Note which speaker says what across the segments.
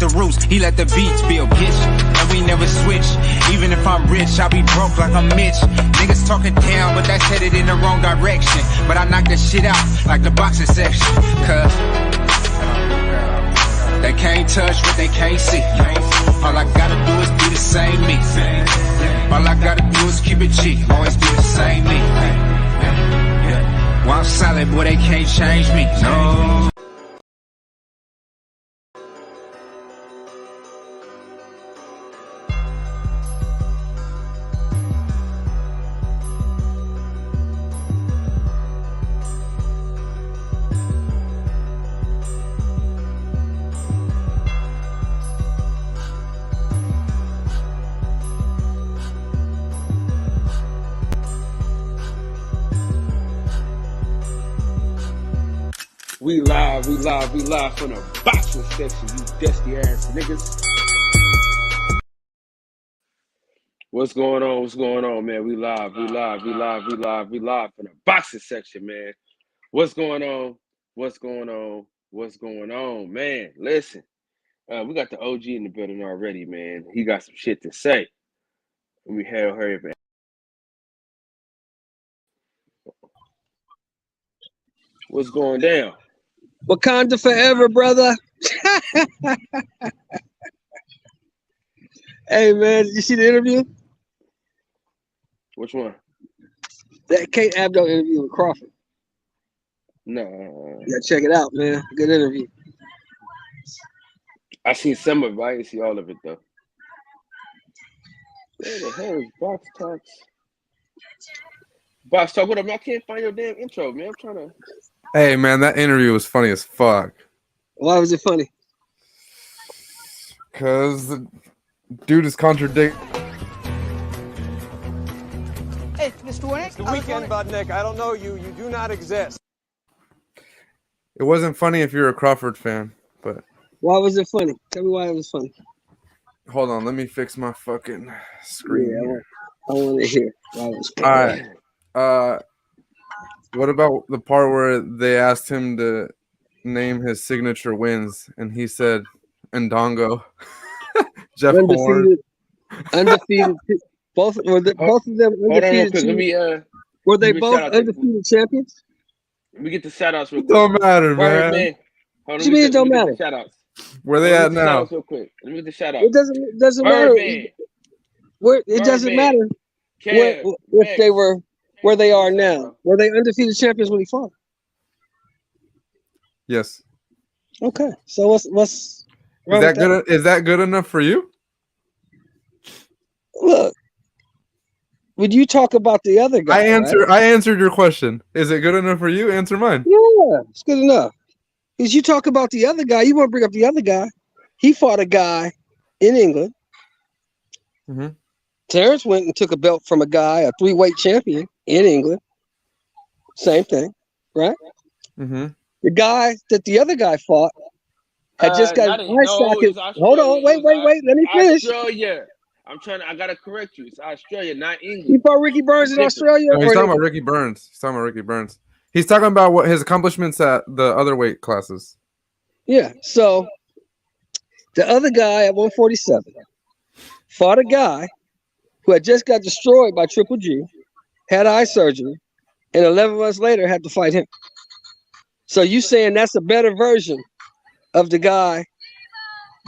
Speaker 1: the roots, he let the beats build, bitch. And we never switch. Even if I'm rich, I'll be broke like I'm Mitch. Niggas talking down, but that's headed in the wrong direction. But I knock that shit out like the boxing section. Cause they can't touch what they can't see. All I gotta do is be the same me. All I gotta do is keep it cheap. Always be the same me. While I'm solid, boy, they can't change me. No.
Speaker 2: We live from the boxing section, you dusty ass niggas. What's going on, man? We live from the boxing section, man. What's going on, man? Listen, we got the OG in the building already, man. He got some shit to say. And we hurry up, man. What's going down?
Speaker 3: Wakanda Forever, brother. Hey, man, did you see the interview?
Speaker 2: Which one?
Speaker 3: That Kate Abdo interview with Crawford.
Speaker 2: No.
Speaker 3: You gotta check it out, man. Good interview.
Speaker 2: I seen some of it, but I didn't see all of it, though. Where the hell is Box Talks? Box Talk, what up? I can't find your damn intro, man. I'm trying to...
Speaker 4: Hey, man, that interview was funny as fuck.
Speaker 3: Why was it funny?
Speaker 4: Because the dude is contradicting.
Speaker 5: Hey, Mr. Winnick.
Speaker 6: It's the weekend, Budnick. I don't know you. You do not exist.
Speaker 4: It wasn't funny if you're a Crawford fan, but...
Speaker 3: Why was it funny? Tell me why it was funny.
Speaker 4: Hold on, let me fix my fucking screen here.
Speaker 3: I want to hear why it was funny.
Speaker 4: All right. What about the part where they asked him to name his signature wins, and he said Ndongo, Jeff Horn,
Speaker 3: undefeated. Both of them undefeated. Were they both undefeated champions?
Speaker 2: Let me get the shout outs real quick.
Speaker 4: Don't matter, man.
Speaker 3: What do you mean it don't matter?
Speaker 2: Shout outs.
Speaker 4: Where they at now?
Speaker 2: Real quick. Let me get the shout outs.
Speaker 3: It doesn't matter. It doesn't matter if they were where they are now. Were they undefeated champions when he fought?
Speaker 4: Yes.
Speaker 3: Okay. So what's
Speaker 4: is that good? Is that good enough for you?
Speaker 3: Look, would you talk about the other guy?
Speaker 4: I answered your question. Is it good enough for you? Answer mine.
Speaker 3: Yeah, it's good enough. Because you talk about the other guy, you want to bring up the other guy. He fought a guy in England.
Speaker 4: Mm-hmm.
Speaker 3: Terrence went and took a belt from a guy, a 3-weight champion in England. Same thing, right?
Speaker 4: Mm-hmm.
Speaker 3: The guy that the other guy fought had just got Hold on, wait. Let me finish.
Speaker 2: Australia. I gotta correct you. It's Australia, not England.
Speaker 3: He fought Ricky Burns in Australia.
Speaker 4: No, he's talking about Ricky Burns. He's talking about what his accomplishments at the other weight classes.
Speaker 3: Yeah. So the other guy at 147 fought a guy who had just got destroyed by Triple G, had eye surgery, and 11 months later had to fight him. So you saying that's a better version of the guy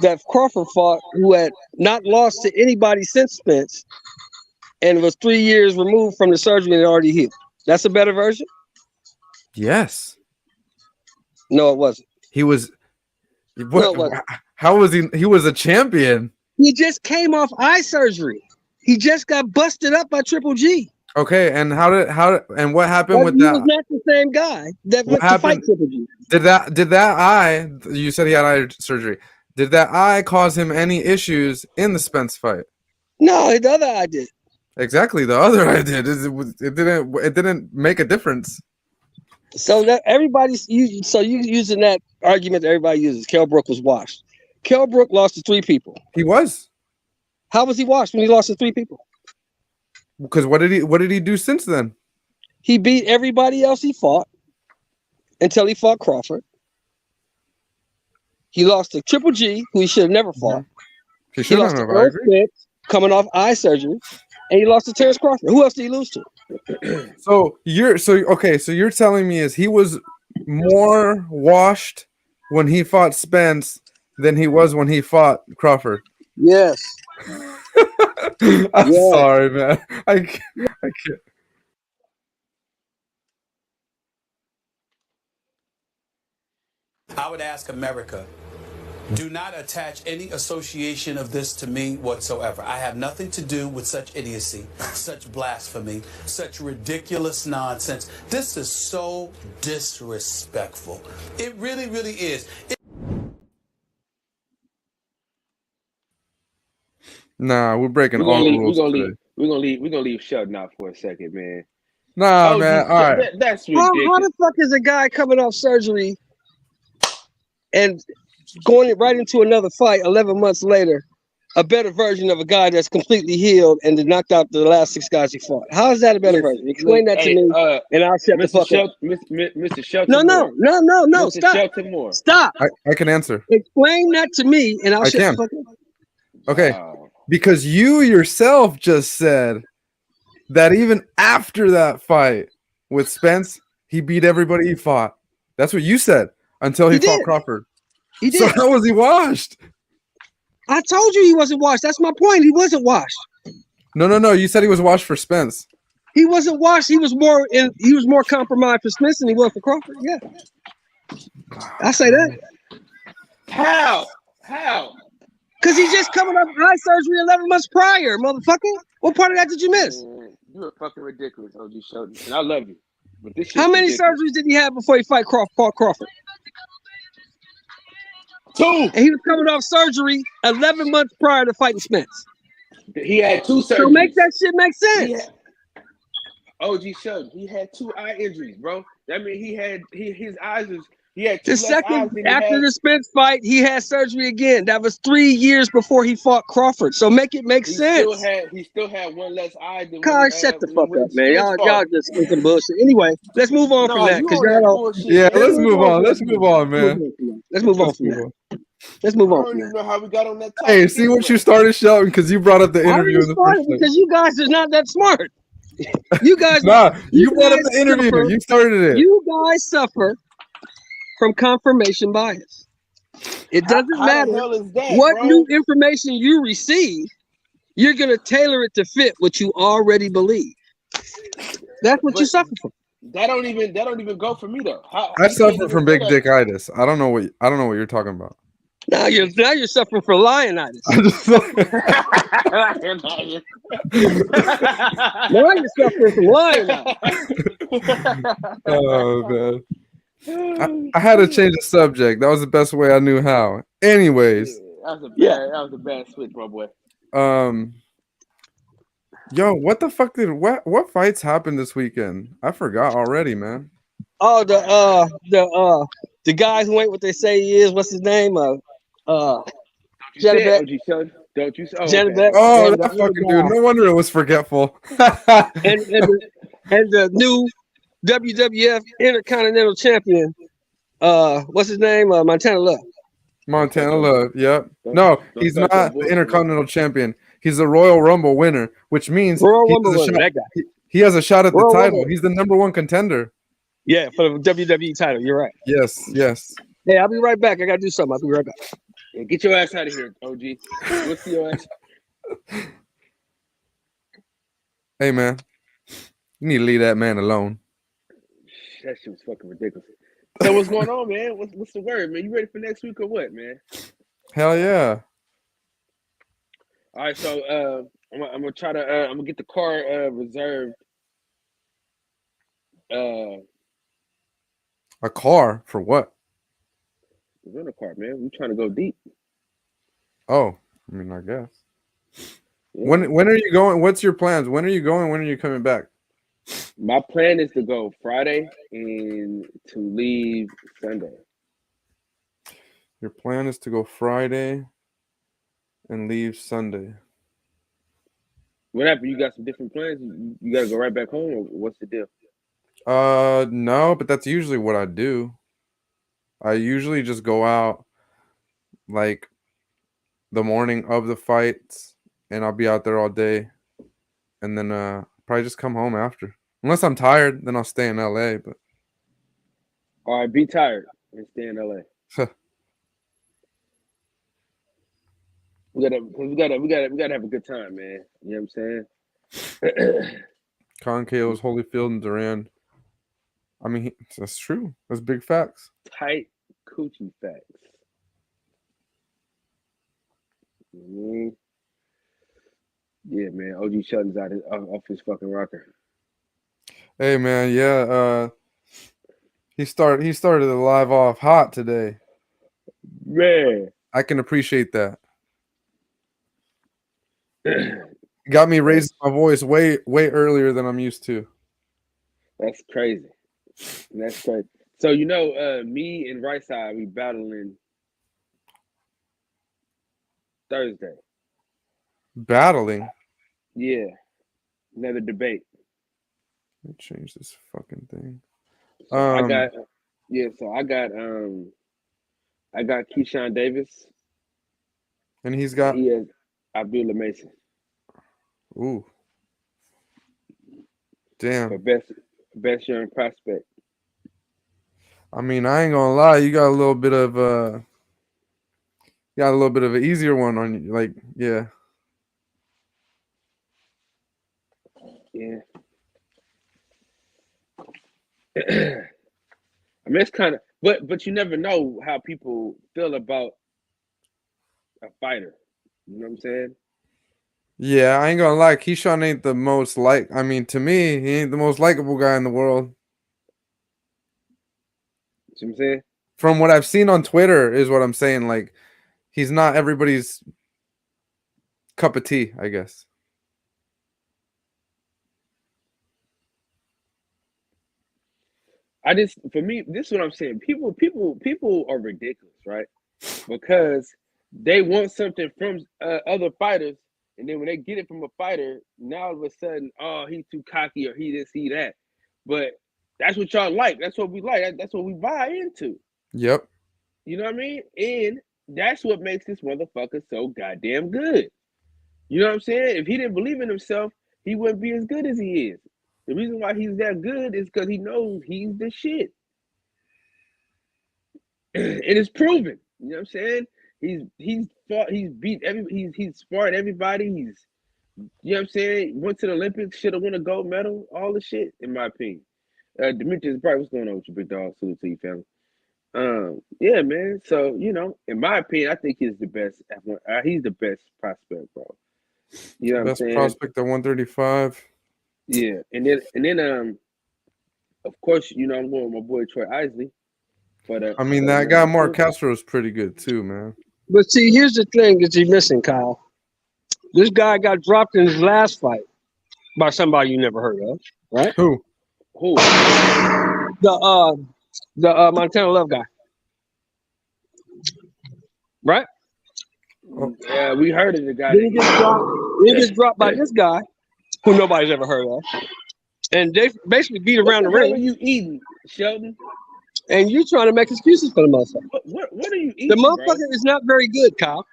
Speaker 3: that Crawford fought, who had not lost to anybody since Spence and was 3 years removed from the surgery and had already healed. That's a better version?
Speaker 4: Yes.
Speaker 3: No, it wasn't.
Speaker 4: He was.
Speaker 3: No, it wasn't.
Speaker 4: How was he? He was a champion.
Speaker 3: He just came off eye surgery. He just got busted up by Triple G.
Speaker 4: Okay, and what happened with that? He was
Speaker 3: not the same guy that went to fight Triple G.
Speaker 4: Did that eye? You said he had eye surgery. Did that eye cause him any issues in the Spence fight?
Speaker 3: No, the other eye did.
Speaker 4: Exactly, the other eye did. It didn't make a difference.
Speaker 3: So that you using that argument that everybody uses. Kell Brook was washed. Kell Brook lost to 3 people.
Speaker 4: He was.
Speaker 3: How was he washed when he lost to 3 people?
Speaker 4: Because what did he do since then?
Speaker 3: He beat everybody else he fought until he fought Crawford. He lost to Triple G, who he should have never fought.
Speaker 4: He
Speaker 3: He
Speaker 4: should
Speaker 3: lost
Speaker 4: have.
Speaker 3: to
Speaker 4: I
Speaker 3: Earl
Speaker 4: agree.
Speaker 3: Spence, coming off eye surgery, and he lost to Terrence Crawford. Who else did he lose to?
Speaker 4: So you're telling me is he was more washed when he fought Spence than he was when he fought Crawford?
Speaker 3: Yes.
Speaker 4: I'm
Speaker 3: Yes.
Speaker 4: sorry, man. I can't.
Speaker 7: I would ask America, do not attach any association of this to me whatsoever. I have nothing to do with such idiocy, such blasphemy, such ridiculous nonsense. This is so disrespectful. It really, really is.
Speaker 4: Nah, we're breaking
Speaker 2: We're
Speaker 4: all
Speaker 2: gonna
Speaker 4: the
Speaker 2: leave.
Speaker 4: rules today.
Speaker 2: We're gonna leave Sheldon out for a second, man.
Speaker 4: Nah,
Speaker 2: Oh,
Speaker 4: man. All right.
Speaker 2: that's
Speaker 3: How
Speaker 2: ridiculous.
Speaker 3: the fuck is a guy coming off surgery and going right into another fight 11 months later a better version of a guy that's completely healed and then knocked out the last 6 guys he fought? How is that a better version? Explain that to me, and I'll shut the fuck up.
Speaker 2: Mr. Shelton.
Speaker 3: No,
Speaker 2: Mr.
Speaker 3: stop.
Speaker 2: Shelton Moore.
Speaker 3: Stop.
Speaker 4: I can answer.
Speaker 3: Explain that to me, and I'll
Speaker 4: I
Speaker 3: shut
Speaker 4: can.
Speaker 3: the fuck up.
Speaker 4: Okay.
Speaker 2: Wow.
Speaker 4: Because you yourself just said that even after that fight with Spence, he beat everybody he fought. That's what you said until he fought
Speaker 3: did.
Speaker 4: Crawford.
Speaker 3: He
Speaker 4: So
Speaker 3: did.
Speaker 4: how was he washed?
Speaker 3: I told you he wasn't washed. That's my point. He wasn't washed.
Speaker 4: No. You said he was washed for Spence.
Speaker 3: He wasn't washed. He was more compromised for Smith than he was for Crawford. Yeah. I say that.
Speaker 2: How?
Speaker 3: Because he's just coming off eye surgery 11 months prior, motherfucker. What part of that did you miss?
Speaker 2: You are fucking ridiculous, OG Sheldon. And I love you. But this
Speaker 3: How many
Speaker 2: ridiculous.
Speaker 3: surgeries did he have before he fought Crawford?
Speaker 2: 2.
Speaker 3: And he was coming off surgery 11 months prior to fighting Spence.
Speaker 2: He had 2 surgeries.
Speaker 3: So make that shit make sense.
Speaker 2: OG Sheldon, he had 2 eye injuries, bro. That means his eyes was. He had 2
Speaker 3: The
Speaker 2: less eyes
Speaker 3: second
Speaker 2: than he
Speaker 3: after
Speaker 2: had.
Speaker 3: the Spence fight, he had surgery again. That was 3 years before he fought Crawford. So make it make sense.
Speaker 2: He still had 1 less eye than
Speaker 3: God, shut the fuck up, man. Y'all just some bullshit. Anyway, let's move on from that because y'all don't.
Speaker 4: Yeah, let's move on. Let's move on, man.
Speaker 3: Let's move on from that. Let's move
Speaker 2: I
Speaker 3: on
Speaker 2: don't
Speaker 3: from
Speaker 2: even
Speaker 3: that.
Speaker 2: know how we got on that topic.
Speaker 4: Hey, see what you started, Sheldon, because you brought up the interview in the first place.
Speaker 3: Because you guys are not that smart. You guys.
Speaker 4: Nah, you brought up
Speaker 3: guys
Speaker 4: the interview.
Speaker 3: suffer-
Speaker 4: You started it.
Speaker 3: You guys suffer from confirmation bias. It doesn't
Speaker 2: How
Speaker 3: matter
Speaker 2: the hell is that,
Speaker 3: what
Speaker 2: bro?
Speaker 3: new information you receive. You're gonna tailor it to fit what you already believe. That's what you suffer from.
Speaker 2: That don't even go for me though.
Speaker 4: I suffer from big dickitis. I don't know what you're talking about.
Speaker 3: Now you're suffering from lionitis.
Speaker 4: I just
Speaker 3: Now you're suffering from lionitis.
Speaker 4: oh man. I had to change the subject. That was the best way I knew how. Anyways,
Speaker 2: that was a bad switch, my boy.
Speaker 4: Yo, what the fuck what fights happened this weekend? I forgot already, man.
Speaker 3: Oh, the guy who ain't what they say he is. What's his name? Janabek.
Speaker 2: Don't you say?
Speaker 3: Janabek.
Speaker 4: Oh,
Speaker 3: And
Speaker 4: that
Speaker 3: the
Speaker 4: fucking
Speaker 3: other
Speaker 4: dude.
Speaker 3: guy.
Speaker 4: No wonder it was forgetful.
Speaker 3: and the new WWF Intercontinental Champion. What's his name? Montana Love.
Speaker 4: Montana Love. Yep. No, he's not the Intercontinental Champion. He's the Royal Rumble winner, which means
Speaker 3: Royal Rumble winner, that guy.
Speaker 4: He has a shot at the
Speaker 3: Royal
Speaker 4: title.
Speaker 3: Rumble.
Speaker 4: He's the #1 contender.
Speaker 3: Yeah, for the WWE title. You're right.
Speaker 4: Yes.
Speaker 3: Hey, I'll be right back. I gotta do something. I'll be right back.
Speaker 2: Yeah, get your ass out of here, OG. What's your ass?
Speaker 4: Hey, man. You need to leave that man alone.
Speaker 2: That shit was fucking ridiculous. So what's going on, man? What's the word, man? You ready for next week or what, man?
Speaker 4: Hell yeah.
Speaker 2: All right, so I'm gonna try to I'm gonna get the car reserved.
Speaker 4: A car for what?
Speaker 2: Rent a car, man. We trying to go deep.
Speaker 4: Oh, I mean, I guess.
Speaker 2: Yeah.
Speaker 4: When are you going? What's your plans? When are you going? When are you coming back?
Speaker 2: My plan is to go Friday and to leave Sunday.
Speaker 4: Your plan is to go Friday and leave Sunday.
Speaker 2: What happened? You got some different plans? You got to go right back home, or what's the deal?
Speaker 4: No, but that's usually what I do. I usually just go out like the morning of the fights, and I'll be out there all day, and then probably just come home after. Unless I'm tired, then I'll stay in LA. But
Speaker 2: All right, be tired and stay in LA. We gotta have a good time, man. You know what I'm saying?
Speaker 4: Concaos, Holyfield, and Duran. I mean, that's true. That's big facts.
Speaker 2: Tight coochie facts. Yeah, man. OG Shelton's off his fucking rocker.
Speaker 4: Hey, man. Yeah. He started the live off hot today.
Speaker 2: Man.
Speaker 4: I can appreciate that. Got me raising my voice way earlier than I'm used to.
Speaker 2: That's crazy. That's crazy. So me and Right Side, we battling Thursday.
Speaker 4: Battling?
Speaker 2: Yeah. Another debate.
Speaker 4: Let me change this fucking thing.
Speaker 2: So I got Keyshawn Davis.
Speaker 4: And he's got
Speaker 2: He has Abdullah Mason.
Speaker 4: Ooh. Damn.
Speaker 2: For best young prospect.
Speaker 4: I mean, I ain't gonna lie, you got a little bit of an easier one on you. Like, yeah.
Speaker 2: Yeah. I mean, it's kind of, but you never know how people feel about a fighter. You know what I'm saying?
Speaker 4: Yeah, I ain't gonna lie. Keyshawn ain't the most to me, he ain't the most likable guy in the world.
Speaker 2: See what I'm saying?
Speaker 4: From what I've seen on Twitter is what I'm saying. Like, he's not everybody's cup of tea, I guess.
Speaker 2: For me, this is what I'm saying. People are ridiculous, right? Because they want something from other fighters, and then when they get it from a fighter, now all of a sudden, oh, he's too cocky or he this, he that. But that's what y'all like. That's what we like. That's what we buy into.
Speaker 4: Yep.
Speaker 2: You know what I mean? And that's what makes this motherfucker so goddamn good. You know what I'm saying? If he didn't believe in himself, he wouldn't be as good as he is. The reason why he's that good is because he knows he's the shit. It is proven. You know what I'm saying? He's sparred everybody. You know what I'm saying? Went to the Olympics, should have won a gold medal, all the shit, in my opinion. Demetrius Andrade, what's going on with you, big dog? Salute to you, family. Yeah, man. So, in my opinion, I think he's the best. He's the best prospect, bro. You know what I'm saying?
Speaker 4: Best prospect at 135.
Speaker 2: Yeah, and then of course, I'm going with my boy Troy Isley. But
Speaker 4: I mean, that guy Mark Castro is pretty good too, man.
Speaker 3: But see, here's the thing that you're missing, Kyle. This guy got dropped in his last fight by somebody you never heard of, right?
Speaker 4: Who?
Speaker 3: The Montana Love guy, right?
Speaker 2: Yeah, we heard of the guy.
Speaker 3: Then he gets dropped by this guy who nobody's ever heard of, and they basically beat around the ring.
Speaker 2: What are you eating, Sheldon?
Speaker 3: And you're trying to make excuses for the motherfucker.
Speaker 2: What are you eating?
Speaker 3: The motherfucker is not very good, Kyle.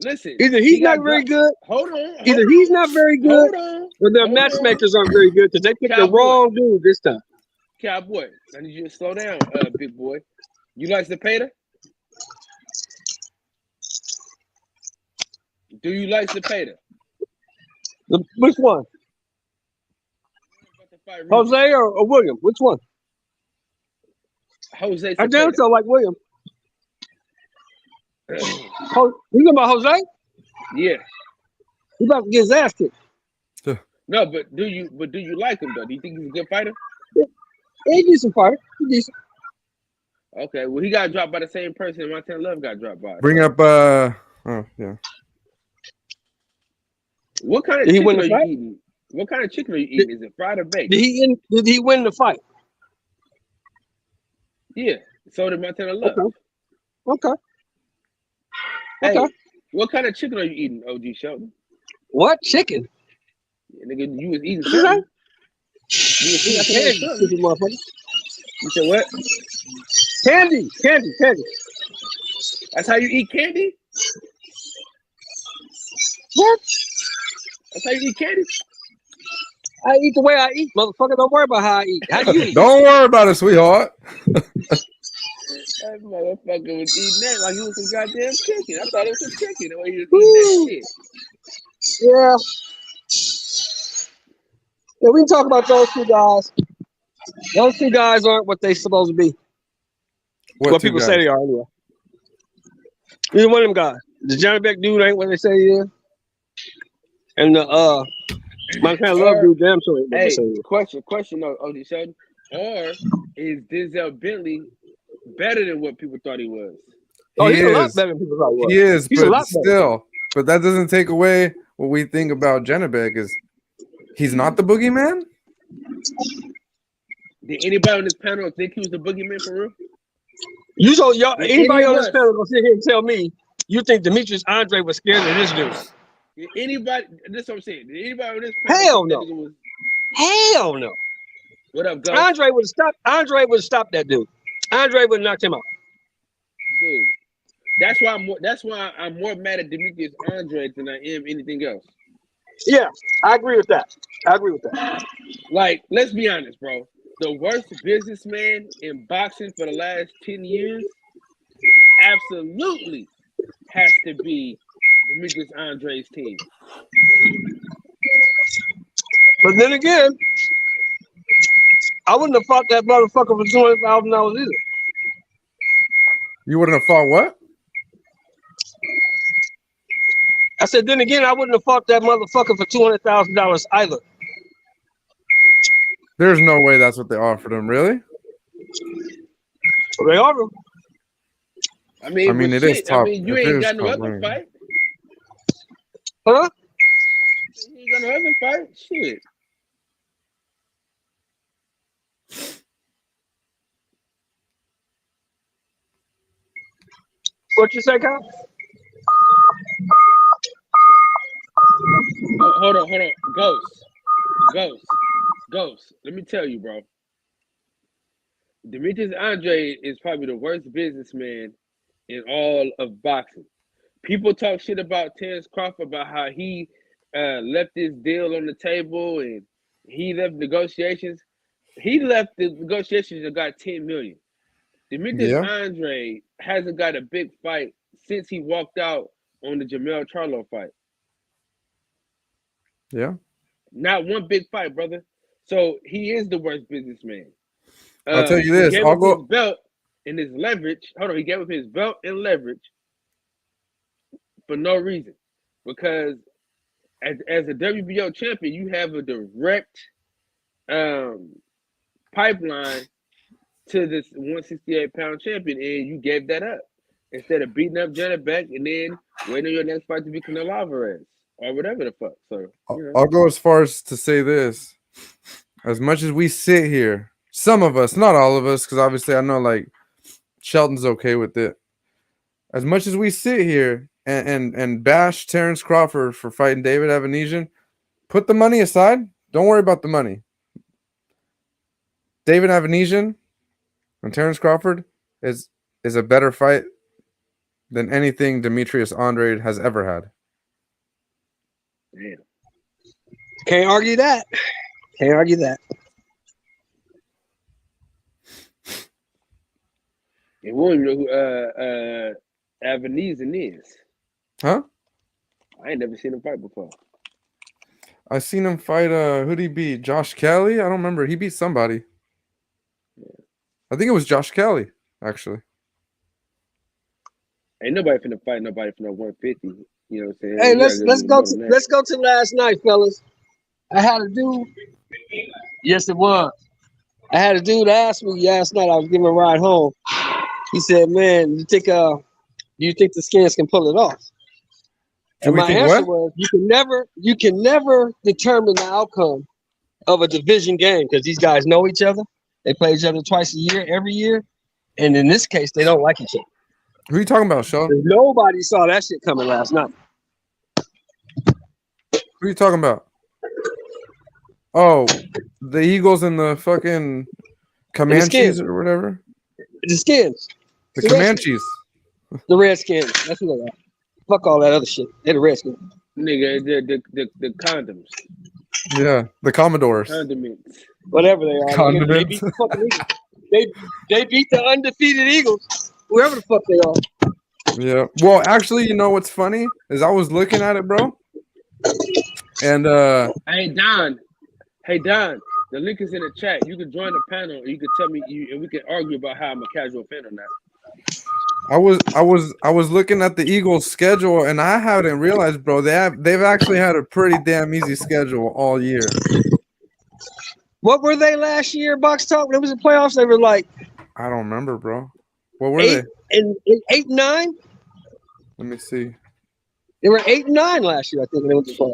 Speaker 2: Listen,
Speaker 3: either he's not very good.
Speaker 2: Hold on.
Speaker 3: Either he's not very good, or their matchmakers aren't very good because they picked the wrong dude this time.
Speaker 2: Cowboy, I need you to slow down, big boy. You like Zepeda? Do you like Zepeda?
Speaker 3: Which one? Jose or William? Which one?
Speaker 2: Jose.
Speaker 3: I damn so like William. You talking about Jose?
Speaker 2: Yeah.
Speaker 3: He about to get his ass kicked.
Speaker 2: No, but do you like him though? Do you think he's a good fighter?
Speaker 3: Yeah, he's a decent fighter. He's decent.
Speaker 2: Okay, well he got dropped by the same person Montana Love got dropped by.
Speaker 4: Bring up oh yeah.
Speaker 2: What kind of chicken are you eating? What kind of chicken are you eating? Is it fried or baked?
Speaker 3: Did he win the fight?
Speaker 2: Yeah. So did Montana Love.
Speaker 3: Okay.
Speaker 2: Hey, what kind of chicken are you eating, OG Shelton?
Speaker 3: What chicken?
Speaker 2: Yeah, nigga, you was eating something. You said what?
Speaker 3: Candy.
Speaker 2: That's how you eat candy?
Speaker 3: What?
Speaker 2: That's how you eat candy?
Speaker 3: I eat the way I eat, motherfucker. Don't worry about how I eat. How do you eat?
Speaker 4: Don't worry about it, sweetheart.
Speaker 2: That motherfucker was eating that like he was some goddamn chicken. I thought it was some chicken the way he was eating that shit.
Speaker 3: Yeah. Yeah, we can talk about those two guys. Those two guys aren't what they supposed to be. What people say they are anyway. Either one of them guys. The Johnny Beck dude ain't what they say he is. And the my kind of love dude damn sure ain't what they say he is.
Speaker 2: Question though, OG Sheldon. Or is Denzel Bentley better than what people thought he was?
Speaker 3: Oh, he's a lot better than people thought he was.
Speaker 4: He is,
Speaker 3: he's
Speaker 4: but
Speaker 3: a lot
Speaker 4: still. But that doesn't take away what we think about Janabek is he's not the boogeyman?
Speaker 2: Did anybody on this panel think he was the boogeyman for real?
Speaker 3: You so y'all anybody on this panel gonna sit here and tell me you think Demetrius Andrade was scared of this dude?
Speaker 2: Did anybody, this is what I'm saying. Did anybody on this panel?
Speaker 3: Hell no. Hell no.
Speaker 2: What up, Ghost?
Speaker 3: Andre would have stopped that dude. Andre would have knocked him out.
Speaker 2: Dude. That's why I'm more mad at Demetrius Andrade than I am anything else.
Speaker 3: Yeah, I agree with that.
Speaker 2: Like, let's be honest, bro. The worst businessman in boxing for the last 10 years absolutely has to be Demetrius Andrade's team.
Speaker 3: But then again, I wouldn't have fought that motherfucker for $200,000 either.
Speaker 4: You wouldn't have fought what?
Speaker 3: I said, then again, I wouldn't have fought that motherfucker for $200,000 either.
Speaker 4: There's no way that's what they offered him, really?
Speaker 3: Well, they offered him.
Speaker 2: I mean,
Speaker 4: it is top.
Speaker 2: I mean, you ain't got no other fight.
Speaker 3: Huh?
Speaker 2: You ain't got no other fight? Shit.
Speaker 3: What you say, Kyle?
Speaker 2: Hold on. Ghost. Let me tell you, bro. Demetrius Andrade is probably the worst businessman in all of boxing. People talk shit about Spence-Crawford about how he left this deal on the table and he left negotiations. He left the negotiations and got $10 million. Demetrius Andrade hasn't got a big fight since he walked out on the Jamel Charlo fight.
Speaker 4: Yeah.
Speaker 2: Not one big fight, brother. So he is the worst businessman.
Speaker 4: I'll tell you this. I'll go.
Speaker 2: His belt and his leverage. Hold on. He gave up his belt and leverage for no reason. Because as a WBO champion, you have a direct pipeline to this 168-pound champion, and you gave that up instead of beating up Janet Beck and then waiting on your next fight to be Canelo Alvarez or whatever the fuck. So
Speaker 4: I'll go as far as to say this: as much as we sit here, some of us, not all of us, because obviously I know like Shelton's okay with it. As much as we sit here and bash Terrence Crawford for fighting David Avanesian, put the money aside. Don't worry about the money. David Avanesian and Terrence Crawford is a better fight than anything Demetrius Andrade has ever had.
Speaker 2: Damn.
Speaker 3: Can't argue that.
Speaker 2: And we don't even know who Avanesian is.
Speaker 4: Huh? I
Speaker 2: ain't never seen him fight before.
Speaker 4: I seen him fight who'd he beat? Josh Kelly? I don't remember. He beat somebody. I think it was Josh Kelly, actually.
Speaker 2: Ain't nobody finna fight nobody for no 150. You know what I'm saying?
Speaker 3: Hey, let's go to last night, fellas. I had a dude. Yes, it was. I had a dude ask me last night. I was giving a ride home. He said, "Man, do you think the Skins can pull it off?" And my answer was, you can never determine the outcome of a division game because these guys know each other. They play each other twice a year, every year, and in this case, they don't like each other.
Speaker 4: Who are you talking about, Sean?
Speaker 3: Nobody saw that shit coming last night.
Speaker 4: Who are you talking about? Oh, the Eagles and the fucking Comanches or whatever.
Speaker 3: The Skins.
Speaker 4: The Comanches.
Speaker 3: The Redskins. That's who they are. Fuck all that other shit. They're the Redskins.
Speaker 2: Nigga, the condoms.
Speaker 4: Yeah, the Commodores.
Speaker 2: Condiments.
Speaker 3: Whatever they are. They
Speaker 4: Condiments.
Speaker 3: beat the fucking Eagles. They beat the undefeated Eagles. Whoever the fuck they are.
Speaker 4: Yeah. Well, actually, you know what's funny is I was looking at it, bro. And
Speaker 2: Hey Don. Hey Don. The link is in the chat. You can join the panel and you can tell me and we can argue about how I'm a casual fan or not.
Speaker 4: I was looking at the Eagles schedule and I hadn't realized, bro, they've actually had a pretty damn easy schedule all year.
Speaker 3: What were they last year, Box Talk? When it was in playoffs, they were like
Speaker 4: I don't remember, bro. What were
Speaker 3: eight
Speaker 4: they?
Speaker 3: and 8-9.
Speaker 4: Let me see.
Speaker 3: They were 8-9 last year, I think, when they went to playoffs.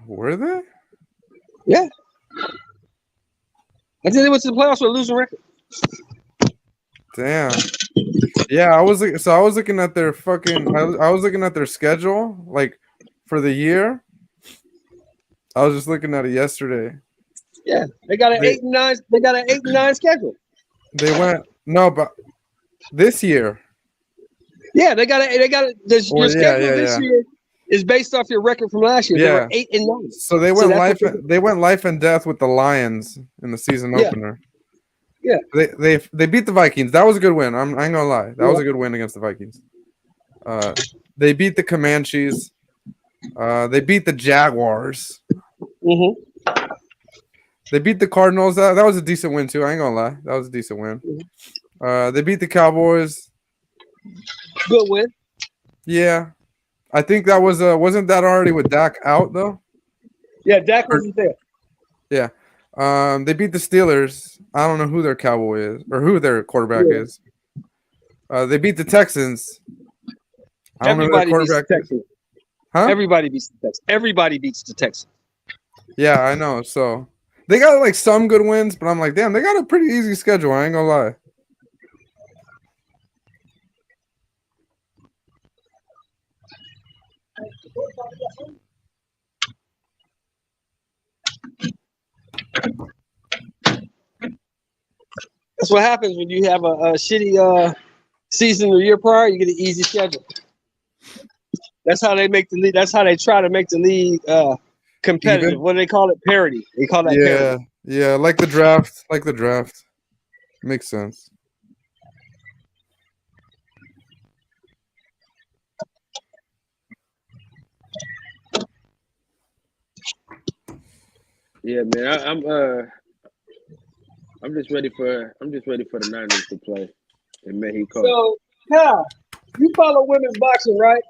Speaker 4: Were they?
Speaker 3: Yeah. I think they went to the playoffs with a losing record.
Speaker 4: Damn. Yeah, I was looking at their I was looking at their schedule like for the year. I was just looking at it yesterday.
Speaker 3: Yeah, they got an 8-9. They got an 8-9 schedule.
Speaker 4: They went but this year.
Speaker 3: Yeah, they got your schedule this year is based off your record from last year.
Speaker 4: Yeah.
Speaker 3: They were 8-9.
Speaker 4: So they went life and death with the Lions in the season opener.
Speaker 3: Yeah.
Speaker 4: They beat the Vikings. That was a good win. I ain't gonna lie. That was a good win against the Vikings. They beat the Comanches. They beat the Jaguars.
Speaker 3: Mm-hmm.
Speaker 4: They beat the Cardinals. That was a decent win too. I ain't gonna lie. That was a decent win. They beat the Cowboys.
Speaker 3: Good win.
Speaker 4: Yeah. I think that was wasn't that already with Dak out though?
Speaker 3: Yeah, Dak wasn't there.
Speaker 4: Yeah. They beat the Steelers. I don't know who their cowboy is or who their quarterback is. They beat the Texans. I don't know who their quarterback is. Huh?
Speaker 3: Everybody beats the Texans. Everybody beats the Texans.
Speaker 4: Yeah, I know. So they got like some good wins, but I'm like, damn, they got a pretty easy schedule. I ain't gonna lie.
Speaker 3: That's what happens when you have a shitty season the year prior. You get an easy schedule. That's how they make the league. That's how they try to make the league competitive.
Speaker 4: Even?
Speaker 3: What do they call it? Parity. They call that parity.
Speaker 4: Yeah, like the draft. Like the draft. Makes sense.
Speaker 2: Yeah, man. I'm just ready for the Niners to play in Mexico.
Speaker 3: So, Kyle, you follow women's boxing, right?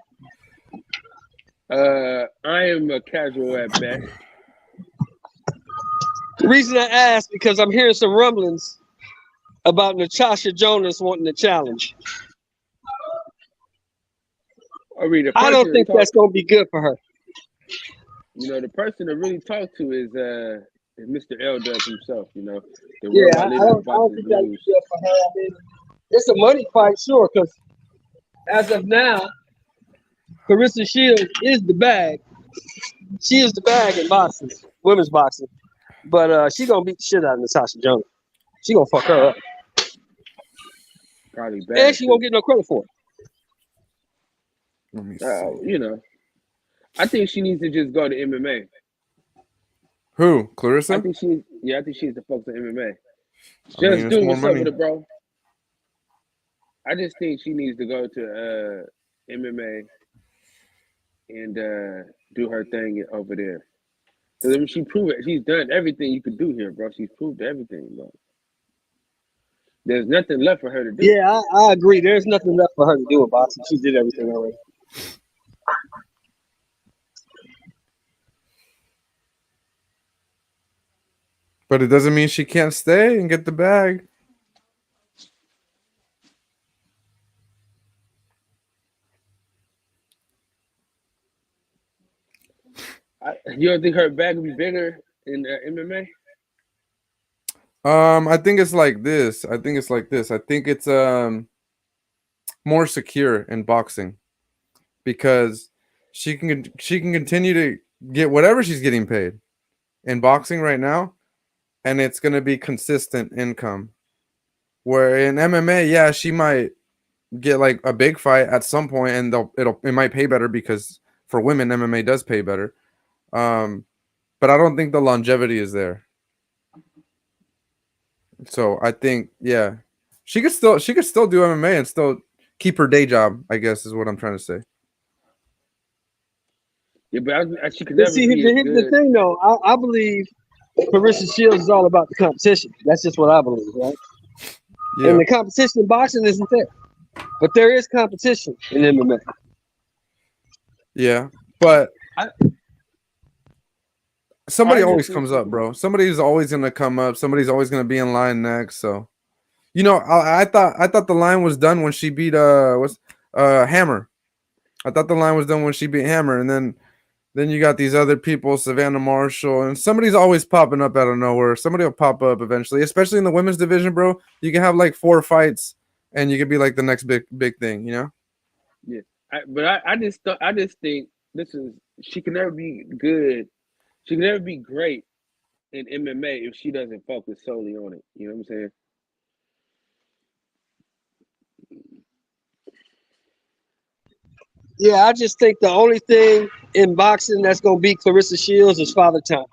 Speaker 2: I am a casual at best.
Speaker 3: The reason I ask because I'm hearing some rumblings about Natasha Jonas wanting to challenge. I don't think that's going to be good for her.
Speaker 2: You know, the person to really talk to is Mr. L Dub himself. You know,
Speaker 3: I don't think that'd be good for her. I mean, it's a money fight, sure, because as of now, Clarissa Shields is the bag. She is the bag in boxing, women's boxing. But she gonna beat the shit out of Natasha Jonas. She gonna fuck her up.
Speaker 2: Probably bad.
Speaker 3: And she won't get no credit for it.
Speaker 4: Let me see.
Speaker 2: You know, I think she needs to just go to MMA.
Speaker 4: Who? Clarissa?
Speaker 2: I think she needs to focus on MMA. Just do what's up with it, bro. I just think she needs to go to MMA and do her thing over there. Because she proved it. She's done everything you could do here, bro. She's proved everything, bro. There's nothing left for her to do.
Speaker 3: Yeah, I agree. There's nothing left for her to do in boxing. She did everything already.
Speaker 4: But it doesn't mean she can't stay and get the bag.
Speaker 2: You don't think her bag would be bigger in MMA?
Speaker 4: I think it's like this. I think it's more secure in boxing because she can continue to get whatever she's getting paid in boxing right now, and it's gonna be consistent income. Where in MMA, yeah, she might get like a big fight at some point, and it might pay better because for women MMA does pay better. But I don't think the longevity is there. So I think she could still do MMA and still keep her day job, I guess is what I'm trying to say.
Speaker 2: Yeah, but she could never
Speaker 3: See,
Speaker 2: be
Speaker 3: here's the thing, though. I believe Clarissa Shields is all about the competition. That's just what I believe, right?
Speaker 4: Yeah.
Speaker 3: And the competition in boxing isn't there, but there is competition in MMA.
Speaker 4: Yeah, but somebody always comes up, bro. Somebody's always gonna come up. Somebody's always gonna be in line next. So, you know, I thought the line was done when she beat Hammer. I thought the line was done when she beat Hammer, and then you got these other people, Savannah Marshall, and somebody's always popping up out of nowhere. Somebody will pop up eventually, especially in the women's division, bro. You can have like 4 fights, and you could be like the next big thing, you know?
Speaker 2: Yeah, I just think she can never be good. She can never be great in MMA if she doesn't focus solely on it. You know what I'm saying?
Speaker 3: Yeah, I just think the only thing in boxing that's gonna beat Clarissa Shields is Father Time.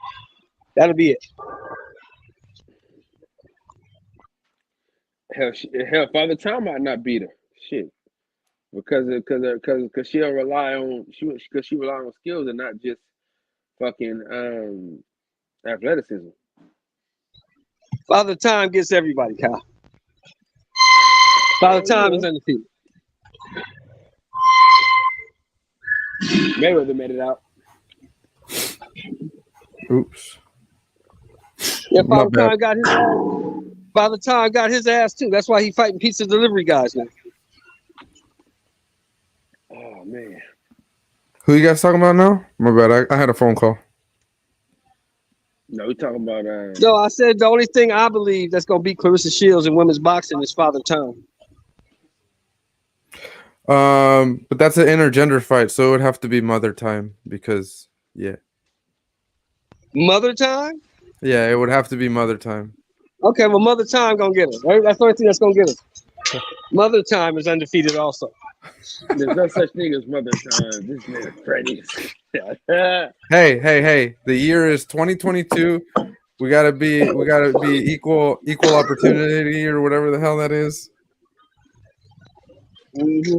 Speaker 3: That'll be it.
Speaker 2: Hell, Father Time might not beat her. Shit, because she don't rely on she rely on skills and not just fucking athleticism.
Speaker 3: Father Time gets everybody, Kyle. Father Time is undefeated.
Speaker 2: Mayweather made it out.
Speaker 4: Oops.
Speaker 3: Yeah, Father Time got his ass. Father Time got his ass too. That's why he fighting pizza delivery guys now.
Speaker 2: Oh man.
Speaker 4: Who you guys talking about now? My bad. I had a phone call.
Speaker 2: No, we talking about
Speaker 3: No, I said the only thing I believe that's gonna beat Clarissa Shields in women's boxing is Father Time.
Speaker 4: But that's an intergender fight, so it would have to be Mother Time because
Speaker 3: Mother Time?
Speaker 4: Yeah, it would have to be Mother Time.
Speaker 3: Okay, well, Mother Time gonna get her. Right? That's the only thing that's gonna get her. Mother Time is undefeated also.
Speaker 2: There's no such thing as Mother Time. This man Freddy's.
Speaker 4: Hey. The year is 2022. We gotta be equal opportunity or whatever the hell that is.
Speaker 3: Mm-hmm.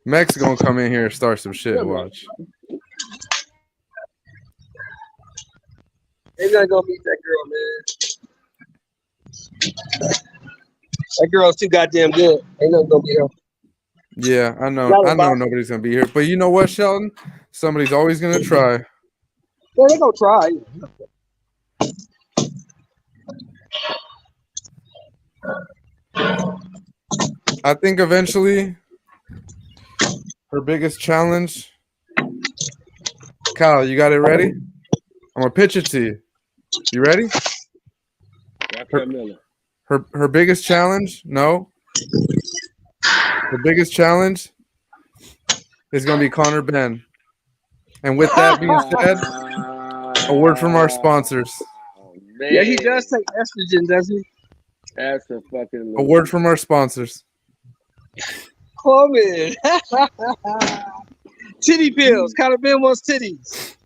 Speaker 4: Mex gonna come in here and start some shit. Watch.
Speaker 3: They gotta go meet that girl, man. That girl's too goddamn good. Ain't nothing gonna beat her.
Speaker 4: Yeah, I know nobody's gonna be here, but you know what, Sheldon? Somebody's always gonna try.
Speaker 3: Yeah, they gonna try.
Speaker 4: I think eventually her biggest challenge. Kyle, you got it ready? I'm gonna pitch it to you. You ready? Her biggest challenge? No. The biggest challenge is gonna be Conor Benn. And with that being said, a word from our sponsors.
Speaker 2: Man.
Speaker 3: Yeah, he does take estrogen, doesn't he?
Speaker 2: That's a fucking.
Speaker 4: A word from our sponsors.
Speaker 3: Coleman. Titty pills. Conor Benn wants titties.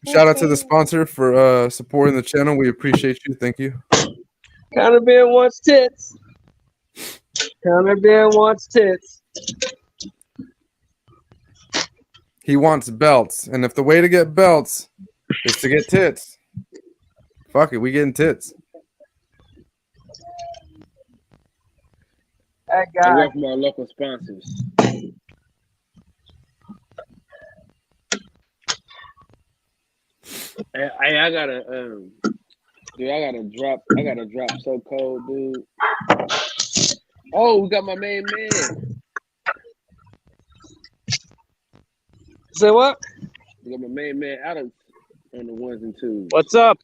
Speaker 4: Shout out to the sponsor for supporting the channel. We appreciate you. Thank you.
Speaker 3: Conor Benn wants tits. Conor Benn wants tits.
Speaker 4: He wants belts, and if the way to get belts is to get tits, fuck it, we getting tits.
Speaker 3: That guy.
Speaker 2: Away from our local sponsors. I gotta drop so cold, dude. Oh, we got my main man.
Speaker 3: Say what?
Speaker 2: We got my main man Alex on the ones and twos.
Speaker 8: What's up?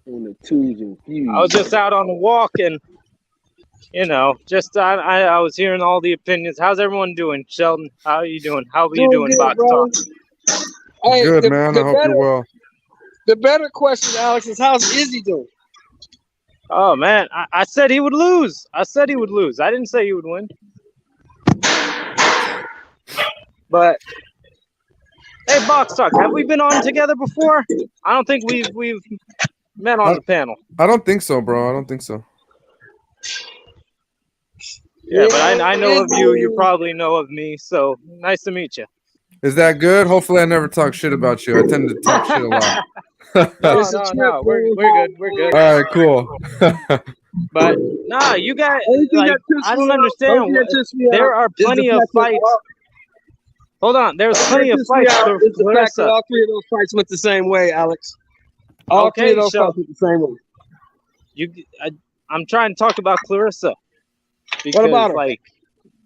Speaker 2: On the twos and fews.
Speaker 8: I was just out on a walk and, I was hearing all the opinions. How's everyone doing? Sheldon, how are you doing? How are you doing,
Speaker 3: good,
Speaker 8: Box
Speaker 3: bro.
Speaker 8: Talk?
Speaker 3: Hey,
Speaker 4: good, man. I hope you're well.
Speaker 3: The better question, Alex, is how's Izzy doing?
Speaker 8: Oh man, I said he would lose. I said he would lose. I didn't say he would win. But hey, Box Talk, have we been on together before? I don't think we've met on the panel.
Speaker 4: I don't think so, bro. I don't think so.
Speaker 8: Yeah, but I know of you. You probably know of me. So nice to meet you.
Speaker 4: Is that good? Hopefully, I never talk shit about you. I tend to talk shit a lot.
Speaker 8: No. We're good. We're good.
Speaker 4: All right, cool.
Speaker 8: But nah, you guys, like, I don't understand. There are plenty of fights. Hold on, there's plenty of fights for Clarissa.
Speaker 3: All three of those fights went the same way, Alex. All three of those fights went the same way.
Speaker 8: I'm trying to talk about Clarissa. Because,
Speaker 3: what about her?
Speaker 8: Like,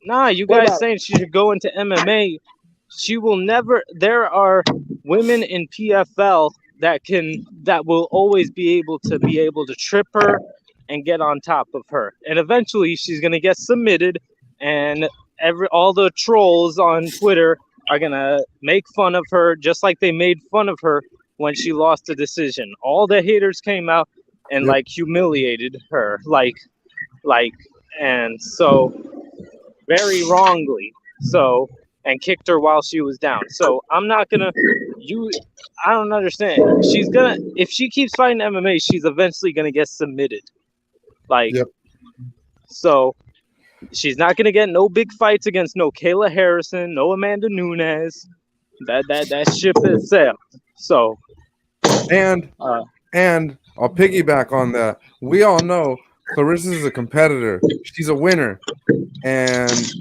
Speaker 8: nah, you guys saying she should go into MMA. She will never. There are women in PFL that will always be able to trip her and get on top of her, and eventually she's gonna get submitted, and all the trolls on Twitter are gonna make fun of her, just like they made fun of her when she lost the decision. All the haters came out and like humiliated her, and so very wrongly. So. And kicked her while she was down. So I'm not gonna. I don't understand. If she keeps fighting MMA, she's eventually gonna get submitted. So she's not gonna get no big fights against no Kayla Harrison, no Amanda Nunes. That ship has sailed. So,
Speaker 4: and I'll piggyback on that. We all know Clarissa is a competitor. She's a winner, and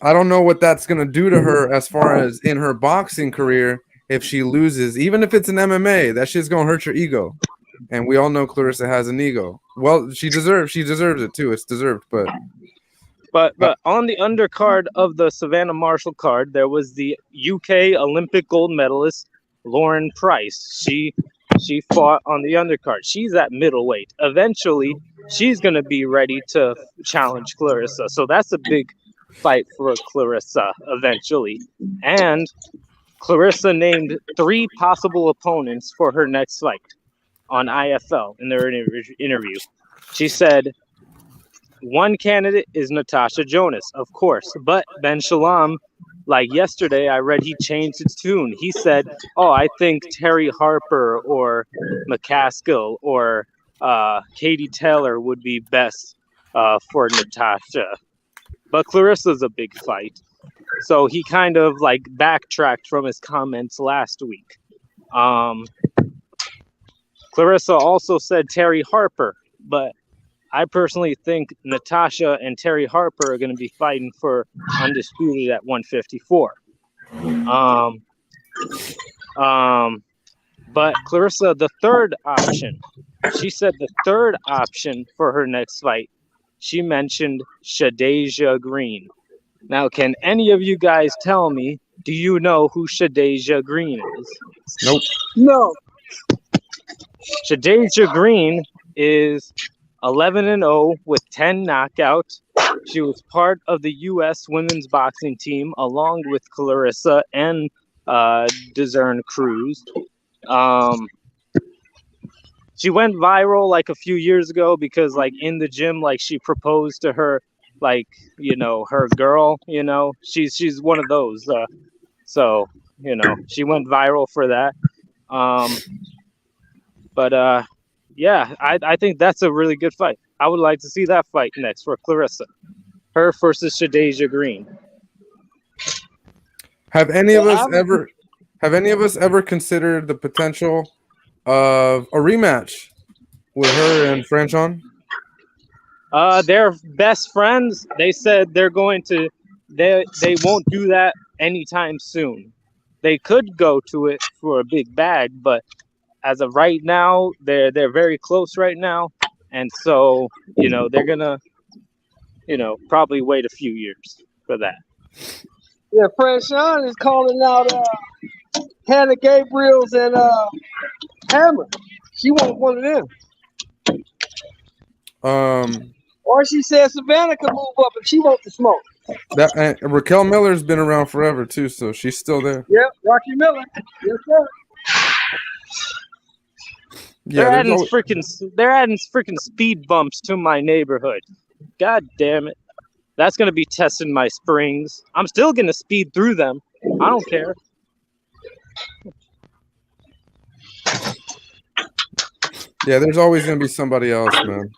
Speaker 4: I don't know what that's going to do to her as far as in her boxing career if she loses. Even if it's an MMA, that shit's going to hurt your ego. And we all know Clarissa has an ego. Well, she deserves it too. It's deserved, but
Speaker 8: on the undercard of the Savannah Marshall card, there was the UK Olympic gold medalist Lauren Price. She fought on the undercard. She's at middleweight. Eventually, she's going to be ready to challenge Clarissa. So that's a big fight for Clarissa eventually. And Clarissa named 3 possible opponents for her next fight on IFL in their interview. She said, one candidate is Natasha Jonas, of course, but Ben Shalom, like yesterday, I read he changed his tune. He said, I think Terry Harper or McCaskill or Katie Taylor would be best for Natasha. But Clarissa's a big fight. So he kind of like backtracked from his comments last week. Clarissa also said Terry Harper, but I personally think Natasha and Terry Harper are going to be fighting for undisputed at 154. But Clarissa, the third option, she said the third option for her next fight, she mentioned Shadeja Green. Now, can any of you guys tell me, do you know who Shadeja Green is?
Speaker 4: Nope.
Speaker 3: No.
Speaker 8: Shadeja Green is 11-0 with 10 knockouts. She was part of the U.S. women's boxing team along with Clarissa and Desern Cruz. She went viral like a few years ago because like in the gym, like she proposed to her, like, you know, her girl, you know, she's one of those. So, you know, she went viral for that. Yeah, I think that's a really good fight. I would like to see that fight next for Clarissa. Her versus Shadeja Green.
Speaker 4: Have any of us ever considered the potential of a rematch with her and Franchon?
Speaker 8: They're best friends. They said they won't do that anytime soon. They could go to it for a big bag, but as of right now, they're very close right now, and so, you know, they're gonna, you know, probably wait a few years for that.
Speaker 3: Yeah, Franchon is calling out Hannah Gabriels and Hammer. She wants one of them. Or she said Savannah could move up and she wants the smoke.
Speaker 4: That Raquel Miller's been around forever too, so she's still there.
Speaker 3: Yep, Rocky Miller. Yes, sir.
Speaker 8: They're adding freaking speed bumps to my neighborhood. God damn it. That's gonna be testing my springs. I'm still gonna speed through them. I don't care.
Speaker 4: Yeah, there's always gonna be somebody else, man.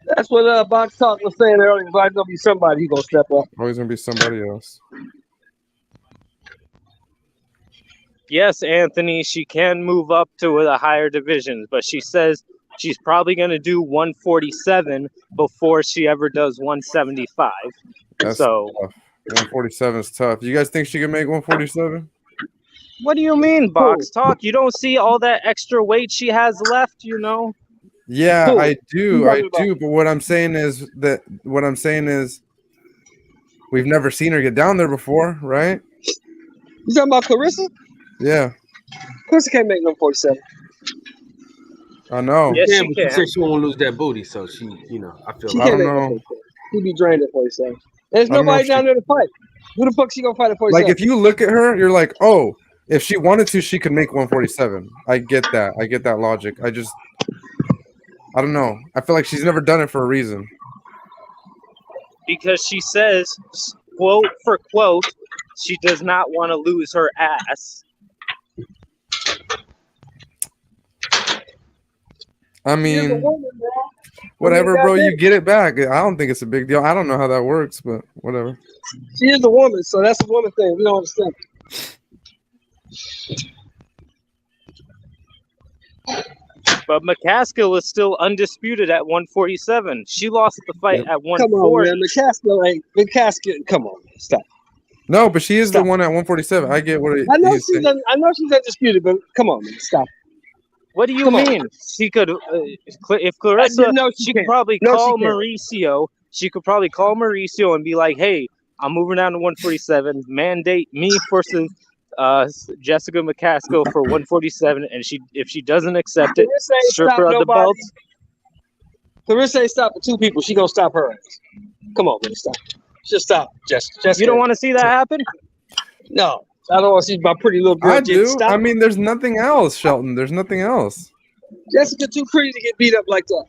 Speaker 3: That's what Box Talk was saying earlier. There's gonna be somebody who's gonna step up.
Speaker 4: Always gonna be somebody else.
Speaker 8: Yes, Anthony, she can move up to the higher divisions, but she says she's probably going to do 147 before she ever does 175.
Speaker 4: That's
Speaker 8: so
Speaker 4: tough. 147 is tough. You guys think she can make 147?
Speaker 8: What do you mean, Box Talk? You don't see all that extra weight she has left, you know?
Speaker 4: Yeah,
Speaker 3: Who?
Speaker 4: I do. But what I'm saying is we've never seen her get down there before, right?
Speaker 3: You talking about Clarissa?
Speaker 4: Yeah.
Speaker 3: Clarissa can't make 147.
Speaker 4: I know.
Speaker 8: Yes,
Speaker 2: Yeah,
Speaker 8: she
Speaker 2: but
Speaker 8: can.
Speaker 2: she said she won't lose that booty, so she, I feel
Speaker 3: She
Speaker 2: like
Speaker 3: can't
Speaker 4: don't
Speaker 3: make
Speaker 4: know.
Speaker 3: 147. She be drained at 47. There's
Speaker 4: I don't know
Speaker 3: nobody
Speaker 4: if
Speaker 3: down there to fight. Who the fuck she gonna fight at 47?
Speaker 4: Like, if you look at her, you're like, oh, if she wanted to, she could make 147. I get that. I get that logic. I don't know. I feel like she's never done it for a reason.
Speaker 8: Because she says, quote for quote, she does not want to lose her ass.
Speaker 4: I mean, whatever, bro. You get it back. I don't think it's a big deal. I don't know how that works, but whatever.
Speaker 3: She is a woman, so that's a woman thing. We don't understand.
Speaker 8: But McCaskill is still undisputed at 147. She lost the fight at
Speaker 3: Come on,
Speaker 8: 140.
Speaker 3: man. McCaskill. Come on, man. Stop.
Speaker 4: No, but she is the one at 147. I get what
Speaker 3: I know
Speaker 4: he's saying.
Speaker 3: I know she's undisputed, but come on, man. Stop.
Speaker 8: What do you
Speaker 3: Come on.
Speaker 8: mean? She could, if Clarissa,
Speaker 3: No,
Speaker 8: she could
Speaker 3: can't.
Speaker 8: probably
Speaker 3: No,
Speaker 8: call
Speaker 3: she can't.
Speaker 8: Mauricio. She could probably call Mauricio and be like, "Hey, I'm moving down to 147. Mandate me versus Jessica McCaskill for 147." And if she doesn't accept it,
Speaker 3: Clarissa ain't
Speaker 8: strip her
Speaker 3: stopped
Speaker 8: of the
Speaker 3: nobody.
Speaker 8: belts.
Speaker 3: Clarissa ain't stopping two people. She gonna stop her ass. Come on, man. Stop. Just stop, Jessica.
Speaker 8: You don't want to see that happen?
Speaker 3: No, I don't want to see my pretty little girl
Speaker 4: I
Speaker 3: get
Speaker 4: do.
Speaker 3: stopped.
Speaker 4: I mean, there's nothing else, Shelton. There's nothing else.
Speaker 3: Jessica too pretty to get beat up like that.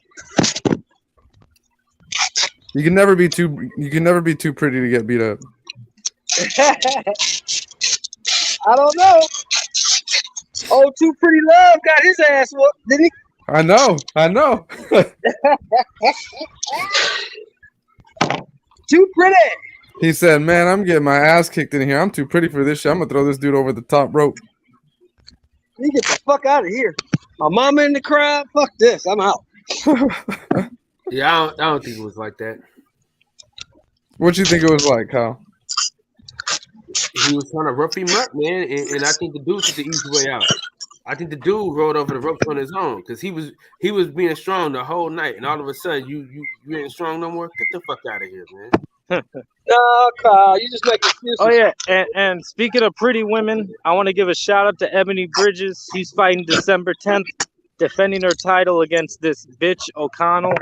Speaker 4: You can never be too pretty to get beat up.
Speaker 3: I don't know. Oh, Too Pretty Love got his ass whooped, did he?
Speaker 4: I know.
Speaker 3: Too pretty.
Speaker 4: He said, "Man, I'm getting my ass kicked in here. I'm too pretty for this shit. I'm gonna throw this dude over the top rope."
Speaker 3: You get the fuck out of here. My mama in the crowd. Fuck this. I'm out.
Speaker 2: Yeah, I don't think it was like that.
Speaker 4: What you think it was like, Kyle?
Speaker 2: He was trying to rough him up, man, and I think the dude took the easy way out. I think the dude rolled over the ropes on his own because he was being strong the whole night, and all of a sudden you ain't strong no more. Get the fuck out of here, man.
Speaker 3: No, Kyle, you just make excuses.
Speaker 8: Oh yeah, and speaking of pretty women, I want to give a shout out to Ebony Bridges. She's fighting December 10th, defending her title against this bitch O'Connell.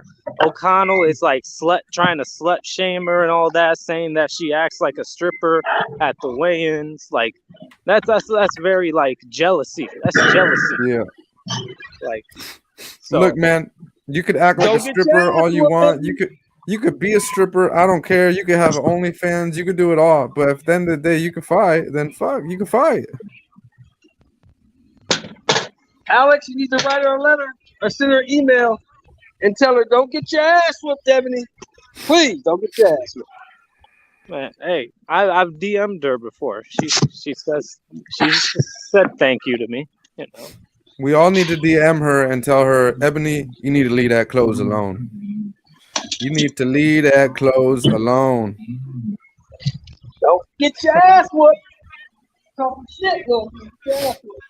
Speaker 8: O'Connell is like trying to slut shame her and all that, saying that she acts like a stripper at the weigh-ins. Like that's very like jealousy. That's jealousy.
Speaker 4: Yeah.
Speaker 8: Like, so
Speaker 4: Look, man, you could act like a stripper all you want. You could be a stripper. I don't care. You could have OnlyFans. You could do it all. But if at the end of the day you can fight, then fuck, you can fight.
Speaker 3: Alex, you need to write her a letter or send her an email and tell her, don't get your ass whooped, Ebony. Please, don't get your ass whooped.
Speaker 8: man, hey, I've DM'd her before. She said thank you to me. You know.
Speaker 4: We all need to DM her and tell her, Ebony, you need to leave that clothes alone. You need to leave that clothes alone.
Speaker 3: Don't get your ass whooped. Talking shit, don't get your ass whooped.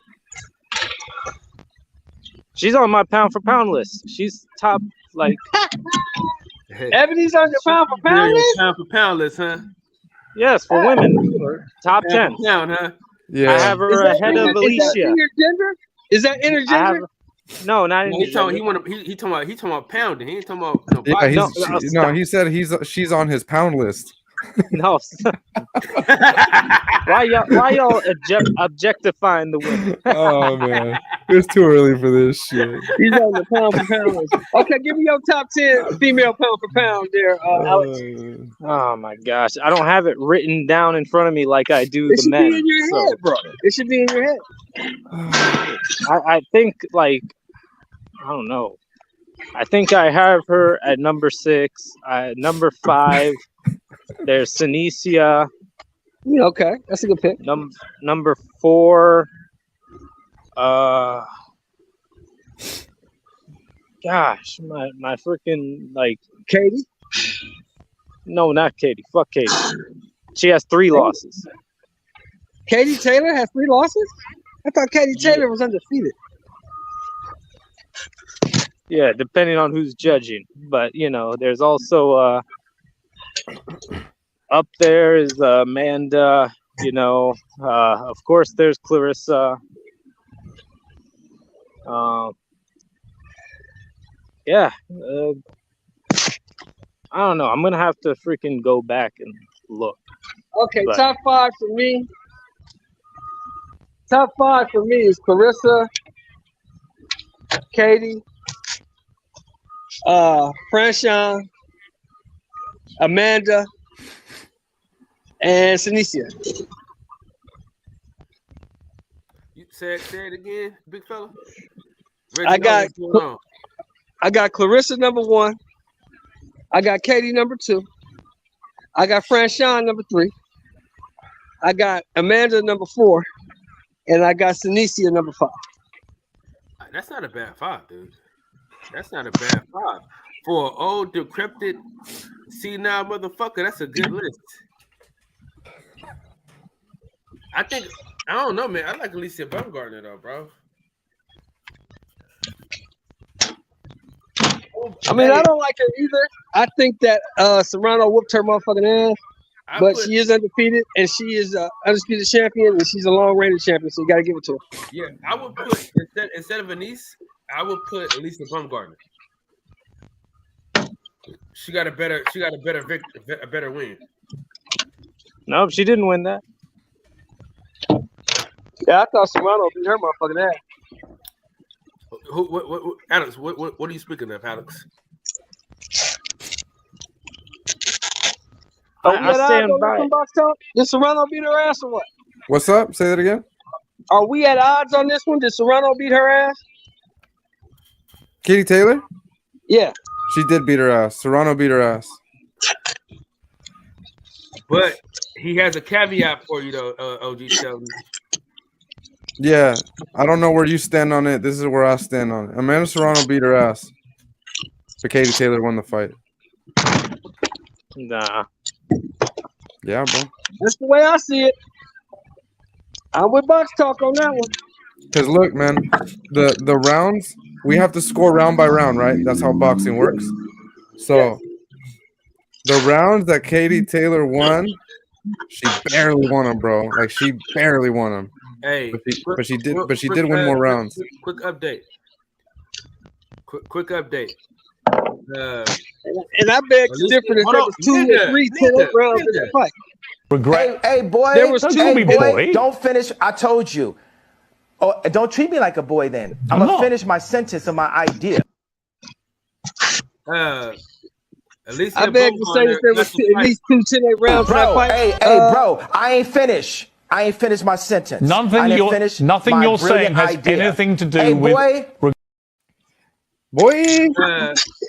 Speaker 8: She's on my pound for pound list. She's top, like.
Speaker 3: Ebony's on your pound for pound list?
Speaker 2: Pound for pound list, huh?
Speaker 8: Yes, for women. Top 10.
Speaker 2: Pound, huh?
Speaker 4: Yeah.
Speaker 8: I have her ahead of Alicia.
Speaker 3: Is that intergender?
Speaker 8: No, not
Speaker 2: intergender. He talking about pounding. He ain't talking about no
Speaker 4: Yeah,
Speaker 2: body.
Speaker 4: he said she's on his pound list.
Speaker 8: No. Why y'all objectifying the women?
Speaker 4: Oh man, it's too early for this shit.
Speaker 3: He's on the pound for pound. Okay, give me your top 10 female pound for pound there, Alex.
Speaker 8: Oh my gosh, I don't have it written down in front of me like I do
Speaker 3: It
Speaker 8: the
Speaker 3: should
Speaker 8: men.
Speaker 3: be in your head, bro. It should be in your head.
Speaker 8: I think like I don't know. I think I have her at number 6. Number 5, there's Sinicia.
Speaker 3: Yeah, okay, that's a good pick.
Speaker 8: Number 4, gosh, my freaking like
Speaker 3: Katie.
Speaker 8: No, not Katie. Fuck Katie. She has 3 losses.
Speaker 3: Katie Taylor has 3 losses. I thought Katie Taylor was undefeated.
Speaker 8: Yeah, depending on who's judging, but you know, there's also up there is Amanda. You know, of course, there's Clarissa. Yeah, I don't know. I'm gonna have to freaking go back and look.
Speaker 3: Okay, top 5 for me. Top 5 for me is Clarissa, Katie, Franchon, Amanda, and Sinicia.
Speaker 2: You say it again, big fella.
Speaker 3: I got Clarissa number 1. I got Katie number 2. I got Franchon number 3. I got Amanda number 4. And I got Sinicia number 5.
Speaker 2: That's not a bad 5, dude. That's not a bad 5. For an old, decrepit, senile motherfucker, that's a good list. I don't know, man. I like Alicia Baumgartner, though, bro.
Speaker 3: I mean, I don't like her either. I think that Serrano whooped her motherfucking ass. But she is undefeated, and she is undisputed champion, and she's a long-reigning champion, so you got to give it to her.
Speaker 2: Yeah, I would put, instead of Anise, I would put Alicia Baumgartner. She got a better win.
Speaker 8: No, she didn't win that.
Speaker 3: Yeah, I thought Serrano beat her motherfucking ass.
Speaker 2: What, Alex? What are you speaking of, Alex?
Speaker 8: I stand by.
Speaker 3: Did Serrano beat her ass or what?
Speaker 4: What's up? Say that again.
Speaker 3: Are we at odds on this one? Did Serrano beat her ass?
Speaker 4: Katie Taylor?
Speaker 3: Yeah.
Speaker 4: She did beat her ass. Serrano beat her ass.
Speaker 2: But he has a caveat for you, though, OG Sheldon.
Speaker 4: Yeah, I don't know where you stand on it. This is where I stand on it. Amanda Serrano beat her ass. But Katie Taylor won the fight.
Speaker 8: Nah.
Speaker 4: Yeah, bro.
Speaker 3: That's the way I see it. I'm with Box Talk on that one.
Speaker 4: Because look, man, the rounds, we have to score round by round, right? That's how boxing works. So the rounds that Katie Taylor won, she barely won them, bro. Like she barely won them.
Speaker 2: Hey,
Speaker 4: but she did win more rounds.
Speaker 2: Quick update. Quick update.
Speaker 3: And I beg to differ if there was 2 or 3 10 rounds in the fight.
Speaker 9: Regret. Hey, boy.
Speaker 3: There was 2
Speaker 9: boy. Don't finish. I told you. Oh, don't treat me like a boy then. I'm going to finish my sentence of my idea.
Speaker 2: At least
Speaker 3: I beg to say that there was at least 2 10 rounds in that fight.
Speaker 9: Hey, bro. I ain't finished. I ain't finished my sentence.
Speaker 10: Nothing you're saying has anything to do with.
Speaker 4: Boy,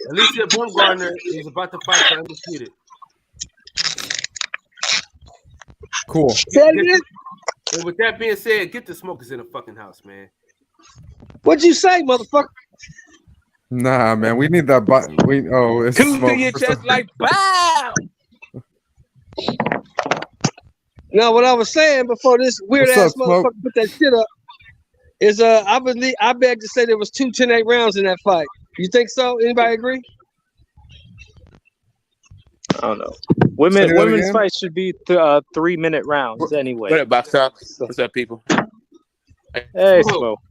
Speaker 2: Alicia Baumgartner is about to fight for undisputed.
Speaker 4: Cool.
Speaker 2: And with that being said, get the smokers in the fucking house, man.
Speaker 3: What'd you say, motherfucker?
Speaker 4: Nah, man, we need that. It's
Speaker 2: Two to your chest like bow.
Speaker 3: Now, what I was saying before this weird ass motherfucker put that shit up is I beg to say there was 2 10-8 rounds in that fight. You think so? Anybody agree?
Speaker 8: I don't know. Women's fights should be 3-minute rounds anyway.
Speaker 11: What up, Box Talk? What's up, people?
Speaker 8: Hey,
Speaker 2: Smoke.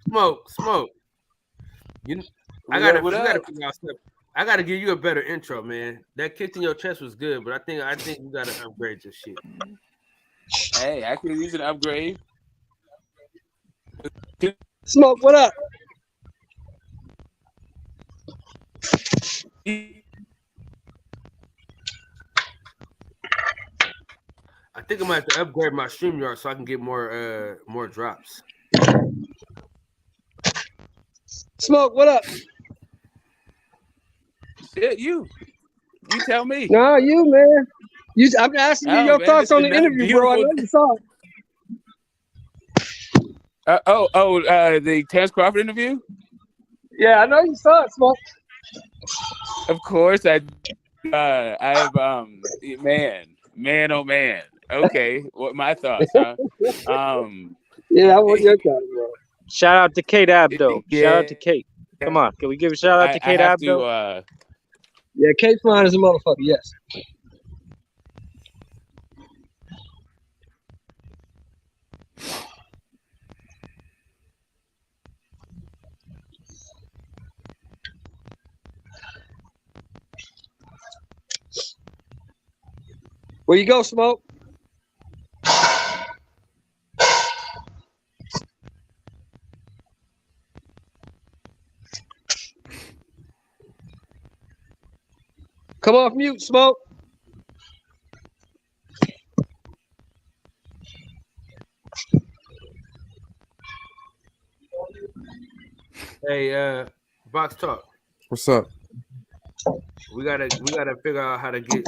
Speaker 2: I gotta figure out stuff. I got to give you a better intro, man. That kick in your chest was good, but I think you got to upgrade your shit.
Speaker 11: Hey, I could use an upgrade.
Speaker 3: Smoke, what up?
Speaker 2: I think I'm gonna have to upgrade my StreamYard so I can get more drops.
Speaker 3: Smoke, what up?
Speaker 11: Shit, you tell me.
Speaker 3: No, you man. I'm asking you your thoughts on the interview, bro. I know you saw
Speaker 11: it. The Terence Crawford interview?
Speaker 3: Yeah, I know you saw it, Smoke.
Speaker 11: Of course, I've man, oh man. Okay, what my thoughts, huh?
Speaker 3: Yeah, I want your thoughts, bro.
Speaker 8: Shout out to Kate Abdo.
Speaker 11: Yeah.
Speaker 8: Shout out to Kate. Come on, can we give a shout out to Kate Abdo?
Speaker 3: Yeah, Kate fine as a motherfucker. Yes. Where you go, Smoke? Come off mute, Smoke.
Speaker 2: Hey, Box Talk.
Speaker 4: What's up?
Speaker 2: We gotta figure out how to get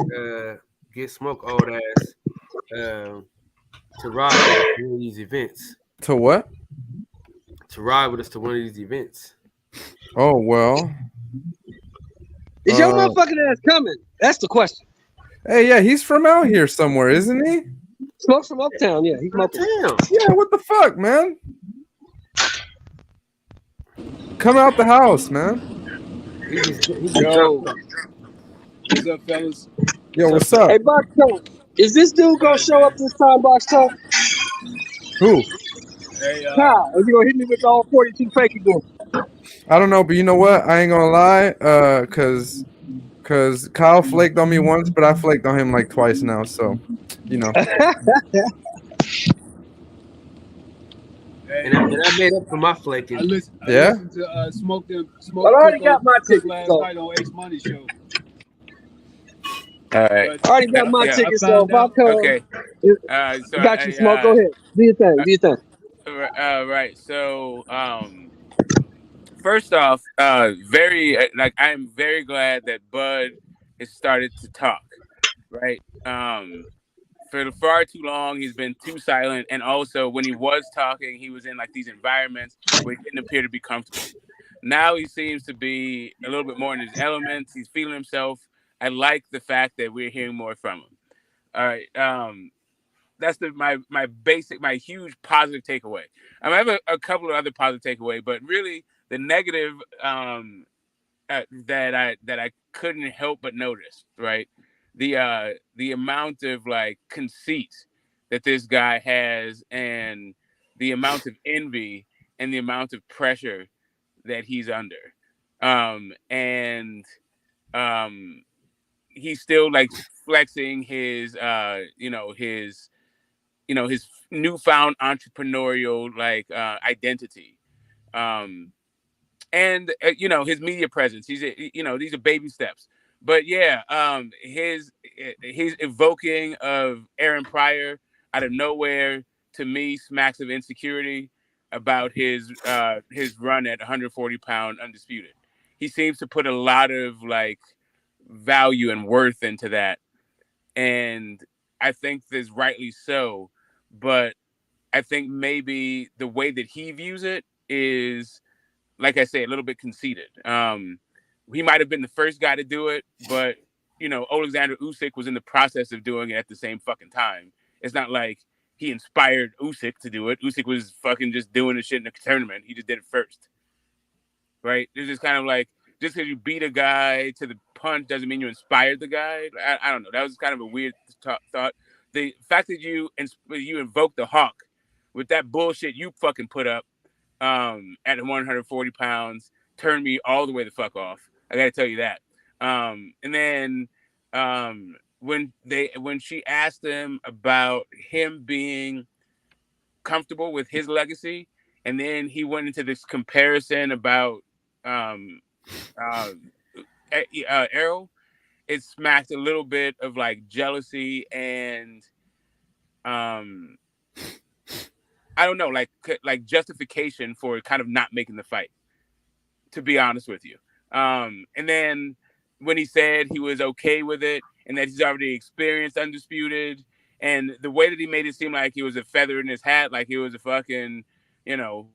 Speaker 2: Smoke old ass to ride with one of these events.
Speaker 4: To what?
Speaker 2: To ride with us to one of these events.
Speaker 4: Oh well.
Speaker 3: Is your motherfucking ass coming? That's the question.
Speaker 4: Hey, yeah, he's from out here somewhere, isn't he?
Speaker 3: Smoke's from Uptown, yeah. He's from Uptown.
Speaker 4: Yeah, what the fuck, man? Come out the house, man.
Speaker 12: Yo. What's up, fellas?
Speaker 4: Yo, what's up?
Speaker 3: Hey, Box Talk. Is this dude gonna show up this time, Box Talk?
Speaker 4: Who?
Speaker 12: Hey,
Speaker 3: Kyle, is he gonna hit me with all 42 fake again?
Speaker 4: I don't know, but you know what? I ain't gonna lie, cause Kyle flaked on me once, but I flaked on him like twice now, so you know.
Speaker 2: And I made up for my flaking.
Speaker 12: I listened to Smoke
Speaker 3: I already got my ticket
Speaker 12: last
Speaker 3: so.
Speaker 12: night on Ace Money Show.
Speaker 11: All right.
Speaker 3: I already got my ticket, so if I come,
Speaker 11: okay. So
Speaker 3: got you, Smoke. Go ahead. Do your thing. Do your thing.
Speaker 11: Right. So, first off, I'm very glad that Bud has started to talk. Right. For far too long, he's been too silent, and also when he was talking, he was in like these environments where he didn't appear to be comfortable. Now he seems to be a little bit more in his elements. He's feeling himself. I like the fact that we're hearing more from him. All right. That's my huge positive takeaway. I have a couple of other positive takeaway, but really the negative that I couldn't help but notice, right? The amount of like conceit that this guy has, and the amount of envy and the amount of pressure that he's under, and he's still like flexing his his newfound entrepreneurial like identity, and his media presence. These are baby steps, but yeah, his evoking of Aaron Pryor out of nowhere, to me, smacks of insecurity about his run at 140-pound undisputed. He seems to put a lot of like value and worth into that, and I think that's rightly so. But I think maybe the way that he views it is, like I say, a little bit conceited. He might have been the first guy to do it, but Alexander Usyk was in the process of doing it at the same fucking time. It's not like he inspired Usyk to do it. Usyk was fucking just doing the shit in the tournament. He just did it first, right? It's just kind of like, just because you beat a guy to the punch doesn't mean you inspired the guy. I don't know. That was kind of a weird thought. The fact that you invoked the Hawk with that bullshit you fucking put up at 140 pounds turned me all the way the fuck off. I got to tell you that. And then when she asked him about him being comfortable with his legacy, and then he went into this comparison about Errol, it smacked a little bit of like jealousy and I don't know, like justification for kind of not making the fight, to be honest with you. And then when he said he was okay with it and that he's already experienced Undisputed, and the way that he made it seem like he was a feather in his hat, like he was a fucking,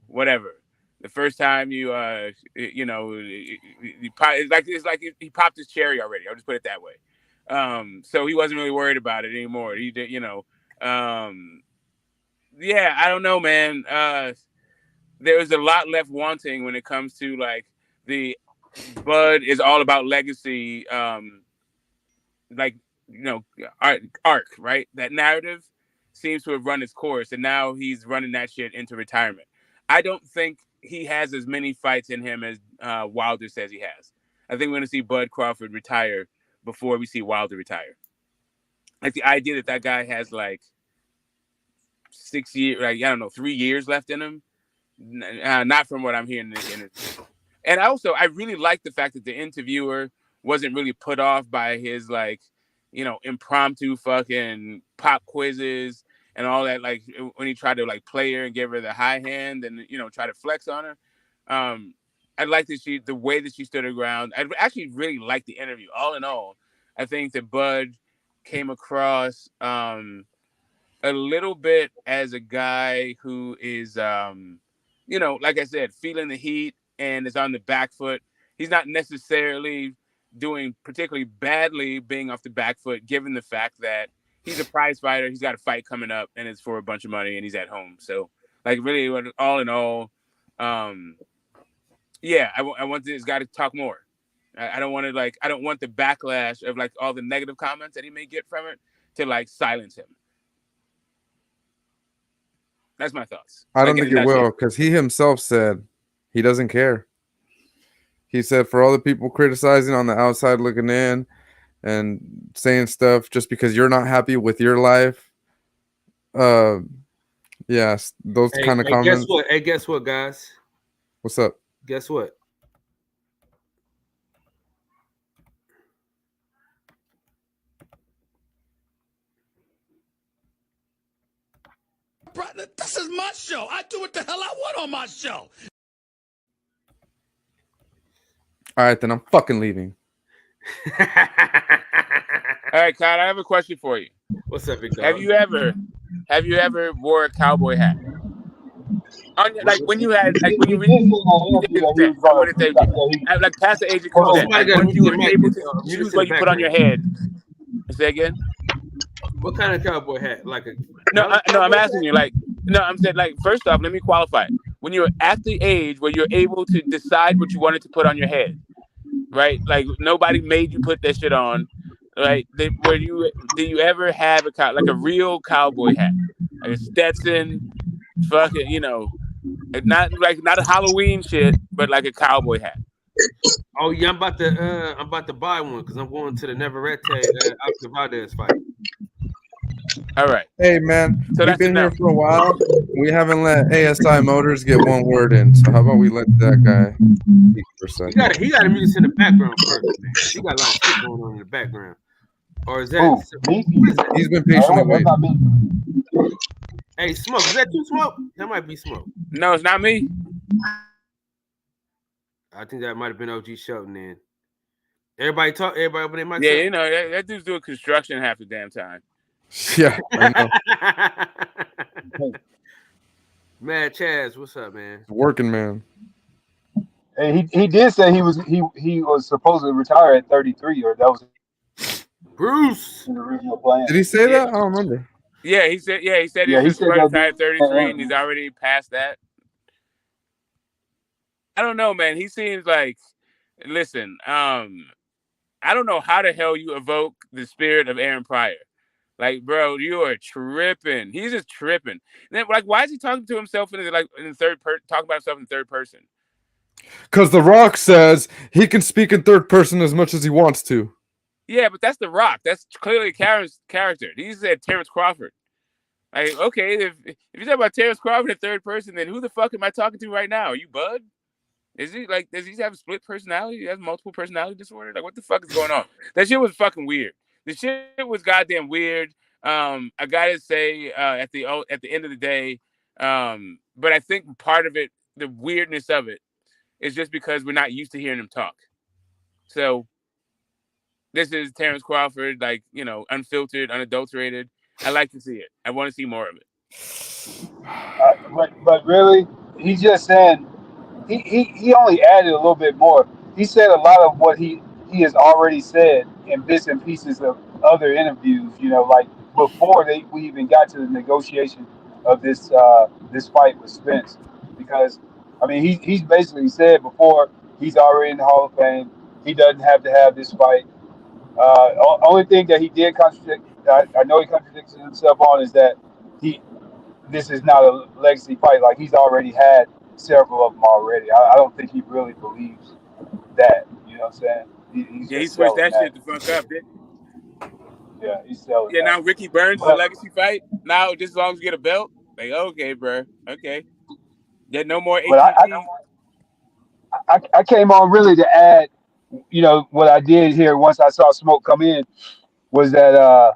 Speaker 11: whatever. The first time it's like he popped his cherry already. I'll just put it that way. So he wasn't really worried about it anymore. He did, yeah, I don't know, man. There's a lot left wanting when it comes to like the Bud is all about legacy, arc, right? That narrative seems to have run its course, and now he's running that shit into retirement. I don't think he has as many fights in him as Wilder says he has. I think we're going to see Bud Crawford retire before we see Wilder retire. Like the idea that guy has like 6 years, like, I don't know, 3 years left in him. Not from what I'm hearing in the interview. And also, I really like the fact that the interviewer wasn't really put off by his like, impromptu fucking pop quizzes and all that. Like when he tried to like play her and give her the high hand and try to flex on her. I like that the way that she stood her ground. I actually really liked the interview. All in all, I think that Bud came across a little bit as a guy who is, like I said, feeling the heat and is on the back foot. He's not necessarily doing particularly badly being off the back foot, given the fact that he's a prize fighter. He's got a fight coming up and it's for a bunch of money and he's at home. So like really all in all, I want this guy to talk more. I don't want the backlash of like all the negative comments that he may get from it to like silence him. That's my thoughts.
Speaker 4: I don't think it will, because he himself said he doesn't care. He said for all the people criticizing on the outside looking in and saying stuff just because you're not happy with your life. Yes, those kind of comments.
Speaker 13: Guess what, guys?
Speaker 4: What's up?
Speaker 13: Guess what?
Speaker 14: This is my show. I do what the hell I want on my show.
Speaker 4: All right, then I'm fucking leaving.
Speaker 11: All right, Kyle, I have a question for you.
Speaker 13: What's up, Big Dog?
Speaker 11: Have you ever wore a cowboy hat? Like when you had, like when you like past the age of consent, like when you were able to choose what you put on your head. Say again.
Speaker 13: What kind of cowboy hat? Like a
Speaker 11: I'm asking you. Like I'm saying, like, first off, let me qualify. When you're at the age where you're able to decide what you wanted to put on your head, right? Like nobody made you put that shit on, right? Did you ever have a real cowboy hat, like a Stetson, fucking, not a Halloween shit, but like a cowboy hat?
Speaker 13: Oh yeah, I'm about to buy one because I'm going to the Neverete Oscar Valdez fight.
Speaker 11: All right.
Speaker 4: Hey man, so we've been here for a while. We haven't let ASI Motors get one word in. So how about we let that guy speak for a second?
Speaker 13: He got to mute us in the background first. Man. He got a lot of shit going on in the background. Or is that?
Speaker 4: He's been patiently waiting.
Speaker 13: Hey, Smoke, is that you, Smoke? That might be Smoke.
Speaker 11: No, it's not me.
Speaker 13: I think that might have been OG Shelton then. Everybody over there might
Speaker 11: talk. That dude's doing construction half the damn time.
Speaker 4: Yeah, I
Speaker 13: know. Mad Chaz, what's up, man?
Speaker 4: Working man.
Speaker 15: Hey, he did say he was supposed to retire at 33, or that was
Speaker 13: Bruce.
Speaker 15: The original plan.
Speaker 4: Did he say that? I don't remember.
Speaker 11: Yeah, he said he was supposed to retire at 33, and he's already past that. I don't know, man. He seems like, listen, I don't know how the hell you evoke the spirit of Aaron Pryor. Like, bro, you are tripping. He's just tripping. And then, like, why is he talking to himself in third person? Talking about himself in third person.
Speaker 4: Because The Rock says he can speak in third person as much as he wants to.
Speaker 11: Yeah, but that's The Rock. That's clearly Karen's character. He said Terrence Crawford. Like, okay, if you talk about Terrence Crawford in third person, then who the fuck am I talking to right now? Are you Bud? Is he like? Does he have a split personality? He has multiple personality disorder. Like, what the fuck is going on? That shit was fucking weird. The shit was goddamn weird. I gotta say, at the end of the day, but I think part of it, the weirdness of it, is just because we're not used to hearing him talk. So this is Terrence Crawford, like, you know, unfiltered, unadulterated. I like to see it. I want to see more of it.
Speaker 15: But really, he's just saying he only added a little bit more. He said a lot of what he has already said in bits and pieces of other interviews. You know, like before we even got to the negotiation of this fight with Spence, because I mean he's basically said before he's already in the Hall of Fame. He doesn't have to have this fight. Only thing that he did contradict, I know he contradicts himself on, is that this is not a legacy fight. Like, he's already had several of them already. I don't think he really believes that. You know what I'm saying?
Speaker 11: He switched that shit the fuck up, didn't
Speaker 15: he? Yeah, he's selling.
Speaker 11: Yeah, now Ricky Burns is a legacy fight. Now, just as long as you get a belt, like, okay, bro, okay. Yeah, no more ATT.
Speaker 15: I came on really to add, you know, what I did here once I saw Smoke come in was that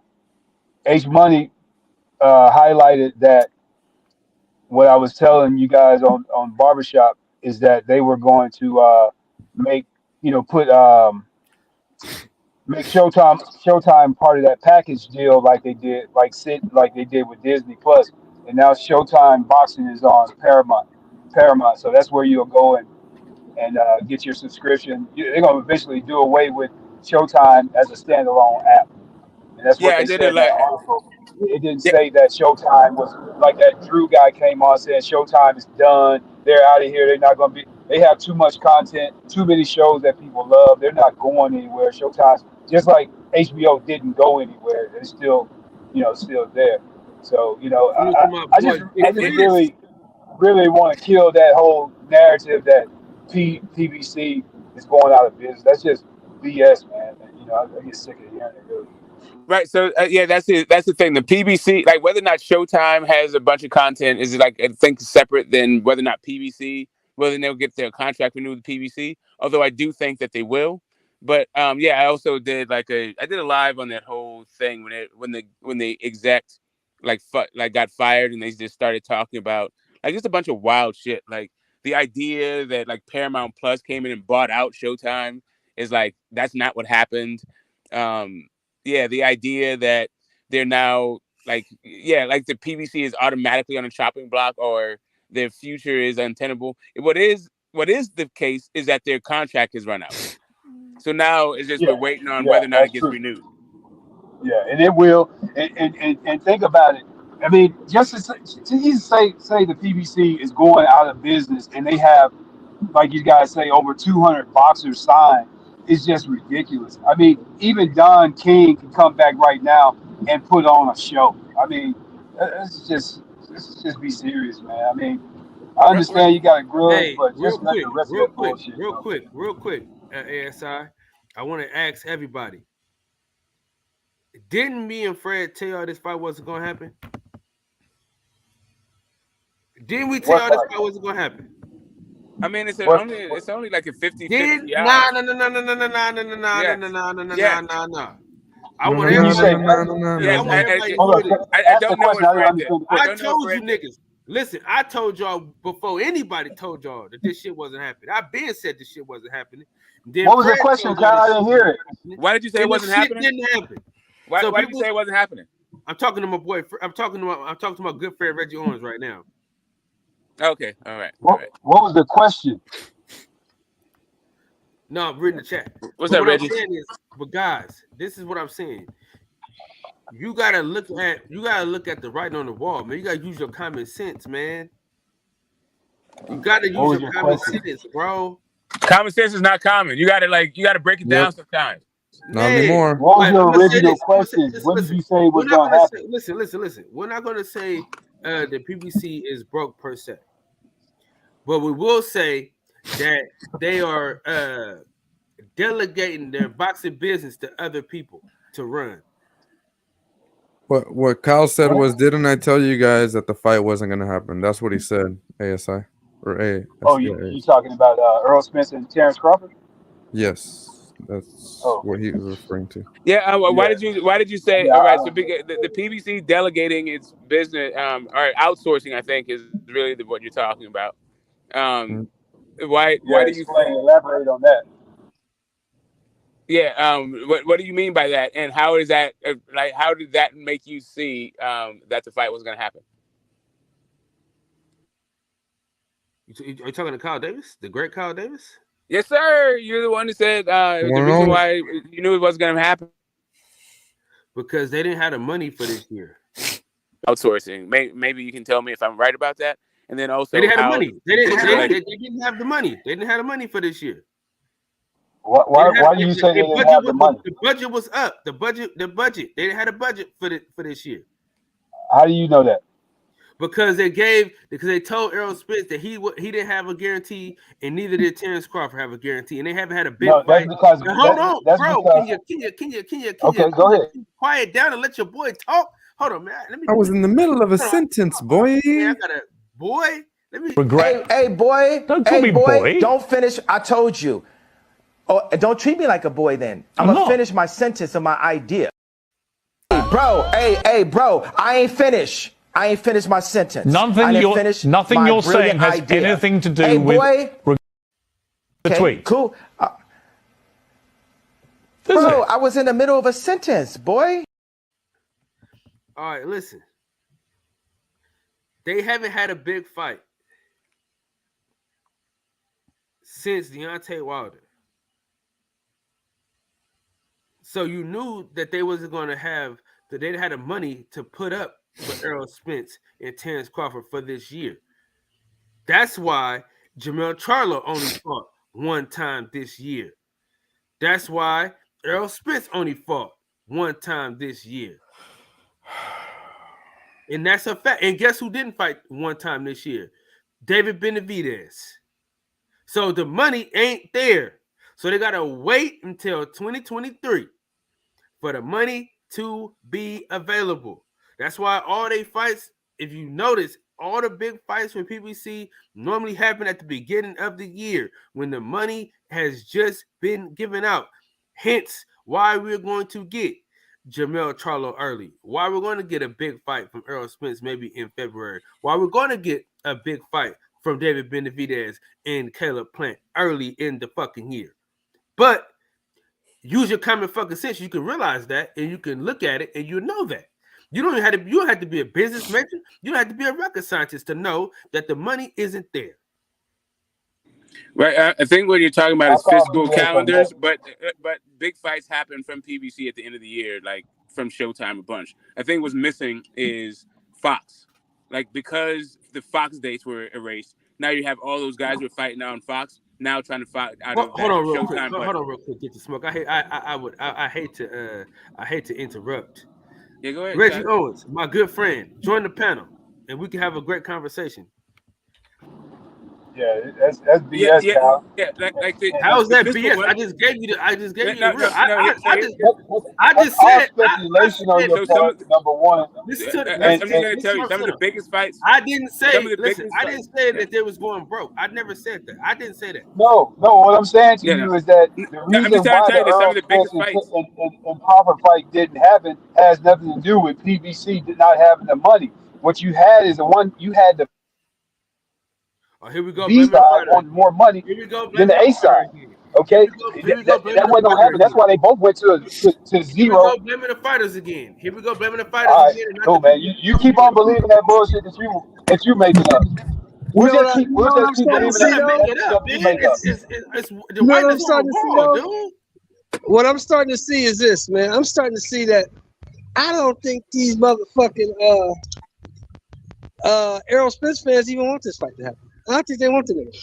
Speaker 15: H Money highlighted that what I was telling you guys on Barbershop is that they were going to make Showtime part of that package deal like they did with Disney Plus, and now Showtime Boxing is on Paramount, so that's where you'll go and get your subscription. They're going to eventually do away with Showtime as a standalone app, and that's what they said in that article. It didn't say that Showtime was like that. Drew guy came on saying Showtime is done. They're out of here. They're not going to be. They have too much content, too many shows that people love. They're not going anywhere. Showtime's just like HBO didn't go anywhere. They're still, still there. So, I just really want to kill that whole narrative that PBC is going out of business. That's just BS, man. I get sick of hearing it, really.
Speaker 11: Right, so yeah, that's it. That's the thing. The PBC, like whether or not Showtime has a bunch of content, is like I think separate than whether or not PBC, whether they'll get their contract renewed with PBC. Although I do think that they will. But yeah, I also did I did a live on that whole thing when the exec got fired and they just started talking about just a bunch of wild shit. Like the idea that Paramount Plus came in and bought out Showtime is that's not what happened. Yeah, the idea that they're now the PBC is automatically on a chopping block or their future is untenable. What is the case is that their contract has run out. So now it's just we're waiting on whether or not it gets renewed.
Speaker 15: Yeah, and it will. And think about it. I mean, just to say the PBC is going out of business and they have, like you guys say, over 200 boxers signed. It's just ridiculous. I mean, even Don King can come back right now and put on a show. I mean, let's just be serious, man. I mean, I understand you got a grudge, but just let the rest of the bullshit.
Speaker 13: Real quick, ASI. I want to ask everybody. Didn't me and Fred tell y'all this fight wasn't going to happen? Didn't we tell y'all this fight wasn't going to happen?
Speaker 11: I mean, it's only like a 50-50 odds.
Speaker 13: No. I want I told you niggas. Listen, I told y'all before anybody told y'all that this shit wasn't happening. I've been said this shit wasn't happening. Then
Speaker 15: what was the question, Kyle? I didn't hear it.
Speaker 11: Why did you say it wasn't happening?
Speaker 13: Didn't happen.
Speaker 11: Why did you say it wasn't happening?
Speaker 13: I'm talking to my boy. I'm talking to my good friend Reggie Owens right now.
Speaker 11: Okay, all right.
Speaker 15: What was the question?
Speaker 13: No, I'm reading the chat.
Speaker 11: What's that, Reggie?
Speaker 13: But guys, this is what I'm saying. You gotta look at the writing on the wall, man. You gotta use your common sense, man. You gotta use your common sense, bro.
Speaker 11: Common sense is not common. You gotta break it down sometimes.
Speaker 4: Not anymore.
Speaker 15: What was your original question? What did you say was going to happen?
Speaker 13: Listen. We're not going to say the PBC is broke per se, but we will say that they are delegating their boxing business to other people to run.
Speaker 4: What Kyle said was, didn't I tell you guys that the fight wasn't going to happen? That's what he said, ASI. Or A.
Speaker 15: Oh, you talking about Earl Spence and Terrence Crawford?
Speaker 4: Yes, that's what he was referring to.
Speaker 11: Yeah. Why did you say? All right. So the PBC delegating its business, or outsourcing, I think, is really what you're talking about. Why do you
Speaker 15: elaborate on that?
Speaker 11: Yeah. What do you mean by that? And how is that? How did that make you see that the fight was going to happen?
Speaker 13: Are you talking to Kyle Davis, the great Kyle Davis?
Speaker 11: Yes, sir. You're the one who said the reason why you knew it wasn't going to happen
Speaker 13: because they didn't have the money for this year.
Speaker 11: Outsourcing. Maybe you can tell me if I'm right about that. And then also,
Speaker 13: they didn't have the money. They didn't have the money. They didn't have the money for this year.
Speaker 15: Why do you say they didn't have the money?
Speaker 13: The budget was up. The budget. They didn't have a budget for this year.
Speaker 15: How do you know that?
Speaker 13: Because they told Errol Spence that he didn't have a guarantee, and neither did Terrence Crawford have a guarantee, and they haven't had a big fight.
Speaker 15: Because
Speaker 13: hold on, bro. Can you
Speaker 15: okay, go ahead.
Speaker 13: Quiet down and let your boy talk. Hold on, man.
Speaker 4: I was in the middle of a sentence, boy.
Speaker 13: Man, boy. Let me
Speaker 9: regret. Hey, boy.
Speaker 10: Don't call me boy.
Speaker 9: Don't finish. I told you. Oh, don't treat me like a boy. Then I'm gonna finish my sentence and my idea. Hey, bro. I ain't finished my sentence.
Speaker 10: Nothing you're saying has anything to do with the tweet.
Speaker 9: Cool. Bro, I was in the middle of a sentence, boy.
Speaker 13: All right, listen. They haven't had a big fight since Deontay Wilder. So you knew that they wasn't going to have, that they had the money to put up for Errol Spence and Terrence Crawford for this year. That's why Jermell Charlo only fought one time this year. That's why Errol Spence only fought one time this year. And that's a fact. And guess who didn't fight one time this year? David Benavidez. So the money ain't there. So they got to wait until 2023 for the money to be available. That's why all they fights, if you notice, all the big fights for PBC normally happen at the beginning of the year when the money has just been given out. Hence why we're going to get Jermell Charlo early. Why we're going to get a big fight from Errol Spence maybe in February. Why we're going to get a big fight from David Benavidez and Caleb Plant early in the fucking year. But use your common fucking sense. You can realize that, and you can look at it, and you know that. You don't have to be a business major. You don't have to be a rocket scientist to know that the money isn't there.
Speaker 11: Right. I think what you're talking about is fiscal calendars, but big fights happen from PBC at the end of the year, like from Showtime a bunch. I think what's missing is Fox. Like, because the Fox dates were erased, now you have all those guys who are fighting out on Fox now trying to fight out of
Speaker 13: Hold on real
Speaker 11: Showtime.
Speaker 13: quick. Get the smoke. I hate to interrupt.
Speaker 11: Yeah, go ahead.
Speaker 13: Reggie Owens, my good friend, join the panel, and we can have a great conversation.
Speaker 15: Yeah, that's BS, Kyle.
Speaker 11: Yeah,
Speaker 13: how is that BS? I just gave you the real. I just said
Speaker 15: speculation on your part, number one.
Speaker 11: I'm just gonna tell you some of the biggest fights.
Speaker 13: I didn't say. Listen, I didn't say that they was going broke. I never said that. I didn't say that.
Speaker 15: No. What I'm saying to you is that the reason why the Earl Spence and Crawford fight didn't happen has nothing to do with PBC not having the money. What you had is you had the
Speaker 13: here we go.
Speaker 15: B side on more money than the A side. Okay, that wasn't gonna happen. That's why they both went to zero.
Speaker 13: Here we go blaming the fighters again.
Speaker 15: All right, cool, man. You keep on believing that bullshit that you making up. We'll just keep believing
Speaker 3: that. What I'm starting to see is this, man. I'm starting to see that I don't think these motherfucking Errol Spence fans even want this fight to happen. I don't think they want the nigga.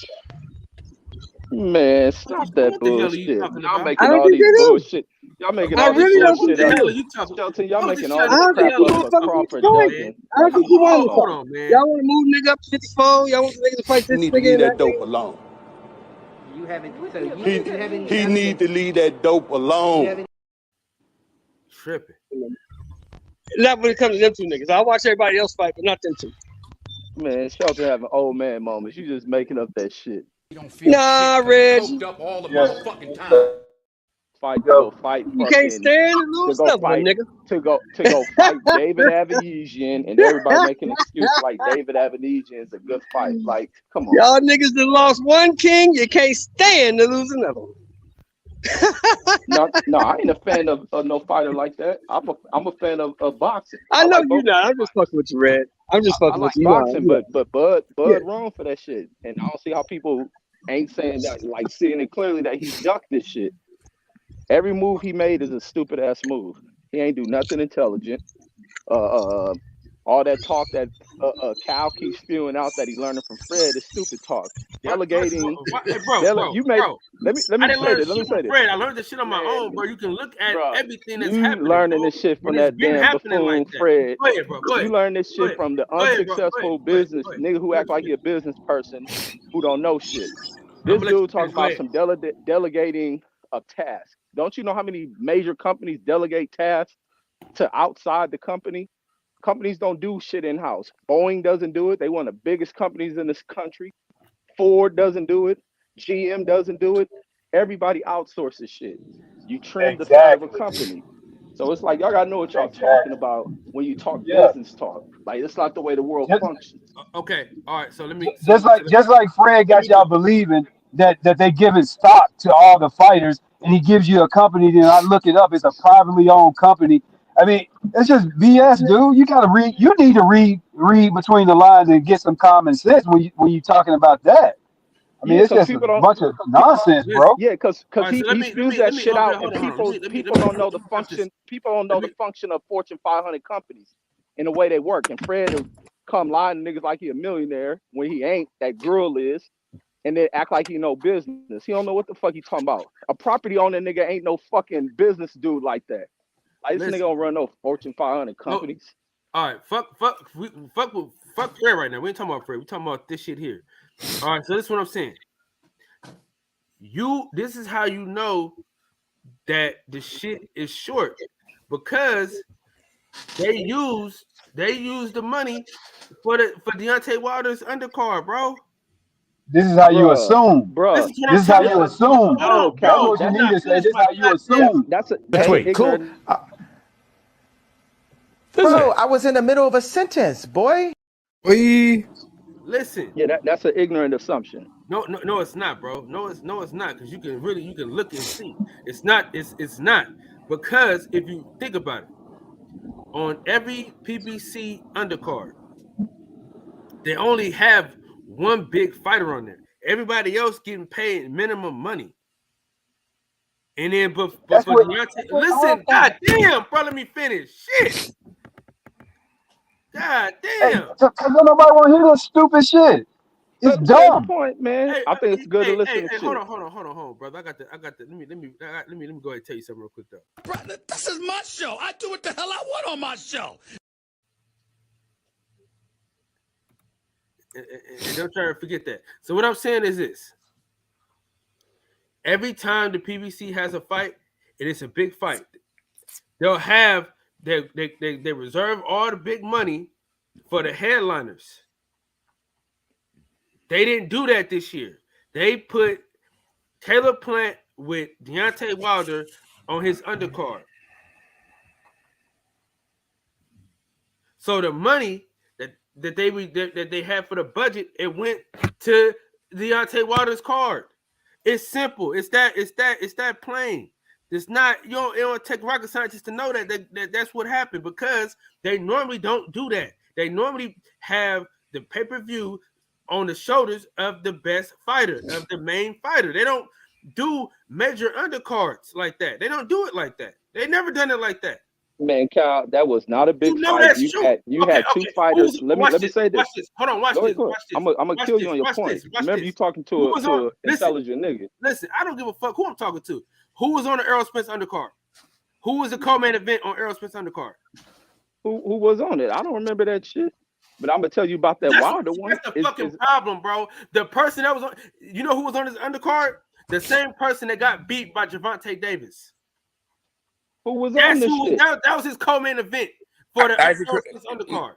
Speaker 16: Man, stop that bullshit. Y'all making all these bullshit. Y'all making all this bullshit up. Y'all making all this crap up for Crawford.
Speaker 3: I don't think you want to. Y'all want to move nigga up to 54. Y'all want the nigga to fight this nigga.
Speaker 16: You need to leave that dope alone.
Speaker 17: He need to leave that dope alone.
Speaker 13: Tripping.
Speaker 3: Not when it comes to them two niggas. I watch everybody else fight, but not them two.
Speaker 16: Man, Shelton having old man moments. You just making up that shit.
Speaker 3: Nah, Reg.
Speaker 14: Up all the motherfucking time.
Speaker 16: Fight, go fight.
Speaker 3: You can't stand to lose stuff, my nigga.
Speaker 16: To go fight David Avanesian, and everybody making an excuse like David Avanesian is a good fight. Like, come on.
Speaker 3: Y'all niggas that lost one king, you can't stand to lose another one.
Speaker 16: No, I ain't a fan of no fighter like that. I'm a fan of boxing.
Speaker 3: I know
Speaker 16: like
Speaker 3: you're not. I'm just fucking with you, Red. I'm just fucking with you.
Speaker 16: Boxing, but Bud wrong for that shit, and I don't see how people ain't saying that, like seeing it clearly that he ducked this shit. Every move he made is a stupid ass move. He ain't do nothing intelligent. All that talk that Cal keeps spewing out that he learning from Fred is stupid talk. Delegating,
Speaker 13: Bro,
Speaker 16: you made. Let me say this.
Speaker 13: Fred, I learned this shit on my own, bro. You can look at everything that's happening.
Speaker 16: You learning this shit from that damn buffoon Fred.
Speaker 13: Go ahead, bro.
Speaker 16: You learn this shit from the unsuccessful business nigga who act like he a business person who don't know shit. This dude talks about some delegating a task. Don't you know how many major companies delegate tasks to outside the company? Companies don't do shit in-house. Boeing doesn't do it. They one of the biggest companies in this country. Ford doesn't do it. GM doesn't do it. Everybody outsources shit. You trim the side of a company. So it's like, y'all gotta know what y'all talking about when you talk business talk. Like, it's not the way the world functions.
Speaker 13: Okay, all right, so let me...
Speaker 15: Just like Fred got y'all believing that they giving stock to all the fighters, and he gives you a company, then I look it up, it's a privately owned company. I mean, it's just BS, dude. You gotta read. You need to read between the lines and get some common sense when you talking about that. I mean, it's just a bunch of nonsense, bro.
Speaker 16: Yeah, because he spews that shit out, and people don't know the function. People don't know the function of Fortune 500 companies in the way they work. And Fred will come lying to niggas like he a millionaire when he ain't. That girl is, and then act like he know business. He don't know what the fuck he talking about. A property owner nigga ain't no fucking business dude like that. Like, this nigga don't run no Fortune 500 companies.
Speaker 13: All right, fuck Fred right now. We ain't talking about Fred. We talking about this shit here. All right, so this is what I'm saying. This is how you know that the shit is short, because they use the money for Deontay Wilder's undercard, bro.
Speaker 15: This is how you assume, bro. This is how you assume.
Speaker 16: Oh,
Speaker 15: that's what you need to say. This is how you assume.
Speaker 16: That's
Speaker 9: cool. Bro, I was in the middle of a sentence, boy.
Speaker 13: Listen.
Speaker 16: Yeah, that's an ignorant assumption.
Speaker 13: No, it's not, bro. No, it's not, because you can look and see. It's not, because if you think about it, on every PBC undercard, they only have one big fighter on there. Everybody else getting paid minimum money. And then, but for Deontay, listen, god damn, bro, let me finish. Shit. God damn.
Speaker 15: Because nobody want to hear that stupid shit. It's dumb.
Speaker 16: Point, man.
Speaker 13: Hey,
Speaker 16: I think it's good to listen to shit.
Speaker 13: Hold on, brother. I got the. Let me go ahead and tell you something real quick though.
Speaker 14: Brother, this is my show. I do what the hell I want on my show.
Speaker 13: And don't try to forget that. So what I'm saying is this: every time the PBC has a fight, and it's a big fight, they'll have they reserve all the big money for the headliners. They didn't do that this year. They put Caleb Plant with Deontay Wilder on his undercard. So the money that they had for the budget, it went to Deontay Wilder's card. It's simple. It's that plain. It's not, it don't take rocket scientists to know that's what happened, because they normally don't do that. They normally have the pay-per-view on the shoulders of the best fighter, of the main fighter. They don't do major undercards like that. They don't do it like that. They never done it like that.
Speaker 16: Man, Cal, that was not a big fight. You had two fighters. Let me say this.
Speaker 13: Watch this. Hold on, watch this.
Speaker 16: I'm gonna kill you on your point. Remember, you talking to an intelligent nigga.
Speaker 13: Listen, I don't give a fuck who I'm talking to. Who was on the Errol Spence undercard? Who was the co-main event on Errol Spence undercard?
Speaker 16: Who was on it? I don't remember that shit. But I'm gonna tell you about that Wilder one.
Speaker 13: That's the fucking problem, bro. The person that was on, you know who was on his undercard? The same person that got beat by Gervonta Davis.
Speaker 16: Who was on this shit?
Speaker 13: That was his co-main event for the undercard.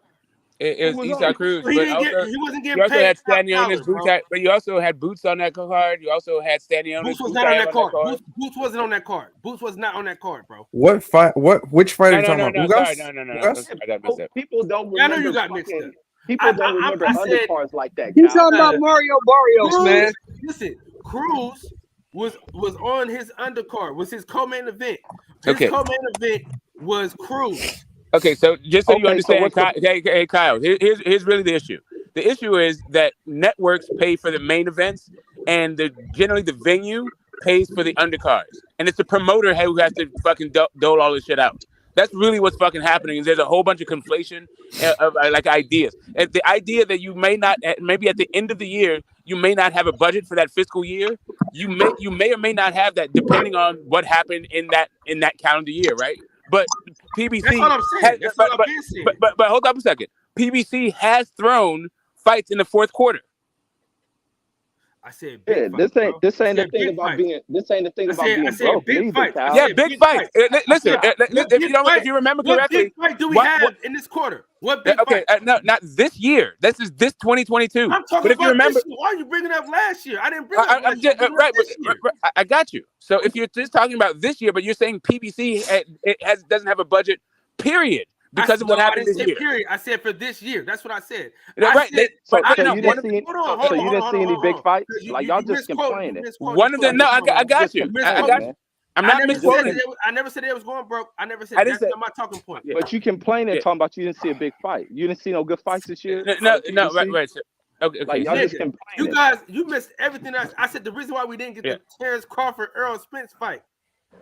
Speaker 11: It was Esau Cruz,
Speaker 13: So he
Speaker 11: but
Speaker 13: wasn't getting
Speaker 11: you also
Speaker 13: paid
Speaker 11: had Stanionis,
Speaker 13: $1,000,
Speaker 11: Boots, but you also had Boots on that card. You also had Stanionis.
Speaker 13: Boots was not on that card. Boots wasn't on that card. Boots was not on that card, bro.
Speaker 4: What fight? Which fight are you talking about?
Speaker 11: Sorry, no. I got mixed up.
Speaker 16: People don't remember.
Speaker 13: I know you got mixed up.
Speaker 16: People don't remember undercards like that.
Speaker 3: He's talking about Mario Barrios, man.
Speaker 13: Listen, Cruz was on his undercard. Was his co-main event. His co-main event was Cruz.
Speaker 11: Okay, so just so you understand, hey Kyle, here's really the issue. The issue is that networks pay for the main events, and generally the venue pays for the undercards, and it's the promoter who has to fucking dole all this shit out. That's really what's fucking happening. Is there's a whole bunch of conflation of like ideas, and the idea that you may not, maybe at the end of the year, you may not have a budget for that fiscal year. You may or may not have that, depending on what happened in that calendar year, right? But PBC,
Speaker 13: that's what I'm saying. That's what I've been saying.
Speaker 11: But hold up a second. PBC has thrown fights in the fourth quarter.
Speaker 13: I said,
Speaker 16: this ain't the thing about being. This ain't the thing about being broke.
Speaker 13: Big fight.
Speaker 11: Yeah, big fight. Listen, if you remember correctly,
Speaker 13: what big fight do we have in this quarter? What big fight?
Speaker 11: No, not this year. This 2022.
Speaker 13: I'm talking about this year. Why are you bringing up last year? I didn't bring up last year.
Speaker 11: Right, I got you. So if you're just talking about this year, but you're saying PBC doesn't have a budget, period. Because of what happened this year.
Speaker 13: Period. I said for this year. That's what I said.
Speaker 11: Right.
Speaker 16: So you didn't see any big fights? Like y'all just complaining.
Speaker 11: One of them. No, I got you. I got you. I'm not misquoting.
Speaker 13: I never said it was going broke. I never said that's not my talking point.
Speaker 16: But you complaining talking about you didn't see a big fight. You didn't see no good fights this year.
Speaker 11: No, right. Okay.
Speaker 16: Like y'all just complaining.
Speaker 13: You guys, you missed everything. I said the reason why we didn't get the Terrence Crawford Errol Spence fight.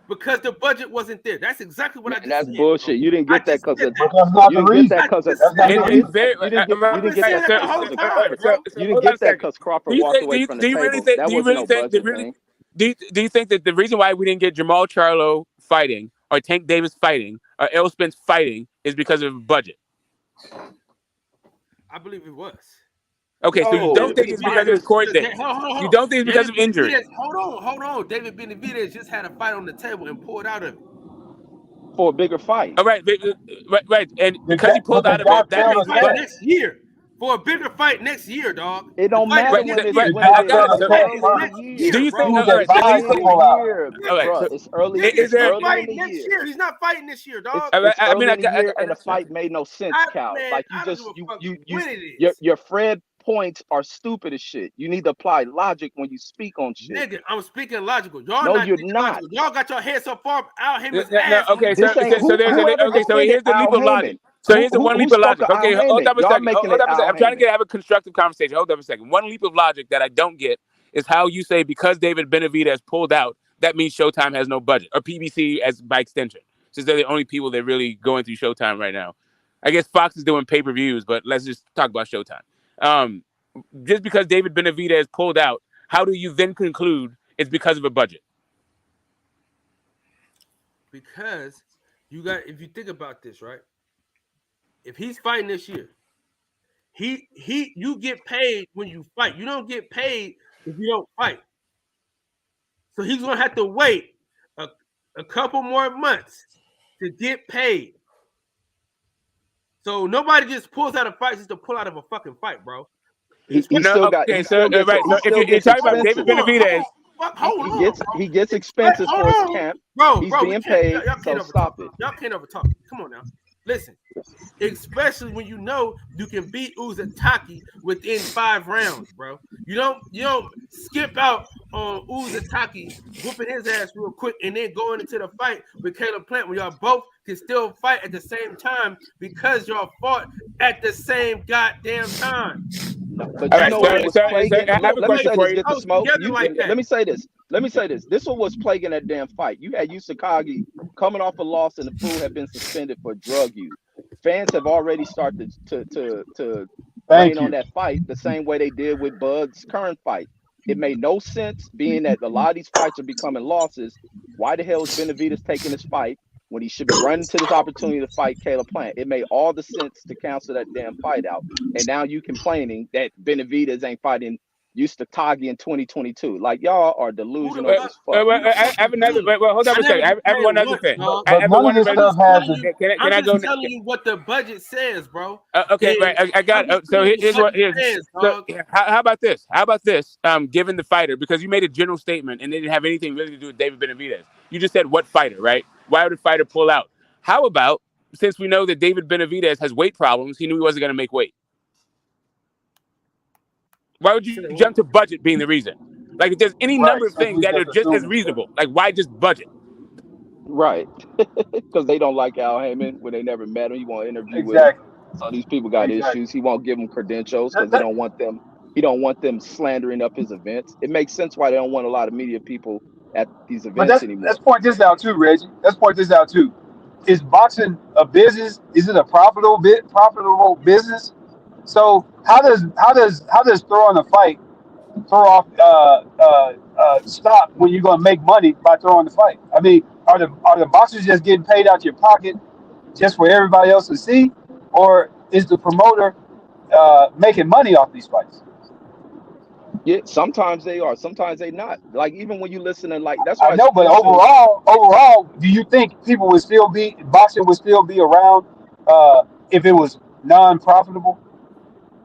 Speaker 13: Because the budget wasn't there. That's exactly what I just said.
Speaker 16: That's bullshit. You didn't get that because of.
Speaker 15: You didn't get that because of.
Speaker 16: You didn't get that because Crawford walked away from the table. That wasn't no budget thing.
Speaker 11: Do you think that the reason why we didn't get Jamal Charlo fighting or Tank Davis fighting or Errol Spence fighting is because of budget?
Speaker 13: I believe it was.
Speaker 11: Okay, so you don't think it's because of court dates? You don't think it's because of injury?
Speaker 13: Hold on. David Benavidez just had a fight on the table and pulled out of it.
Speaker 16: For a bigger fight.
Speaker 11: All right. And because he pulled out of it, that means
Speaker 13: next year. For a bigger fight next year, dog.
Speaker 16: It don't matter when it's
Speaker 11: Do you think
Speaker 16: it's early?
Speaker 13: Is there a fight next year? He's not fighting this year, dog.
Speaker 11: I mean,
Speaker 16: and the fight made no sense, Cal. Like your Fred points are stupid as shit. You need to apply logic when you speak on shit.
Speaker 13: Nigga, I'm speaking logical. Y'all you're not. Logical. Y'all got your head so far out here.
Speaker 11: Okay, so here's the leap of logic. So here's the one leap of logic. Okay, hold up a second. I'm trying to have a constructive conversation. Hold up a second. One leap of logic that I don't get is how you say because David Benavidez pulled out, that means Showtime has no budget, or PBC as by extension, since they're the only people that really going through Showtime right now. I guess Fox is doing pay-per-views, but let's just talk about Showtime. Just because David Benavidez pulled out, how do you then conclude it's because of a budget?
Speaker 13: Because if you think about this, right? If he's fighting this year, you get paid when you fight. You don't get paid if you don't fight. So he's gonna have to wait a couple more months to get paid. So nobody just pulls out a fight just to pull out of a fucking fight, bro.
Speaker 11: If you're talking about David Benavidez,
Speaker 16: he gets expenses for his camp. He's being paid. So stop it.
Speaker 13: Y'all can't overtalk. Come on now. Listen, especially when you know you can beat Uzataki within 5 rounds, bro. You don't skip out on Uzataki whooping his ass real quick and then going into the fight with Caleb Plant when y'all both can still fight at the same time because y'all fought at the same goddamn time.
Speaker 16: But you know what was plaguing? Let me say this. This one was plaguing that damn fight. You had Yusakagi coming off a loss, and the fool had been suspended for drug use. Fans have already started to rain on that fight the same way they did with Bud's current fight. It made no sense, being that a lot of these fights are becoming losses. Why the hell is Benavidez taking this fight when he should be running to this opportunity to fight Caleb Plant? It made all the sense to cancel that damn fight out. And now you complaining that Benavidez ain't fighting used to Tagi in 2022. Like y'all are delusional as fuck.
Speaker 11: I have another. Well, hold on a second. I have one other thing.
Speaker 15: But none of this stuff has the.
Speaker 11: Can I go?
Speaker 13: I'm just telling you what the budget says, bro.
Speaker 11: Okay, right. I got it. So here's what. How about this? How about this? Given the fighter, because you made a general statement and it didn't have anything really to do with David Benavidez. You just said what fighter, right? Why would a fighter pull out? How about, since we know that David Benavidez has weight problems, he knew he wasn't going to make weight. Why would you jump to budget being the reason? Like, if there's any number of things that are just as reasonable, like why just budget?
Speaker 16: Right. Because they don't like Al Heyman when they never met him. He won't interview with him. So these people got issues. He won't give them credentials because they don't want them. He don't want them slandering up his events. It makes sense why they don't want a lot of media people at these events anymore.
Speaker 15: Let's point this out too, Reggie. Let's point this out too. Is boxing a business? Is it a profitable business? So how does throwing a fight throw off stop when you're going to make money by throwing the fight? I mean, are the boxers just getting paid out your pocket just for everybody else to see, or is the promoter making money off these fights?
Speaker 16: Yeah, sometimes they are, sometimes they not. Like even when you listen to that's why
Speaker 15: I know, but overall, do you think boxing would still be around if it was non-profitable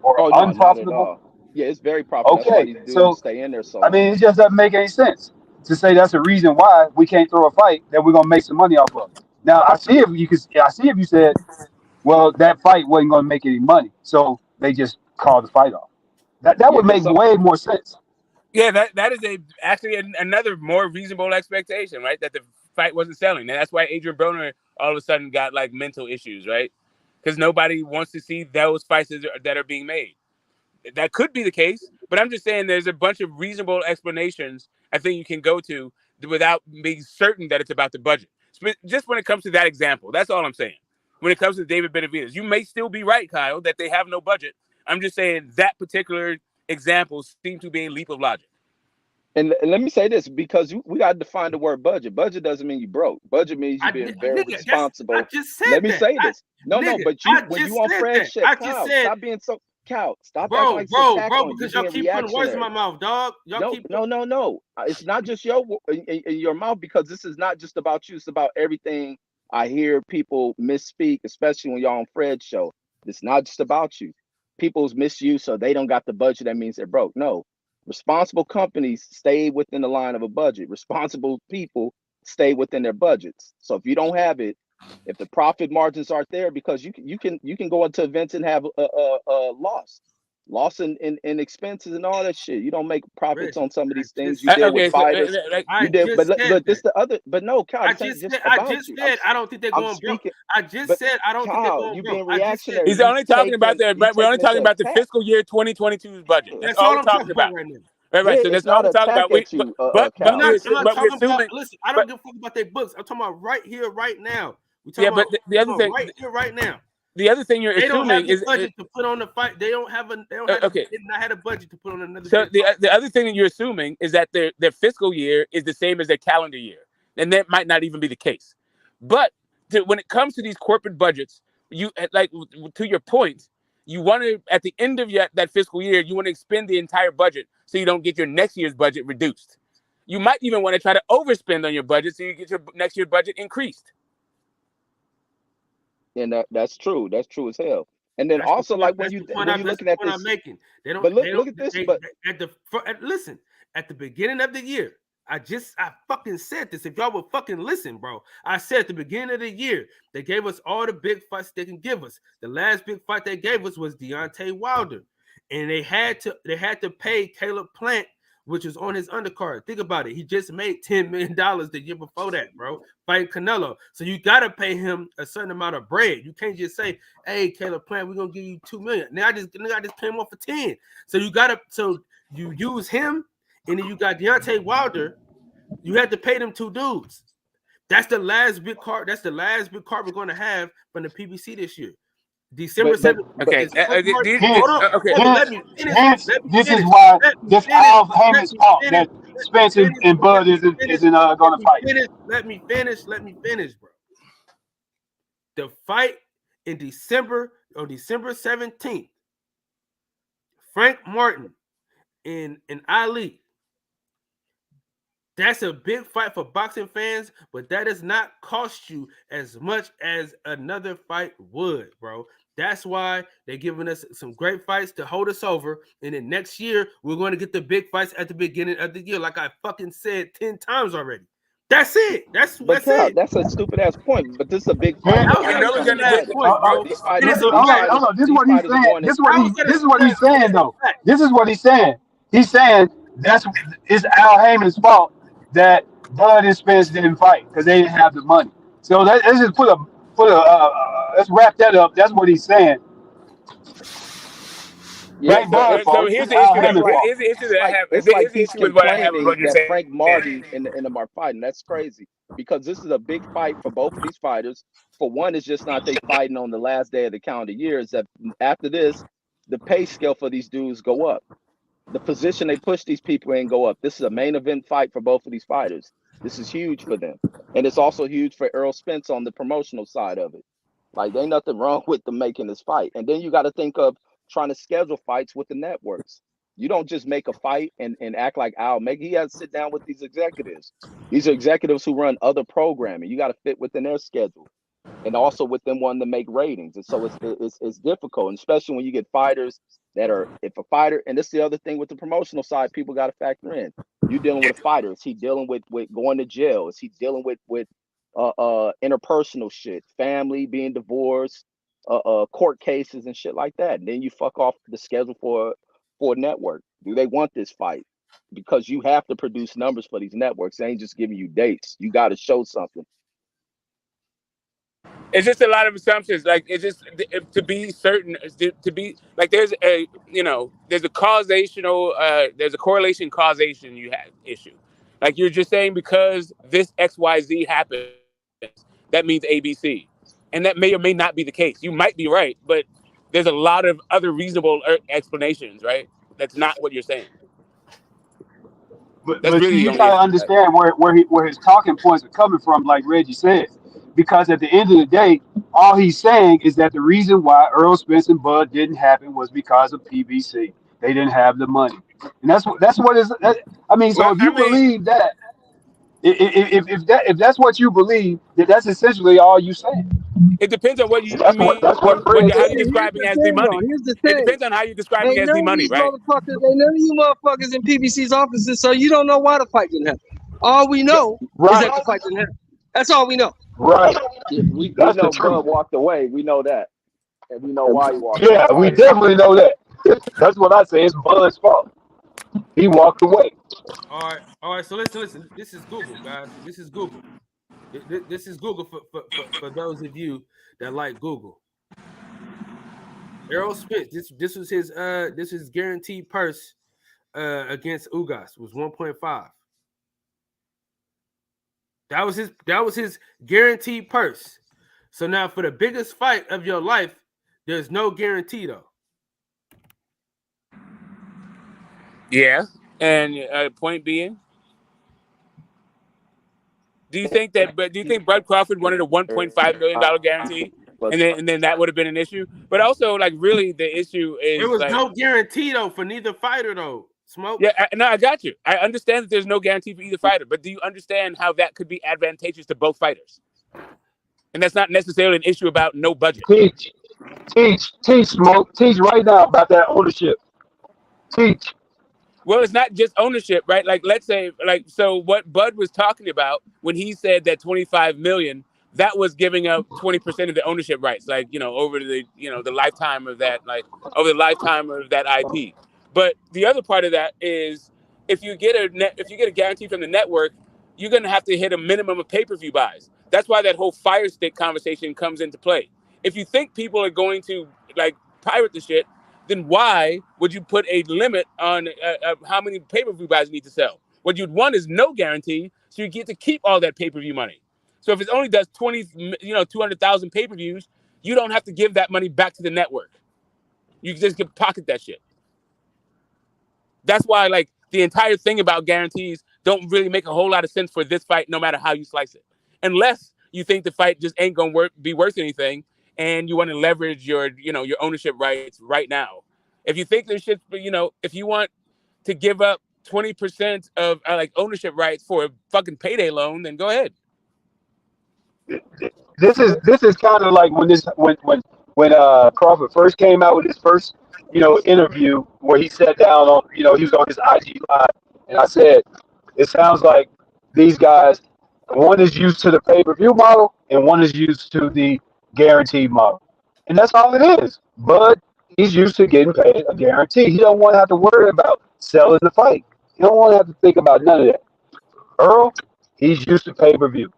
Speaker 15: or unprofitable?
Speaker 16: Yeah, it's very profitable.
Speaker 15: Okay,
Speaker 16: that's why these dudes stay in there so long.
Speaker 15: I mean, it just doesn't make any sense to say that's a reason why we can't throw a fight that we're gonna make some money off of. Now, I see if you said, well, that fight wasn't gonna make any money, so they just called the fight off. That would make way more sense.
Speaker 11: Yeah, that is actually another more reasonable expectation, right? That the fight wasn't selling, and that's why Adrian Broner all of a sudden got like mental issues, right? Because nobody wants to see those fights that are being made. That could be the case, but I'm just saying there's a bunch of reasonable explanations I think you can go to without being certain that it's about the budget. Just when it comes to that example, that's all I'm saying. When it comes to David Benavidez, you may still be right, Kyle, that they have no budget. I'm just saying that particular example seems to be a leap of logic.
Speaker 16: And let me say this, because we got to define the word budget. Budget doesn't mean you broke. Budget means you being very responsible.
Speaker 13: I just said
Speaker 16: let me
Speaker 13: that.
Speaker 16: say this. No, but when you on Fred shit, Kyle, stop being so stop acting like so tactful.
Speaker 13: Because y'all keep putting words in my mouth, dog.
Speaker 16: No. It's not just in your mouth, because this is not just about you. It's about everything. I hear people misspeak, especially when y'all on Fred's show. It's not just about you. People's misuse, so they don't got the budget. That means they're broke. No, responsible companies stay within the line of a budget. Responsible people stay within their budgets. So if you don't have it, if the profit margins aren't there, because you can go into events and have a loss in expenses and all that shit. You don't make profits on some of these things. You did with fighters. You did, but this the other. But no, Kyle,
Speaker 13: I just said I don't think they're going broke. I just said I don't think they're going broke.
Speaker 16: Being reactionary.
Speaker 11: He's only talking about we're only talking about the fiscal year 2022's budget. That's all we're talking about
Speaker 13: right now.
Speaker 11: Right. So that's all we're talking about. But we're assuming.
Speaker 13: Listen, I don't give a fuck about their books. I'm talking about right here, right now.
Speaker 11: But the other thing,
Speaker 13: right here, right now.
Speaker 11: The other thing you're assuming is
Speaker 13: budget to put on the fight. They don't have not had a budget to put on another.
Speaker 11: So the other thing that you're assuming is that their fiscal year is the same as their calendar year, and that might not even be the case. But when it comes to these corporate budgets, you like to your point, you want to at the end of that fiscal year, you want to expend the entire budget so you don't get your next year's budget reduced. You might even want to try to overspend on your budget so you get your next year's budget increased.
Speaker 16: And that's true. That's true as hell. And then also, like when you're looking at this,
Speaker 13: I'm making, they don't.
Speaker 16: But look at this. But
Speaker 13: listen, at the beginning of the year, I fucking said this. If y'all would fucking listen, bro, I said at the beginning of the year they gave us all the big fights they can give us. The last big fight they gave us was Deontay Wilder, and they had to pay Caleb Plant, which was on his undercard. Think about it. He just made $10 million the year before that, bro, fighting Canelo. So you got to pay him a certain amount of bread. You can't just say, hey, Caleb Plant, we're going to give you $2 million. Now I just came off for 10. So you use him, and then you got Deontay Wilder. You had to pay them two dudes. That's the last big card. That's the last big card we're going to have from the PBC this year. December 7th.
Speaker 11: Okay.
Speaker 13: Let me finish.
Speaker 15: This is why this Al Heyman's fault that Spence and Bud isn't going to fight.
Speaker 13: Let me finish, bro. The fight in December, on December 17th, Frank Martin in Ali. That's a big fight for boxing fans, but that does not cost you as much as another fight would, bro. That's why they're giving us some great fights to hold us over. And then next year, we're going to get the big fights at the beginning of the year, like I fucking said 10 times already. That's it. That's it.
Speaker 16: That's a stupid ass point. But this is a big fight.
Speaker 13: That was a bad point, bro.
Speaker 16: These
Speaker 15: Hold on. This is what he's saying. This is what he's saying, though. This is what he's saying. He's saying it's Al Heyman's fault that Bud and Spence didn't fight because they didn't have the money. So let's just let's wrap that up. That's what he's saying.
Speaker 16: Yeah,
Speaker 11: so here's the issue. Here's the issue that I have.
Speaker 16: It's
Speaker 11: Here's
Speaker 16: like
Speaker 11: the
Speaker 16: he's
Speaker 11: issue with what I have with what
Speaker 16: complaining
Speaker 11: you're
Speaker 16: that
Speaker 11: saying.
Speaker 16: Frank Martin and them are fighting. That's crazy because this is a big fight for both of these fighters. For one, it's just not they fighting on the last day of the calendar year. Is that after this, the pay scale for these dudes go up. The position they push these people in go up. This is a main event fight for both of these fighters. This is huge for them. And it's also huge for Errol Spence on the promotional side of it. Like, there ain't nothing wrong with them making this fight. And then you got to think of trying to schedule fights with the networks. You don't just make a fight and act like Al. He has to sit down with these executives. These are executives who run other programming. You got to fit within their schedule. And also with them wanting to make ratings. And so it's difficult, and especially when you get fighters that are, if a fighter, and this is the other thing with the promotional side, people got to factor in. You're dealing with a fighter. Is he dealing with going to jail? Is he dealing with interpersonal shit, family, being divorced, court cases and shit like that? And then you fuck off the schedule for a network. Do they want this fight? Because you have to produce numbers for these networks. They ain't just giving you dates. You got to show something.
Speaker 11: It's just a lot of assumptions. Like, it's just to be certain, to be like, there's a correlation causation issue. Like, you're just saying because this XYZ happens, that means ABC, and that may or may not be the case. You might be right, but there's a lot of other reasonable explanations, right? That's not what you're saying.
Speaker 15: But see, you gotta understand where his talking points are coming from, like Reggie said. Because at the end of the day, all he's saying is that the reason why Earl Spence and Bud didn't happen was because of PBC. They didn't have the money, and that's what is. I mean, so if you believe that, if that's what you believe, then that's essentially all you saying.
Speaker 11: It depends on what you
Speaker 15: That's
Speaker 11: mean.
Speaker 15: That's what
Speaker 11: how you describing as the money. It depends on how you describing as the money, right?
Speaker 3: Ain't none of you motherfuckers in PBC's offices, so you don't know why the fight didn't happen. All we know is that the fight didn't happen. That's all we know.
Speaker 15: Right.
Speaker 16: Yeah, we know Bud walked away. We know that. And we know why he walked away.
Speaker 15: Yeah, we definitely know that. That's what I say. It's Bud's fault. He walked away.
Speaker 13: All right. So listen. This is Google, guys. This is Google. This is Google for those of you that like Google. Errol Spence. This was his guaranteed purse against Ugas was 1.5. That was his guaranteed purse. So now for the biggest fight of your life, there's no guarantee though.
Speaker 11: Yeah, and point being, do you think Bud Crawford wanted a $1.5 million guarantee, and then that would have been an issue? But also, like, really, the issue is
Speaker 13: there was
Speaker 11: like,
Speaker 13: no guarantee though for neither fighter though. Smoke.
Speaker 11: Yeah, I got you. I understand that there's no guarantee for either fighter, but do you understand how that could be advantageous to both fighters? And that's not necessarily an issue about no budget.
Speaker 15: Teach, Smoke. Teach right now about that ownership. Teach.
Speaker 11: Well, it's not just ownership, right? Like, let's say, so what Bud was talking about when he said that 25 million, that was giving up 20% of the ownership rights, like, over the lifetime of that, over the lifetime of that IP. But the other part of that is if you get a guarantee from the network, you're going to have to hit a minimum of pay-per-view buys. That's why that whole Fire Stick conversation comes into play. If you think people are going to pirate the shit, then why would you put a limit on how many pay-per-view buys you need to sell? What you'd want is no guarantee, so you get to keep all that pay-per-view money. So if it only does 200,000 pay-per-views, you don't have to give that money back to the network. You just can pocket that shit. That's why, the entire thing about guarantees don't really make a whole lot of sense for this fight, no matter how you slice it. Unless you think the fight just ain't going to be worth anything and you want to leverage your ownership rights right now. If you think there's shit, if you want to give up 20% of like ownership rights for a fucking payday loan, then go ahead.
Speaker 15: This is kind of like when Crawford first came out with his first interview where he sat down on he was on his IG live, and I said it sounds like these guys, one is used to the pay-per-view model and one is used to the guaranteed model, and that's all it is. But he's used to getting paid a guarantee. He don't want to have to worry about selling the fight. He don't want to have to think about none of that. Earl, he's used to pay-per-view.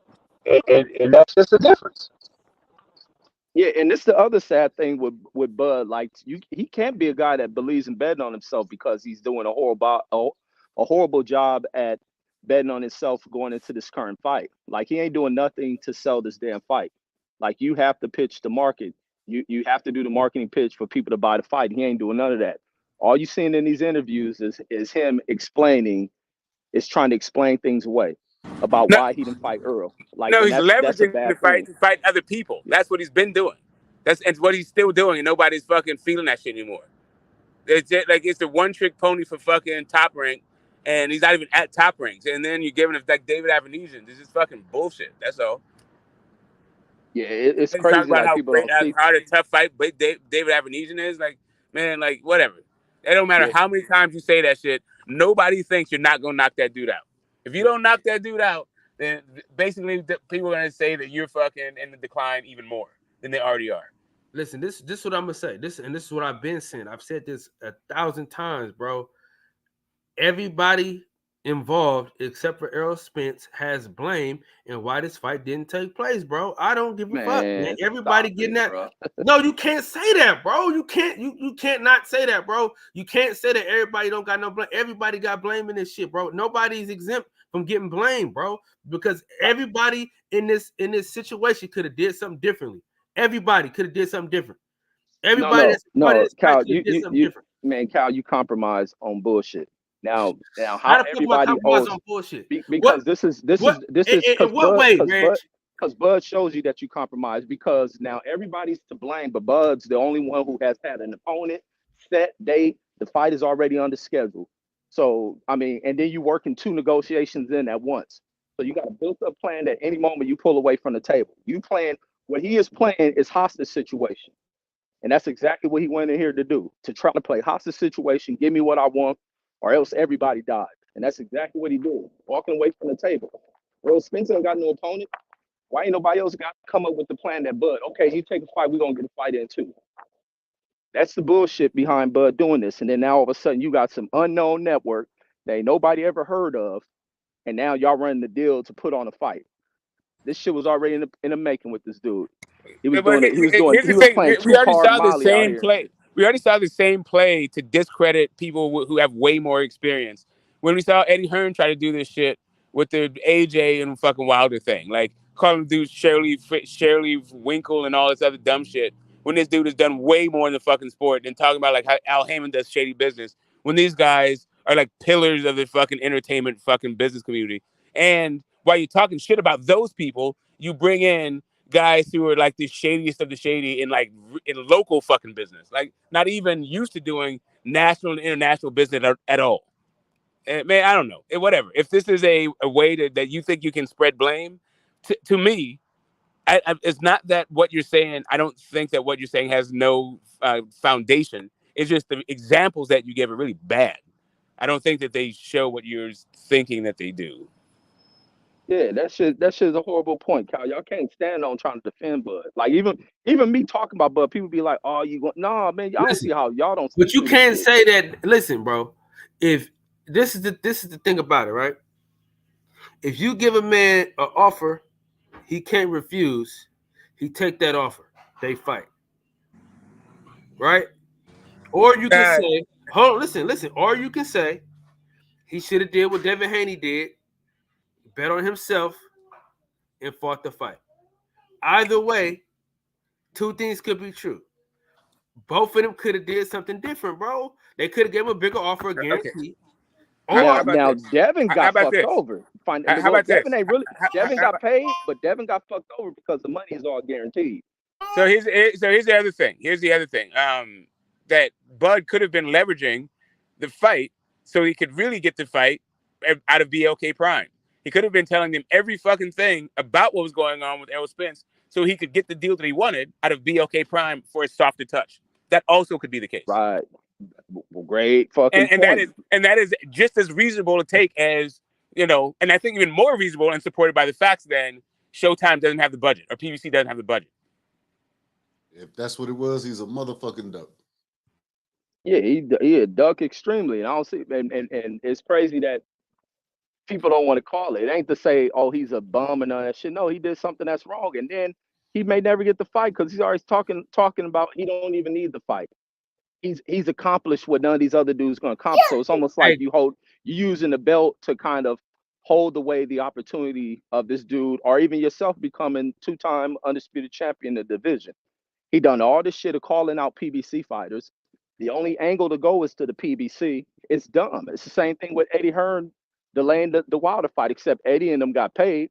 Speaker 15: And that's just the difference.
Speaker 16: Yeah, and it's the other sad thing with Bud. Like he can't be a guy that believes in betting on himself because he's doing a horrible job at betting on himself going into this current fight. Like he ain't doing nothing to sell this damn fight. Like you have to pitch the market. You have to do the marketing pitch for people to buy the fight. He ain't doing none of that. All you seeing in these interviews is him trying to explain things away about why he didn't fight Earl. Like
Speaker 11: no, he's
Speaker 16: that's a
Speaker 11: leveraging
Speaker 16: bad
Speaker 11: the fight
Speaker 16: thing.
Speaker 11: to fight other people. That's what he's been doing. That's what he's still doing, and nobody's fucking feeling that shit anymore. It's just, like it's the one trick pony for fucking Top Rank, and he's not even at Top Ranks. And then you're giving him like David Avenesian. This is fucking bullshit. That's all.
Speaker 16: Yeah, it's
Speaker 11: He's
Speaker 16: crazy.
Speaker 11: talking about
Speaker 16: like
Speaker 11: how
Speaker 16: people
Speaker 11: great,
Speaker 16: don't see.
Speaker 11: how hard a tough fight David Avenesian is. Like, man, like whatever. It don't matter how many times you say that shit. Nobody thinks you're not gonna knock that dude out. If you don't knock that dude out, then basically people are gonna say that you're fucking in the decline even more than they already are.
Speaker 13: Listen, this is what I'm gonna say. This is what I've been saying. I've said this 1,000 times, bro. Everybody involved except for Errol Spence has blame in why this fight didn't take place, bro. I don't give a fuck, man. Everybody getting that. No, you can't say that, bro. You can't not say that, bro. You can't say that everybody don't got no blame. Everybody got blame in this shit, bro. Nobody's exempt from getting blamed, bro, because everybody in this situation could have did something differently. Everybody could have did something different. Everybody
Speaker 16: no, Cal, you different. Man, Cal, you compromise on bullshit. Now, how everybody owes
Speaker 13: on bullshit?
Speaker 16: Because this is
Speaker 13: in what way, Reg?
Speaker 16: Because Bud shows you that you compromise. Because now everybody's to blame, but Bud's the only one who has had an opponent, set date. The fight is already on the schedule. So I mean, and then you working 2 negotiations in at once. So you got a built-up plan that any moment you pull away from the table. You plan what he is playing is hostage situation, and that's exactly what he went in here to do. To try to play hostage situation, give me what I want, or else everybody died. And that's exactly what he did, walking away from the table. Well, Spencer ain't got no opponent. Why ain't nobody else got to come up with the plan that Bud, okay, you take a fight, we're going to get a fight in too. That's the bullshit behind Bud doing this. And then now all of a sudden you got some unknown network that ain't nobody ever heard of, and now y'all running the deal to put on a fight. This shit was already in the making with this dude. He was playing
Speaker 11: We already saw the
Speaker 16: Molly
Speaker 11: same play. We already saw the same play to discredit people who have way more experience. When we saw Eddie Hearn try to do this shit with the AJ and fucking Wilder thing, like calling dudes Shirley Winkle and all this other dumb shit, when this dude has done way more in the fucking sport than talking about like how Al Heyman does shady business, when these guys are like pillars of the fucking entertainment fucking business community. And while you're talking shit about those people, you bring in guys who are like the shadiest of the shady in local fucking business, like not even used to doing national and international business at all. And man, I don't know. Whatever. If this is a way that you think you can spread blame, to me, it's not that what you're saying. I don't think that what you're saying has no foundation. It's just the examples that you give are really bad. I don't think that they show what you're thinking that they do.
Speaker 16: Yeah, that shit is a horrible point, Kyle. Y'all can't stand on trying to defend Bud. Like even me talking about Bud, people be like, "Oh, you going?" Nah, man, y'all don't see how y'all don't.
Speaker 13: But you can't say that. Listen, bro. If this is the thing about it, right? If you give a man an offer, he can't refuse. He take that offer. They fight, right? Or you can say, "Hold on, listen." Or you can say, he should have did what Devin Haney did, bet on himself, and fought the fight. Either way, 2 things could be true. Both of them could have did something different, bro. They could have given him a bigger offer, a guarantee.
Speaker 16: Okay. Now Devin got fucked over. Devin ain't really. Devin got paid, but Devin got fucked over because the money is all guaranteed.
Speaker 11: So here's the other thing. That Bud could have been leveraging the fight so he could really get the fight out of BLK Prime. He could have been telling them every fucking thing about what was going on with Errol Spence, so he could get the deal that he wanted out of BLK Prime for a softer touch. That also could be the case.
Speaker 16: Right. Great fucking
Speaker 11: and
Speaker 16: point.
Speaker 11: that is just as reasonable to take as, and I think even more reasonable and supported by the facts than Showtime doesn't have the budget or PBC doesn't have the budget.
Speaker 18: If that's what it was, he's a motherfucking duck.
Speaker 16: Yeah, he a duck extremely. And I don't see, and it's crazy that people don't want to call it. It ain't to say, oh, he's a bum and all that shit. No, he did something that's wrong, and then he may never get the fight because he's always talking about he don't even need the fight. He's accomplished what none of these other dudes gonna accomplish. So it's almost like you're using the belt to kind of hold away the opportunity of this dude, or even yourself becoming 2-time undisputed champion in the division. He done all this shit of calling out PBC fighters. The only angle to go is to the PBC. It's dumb. It's the same thing with Eddie Hearn delaying the Wilder fight, except Eddie and them got paid.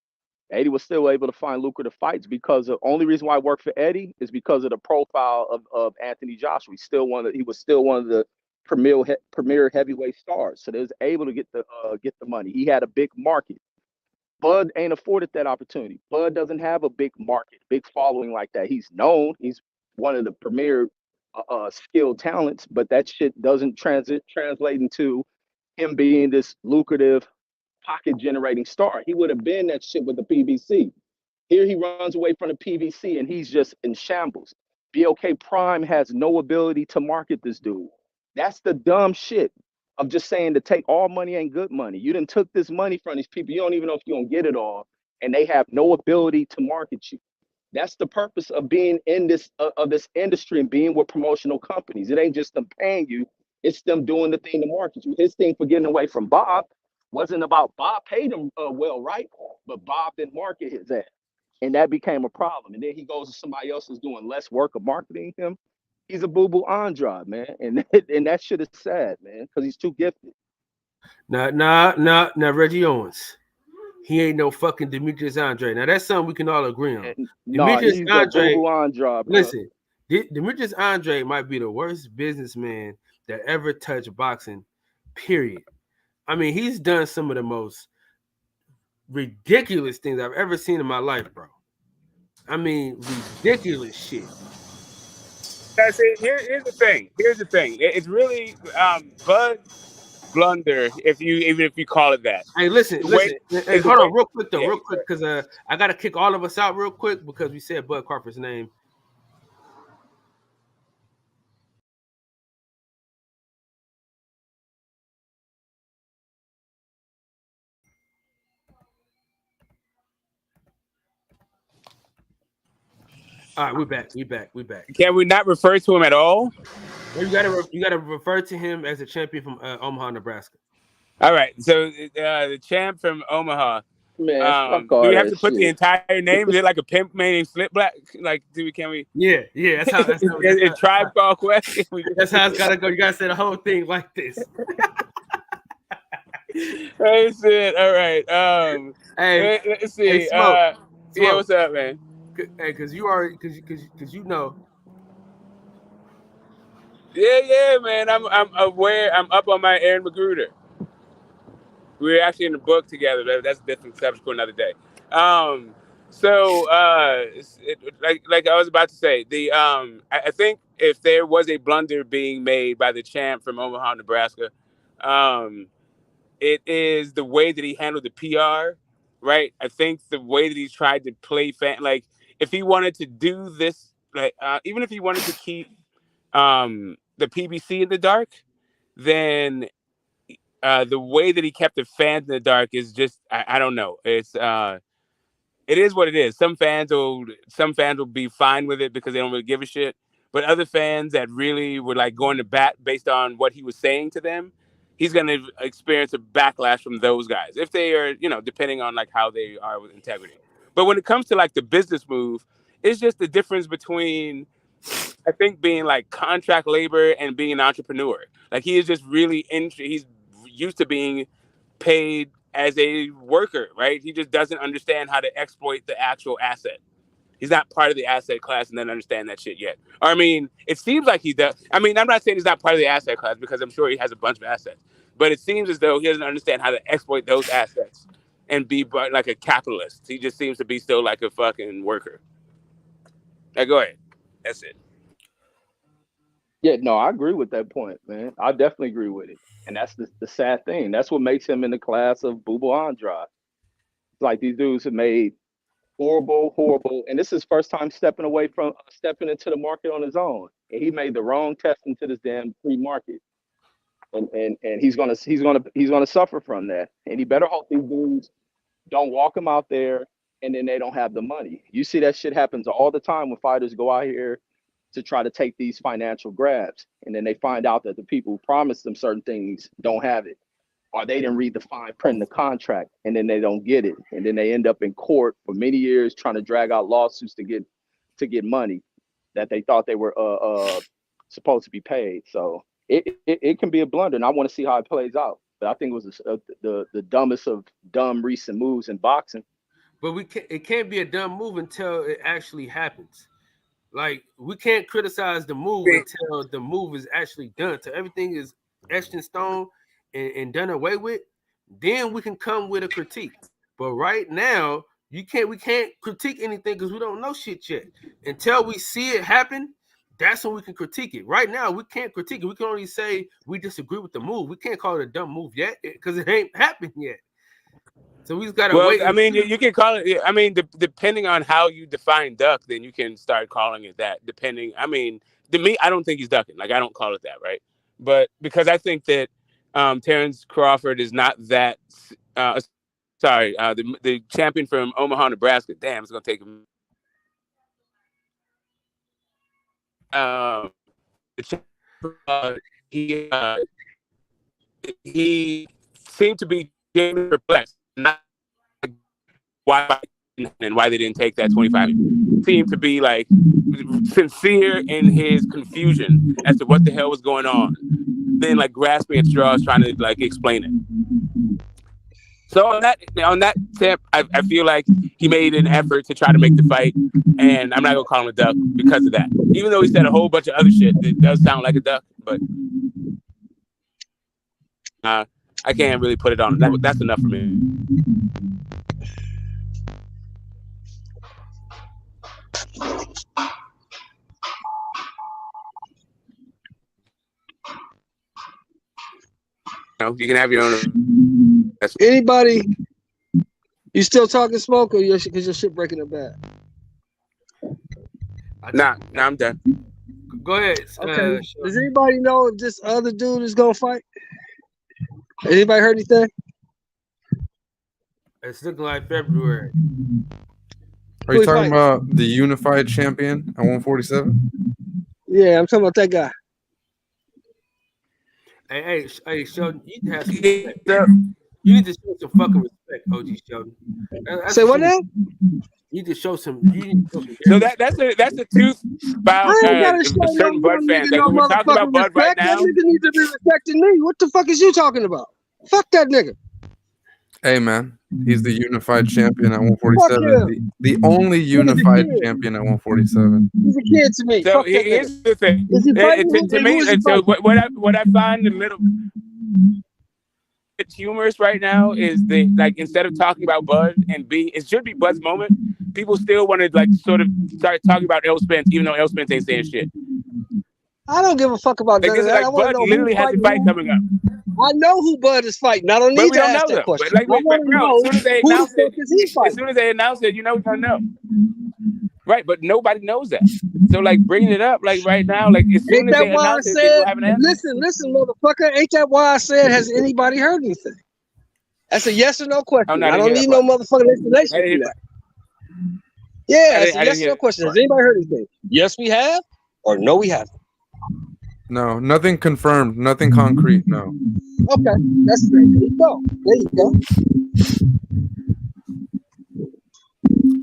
Speaker 16: Eddie was still able to find lucrative fights because the only reason why it worked for Eddie is because of the profile of Anthony Joshua. He was still one of the premier heavyweight stars. So they was able to get the money. He had a big market. Bud ain't afforded that opportunity. Bud doesn't have a big market, big following like that. He's known. He's one of the premier skilled talents, but that shit doesn't translate into him being this lucrative pocket generating star. He would have been that shit with the PBC. Here he runs away from the PBC and he's just in shambles. BLK Prime has no ability to market this dude. That's the dumb shit of just saying to take all money ain't good money. You done took this money from these people. You don't even know if you're gonna get it all, and they have no ability to market you. That's the purpose of being in this industry and being with promotional companies. It ain't just them paying you, it's them doing the thing to market you. His thing for getting away from Bob wasn't about Bob paid him well, right? But Bob didn't market his ass. And that became a problem. And then he goes to somebody else who's doing less work of marketing him. He's a boo-boo Andrade, man. And that shit is sad, man, because he's too gifted.
Speaker 13: Nah, Reggie Owens. He ain't no fucking Demetrius Andrade. Now that's something we can all agree on. Demetrius
Speaker 16: Andrade.
Speaker 13: Listen, Demetrius Andrade might be the worst businessman that ever touched boxing, period. I mean, he's done some of the most ridiculous things I've ever seen in my life, bro. I mean, ridiculous shit.
Speaker 11: That's it. Here's the thing. It's really Bud blunder, even if you call it that.
Speaker 13: Hey, listen. Hey, hold on, real quick, because I gotta kick all of us out real quick because we said Bud Crawford's name. All right, we back.
Speaker 11: Can we not refer to him at all?
Speaker 13: Well, you gotta refer to him as a champion from Omaha, Nebraska.
Speaker 11: All right, so the champ from Omaha.
Speaker 16: Man, fuck all
Speaker 11: do we
Speaker 16: that
Speaker 11: have to put
Speaker 16: shit.
Speaker 11: the entire name? Is it like a pimp named Flip Black? Like, can we?
Speaker 13: Yeah. That's how.
Speaker 11: It's Tribe Called Quest.
Speaker 13: That's how it's gotta go. You gotta say the whole thing like this.
Speaker 11: Hey, shit. All right.
Speaker 13: Hey,
Speaker 11: let's see.
Speaker 13: Hey, Smoke.
Speaker 11: Yeah, what's up, man?
Speaker 13: Hey, because you know.
Speaker 11: Yeah, man. I'm aware. I'm up on my Aaron Magruder. We were actually in the book together. That's a different subject for another day. Like I was about to say, I think if there was a blunder being made by the champ from Omaha, Nebraska, it is the way that he handled the PR, right? I think the way that he tried to play like if he wanted to do this, like even if he wanted to keep the PBC in the dark, then the way that he kept the fans in the dark is just I don't know. It is what it is. Some fans will be fine with it because they don't really give a shit. But other fans that really were like going to bat based on what he was saying to them, he's going to experience a backlash from those guys if they are, depending on like how they are with integrity. But when it comes to like the business move, it's just the difference between, I think, being like contract labor and being an entrepreneur. Like he is just really he's used to being paid as a worker, right? He just doesn't understand how to exploit the actual asset. He's not part of the asset class and doesn't understand that shit yet. Or, I mean, it seems like he does. I mean, I'm not saying he's not part of the asset class because I'm sure he has a bunch of assets. but it seems as though he doesn't understand how to exploit those assets and be like a capitalist. He just seems to be still like a fucking worker. Now go ahead. That's it.
Speaker 16: Yeah, no, I agree with that point, man. I definitely agree with it. And that's the sad thing. That's what makes him in the class of Boo Andrade. It's like these dudes have made horrible, and this is his first time stepping into the market on his own. And he made the wrong test into this damn free market. And he's gonna suffer from that. And he better hope these dudes don't walk him out there and then they don't have the money. You see that shit happens all the time when fighters go out here to try to take these financial grabs, and then they find out that the people who promised them certain things don't have it, or they didn't read the fine print in the contract, and then they don't get it, and then they end up in court for many years trying to drag out lawsuits to get money that they thought they were supposed to be paid. So it can be a blunder, and I want to see how it plays out. But I think it was the dumbest of dumb recent moves in boxing.
Speaker 13: But it can't be a dumb move until it actually happens. Like, we can't criticize the move until the move is actually done. Until everything is etched in stone and done away with, then we can come with a critique. But right now, we can't critique anything because we don't know shit yet. Until we see it happen, that's when we can critique it. Right now, we can't critique it. We can only say we disagree with the move. We can't call it a dumb move yet because it ain't happened yet. So we just gotta wait.
Speaker 11: I mean, you can call it. I mean, depending on how you define duck, then you can start calling it that. Depending, I mean, to me, I don't think he's ducking. Like, I don't call it that, right? But because I think that Terrence Crawford is not that. The champion from Omaha, Nebraska. Damn, it's gonna take him. He seemed to be perplexed. Not why and why they didn't take that 25. Seemed to be like sincere in his confusion as to what the hell was going on. Then like grasping at straws, trying to like explain it. So on that tip, I feel like he made an effort to try to make the fight, and I'm not gonna call him a duck because of that. Even though he said a whole bunch of other shit that does sound like a duck, but I can't really put it on. That's enough for me. You can have your own.
Speaker 3: Anybody? You still talking smoke, or because your shit breaking it bad?
Speaker 11: Nah, I'm done.
Speaker 13: Go ahead.
Speaker 3: Okay. Does anybody know if this other dude is gonna fight? Anybody heard anything?
Speaker 13: It's looking like February.
Speaker 4: Are you talking about the unified champion at 147?
Speaker 3: Yeah, I'm talking about that guy.
Speaker 13: Hey, Sheldon, you need to have some respect. You need to show some fucking respect, OG Sheldon.
Speaker 3: Say what now?
Speaker 13: You need to show some.
Speaker 11: So that's a tooth about certain Bud fans. Like, when we're talking about Bud right now,
Speaker 3: that nigga needs to be respecting me. What the fuck is you talking about? Fuck that nigga.
Speaker 4: Hey man, he's the unified champion at 147. The only unified champion at 147.
Speaker 3: He's a kid to me.
Speaker 11: So here's the thing. To me, so what I find a little humorous right now is instead of talking about Bud and B, it should be Bud's moment. People still want to like sort of start talking about L. Spence, even though L. Spence ain't saying shit.
Speaker 3: I don't give a fuck about that.
Speaker 11: Like Bud literally has a fight coming up.
Speaker 3: I know who Bud is fighting. I don't need to ask that question.
Speaker 11: As soon as they announce it, we're gonna know. Right, but nobody knows that. So like bringing it up like right now, like as soon as they announce it, they will have an answer.
Speaker 3: Listen, motherfucker. Ain't that why I said has anybody heard anything? That's a yes or no question. I don't need no motherfucking explanation. Yeah, it's a yes or no question. Has anybody heard anything? Yes, we have, or no, we haven't.
Speaker 4: No, nothing confirmed, nothing concrete. No.
Speaker 3: Okay, that's great. There you go.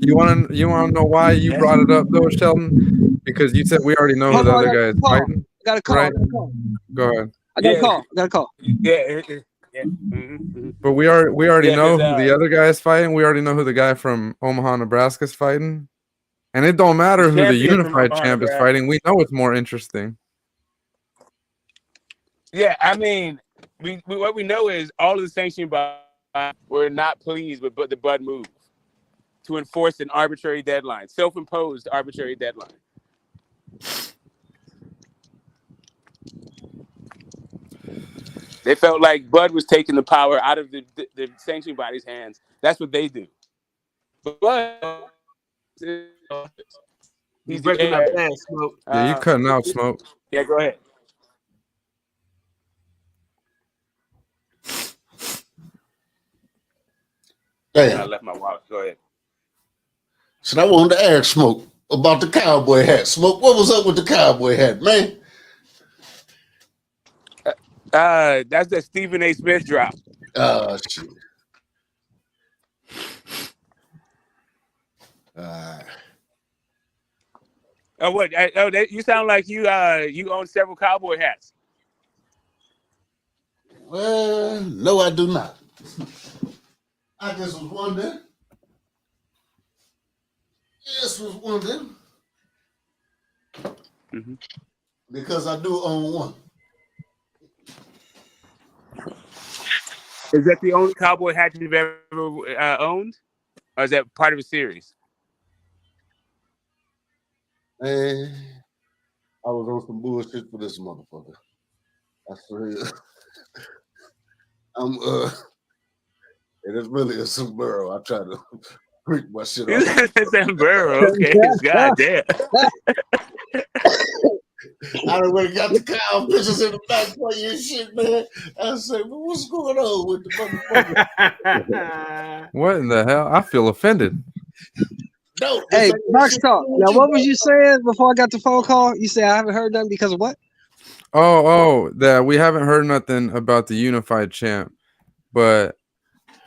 Speaker 4: You want to know why you brought it up though, Sheldon? Because you said we already know who the other guy is fighting.
Speaker 3: Got a call.
Speaker 4: Right? Go ahead.
Speaker 3: I got a call.
Speaker 11: Yeah.
Speaker 4: But we already know who the other guy is fighting. We already know who the guy from Omaha, Nebraska is fighting. And it don't matter who the unified champ is fighting. We know it's more interesting.
Speaker 11: Yeah, I mean, what we know is all of the sanctioning bodies were not pleased with the Bud move to enforce an arbitrary deadline, self-imposed arbitrary deadline. They felt like Bud was taking the power out of the sanctioning body's hands. That's what they do. But
Speaker 13: he's breaking up bad, Smoke.
Speaker 4: Yeah, you cutting out, Smoke.
Speaker 11: Yeah, go ahead.
Speaker 18: Damn.
Speaker 11: I left my wallet. Go ahead.
Speaker 18: So I wanted to ask Smoke about the cowboy hat. Smoke, what was up with the cowboy hat, man?
Speaker 11: That's the Stephen A. Smith drop.
Speaker 18: Oh, shit.
Speaker 11: Oh, what? You sound like you own several cowboy hats.
Speaker 18: Well, no, I do not. I just was wondering. Just was wondering.
Speaker 11: Mm-hmm.
Speaker 18: Because I do own one.
Speaker 11: Is that the only cowboy hat you've ever owned? Or is that part of a series?
Speaker 18: Man, I was on some bullshit for this motherfucker. I swear. It is really a sombrero. I try to freak my shit out.
Speaker 11: Sombrero, okay. God damn.
Speaker 18: I done went and got the cow pictures in the back for you and shit, man. I said, well, what's going on with the motherfucker?
Speaker 4: What in the hell? I feel offended.
Speaker 18: No,
Speaker 3: hey, Box Talk. Now, what was you saying before I got the phone call? You said I haven't heard nothing because of what?
Speaker 4: That we haven't heard nothing about the unified champ, but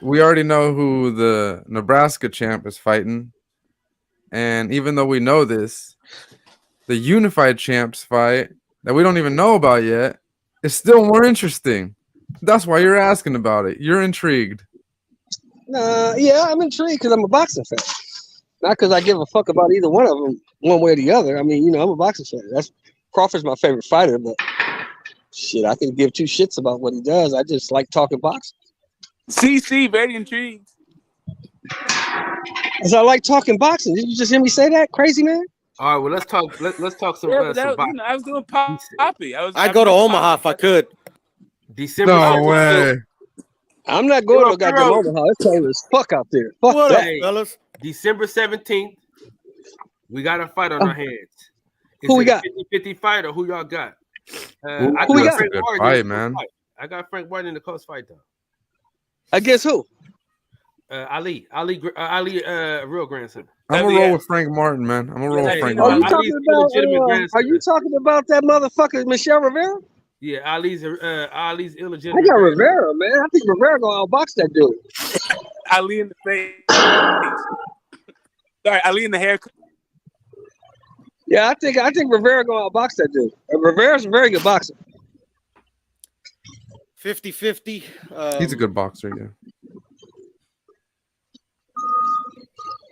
Speaker 4: we already know who the Nebraska champ is fighting. And even though we know this, the unified champs fight that we don't even know about yet is still more interesting. That's why you're asking about it. You're intrigued.
Speaker 3: Yeah, I'm intrigued because I'm a boxing fan. Not because I give a fuck about either one of them, one way or the other. I mean, you know, I'm a boxing fan. Crawford's my favorite fighter, but shit, I can give two shits about what he does. I just like talking boxing.
Speaker 11: CC, very intrigued.
Speaker 3: Because I like talking boxing. Did you just hear me say that, crazy man?
Speaker 13: All right, well, let's talk. Let's talk some.
Speaker 11: Yeah, I was doing Poppy.
Speaker 19: I'd go to Omaha if I could.
Speaker 13: December.
Speaker 4: No way.
Speaker 3: I'm not going to goddamn Omaha. It's cold as fuck out there. Fuck
Speaker 19: What
Speaker 3: that.
Speaker 19: up, fellas?
Speaker 13: December 17th, we got a fight on our hands.
Speaker 3: Who we got?
Speaker 13: 50-50 fight or who y'all got?
Speaker 3: Who we got?
Speaker 4: Good fight, man.
Speaker 13: I got Frank Martin in the close fight though.
Speaker 3: Against who?
Speaker 13: Ali, real grandson.
Speaker 4: I'm gonna roll with Frank Martin, man. I'm gonna roll with Frank
Speaker 3: Are
Speaker 4: Martin.
Speaker 3: you talking about that motherfucker Michelle Rivera?
Speaker 13: Yeah, Ali's illegitimate.
Speaker 3: I got Rivera, man. I think Rivera gonna outbox that dude.
Speaker 11: Ali in the face. Sorry, Ali in the haircut.
Speaker 3: Yeah, I think Rivera gonna outbox that dude. Rivera's a very good boxer.
Speaker 19: 50-50.
Speaker 4: He's a good boxer, yeah.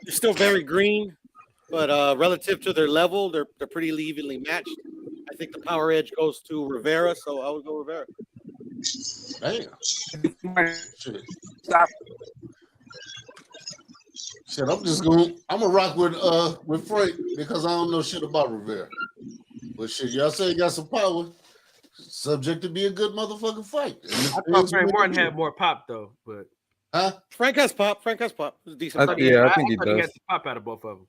Speaker 19: They're still very green, but relative to their level, they're pretty evenly matched. I think the power edge goes to Rivera, so I would go Rivera.
Speaker 18: Damn.
Speaker 11: Stop.
Speaker 18: Shit, I'm gonna rock with Frank because I don't know shit about Rivera. But shit, y'all say you got some power. Subject to be a good motherfucking fight.
Speaker 13: I thought Frank Martin had more pop though, but
Speaker 19: Frank has pop. Frank has pop. It's a decent.
Speaker 4: I think he does.
Speaker 13: He has the pop out of both of them.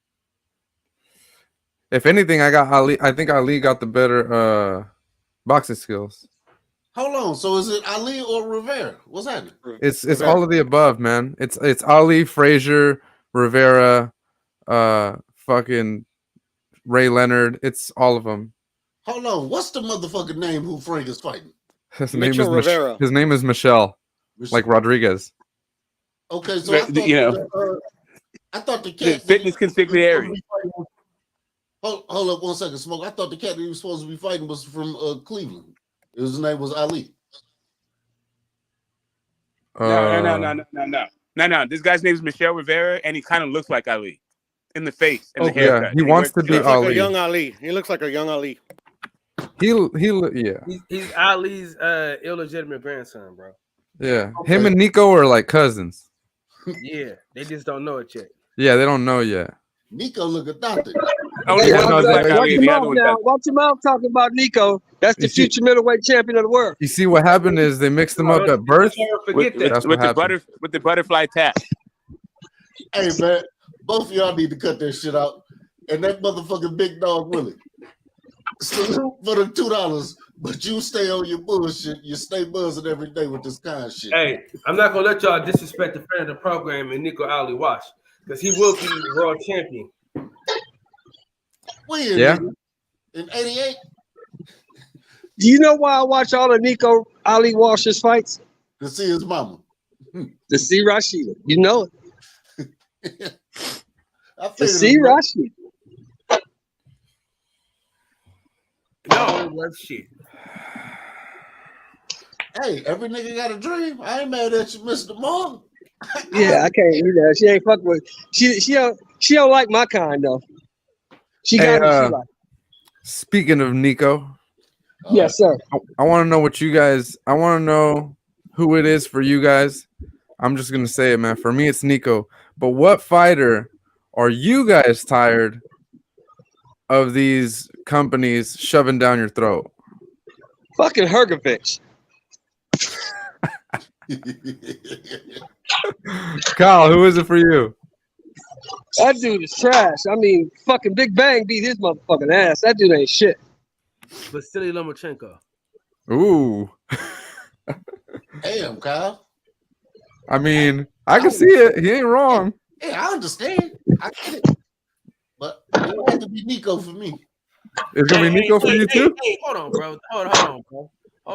Speaker 4: If anything, I got Ali. I think Ali got the better boxing skills.
Speaker 18: Hold on. So is it Ali or Rivera? What's happening?
Speaker 4: It's all of the above, man. It's Ali, Frazier, Rivera, fucking Ray Leonard. It's all of them.
Speaker 18: Hold on. What's the motherfucking name who Frank is fighting?
Speaker 4: His name is Michelle, like Rodriguez.
Speaker 18: Okay, so I thought the cat
Speaker 11: fitness consigliere.
Speaker 18: Hold up 1 second, Smoke. I thought the cat that he was supposed to be fighting was from Cleveland. His name was Ali.
Speaker 11: No. This guy's name is Michelle Rivera, and he kind of looks like Ali in the face and the haircut.
Speaker 4: Yeah, he wants to be
Speaker 19: Ali. Like a young Ali. He looks like a young Ali.
Speaker 4: Yeah.
Speaker 13: He's Ali's illegitimate grandson, bro.
Speaker 4: Yeah. Him and Nico are like cousins.
Speaker 13: Yeah, they just don't know it yet.
Speaker 4: Yeah, they don't know yet.
Speaker 18: Nico look adopted.
Speaker 11: Only one knows Black Ali. The other one doesn't.
Speaker 3: Watch your mouth talking about Nico. That's the future middleweight champion of the world.
Speaker 4: You see what happened is they mixed them up at birth.
Speaker 11: With the butterfly tap.
Speaker 18: Hey man, both of y'all need to cut that shit out. And that motherfucking Big Dog Willie. Salute for the $2, but you stay on your bullshit. You stay buzzing every day with this kind of shit.
Speaker 13: Hey, I'm not gonna let y'all disrespect the friend of the program and Nico Ali Wash, because he will be world champion.
Speaker 18: When? In '88.
Speaker 3: Do you know why I watch all of Nico Ali Wash's fights?
Speaker 18: To see his mama.
Speaker 3: To see Rashida. You know it. To see Rashida.
Speaker 13: No, it was shit.
Speaker 18: Hey, every nigga got a dream. I ain't mad at you, Mr. Moore.
Speaker 3: Yeah, I can't. You know, she ain't fuck with. She don't like my kind though. She got what she like.
Speaker 4: Speaking of Nico,
Speaker 3: yes, sir.
Speaker 4: I want to know what you guys. I want to know who it is for you guys. I'm just gonna say it, man. For me, it's Nico. But what fighter are you guys tired of these companies shoving down your throat?
Speaker 3: Fucking Hergovich.
Speaker 4: Kyle, who is it for you?
Speaker 3: That dude is trash. I mean, fucking Big Bang beat his motherfucking ass. That dude ain't shit.
Speaker 13: Vasily Lomachenko.
Speaker 4: Ooh.
Speaker 18: Damn, Kyle.
Speaker 4: I mean, I can see it. He ain't wrong.
Speaker 18: Yeah, I understand. I get it. But it had to be Nico for me.
Speaker 4: It's gonna be Nico for you too?
Speaker 13: Hey, hold on, bro. Hold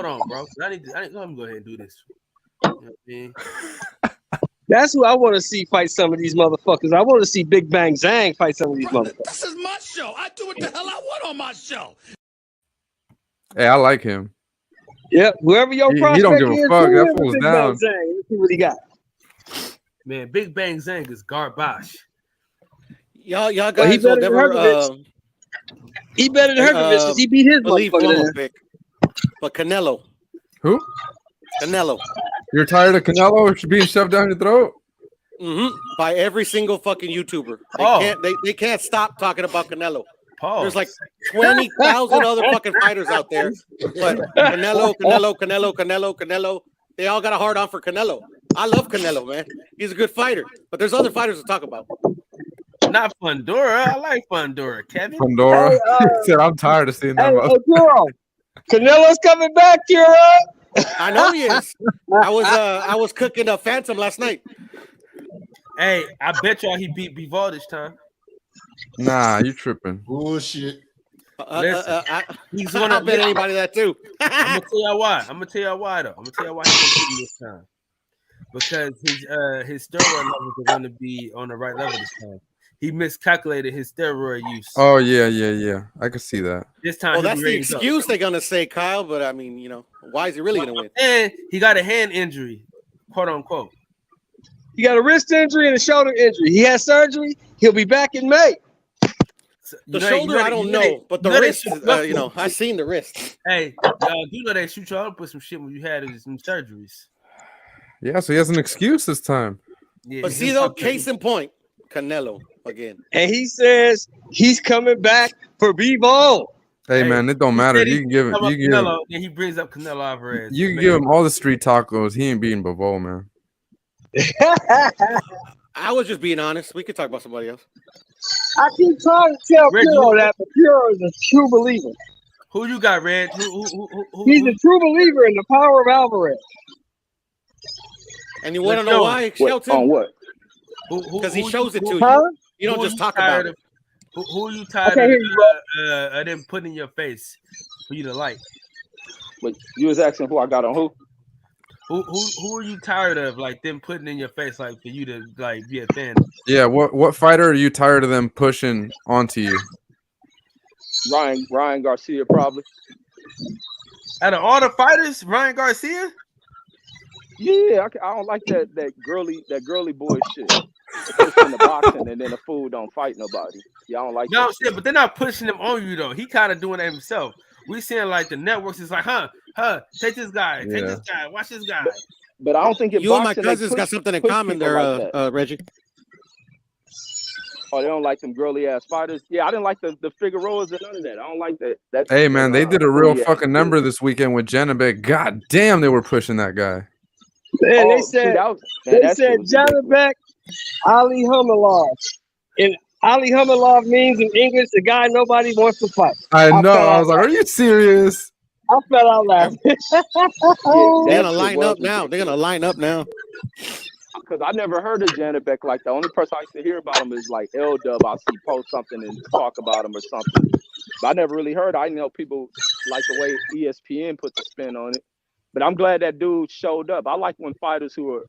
Speaker 13: on, bro. I need let me go ahead and do this. You know what I mean?
Speaker 3: That's who I want to see fight some of these motherfuckers. I want to see Big Bang Zhang fight some of these motherfuckers.
Speaker 14: This is my show. I do what the hell I want on my show.
Speaker 4: Hey, I like him.
Speaker 3: Yep, whoever your prospect
Speaker 4: he don't give a
Speaker 3: is,
Speaker 4: fuck. That fool's down.
Speaker 3: Let's see what he got.
Speaker 13: Man, Big Bang Zhang is garbage.
Speaker 19: Y'all guys will never.
Speaker 3: He better than Hergovich because he beat his motherfucker.
Speaker 19: Pick. But Canelo.
Speaker 4: Who?
Speaker 19: Canelo.
Speaker 4: You're tired of Canelo being shoved down your throat?
Speaker 19: Mm-hmm. By every single fucking YouTuber. They can't stop talking about Canelo. There's like 20,000 other fucking fighters out there. But Canelo. They all got a hard on for Canelo. I love Canelo, man. He's a good fighter. But there's other fighters to talk about.
Speaker 13: Not Fundora. I like Fundora, Kevin.
Speaker 4: Fundora. He said, I'm tired of seeing that.
Speaker 3: Hey, Kiro. Canelo's coming back, Kiro.
Speaker 19: I know he is. I was cooking a Phantom last night.
Speaker 13: Hey, I bet y'all he beat Bivol this time.
Speaker 4: Nah, you tripping.
Speaker 18: Bullshit.
Speaker 13: He's
Speaker 19: gonna bet anybody that too.
Speaker 13: I'm gonna tell y'all why. I'm gonna tell y'all why he's gonna beat him this time. Because his steroid levels are gonna be on the right level this time. He miscalculated his steroid use.
Speaker 4: Oh yeah. I can see that.
Speaker 13: This time,
Speaker 19: well, that's the excuse they're gonna say, Kyle. But I mean, you know, why is he really gonna win?
Speaker 13: And he got a hand injury, quote unquote.
Speaker 3: He got a wrist injury and a shoulder injury. He had surgery. He'll be back in May.
Speaker 19: The shoulder, I don't know, but the wrist, you know, I seen the wrist.
Speaker 13: Hey, y'all do know they shoot y'all up with some shit when you had some surgeries.
Speaker 4: Yeah, so he has an excuse this time.
Speaker 19: Yeah, but see, though, case in point, Canelo again.
Speaker 3: And he says he's coming back for Bivol.
Speaker 4: Hey, man, it don't matter. You can give it.
Speaker 13: Then he brings up Canelo Alvarez.
Speaker 4: You can give him all the street tacos. He ain't beating Bivol, man.
Speaker 19: I was just being honest. We could talk about somebody else.
Speaker 3: I keep trying to tell Puro that, but Puro is a true believer.
Speaker 13: Who you got, Red?
Speaker 3: He's a true believer in the power of Alvarez.
Speaker 19: And you want to know why, Shelton?
Speaker 16: On what?
Speaker 19: Because he shows it to you. You don't just talk about it.
Speaker 13: Who are you tired of them putting in your face for you to like?
Speaker 16: But you was asking who I got on who?
Speaker 13: Who are you tired of, like them putting in your face, like for you to like be a fan?
Speaker 4: Yeah, what fighter are you tired of them pushing onto you?
Speaker 16: Ryan Garcia, probably.
Speaker 13: Out of all the fighters, Ryan Garcia?
Speaker 16: Yeah, I don't like that girly boy shit. Pushing the boxing and then the fool don't fight nobody. Y'all don't like that.
Speaker 13: Shit, but they're not pushing him on you though. He kind of doing that himself. We seeing like the networks is like, take this guy, take this guy, watch this guy.
Speaker 16: But I don't think
Speaker 19: you and my cousins got something in common there, like Reggie.
Speaker 16: Oh, they don't like them girly ass fighters. Yeah, I didn't like the Figueroas and none of that. I don't like that.
Speaker 4: Hey man, they did a real fucking number this weekend with Janabek. God damn, they were pushing that guy.
Speaker 3: Man, they said Janabek Ali Humalov. And Ali Humalov means in English the guy nobody wants to fight.
Speaker 4: I know. I was like, are you serious?
Speaker 3: I fell out laughing.
Speaker 19: They're gonna line up now. They're gonna line up now.
Speaker 16: Because I never heard of Janabek like that. The only person I used to hear about him is like L-Dub. I see post something and talk about him or something. But I never really heard. I know people like the way ESPN put the spin on it. But I'm glad that dude showed up. I like when fighters who are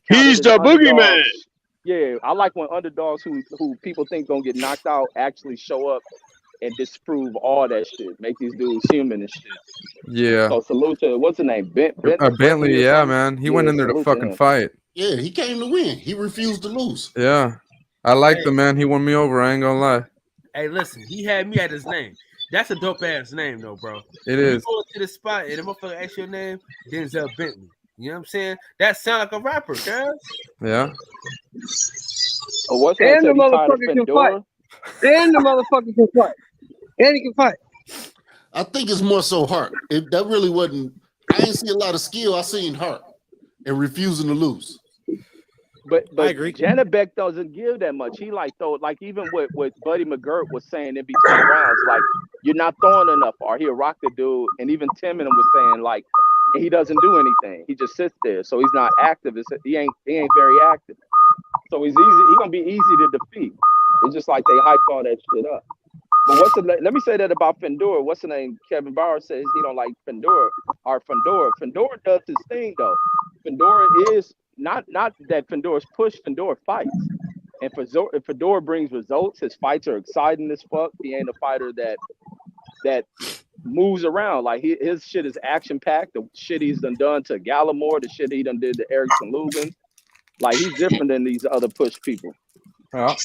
Speaker 3: he's the boogeyman.
Speaker 16: Yeah, I like when underdogs who people think gonna get knocked out actually show up and disprove all that shit. Make these dudes human and shit.
Speaker 4: Yeah.
Speaker 16: So salute to what's his name?
Speaker 4: Bentley, yeah, man. He went in there to fucking fight.
Speaker 18: Yeah, he came to win. He refused to lose.
Speaker 4: Yeah. I like the man. He won me over. I ain't gonna lie.
Speaker 13: Hey, listen, he had me at his name. That's a dope ass name though, bro.
Speaker 4: It
Speaker 13: when
Speaker 4: is.
Speaker 13: You go to the spot and the motherfucker asks your name, Denzel Bentley. You know what I'm saying? That sound like a rapper, guys.
Speaker 4: Yeah.
Speaker 16: What's
Speaker 3: and the motherfucker can fight. And the motherfucker can fight. And he can fight.
Speaker 18: I think it's more so heart. That really wasn't. I ain't see a lot of skill. I seen heart and refusing to lose.
Speaker 16: But I agree. Janabek doesn't give that much. He like even what Buddy McGirt was saying in between rounds, like you're not throwing enough, or he'll rock the dude. And even Tim and him was saying like he doesn't do anything. He just sits there, so he's not active. He ain't very active. So he's gonna be easy to defeat. It's just like they hyped all that shit up. But let me say that about Fendora. What's the name? Kevin Bauer says he don't like Fendora. Fendora does his thing though. Fendora is not that Fendora's push. Fendora fights, and if Fedora brings results, his fights are exciting as fuck. He ain't a fighter that moves around. Like his shit is action packed. The shit he's done to Gallimore, the shit he done did to Erickson Lubin. Like he's different than these other push people.
Speaker 4: Yeah,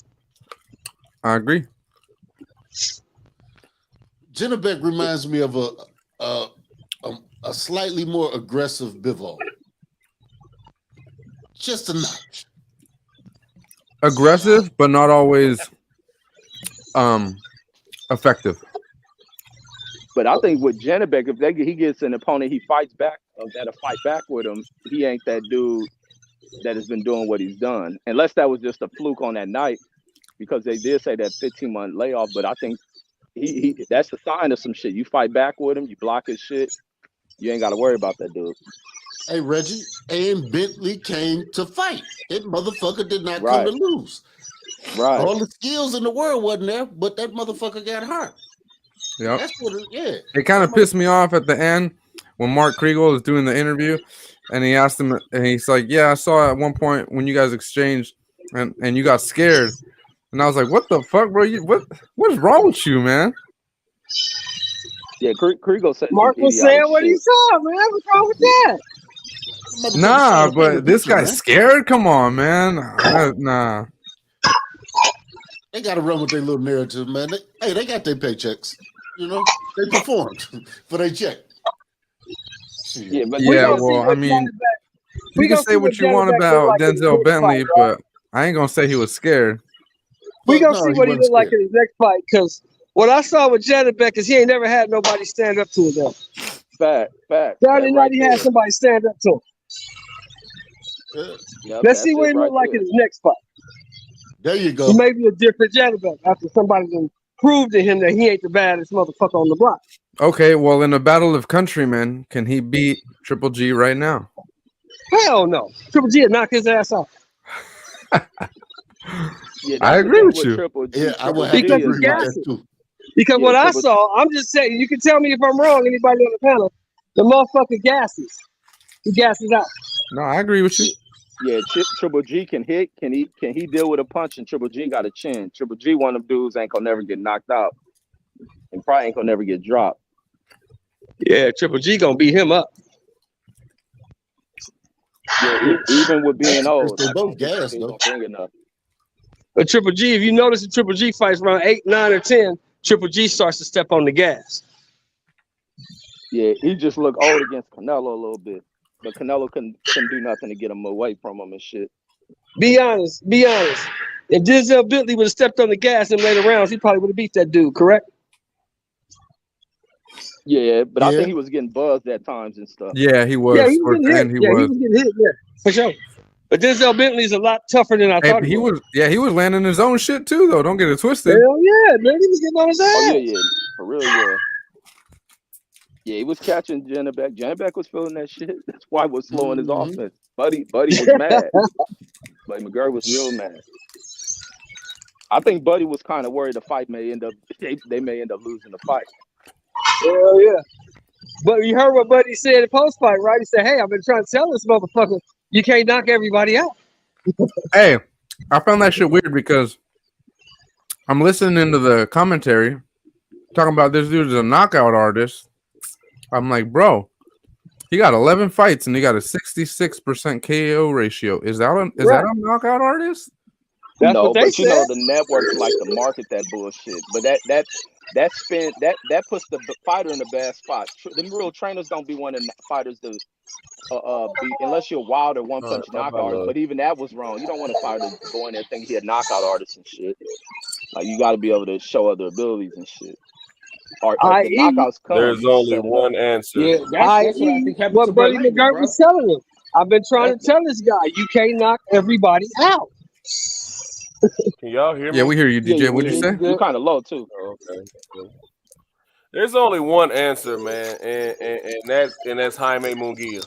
Speaker 4: I agree.
Speaker 18: Janabek reminds me of a slightly more aggressive Bivol. Just a notch.
Speaker 4: Aggressive, but not always effective.
Speaker 16: But I think with Janabek, if he gets an opponent, he fights back, that'll fight back with him. He ain't that dude that has been doing what he's done, unless that was just a fluke on that night, because they did say that 15-month layoff. But I think he that's the sign of some shit. You fight back with him, you block his shit, you ain't got to worry about that dude.
Speaker 18: Hey, Reggie, and Bentley came to fight. That motherfucker did not come to lose.
Speaker 16: Right.
Speaker 18: All the skills in the world wasn't there, but that motherfucker got hurt.
Speaker 4: Yeah.
Speaker 18: That's what
Speaker 4: It kind of pissed me off at the end when Mark Kriegel was doing the interview, and he asked him, and he's like, "Yeah, I saw at one point when you guys exchanged, and you got scared." And I was like, "What the fuck, bro? What's wrong with you, man?"
Speaker 16: Yeah, Kriegel said
Speaker 3: Mark was saying what he saw, man. What's wrong with that?
Speaker 4: Nah, but this guy's scared. Come on, man. Nah.
Speaker 18: They got to run with their little narrative, man. They got their paychecks. You know, they performed for their check.
Speaker 16: Yeah, but
Speaker 4: well, I mean, you can say what you want about Denzel Bentley, but I ain't gonna say he was scared.
Speaker 3: We gonna see what he look like in his next fight, because what I saw with Janabek is he ain't never had nobody stand up to him.
Speaker 16: Fact.
Speaker 3: Saturday night he had somebody stand up to him. Let's see what he look like in his next fight.
Speaker 18: There you go.
Speaker 3: He may be a different Janabek after somebody can prove to him that he ain't the baddest motherfucker on the block.
Speaker 4: Okay, well, in a battle of countrymen, can he beat Triple G right now?
Speaker 3: Hell no. Triple G would knock his ass off.
Speaker 4: I agree with you.
Speaker 18: Yeah, I would have to agree with that too.
Speaker 3: Because what I saw, I'm just saying, you can tell me if I'm wrong, anybody on the panel, the motherfucker gasses. He gasses out.
Speaker 4: No, I agree with you.
Speaker 16: Yeah, Triple G can hit. Can he deal with a punch? And Triple G got a chin. Triple G, one of them dudes, ain't gonna never get knocked out, and probably ain't gonna never get dropped.
Speaker 3: Yeah, Triple G gonna beat him up.
Speaker 16: Yeah, even with being old,
Speaker 18: they both gas though.
Speaker 3: But Triple G, if you notice, the Triple G fights around 8, 9, or 10. Triple G starts to step on the gas.
Speaker 16: Yeah, he just looked old against Canelo a little bit, but Canelo couldn't do nothing to get him away from him and shit.
Speaker 3: Be honest. If Denzel Bentley would have stepped on the gas in later rounds, he probably would have beat that dude, correct?
Speaker 16: Yeah, but I think he was getting buzzed at times and stuff.
Speaker 4: Yeah, he was.
Speaker 3: Yeah, he was getting hit.
Speaker 4: He was
Speaker 3: getting hit. Yeah, for sure. But Denzel Bentley's a lot tougher than I thought he was.
Speaker 4: He was landing his own shit too, though. Don't get it twisted.
Speaker 3: Hell yeah, man, he was getting on his ass.
Speaker 16: Oh yeah, for real, yeah. Yeah, he was catching Janabek. Janabek was feeling that shit. That's why it was slowing his offense. Buddy was mad. Buddy McGirt was real mad. I think Buddy was kind of worried the fight may end up. They may end up losing the fight.
Speaker 3: Hell yeah. But you heard what Buddy said in post fight, right? He said, "Hey, I've been trying to tell this motherfucker you can't knock everybody out."
Speaker 4: Hey, I found that shit weird because I'm listening to the commentary talking about this dude is a knockout artist. I'm like, bro, he got 11 fights and he got a 66% KO ratio. Is that a knockout artist?
Speaker 3: That's
Speaker 16: no,
Speaker 3: what they
Speaker 16: but
Speaker 3: said.
Speaker 16: You know the networks like to market that bullshit. But that puts the fighter in a bad spot. The real trainers don't be wanting fighters to be, unless you're wild or one punch knockout artist. But even that was wrong. You don't want a fighter to go in there thinking he a knockout artist and shit. Like you got to be able to show other abilities and shit.
Speaker 13: There's only one answer.
Speaker 2: Yeah, that's what I think happened
Speaker 3: what
Speaker 2: to
Speaker 3: Buddy
Speaker 2: Berlanga,
Speaker 3: McGirt
Speaker 2: bro.
Speaker 3: was telling him. I've been trying to tell this guy, you can't knock everybody out.
Speaker 13: Can y'all hear me?
Speaker 4: Yeah, we hear you, DJ. What'd you say?
Speaker 16: You're kind of low too.
Speaker 13: Oh, okay. There's only one answer, man, and that's Jaime Munguia.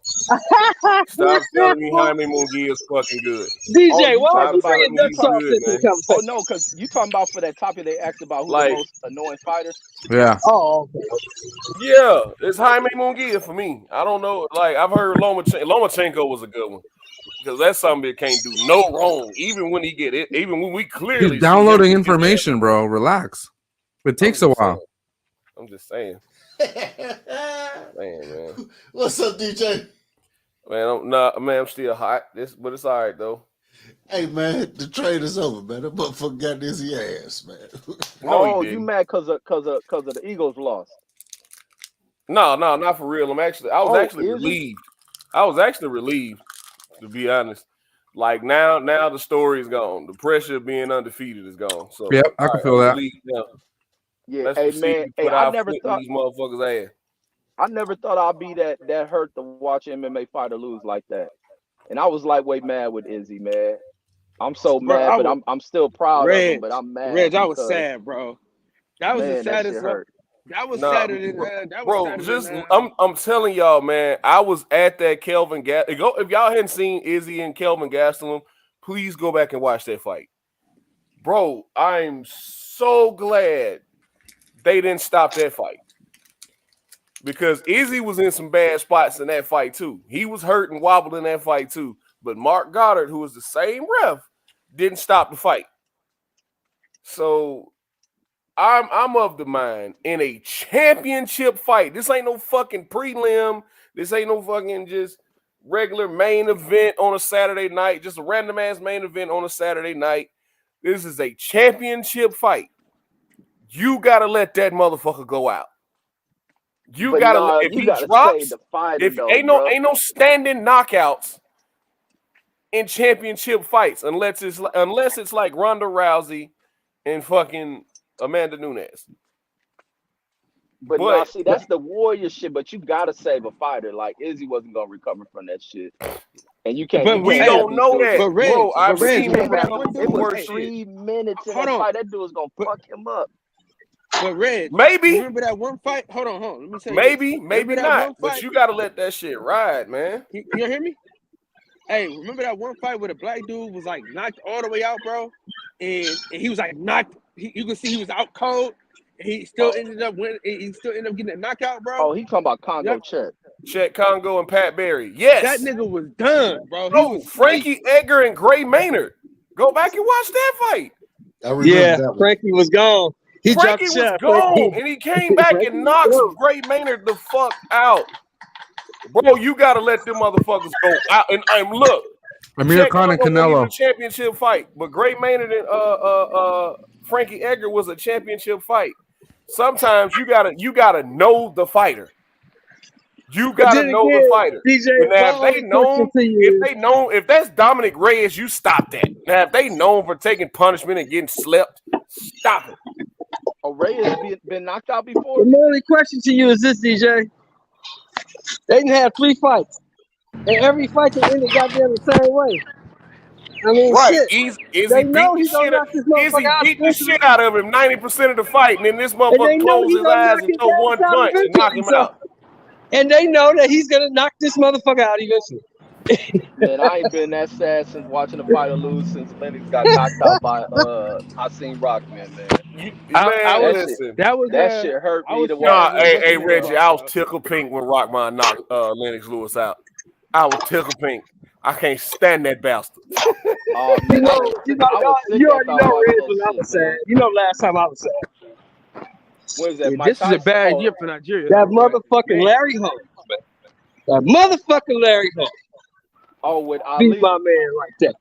Speaker 13: Stop telling me Jaime Munguia is fucking good.
Speaker 3: DJ, why are you bringing that sauce into the conversation?
Speaker 16: Oh no, because you talking about for that topic they asked about who's the most annoying fighter.
Speaker 4: Yeah.
Speaker 3: Oh, okay.
Speaker 13: Yeah, it's Jaime Munguia for me. I don't know. Like I've heard Lomachenko was a good one because that's something that can't do no wrong, even when he get it, even when we clearly
Speaker 4: He's downloading information, bro. Relax. It takes a while.
Speaker 13: I'm just saying. Man.
Speaker 18: What's up, DJ?
Speaker 13: Man, I'm still hot. But it's all right though.
Speaker 18: Hey man, the trade is over, man. That motherfucker got Izzy ass, man.
Speaker 16: No, you mad because of the Eagles lost?
Speaker 13: No, not for real. I was actually relieved. I was actually relieved, to be honest. Like now the story is gone. The pressure of being undefeated is gone. So
Speaker 4: yep, I can feel that.
Speaker 16: Yeah, hey man, I never thought
Speaker 13: these motherfuckers ass.
Speaker 16: I never thought I'd be that hurt to watch an MMA fighter lose like that. And I was lightweight mad with Izzy, man. I'm so mad, but I'm still proud of him, but I'm mad.
Speaker 2: Reg, I was sad, bro. That was the saddest. That was sadder than that.
Speaker 13: Bro, I'm telling y'all, man. I was at that Kelvin Gastelum. If y'all hadn't seen Izzy and Kelvin Gastelum, please go back and watch that fight. Bro, I'm so glad they didn't stop that fight. Because Izzy was in some bad spots in that fight too. He was hurt and wobbled in that fight too. But Mark Goddard, who was the same ref, didn't stop the fight. So I'm of the mind in a championship fight. This ain't no fucking prelim. This ain't no fucking just regular main event on a Saturday night. Just a random ass main event on a Saturday night. This is a championship fight. You gotta let that motherfucker go out. You gotta if he drops, ain't no standing knockouts in championship fights unless it's like Ronda Rousey and fucking Amanda Nunes.
Speaker 16: But no, see, that's the warrior shit. But you gotta save a fighter. Like Izzy wasn't gonna recover from that shit, and you can't.
Speaker 13: But we don't know that, bro. I've seen him
Speaker 16: it was 3 minutes in that fight. That dude was gonna fuck him up.
Speaker 2: But Red,
Speaker 13: maybe
Speaker 2: remember that one fight? Hold on. Let me say
Speaker 13: maybe not. But you gotta let that shit ride, man.
Speaker 2: You hear me? Hey, remember that one fight where the black dude was like knocked all the way out, bro, and he was like knocked. You could see he was out cold. And he still ended up winning. He still ended up getting a knockout, bro.
Speaker 16: Oh, he talking about Congo
Speaker 13: Chet Congo and Pat Barry. Yes,
Speaker 2: that nigga was done, bro.
Speaker 13: No, Frankie Edgar and Gray Maynard. Go back and watch that fight.
Speaker 18: I remember that one.
Speaker 3: Frankie was gone.
Speaker 13: Frankie was gone, and he came back and knocked Gray Maynard the fuck out. Bro, you gotta let them motherfuckers go out. And look,
Speaker 4: Amir Khan and Canelo.
Speaker 13: A championship fight, but Gray Maynard and Frankie Edgar was a championship fight.
Speaker 20: sometimes you gotta know the fighter. You gotta know the fighter.
Speaker 3: DJ,
Speaker 20: now, if that's Dominic Reyes, you stop that. Now, if they known for taking punishment and getting slept, stop it.
Speaker 16: Oh, Reyes been knocked out before.
Speaker 3: The only question to you is this, DJ. They didn't have 3 fights, and every fight they ended goddamn the same way. I mean, shit.
Speaker 20: Izzy
Speaker 3: They
Speaker 20: beat
Speaker 3: know
Speaker 20: the
Speaker 3: he's gonna knock this motherfucker out.
Speaker 20: beat the shit out of him 90% of the fight, and then this motherfucker closes his eyes and throw one punch and knock him out.
Speaker 3: And they know that he's gonna knock this motherfucker out eventually.
Speaker 16: Man, I ain't been that sad since watching a fighter lose since Lennox got knocked out by I seen Rockman, man. That shit hurt me to watch.
Speaker 20: Hey Reggie, I was tickle pink when Rockman knocked Lennox Lewis out. I was tickle pink. I can't stand that bastard.
Speaker 3: You already know, Reg, when I was sad. You know, last time I was sad.
Speaker 16: What is that?
Speaker 2: Yeah, this is a bad year for Nigeria.
Speaker 3: That motherfucking Larry Holmes, man. That motherfucking Larry Holmes.
Speaker 16: Oh, with Ali.
Speaker 3: Beat my man like that.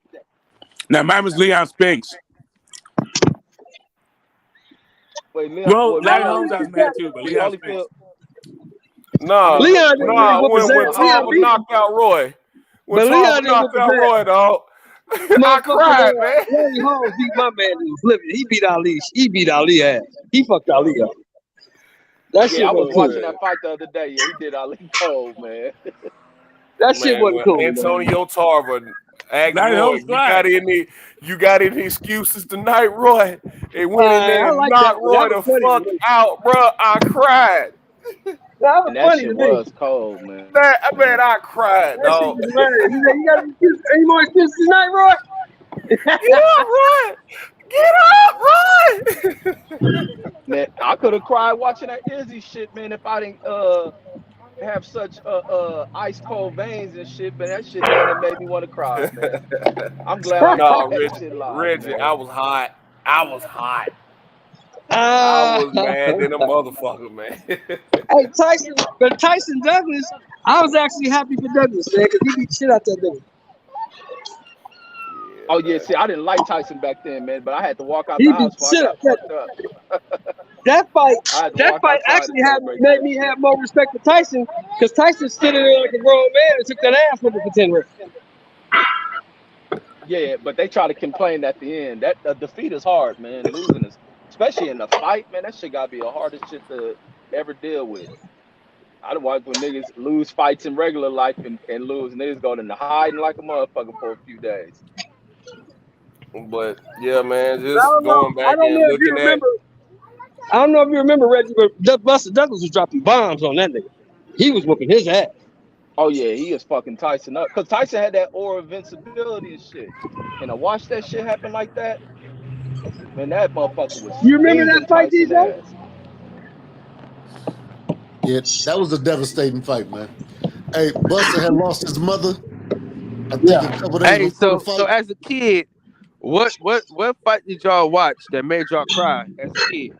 Speaker 11: Now, mine was Leon Spinks.
Speaker 16: Wait, Leon.
Speaker 11: Well, Larry Holmes I was mad too, but Leon Spinks.
Speaker 20: When Tom knocked out Roy. When Tom knocked out Roy, dog. I cried, man.
Speaker 3: Larry Holmes beat my man who was living. He beat Ali. He beat Ali ass. He fucked Ali up. That shit
Speaker 16: I was
Speaker 3: cool.
Speaker 16: watching that fight the other day. Yeah, he did Ali cold, man.
Speaker 3: That shit wasn't cool.
Speaker 20: Antonio Tarver, you got any excuses tonight, Roy? They went in there and knocked Roy the fuck out, bro. I cried.
Speaker 16: And that shit was cold, man.
Speaker 20: I cried, dog.
Speaker 3: You got any more excuses tonight, Roy?
Speaker 20: Get up, Roy! Get up, Roy!
Speaker 16: Man, I could have cried watching that Izzy shit, man, if I didn't have such ice cold veins and shit, but that shit made me want to cry, man. I'm glad I got that shit live.
Speaker 20: Reggie,
Speaker 16: man.
Speaker 20: I was hot. I was mad than a motherfucker, man.
Speaker 3: Hey, Tyson Douglas, I was actually happy for Douglas, man, because he beat shit out that nigga.
Speaker 16: Oh yeah, see, I didn't like Tyson back then, man, but I had to walk out the house before I got fucked up.
Speaker 3: That fight actually made me have more respect for Tyson, because Tyson stood in there like a grown man and took that ass with for 10 rounds.
Speaker 16: Yeah, but they try to complain at the end. That defeat is hard, man. Losing is, especially in the fight, man. That shit gotta be the hardest shit to ever deal with. I don't watch when niggas lose fights in regular life and lose. Niggas go into hiding like a motherfucker for a few days.
Speaker 20: But yeah, man, just going back and looking at.
Speaker 3: I don't know if you remember, Reggie, but Buster Douglas was dropping bombs on that nigga. He was whooping his ass.
Speaker 16: Oh yeah, he is fucking Tyson up. Cause Tyson had that aura of invincibility and shit. And I watched that shit happen like that. Man, that motherfucker was.
Speaker 3: You remember that fight, DJ?
Speaker 18: Yeah, that was a devastating fight, man. Hey, Buster had lost his mother. I think a couple days before the fight.
Speaker 2: So as a kid, what fight did y'all watch that made y'all cry as a kid?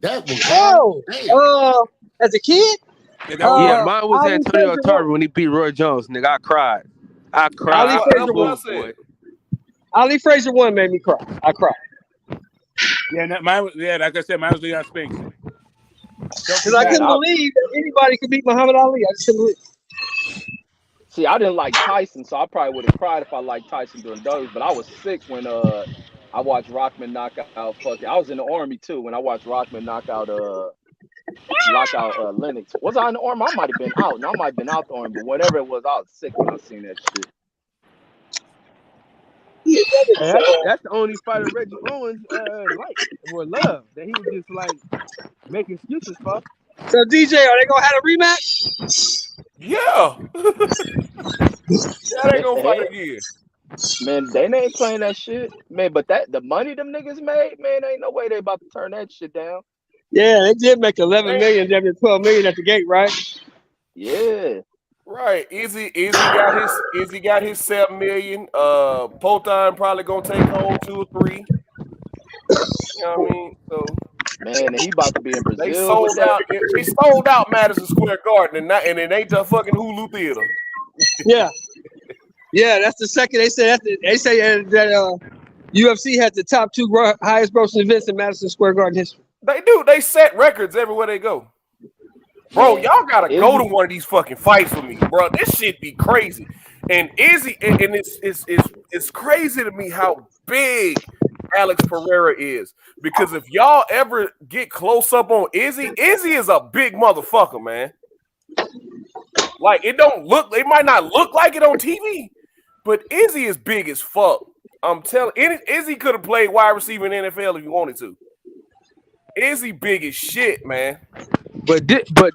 Speaker 18: That
Speaker 3: was as a kid?
Speaker 2: Yeah, mine was Antonio Tarver when he beat Roy Jones. Nigga, I cried.
Speaker 3: Ali Frazier one made me cry. I cried.
Speaker 11: Yeah, like I said, mine was Leon Spinks.
Speaker 3: Because I couldn't believe that anybody could beat Muhammad Ali. I just couldn't believe.
Speaker 16: See, I didn't like Tyson, so I probably would have cried if I liked Tyson doing Douglas. But I was sick when I watched Rockman knock out. I was in the Army too when I watched Rockman knock out Lennox. Was I in the Army? I might have been out. I might have been out the Army, but whatever it was, I was sick when I seen that shit.
Speaker 2: That's the only fighter Reggie Owens liked or loved. That he was just like making excuses for.
Speaker 3: So DJ, are they gonna have a rematch?
Speaker 20: Yeah. They gonna fight again.
Speaker 16: Man, they ain't playing that shit, man. But the money them niggas made, man, ain't no way they about to turn that shit down.
Speaker 3: Yeah, they did make 11 million, damn near 12 million at the gate, right?
Speaker 16: Yeah.
Speaker 20: Right. Izzy got his 7 million. Potan probably gonna take home 2 or 3. You know what I mean? So
Speaker 16: man, and he about to be in Brazil.
Speaker 20: They sold out Madison Square Garden and it ain't the fucking Hulu Theater.
Speaker 3: Yeah. Yeah, that's the second. They say that UFC had the top 2 highest grossing events in Madison Square Garden history.
Speaker 20: They do. They set records everywhere they go. Bro, y'all gotta go to one of these fucking fights with me, bro. This shit be crazy. And Izzy, and it's crazy to me how big Alex Pereira is. Because if y'all ever get close up on Izzy is a big motherfucker, man. Like it might not look like it on TV, but Izzy is big as fuck. I'm telling Izzy could have played wide receiver in the NFL if he wanted to. Izzy big as shit, man.
Speaker 2: But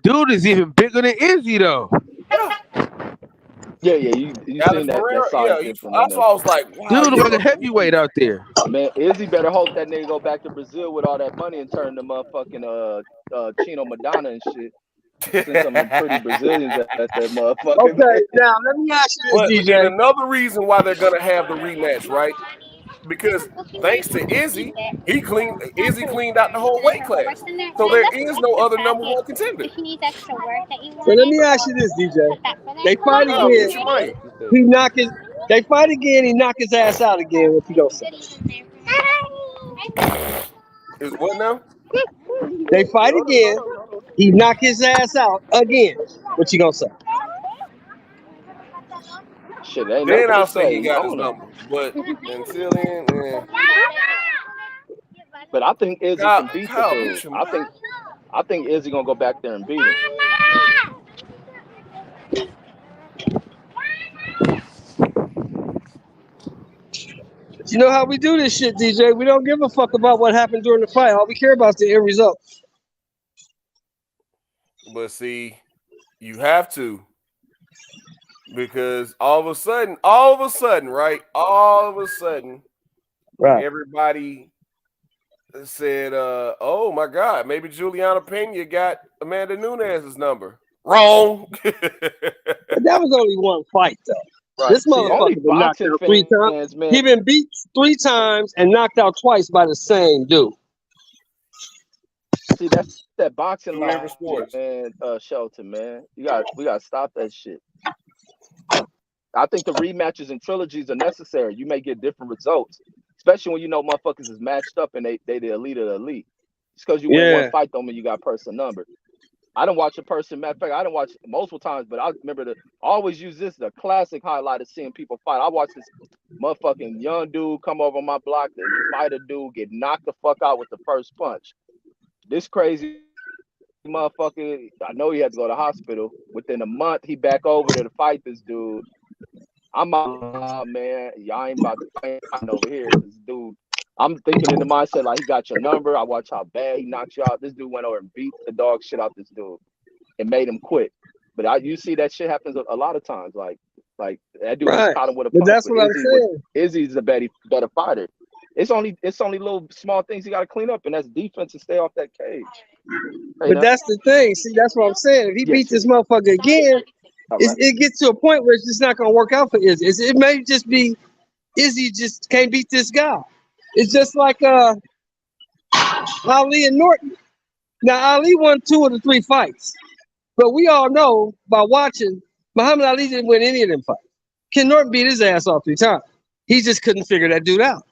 Speaker 2: dude is even bigger than Izzy though.
Speaker 16: Yeah, you seen that size difference.
Speaker 20: That's why I was like, wow,
Speaker 2: dude was a heavyweight out there.
Speaker 16: Man, Izzy better hope that nigga go back to Brazil with all that money and turn the motherfucking Chino Madonna and shit. Since some pretty Brazilians at that motherfucker.
Speaker 3: Okay, now let me ask you this, DJ.
Speaker 20: And another reason why they're gonna have the rematch, right? Because thanks to Izzy, Izzy cleaned out the whole weight class. So there is no other number one contender.
Speaker 3: So let me ask you this, DJ. They fight again. They fight again. He knock his ass out again. What you gonna say?
Speaker 20: Is what now?
Speaker 3: They fight again. He knock his ass out again. What you gonna say?
Speaker 16: Shit, ain't
Speaker 20: then I'll
Speaker 16: say
Speaker 20: say he got his number. But until then, man.
Speaker 16: But I think Izzy can beat the dude. I think Izzy gonna go back there and beat him.
Speaker 3: You know how we do this shit, DJ? We don't give a fuck about what happened during the fight. All we care about is the end result.
Speaker 20: But see, you have to. Because all of a sudden, right? All of a sudden, everybody said, oh my God, maybe Juliana Pena got Amanda Nunes's number. Wrong.
Speaker 3: But that was only one fight, though. Right. This motherfucker been knocked out 3 times. He been beat 3 times and knocked out twice by the same dude.
Speaker 16: See, that's that boxing life, man. Shelton, man, we gotta stop that shit. I think the rematches and trilogies are necessary. You may get different results, especially when you know motherfuckers is matched up and they the elite of the elite. Just because you win one fight don't mean you got person number. I didn't watch a person. Matter of fact, I didn't watch multiple times, but I remember I always use this the classic highlight of seeing people fight. I watched this motherfucking young dude come over my block, the fighter dude get knocked the fuck out with the first punch. This crazy motherfucker, I know he had to go to the hospital. Within a month, he back over there to fight this dude. I'm out, man. Y'all ain't about to fight over here. This dude, I'm thinking in the mindset like he got your number. I watch how bad he knocks you out. This dude went over and beat the dog shit out this dude and made him quit. But you see that shit happens a lot of times. Like that dude just caught him with a punch.
Speaker 3: But that's what I'm saying.
Speaker 16: Izzy's a better fighter. It's only little small things you got to clean up, and that's defense to stay off that cage.
Speaker 3: But that's the thing. See, that's what I'm saying. If he beats this motherfucker again, it gets to a point where it's just not going to work out for Izzy. It may just be Izzy just can't beat this guy. It's just like Ali and Norton. Now, Ali won 2 of the 3 fights. But we all know by watching, Muhammad Ali didn't win any of them fights. Ken Norton beat his ass all 3 times. He just couldn't figure that dude out.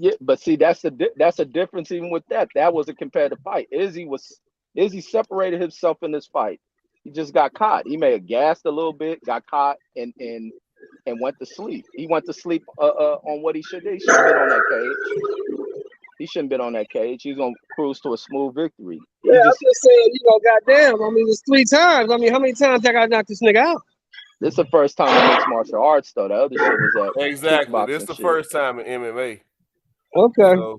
Speaker 16: Yeah, but see, that's a difference even with that. That was a competitive fight. Izzy separated himself in this fight. He just got caught. He may have gassed a little bit, got caught, and went to sleep. He went to sleep on what he should do. He shouldn't have been on that cage. He shouldn't have been on that cage. He's gonna cruise to a smooth victory.
Speaker 3: Yeah, I'm just saying, goddamn. I mean, it's 3 times. I mean, how many times I gotta knock this nigga out?
Speaker 16: This is the first time in mixed martial arts, though. The other shit was at
Speaker 20: exactly. This is the first time in MMA.
Speaker 3: Okay.
Speaker 16: So,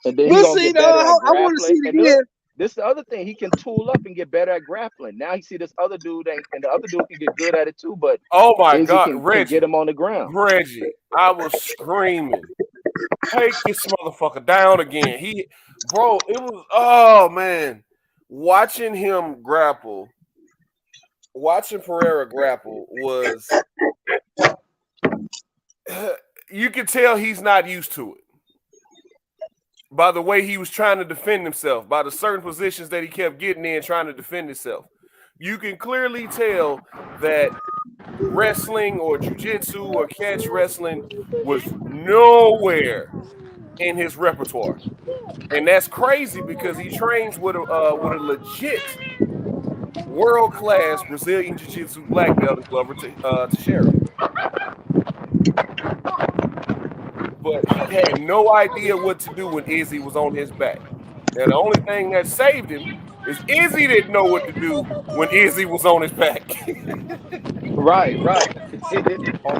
Speaker 16: and then we'll see, though.
Speaker 3: I want to see it again.
Speaker 16: This is the other thing. He can tool up and get better at grappling. Now you see this other dude, and the other dude can get good at it too. But
Speaker 20: oh my God,
Speaker 16: Reggie, can get him on the ground.
Speaker 20: Reggie, I was screaming, take this motherfucker down again. It was, oh man, watching him grapple, watching Pereira grapple was, you could tell he's not used to it. By the way he was trying to defend himself, by the certain positions that he kept getting in trying to defend himself. You can clearly tell that wrestling or jiu-jitsu or catch wrestling was nowhere in his repertoire, and that's crazy because he trains with a legit world-class Brazilian Jiu-Jitsu black belt in Glover Teixeira. But he had no idea what to do when Izzy was on his back. And the only thing that saved him is Izzy didn't know what to do when Izzy was on his back.
Speaker 16: Right. On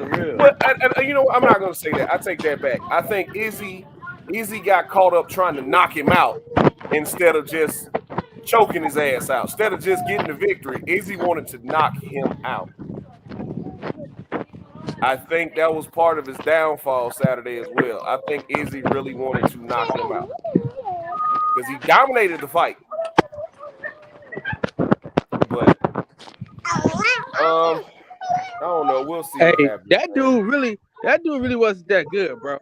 Speaker 16: the real.
Speaker 20: But you know what? I'm not going to say that. I take that back. I think Izzy got caught up trying to knock him out instead of just choking his ass out. Instead of just getting the victory, Izzy wanted to knock him out. I think that was part of his downfall Saturday as well. I think Izzy really wanted to knock him out because he dominated the fight. But I don't know. We'll see.
Speaker 2: Hey,
Speaker 20: what happens,
Speaker 2: that dude really wasn't that good, bro.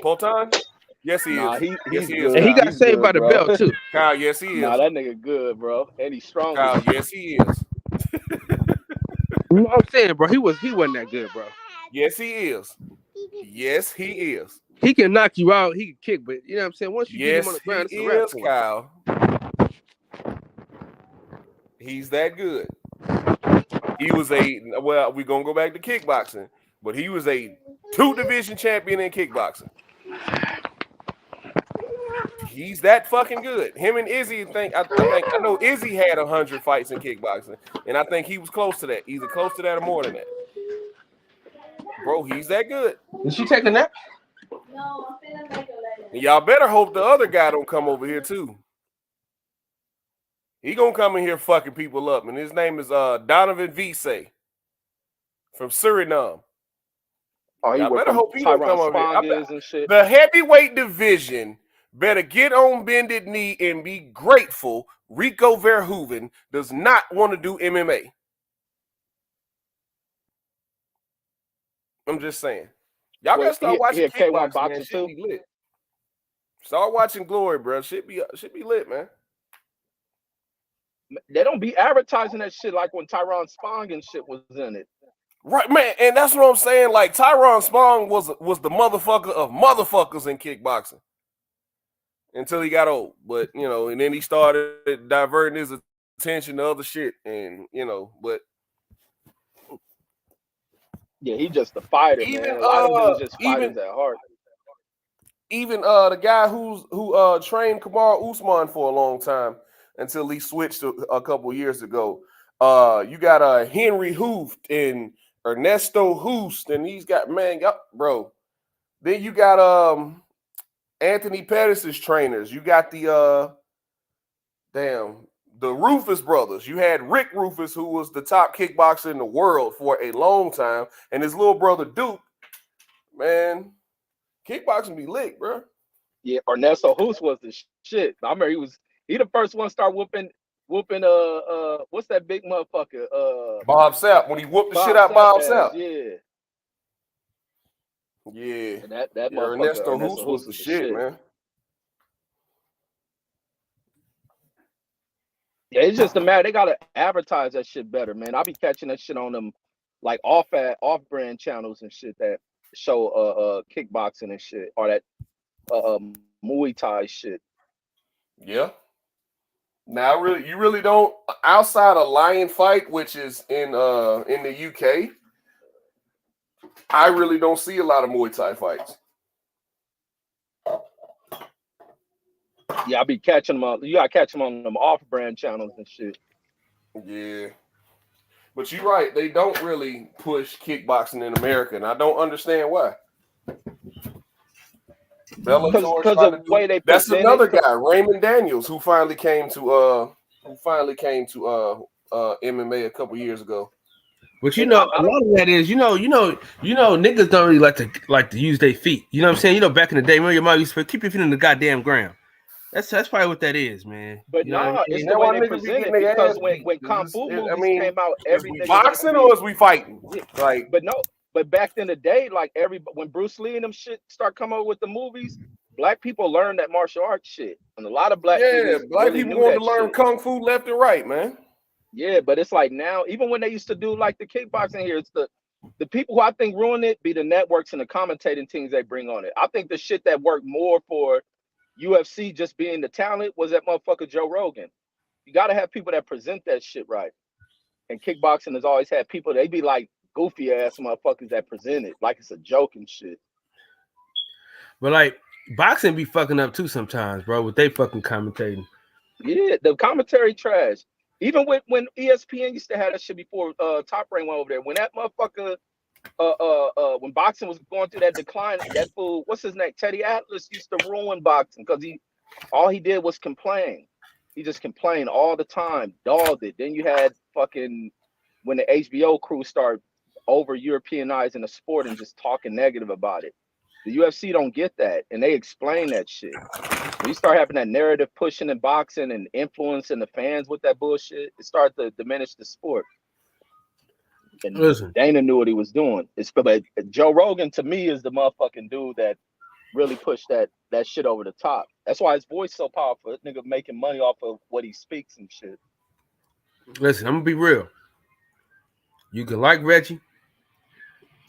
Speaker 20: Potan? Yes, he is. Yes, he is.
Speaker 2: And he got saved by the bell too.
Speaker 20: Kyle, yes, he is.
Speaker 16: Nah, that nigga good, bro. And he's strong.
Speaker 20: Kyle, yes, he is.
Speaker 2: You know what I'm saying, bro? He wasn't that good, bro.
Speaker 20: Yes, he is. Yes, he is.
Speaker 2: He can knock you out. He can kick, but you know what I'm saying. Once you get him on the ground, it's a wrap
Speaker 20: is,
Speaker 2: for him.
Speaker 20: Kyle. He's that good. He was we're gonna go back to kickboxing, but he was a 2-division champion in kickboxing. He's that fucking good. Him and Izzy I know Izzy had 100 fights in kickboxing, and I think he was close to that. Either close to that or more than that. Bro, he's that good.
Speaker 2: Is she taking that?
Speaker 20: And y'all better hope the other guy don't come over here too. He gonna come in here fucking people up, and his name is Donovan Vise from Suriname.
Speaker 16: Oh,
Speaker 20: y'all better hope he don't come over here.
Speaker 16: And shit.
Speaker 20: The heavyweight division better get on bended knee and be grateful Rico Verhoeven does not want to do MMA. I'm just saying. Y'all gotta start watching kickboxing, man. Shit be lit. Start watching Glory, bro. Shit be lit, man.
Speaker 16: They don't be advertising that shit like when Tyrone Spong and shit was in it.
Speaker 20: Right, man, and that's what I'm saying. Like Tyrone Spong was the motherfucker of motherfuckers in kickboxing until he got old. But you know, and then he started diverting his attention to other shit, and you know, but
Speaker 16: yeah, he just a fighter, man. A lot of them just fighters at heart.
Speaker 20: Even the guy who trained Kamaru Usman for a long time until he switched a couple years ago. You got Henry Hooft and Ernesto Hoost, and he's got bro. Then you got Anthony Pettis' trainers. You got the Rufus brothers. You had Rick Rufus, who was the top kickboxer in the world for a long time, and his little brother Duke. Man, kickboxing be lit, bro.
Speaker 16: Yeah, Ernesto Hoost was the shit. I remember he the first one to start whooping what's that big motherfucker?
Speaker 20: Bob Sapp, when he whooped the shit out Bob Sapp.
Speaker 16: Yeah.
Speaker 20: Yeah.
Speaker 16: And that
Speaker 20: Ernesto Hoost was the shit, man.
Speaker 16: Yeah, it's just a matter. They gotta advertise that shit better, man. I be catching that shit on them like off-brand channels and shit that show kickboxing and shit, or that Muay Thai shit.
Speaker 20: Yeah. Now, you really don't, outside of Lion Fight, which is in the UK, I really don't see a lot of Muay Thai fights.
Speaker 16: Yeah, I be catching them. You gotta catch them on them off-brand channels and shit.
Speaker 20: Yeah, but you're right. They don't really push kickboxing in America, and I don't understand why.
Speaker 16: Because of the way they
Speaker 20: that's another guy, Raymond Daniels, who finally came to MMA a couple years ago.
Speaker 21: But you know, a lot of that is, you know, niggas don't really like to use their feet. You know what I'm saying? You know, back in the day, remember your mom used to keep your feet in the goddamn ground. That's probably what that is, man.
Speaker 16: But
Speaker 21: you know
Speaker 16: it's the way they present it. Because when Kung Fu movies came out, every
Speaker 20: is we boxing or is we fighting? Like,
Speaker 16: but back in the day, like when Bruce Lee and them shit start coming up with the movies, black people learned that martial arts shit, and a lot of black
Speaker 20: people want to learn kung fu left and right, man.
Speaker 16: Yeah, but it's like now, even when they used to do like the kickboxing here, The people who I think ruin it be the networks and the commentating teams they bring on it. I think the shit that worked more for UFC just being the talent was that motherfucker Joe Rogan. You got to have people that present that shit right. And kickboxing has always had people, they be like goofy ass motherfuckers that present it like it's a joke and shit.
Speaker 21: But like boxing be fucking up too sometimes, bro, with they fucking commentating.
Speaker 16: Yeah, the commentary trash. Even when ESPN used to have that shit before Top Rank went over there. When that motherfucker when boxing was going through that decline, that fool, what's his name? Teddy Atlas used to ruin boxing because all he did was complain. He just complained all the time, dogged it. Then you had fucking when the HBO crew started over Europeanizing the sport and just talking negative about it. The UFC don't get that, and they explain that shit. When you start having that narrative pushing in boxing and influencing the fans with that bullshit, it started to diminish the sport. And
Speaker 21: Listen.
Speaker 16: Dana knew what he was doing. But Joe Rogan, to me, is the motherfucking dude that really pushed that shit over the top. That's why his voice so powerful. That nigga making money off of what he speaks and shit.
Speaker 21: Listen, I'm gonna be real. You can like Reggie,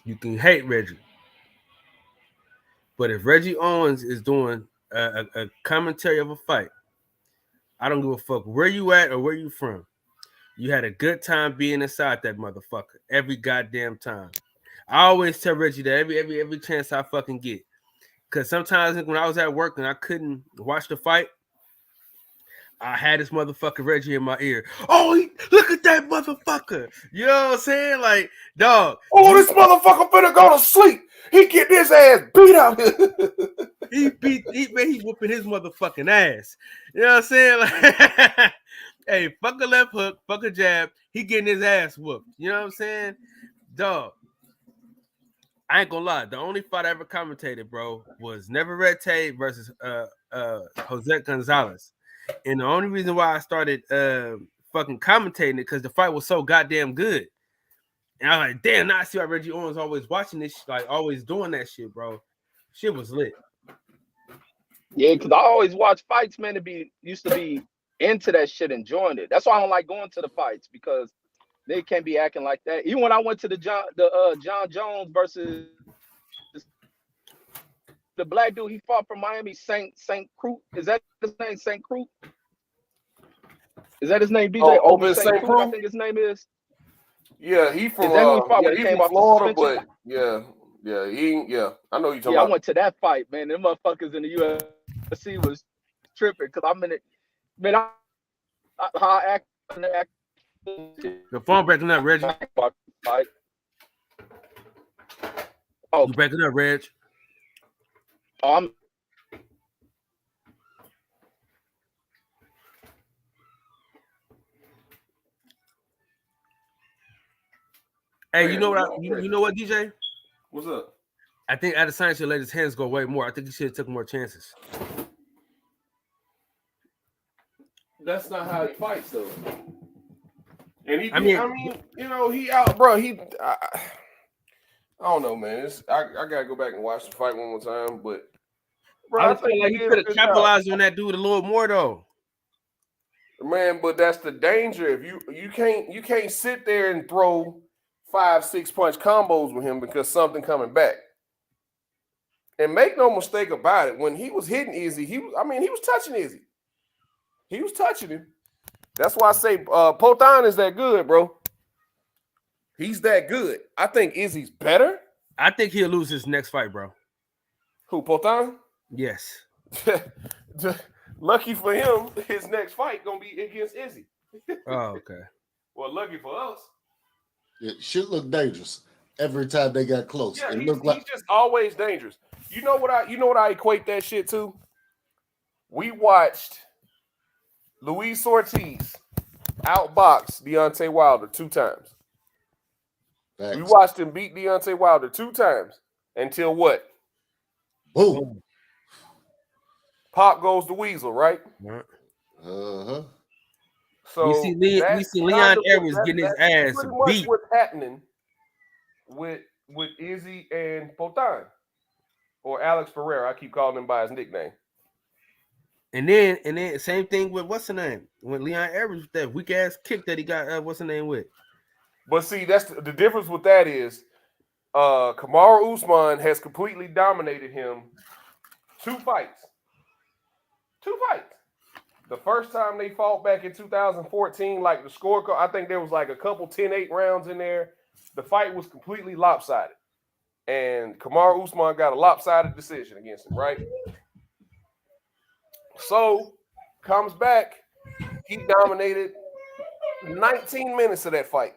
Speaker 21: you can hate Reggie. But if Reggie Owens is doing a commentary of a fight, I don't give a fuck where you at or where you from. You had a good time being inside that motherfucker every goddamn time. I always tell Reggie that every chance I fucking get. Because sometimes when I was at work and I couldn't watch the fight, I had this motherfucker Reggie in my ear. Oh, look at that motherfucker. You know what I'm saying? Like, dog.
Speaker 20: Oh, this motherfucker finna go to sleep. He getting his ass beat up.
Speaker 21: He whooping his motherfucking ass. You know what I'm saying? Like, hey, fuck a left hook, fuck a jab. He getting his ass whooped. You know what I'm saying? Dog. I ain't gonna lie. The only fight I ever commentated, bro, was Neverete versus Jose Gonzalez. And the only reason why I started fucking commentating it because the fight was so goddamn good. And I was like, damn, now I see why Reggie Owens always watching this, like always doing that shit, bro. Shit was lit.
Speaker 16: Yeah, because I always watch fights, man, used to be into that shit, enjoying it. That's why I don't like going to the fights because they can't be acting like that. Even when I went to the Jon Jones versus the black dude he fought from Miami, Saint Cruz. Is that his name, Saint Cruz? Is that his name, DJ?
Speaker 20: Open
Speaker 16: Saint Cruz, I think his name is.
Speaker 20: Yeah, he from Florida, but I know you talking about.
Speaker 16: I went to that fight, man. Them motherfuckers in the UFC was tripping because I'm in it. Man, I act.
Speaker 21: The phone breaking up, Reggie.
Speaker 16: Oh,
Speaker 21: you breaking up, Reg? Hey, you know what? You know what, DJ?
Speaker 20: What's up?
Speaker 21: I think Adesanya should let his hands go way more. I think he should have took more chances.
Speaker 20: That's not how he fights, though. And I mean, you know, he out, bro. I don't know, man. I gotta go back and watch the fight one more time, but
Speaker 21: bro, I feel like he could have capitalized on that dude a little more, though.
Speaker 20: Man, but that's the danger. If you can't sit there and throw 5-6 punch combos with him because something coming back. And make no mistake about it, when he was hitting Izzy, he was touching Izzy. He was touching him. That's why I say Potan is that good, bro. He's that good. I think Izzy's better.
Speaker 21: I think he'll lose his next fight, bro.
Speaker 20: Who, Potan?
Speaker 21: Yes.
Speaker 20: Lucky for him, his next fight gonna be against Izzy.
Speaker 21: Oh, okay.
Speaker 20: Well, lucky for us.
Speaker 18: It should look dangerous every time they got close.
Speaker 20: Yeah,
Speaker 18: he's
Speaker 20: just always dangerous. You know what I equate that shit to? We watched Luis Ortiz outbox Deontay Wilder 2 times.
Speaker 18: Thanks.
Speaker 20: We watched him beat Deontay Wilder 2 times until what?
Speaker 18: Boom.
Speaker 20: Pop goes the weasel, right?
Speaker 18: Uh-huh.
Speaker 20: So
Speaker 21: we see Leon Edwards getting his ass
Speaker 20: pretty much
Speaker 21: beat.
Speaker 20: What's happening with Izzy and Potan, or Alex Pereira? I keep calling him by his nickname.
Speaker 21: And then same thing with what's the name? When Leon Edwards, that weak ass kick that he got, what's the name with?
Speaker 20: But see, that's the difference with that is Kamaru Usman has completely dominated him 2 fights. 2 fights. The first time they fought back in 2014, like the scorecard, I think there was like a couple 10-8 rounds in there. The fight was completely lopsided. And Kamaru Usman got a lopsided decision against him, right? So, comes back. He dominated 19 minutes of that fight.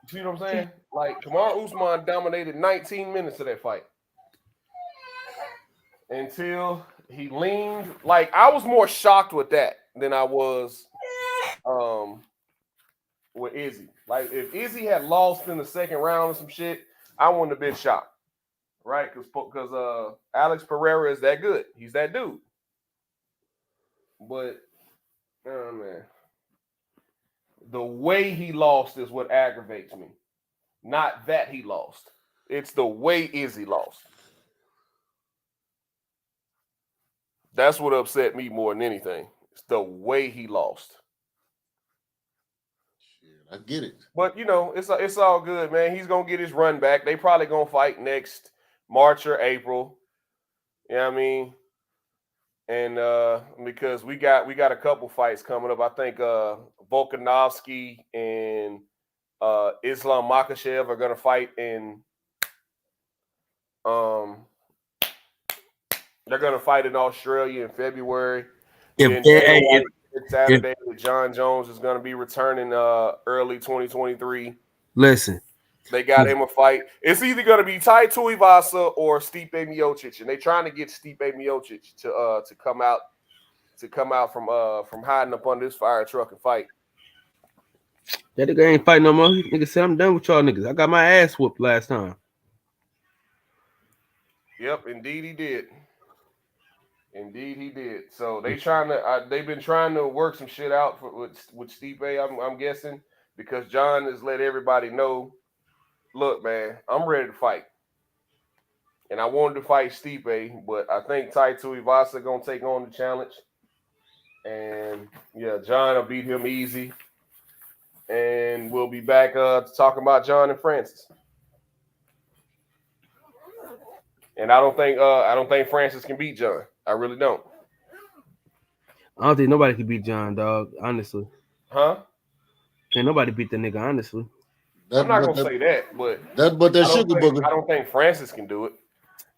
Speaker 20: You see what I'm saying? Like, Kamaru Usman dominated 19 minutes of that fight. Until he leaned. Like, I was more shocked with that than I was with Izzy. Like, if Izzy had lost in the second round or some shit, I wouldn't have been shocked. Right? Because Alex Pereira is that good. He's that dude. But, oh man. The way he lost is what aggravates me. Not that he lost. It's the way Izzy lost. That's what upset me more than anything. It's the way he lost.
Speaker 18: I get it.
Speaker 20: But, you know, it's all good, man. He's going to get his run back. They probably going to fight next March or April. You know what I mean? And because we got a couple fights coming up. I think Volkanovski and Islam Makhachev are going to fight in they're going to fight in Australia in February. Saturday, Jon Jones is going to be returning early 2023.
Speaker 21: Listen.
Speaker 20: They got him a fight. It's either going to be Tai Tuivasa or Stipe Miocic, and they're trying to get Stipe Miocic to come out from hiding up under this fire truck and fight.
Speaker 21: That nigga ain't fighting no more. Nigga said, I'm done with y'all niggas. I got my ass whooped last time.
Speaker 20: Yep, indeed he did. Indeed he did. So they've been trying to work some shit out with Stipe, I'm guessing, because John has let everybody know, look, man, I'm ready to fight. And I wanted to fight Stipe, but I think Tai Tuivasa gonna take on the challenge. And yeah, John will beat him easy. And we'll be back talking about John and Francis. And I don't think Francis can beat John. I really don't.
Speaker 21: I don't think nobody can beat John, dog. Honestly.
Speaker 20: Huh?
Speaker 21: Can't nobody beat the nigga, honestly.
Speaker 20: I'm not gonna say that, but
Speaker 18: I
Speaker 20: don't think Francis can do it.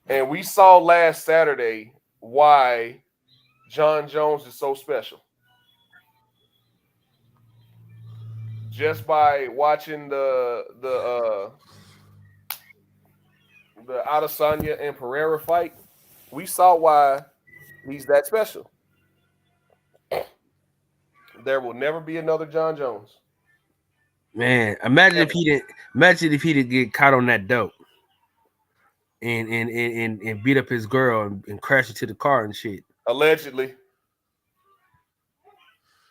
Speaker 20: And we saw last Saturday why Jon Jones is so special. Just by watching the Adesanya and Pereira fight, we saw why he's that special. There will never be another Jon Jones.
Speaker 21: Man, imagine if he didn't get caught on that dope and beat up his girl and crash into the car and shit.
Speaker 20: Allegedly.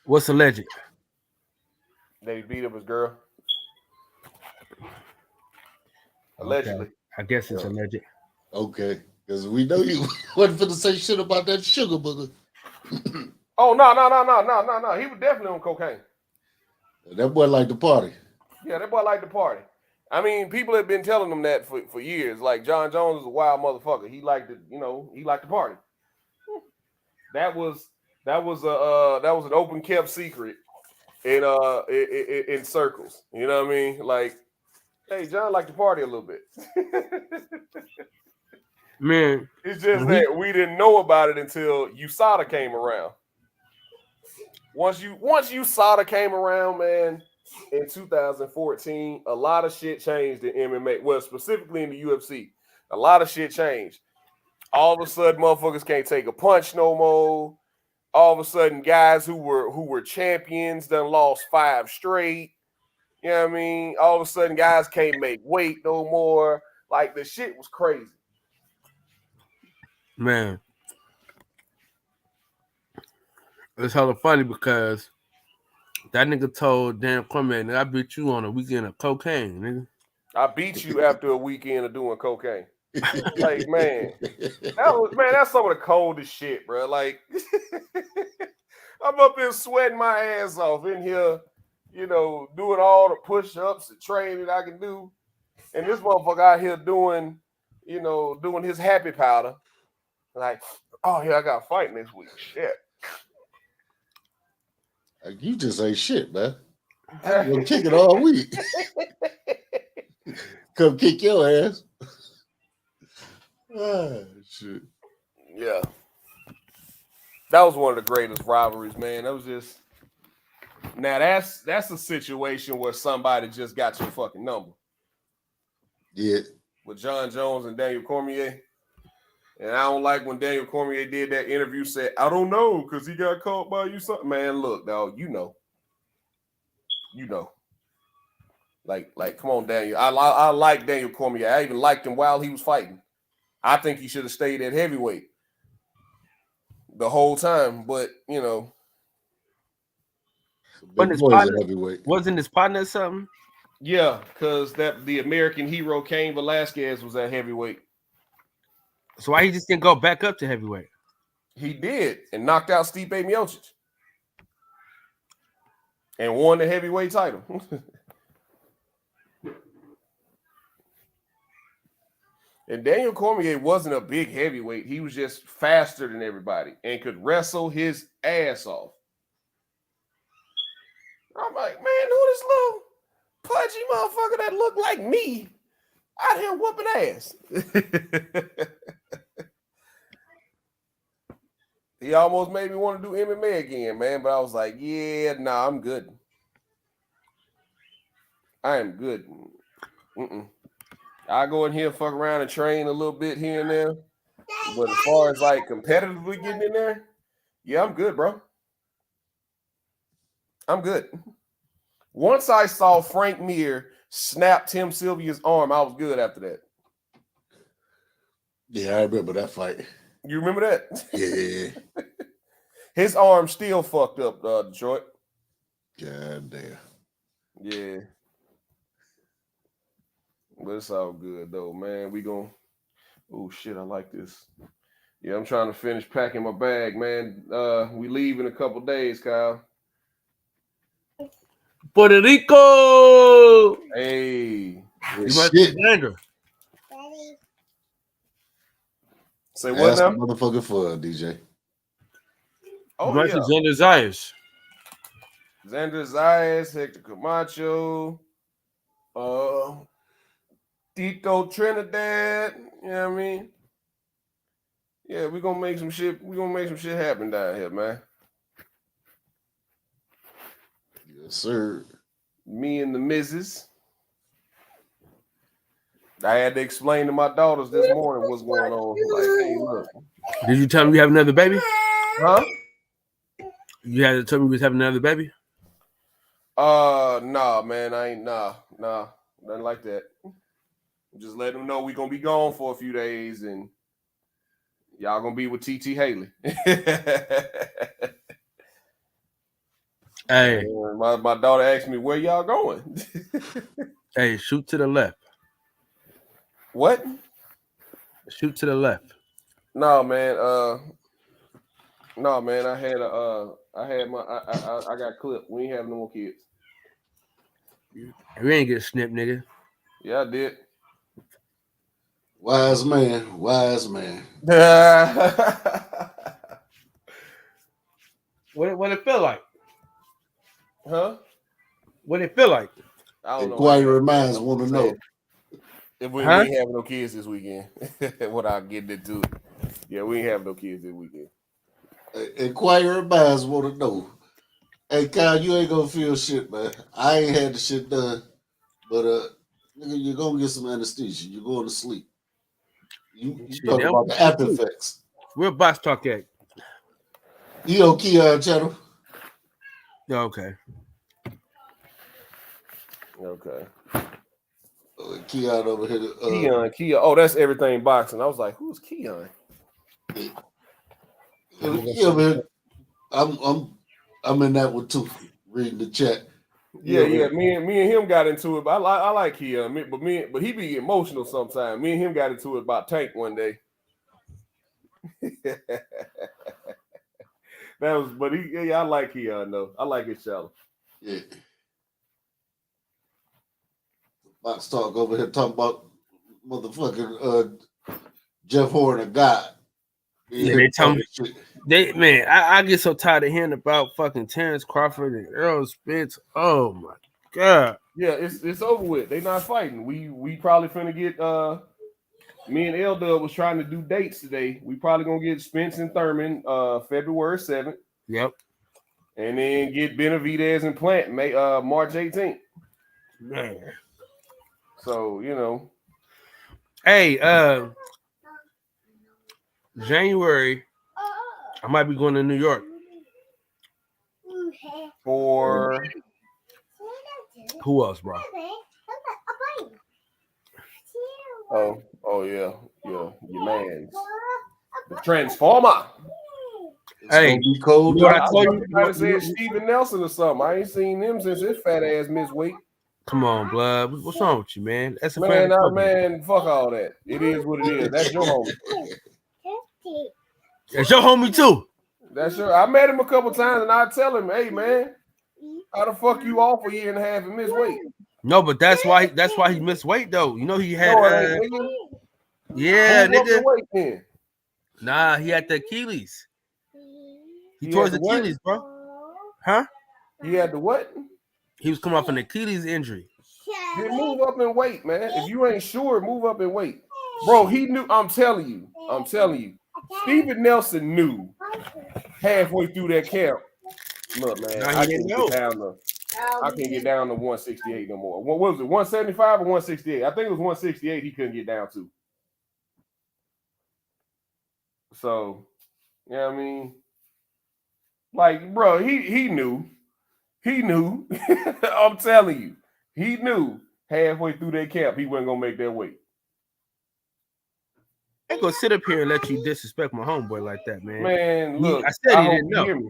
Speaker 21: What's alleged?
Speaker 20: They beat up his girl. Allegedly.
Speaker 21: Okay. I guess it's alleged.
Speaker 18: Okay. Because we know you wasn't finna say shit about that sugar booger.
Speaker 20: Oh, no. He was definitely on cocaine.
Speaker 18: That boy liked to party.
Speaker 20: Yeah, that boy liked to party. I mean, people have been telling him that for years. Like, Jon Jones is a wild motherfucker. He liked to party. That was an open kept secret in circles. You know what I mean? Like, hey, John liked to party a little bit.
Speaker 21: Man,
Speaker 20: it's just that we didn't know about it until USADA came around. Once USADA came around, man, in 2014, a lot of shit changed in MMA. Well, specifically in the UFC, a lot of shit changed. All of a sudden, motherfuckers can't take a punch no more. All of a sudden, guys who were champions done lost 5 straight. You know what I mean? All of a sudden, guys can't make weight no more. Like, the shit was crazy.
Speaker 21: Man. It's hella funny because that nigga told Dan Clement, I beat you on a weekend of cocaine, nigga.
Speaker 20: I beat you after a weekend of doing cocaine. Like, man, that's some of the coldest shit, bro. Like, I'm up here sweating my ass off in here, doing all the push-ups and training I can do. And this motherfucker out here doing his happy powder. Like, oh yeah, I got a fight next week. Shit.
Speaker 18: You just ain't shit, man. You'll kick it all week. Come kick your ass. Ah, shit.
Speaker 20: Yeah. That was one of the greatest rivalries, man. That was just now that's a situation where somebody just got your fucking number.
Speaker 18: Yeah.
Speaker 20: With Jon Jones and Daniel Cormier. And I don't like when Daniel Cormier did that interview, said, I don't know, because he got caught by you something. Man, look, dog, you know. Like, come on, Daniel. I like Daniel Cormier. I even liked him while he was fighting. I think he should have stayed at heavyweight the whole time, but
Speaker 21: wasn't his partner or something?
Speaker 20: Yeah, because the American hero Cain Velasquez was at heavyweight.
Speaker 21: So why he just didn't go back up to heavyweight?
Speaker 20: He did and knocked out Stipe Miocic and won the heavyweight title. And Daniel Cormier wasn't a big heavyweight. He was just faster than everybody and could wrestle his ass off. I'm like, man, who this little pudgy motherfucker that looked like me out here whooping ass? He almost made me want to do MMA again, man. But I was like, yeah, nah, I'm good. I am good. I go in here, fuck around and train a little bit here and there. But as far as like competitively getting in there, yeah, I'm good, bro. I'm good. Once I saw Frank Mir snap Tim Sylvia's arm, I was good after that.
Speaker 18: Yeah, I remember that fight.
Speaker 20: You remember that?
Speaker 18: Yeah.
Speaker 20: His arm still fucked up, Detroit.
Speaker 18: God damn.
Speaker 20: Yeah. But it's all good though, man. We gon' oh shit, I like this. Yeah, I'm trying to finish packing my bag, man. We leave in a couple days, Kyle.
Speaker 21: Puerto Rico.
Speaker 20: Hey.
Speaker 21: You must be Andrew.
Speaker 20: Say what now?
Speaker 18: Motherfucking fun, DJ.
Speaker 20: Oh,
Speaker 21: yeah. Xander Zayas.
Speaker 20: Xander Zayas, Hector Camacho, Tito Trinidad. You know what I mean? Yeah, we're gonna make some shit. We're gonna make some shit happen down here, man.
Speaker 18: Yes, sir.
Speaker 20: Me and the missus. I had to explain to my daughters this morning what's going on. Like, hey, look.
Speaker 21: Did you tell me you have another baby?
Speaker 20: Huh?
Speaker 21: You had to tell me you was having another baby?
Speaker 20: Nah, man. I ain't nah, nothing like that. Just let them know we gonna be gone for a few days and y'all gonna be with TT Haley.
Speaker 21: Hey.
Speaker 20: My daughter asked me, where y'all going?
Speaker 21: Hey, shoot to the left.
Speaker 20: What?
Speaker 21: Shoot to the left.
Speaker 20: No, man. I got clipped. We ain't having no more kids.
Speaker 21: We ain't get snipped, nigga.
Speaker 20: Yeah, I did.
Speaker 18: Wise man, wise man.
Speaker 21: What it feel like?
Speaker 20: Huh?
Speaker 21: What it feel like?
Speaker 20: I don't know.
Speaker 18: Inquiring minds want to know.
Speaker 20: If we ain't having no kids this weekend. Without getting into it. Yeah, we ain't having no kids this weekend.
Speaker 18: Inquiring minds want to know. Hey, Kyle, you ain't gonna feel shit, man. I ain't had the shit done, but nigga, you're gonna get some anesthesia. You're going to sleep. You talk about the after effects.
Speaker 21: Where Box Talk at?
Speaker 18: You on Keon channel?
Speaker 21: Yeah, okay.
Speaker 20: Okay.
Speaker 18: Keon over here.
Speaker 20: Keon. Oh, that's everything boxing. I was like, who's Keon?
Speaker 18: Yeah, man. I'm in that one too. Reading the chat.
Speaker 20: Yeah. Me and him got into it. But I like Keon, but he be emotional sometimes. Me and him got into it about Tank one day. I like Keon though. I like his channel.
Speaker 18: Yeah. Box Talk over here talking about motherfucking Jeff Horn, a god.
Speaker 13: Yeah, they tell me, I get so tired of hearing about fucking Terrence Crawford and Earl Spence. Oh my god.
Speaker 20: Yeah, it's over with. They not fighting. We probably finna get me and L Dub was trying to do dates today. We probably gonna get Spence and Thurman February 7th.
Speaker 13: Yep.
Speaker 20: And then get Benavidez and Plant March 18th.
Speaker 13: Man.
Speaker 20: So, you know.
Speaker 13: Hey, January, I might be going to New York.
Speaker 20: For
Speaker 13: who else, bro?
Speaker 20: Oh yeah, your man, the Transformer.
Speaker 13: Hey,
Speaker 18: cold.
Speaker 20: I told you to say Steven Nelson or something. I ain't seen him since his fat ass missed weight.
Speaker 13: Come on, blood. What's wrong with you, man? That's a
Speaker 20: man, fuck all that. It is what it is. That's your homie.
Speaker 13: That's your homie too.
Speaker 20: That's your. I met him a couple times, and I tell him, "Hey, man, how the fuck you off a year and a half and miss weight?"
Speaker 13: No, but that's why he missed weight though. You know he had. Yeah, nigga.
Speaker 20: Weight,
Speaker 13: nah, he had the Achilles. He tore his Achilles, bro. Huh?
Speaker 20: He had the what?
Speaker 13: He was coming off an Achilles injury.
Speaker 20: Then move up in weight, man. If you ain't sure, move up in weight. Bro, he knew. I'm telling you. Steven Nelson knew halfway through that camp. Look, man, I can't get down to 168 no more. What was it? 175 or 168? I think it was 168 he couldn't get down to. So, you know what I mean? Like, bro, he knew. He knew. I'm telling you. He knew halfway through that camp he wasn't gonna make that weight.
Speaker 13: I ain't gonna sit up here and let you disrespect my homeboy like that, man.
Speaker 20: Man, look,
Speaker 13: I said he didn't know.
Speaker 20: Hear me.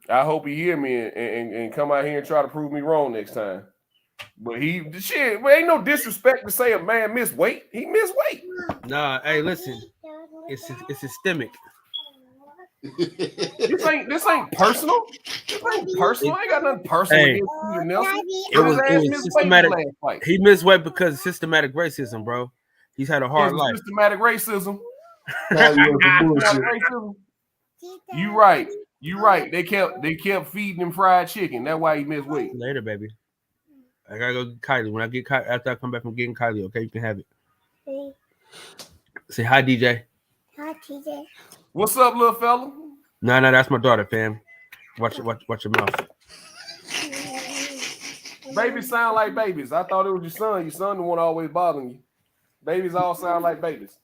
Speaker 20: I hope he hear me and come out here and try to prove me wrong next time. But ain't no disrespect to say a man missed weight. He missed weight.
Speaker 13: Nah, hey, listen, it's systemic.
Speaker 20: This ain't personal. This ain't personal. I ain't got nothing personal against Steven Nelson.
Speaker 13: It was systematic. He missed weight because of systematic racism, bro. He's had a hard life.
Speaker 20: Systematic racism. You right. They kept feeding him fried chicken. That's why he missed weight.
Speaker 13: Later, baby. I gotta go get Kylie. When I get Kylie, after I come back from getting Kylie, okay, you can have it. Say hi, DJ.
Speaker 1: Hi, TJ.
Speaker 20: What's up, little fella?
Speaker 13: No, that's my daughter, fam. Watch your mouth.
Speaker 20: Babies sound like babies. I thought it was your son. Your son the one always bothering you. Babies all sound like babies.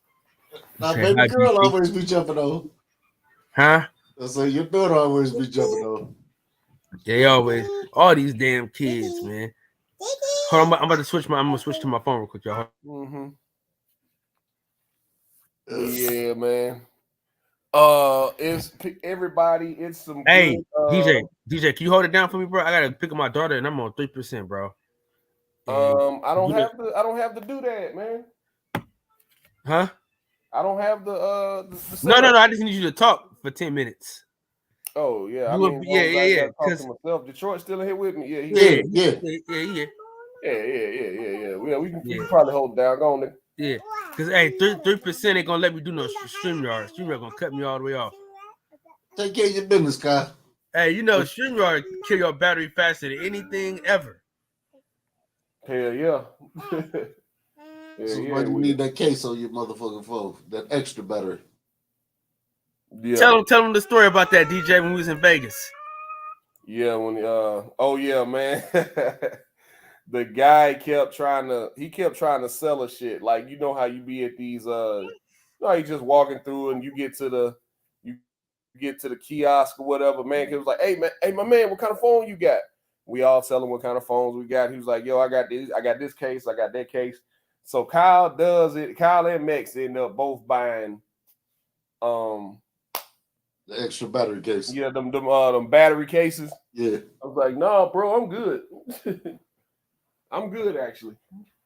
Speaker 18: Now, baby girl always be jumping on.
Speaker 13: Huh?
Speaker 18: So your daughter always be jumping on.
Speaker 13: They always, all these damn kids, man. Hold on, I'm about to switch I'm gonna switch to my phone real quick, y'all.
Speaker 20: Mm-hmm. Yeah, man. It's everybody. It's some.
Speaker 13: Hey,
Speaker 20: good,
Speaker 13: DJ, can you hold it down for me, bro? I gotta pick up my daughter, and I'm on 3%, bro.
Speaker 20: I don't have to do that, man.
Speaker 13: Huh?
Speaker 20: I don't have the
Speaker 13: No. I just need you to talk for 10 minutes.
Speaker 20: Oh yeah,
Speaker 13: yeah.
Speaker 20: Talk to myself. Detroit's still here with me. Yeah. We can probably hold it down. Go on there.
Speaker 13: Yeah, because hey, 3% ain't gonna let me do no StreamYard. StreamYard gonna cut me all the way off.
Speaker 18: Take care of your business, Kyle.
Speaker 13: Hey, you know StreamYard kill your battery faster than anything ever.
Speaker 20: Hell yeah.
Speaker 18: So why do you need that case on your motherfucking phone? That extra battery.
Speaker 20: Yeah.
Speaker 13: Tell them the story about that DJ when we was in Vegas.
Speaker 20: Yeah, man. The guy kept trying to sell us shit. Like, you know how you be at these you just walking through and you get to the kiosk or whatever. Man, he was like, hey my man, what kind of phone you got? We all tell him what kind of phones we got. He was like, yo, I got this case, I got that case. So Kyle does it. Kyle and Max end up both buying
Speaker 18: the extra battery case.
Speaker 20: Yeah, them battery cases.
Speaker 18: Yeah.
Speaker 20: I was like, nah, bro, I'm good. I'm good, actually.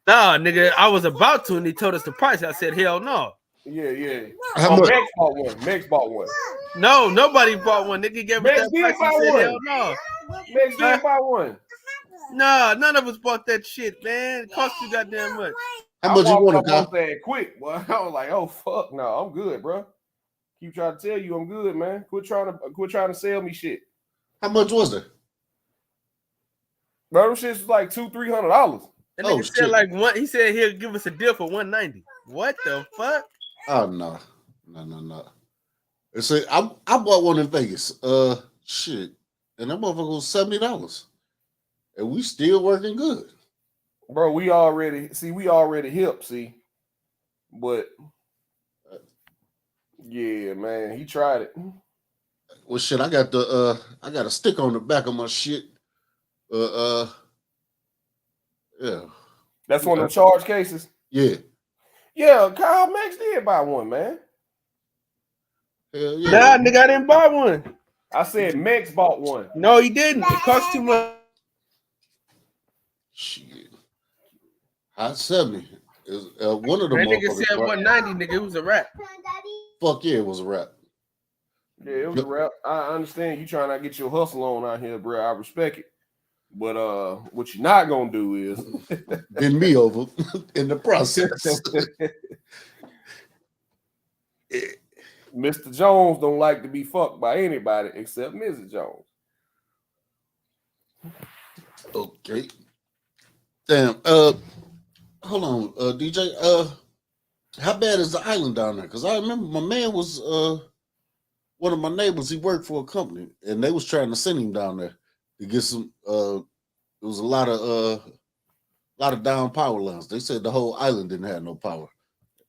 Speaker 13: Nah, nigga, I was about to, and he told us the price. I said, hell no.
Speaker 20: Yeah.
Speaker 18: How much?
Speaker 20: Max bought one.
Speaker 13: No, nobody bought one. Nigga gave me
Speaker 20: Max
Speaker 13: that price.
Speaker 20: buy
Speaker 13: He said,
Speaker 20: one.
Speaker 13: hell no.
Speaker 20: Max did buy one.
Speaker 21: No, none of us bought that shit, man. It cost too goddamn much.
Speaker 18: How much you want,
Speaker 20: I
Speaker 18: Kyle?
Speaker 20: that quick, boy. I was like, oh fuck, no, I'm good, bro. Keep trying to tell you I'm good, man. Quit trying to sell me shit.
Speaker 18: How much was it?
Speaker 20: Bro, them shit's like $200-$300.
Speaker 21: That nigga said like one. He said he'll give us a deal for $190. What the fuck?
Speaker 18: Oh no. See, I bought one in Vegas. Shit, and that motherfucker was $70, and we still working good,
Speaker 20: bro. We already hip, but yeah, man, he tried it.
Speaker 18: Well, shit, I got a stick on the back of my shit. Yeah.
Speaker 20: That's one of the charge cases.
Speaker 18: Yeah.
Speaker 20: Yeah, Kyle Max did buy one, man.
Speaker 18: Hell yeah.
Speaker 21: Nah, nigga, I didn't buy one.
Speaker 20: I said Max bought one.
Speaker 21: No, he didn't. It cost too much.
Speaker 18: Shit. Hot 70 is one of the
Speaker 21: that nigga said $190, nigga. It was a wrap.
Speaker 18: Fuck yeah, it was a wrap.
Speaker 20: Yeah, it was a wrap. I understand you trying to get your hustle on out here, bro. I respect it. But what you're not gonna do is
Speaker 18: bend me over in the process.
Speaker 20: Mr. Jones don't like to be fucked by anybody except Mrs. Jones.
Speaker 18: Okay. Damn. Hold on, DJ. How bad is the island down there? Because I remember my man was one of my neighbors. He worked for a company, and they was trying to send him down there to get some. There was a lot of down power lines. They said the whole island didn't have no power.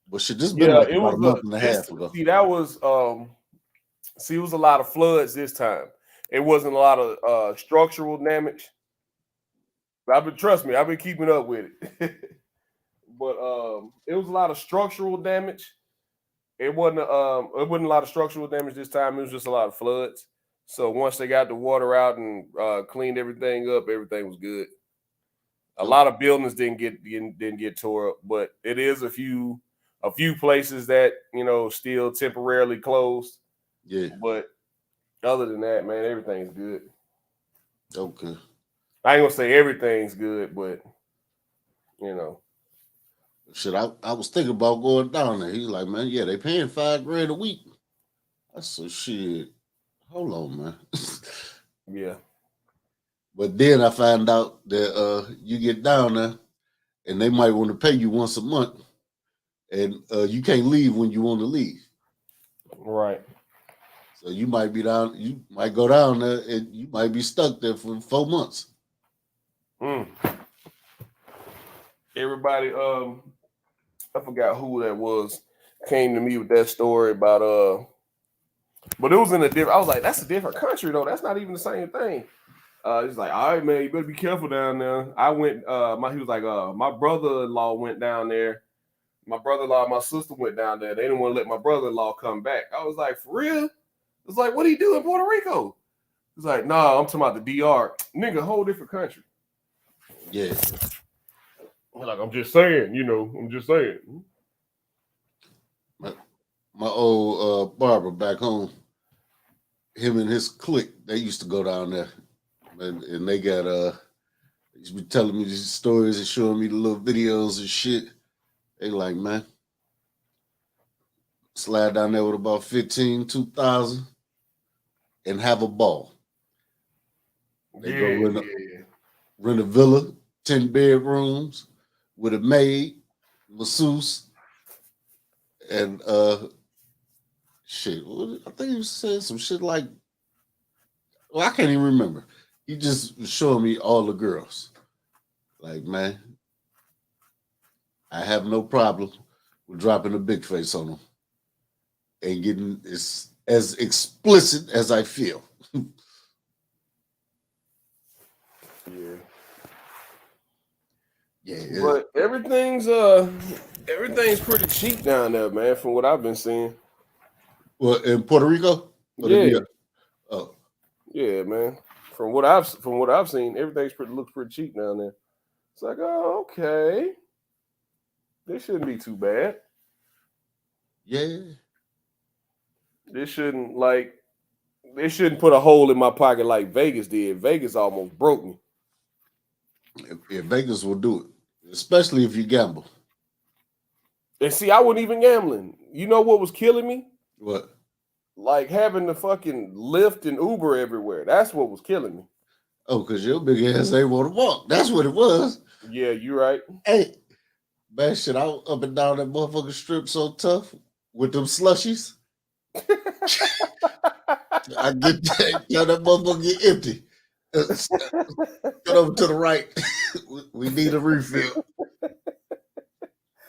Speaker 18: But shit, this been like about a month and a half ago.
Speaker 20: See, that was it was a lot of floods this time. It wasn't a lot of structural damage. Trust me, I've been keeping up with it. But it was a lot of structural damage. It wasn't a lot of structural damage this time. It was just a lot of floods. So once they got the water out and cleaned everything up, everything was good. A lot of buildings didn't get tore up, but it is a few places that still temporarily closed.
Speaker 18: Yeah.
Speaker 20: But other than that, man, everything's good.
Speaker 18: Okay.
Speaker 20: I ain't gonna say everything's good, but
Speaker 18: Shit, I was thinking about going down there. He's like, man, yeah, they paying $5,000 a week. I said, shit, hold on, man.
Speaker 20: Yeah.
Speaker 18: But then I found out that you get down there and they might want to pay you once a month, and you can't leave when you want to leave.
Speaker 20: Right.
Speaker 18: So you might go down there and you might be stuck there for 4 months.
Speaker 20: Everybody, I forgot who that was, came to me with that story about but it was in a different. I was like, that's a different country though. That's not even the same thing. He's like, all right, man, you better be careful down there. I went. He was like, my brother-in-law went down there. My brother-in-law, and my sister went down there. They didn't want to let my brother-in-law come back. I was like, for real? It's like, what do you do in Puerto Rico? He's like, nah, I'm talking about the DR. Nigga, whole different country.
Speaker 18: Yeah.
Speaker 20: Like, I'm just saying, I'm just saying.
Speaker 18: My old barber back home, him and his clique, they used to go down there. And they got they used to be telling me these stories and showing me the little videos and shit. They like, man, slide down there with about 2,000 and have a ball. They go rent a villa, 10 bedrooms with a maid, masseuse, and shit. I think he was saying some shit like, well, I can't even remember. He just was showing me all the girls. Like, man, I have no problem with dropping a big face on them and getting as explicit as I feel. Yeah.
Speaker 20: But everything's pretty cheap down there, man, from what I've been seeing.
Speaker 18: Well, in Puerto Rico?
Speaker 20: Yeah.
Speaker 18: Oh.
Speaker 20: Yeah, man. From what I've seen, everything's looks pretty cheap down there. It's like, oh, okay. This shouldn't be too bad.
Speaker 18: Yeah.
Speaker 20: This shouldn't put a hole in my pocket like Vegas did. Vegas almost broke me.
Speaker 18: If Vegas will do it, especially if you gamble.
Speaker 20: And see, I wasn't even gambling. You know what was killing me?
Speaker 18: What?
Speaker 20: Like having to fucking Lyft and Uber everywhere. That's what was killing me.
Speaker 18: Oh, because your big ass ain't want to walk. That's what it was.
Speaker 20: Yeah, you're right.
Speaker 18: Hey, man, shit, I was up and down that motherfucking strip so tough with them slushies. I get that motherfucker get empty. Cut over to the right. We need a refill.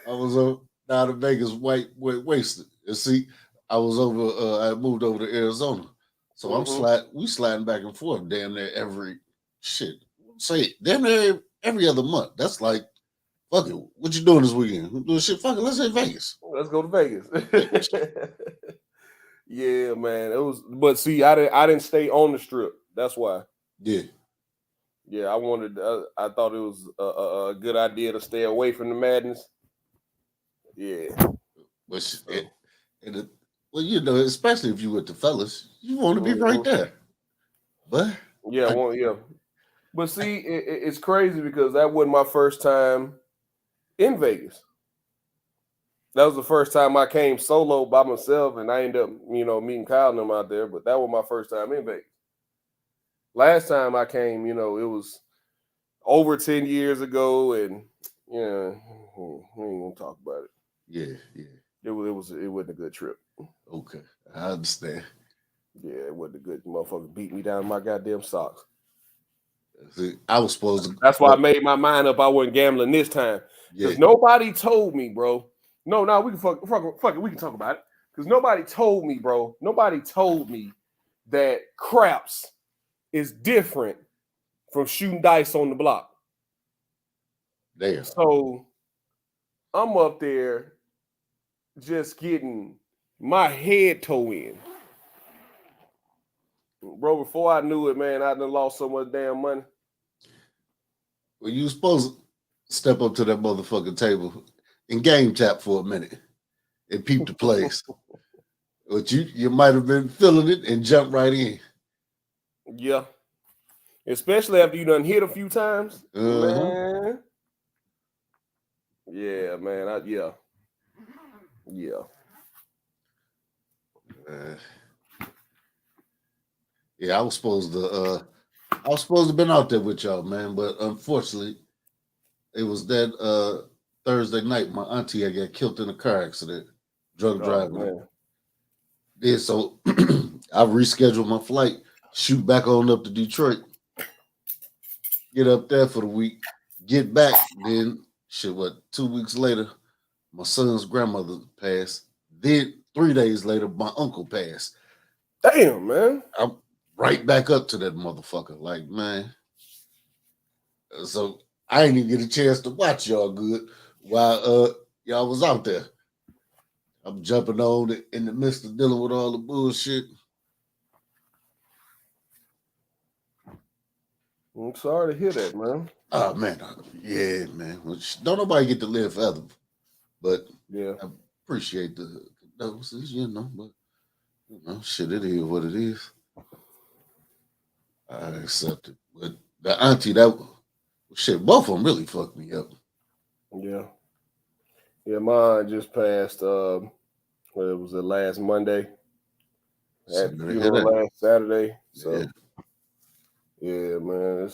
Speaker 18: I was down in Vegas, wasted. And see, I was over. I moved over to Arizona, so we sliding back and forth damn near every damn near every other month. That's like, fuck it. What you doing this weekend? Doing shit. Fuck it. Let's hit Vegas.
Speaker 20: Let's go to Vegas. Yeah, man. It was, but see, I didn't stay on the strip. That's why.
Speaker 18: Yeah.
Speaker 20: Yeah, I wanted. I thought it was a good idea to stay away from the madness. Yeah.
Speaker 18: But well, you know, especially if you with the fellas, you want to be right there. But
Speaker 20: yeah. But see, it's crazy because that wasn't my first time in Vegas. That was the first time I came solo by myself, and I ended up, meeting Kyle and them out there. But that was my first time in Vegas. Last time I came, it was over 10 years ago, and we ain't gonna talk about it.
Speaker 18: Yeah.
Speaker 20: It wasn't a good trip.
Speaker 18: Okay, I understand.
Speaker 20: Yeah, it wasn't a good motherfucker beat me down in my goddamn socks.
Speaker 18: See, I was supposed to.
Speaker 20: That's why I made my mind up. I wasn't gambling this time because nobody told me, bro. No, we can fuck it. We can talk about it because nobody told me, bro. Nobody told me that craps is different from shooting dice on the block.
Speaker 18: Damn.
Speaker 20: So I'm up there just getting my head toe in. Bro, before I knew it, man, I done lost so much damn money.
Speaker 18: Well, you supposed to step up to that motherfucking table and game tap for a minute and peep the plays. But you might have been feeling it and jump right in.
Speaker 20: Yeah. Especially after you done hit a few times. Man. Yeah, man. Yeah.
Speaker 18: Yeah, I was supposed to been out there with y'all, man, but unfortunately, it was that Thursday night my auntie had got killed in a car accident, drunk driving.
Speaker 20: Man.
Speaker 18: Yeah, so I rescheduled my flight, shoot back on up to Detroit, get up there for the week, get back, then 2 weeks later, my son's grandmother passed. Then 3 days later, my uncle passed.
Speaker 20: Damn, man.
Speaker 18: I'm right back up to that motherfucker. Like, man. So I didn't even get a chance to watch y'all good while y'all was out there. I'm jumping on it in the midst of dealing with all the bullshit.
Speaker 20: I'm sorry to hear that, man.
Speaker 18: Oh, man. Yeah, man. Don't nobody get to live forever. But
Speaker 20: yeah,
Speaker 18: I appreciate the condolences, but shit, it is what it is. I accept it. But the auntie, both of them really fucked me up.
Speaker 20: Yeah. Yeah, mine just passed, it was the last Monday. Had the funeral last Saturday. So, yeah, man.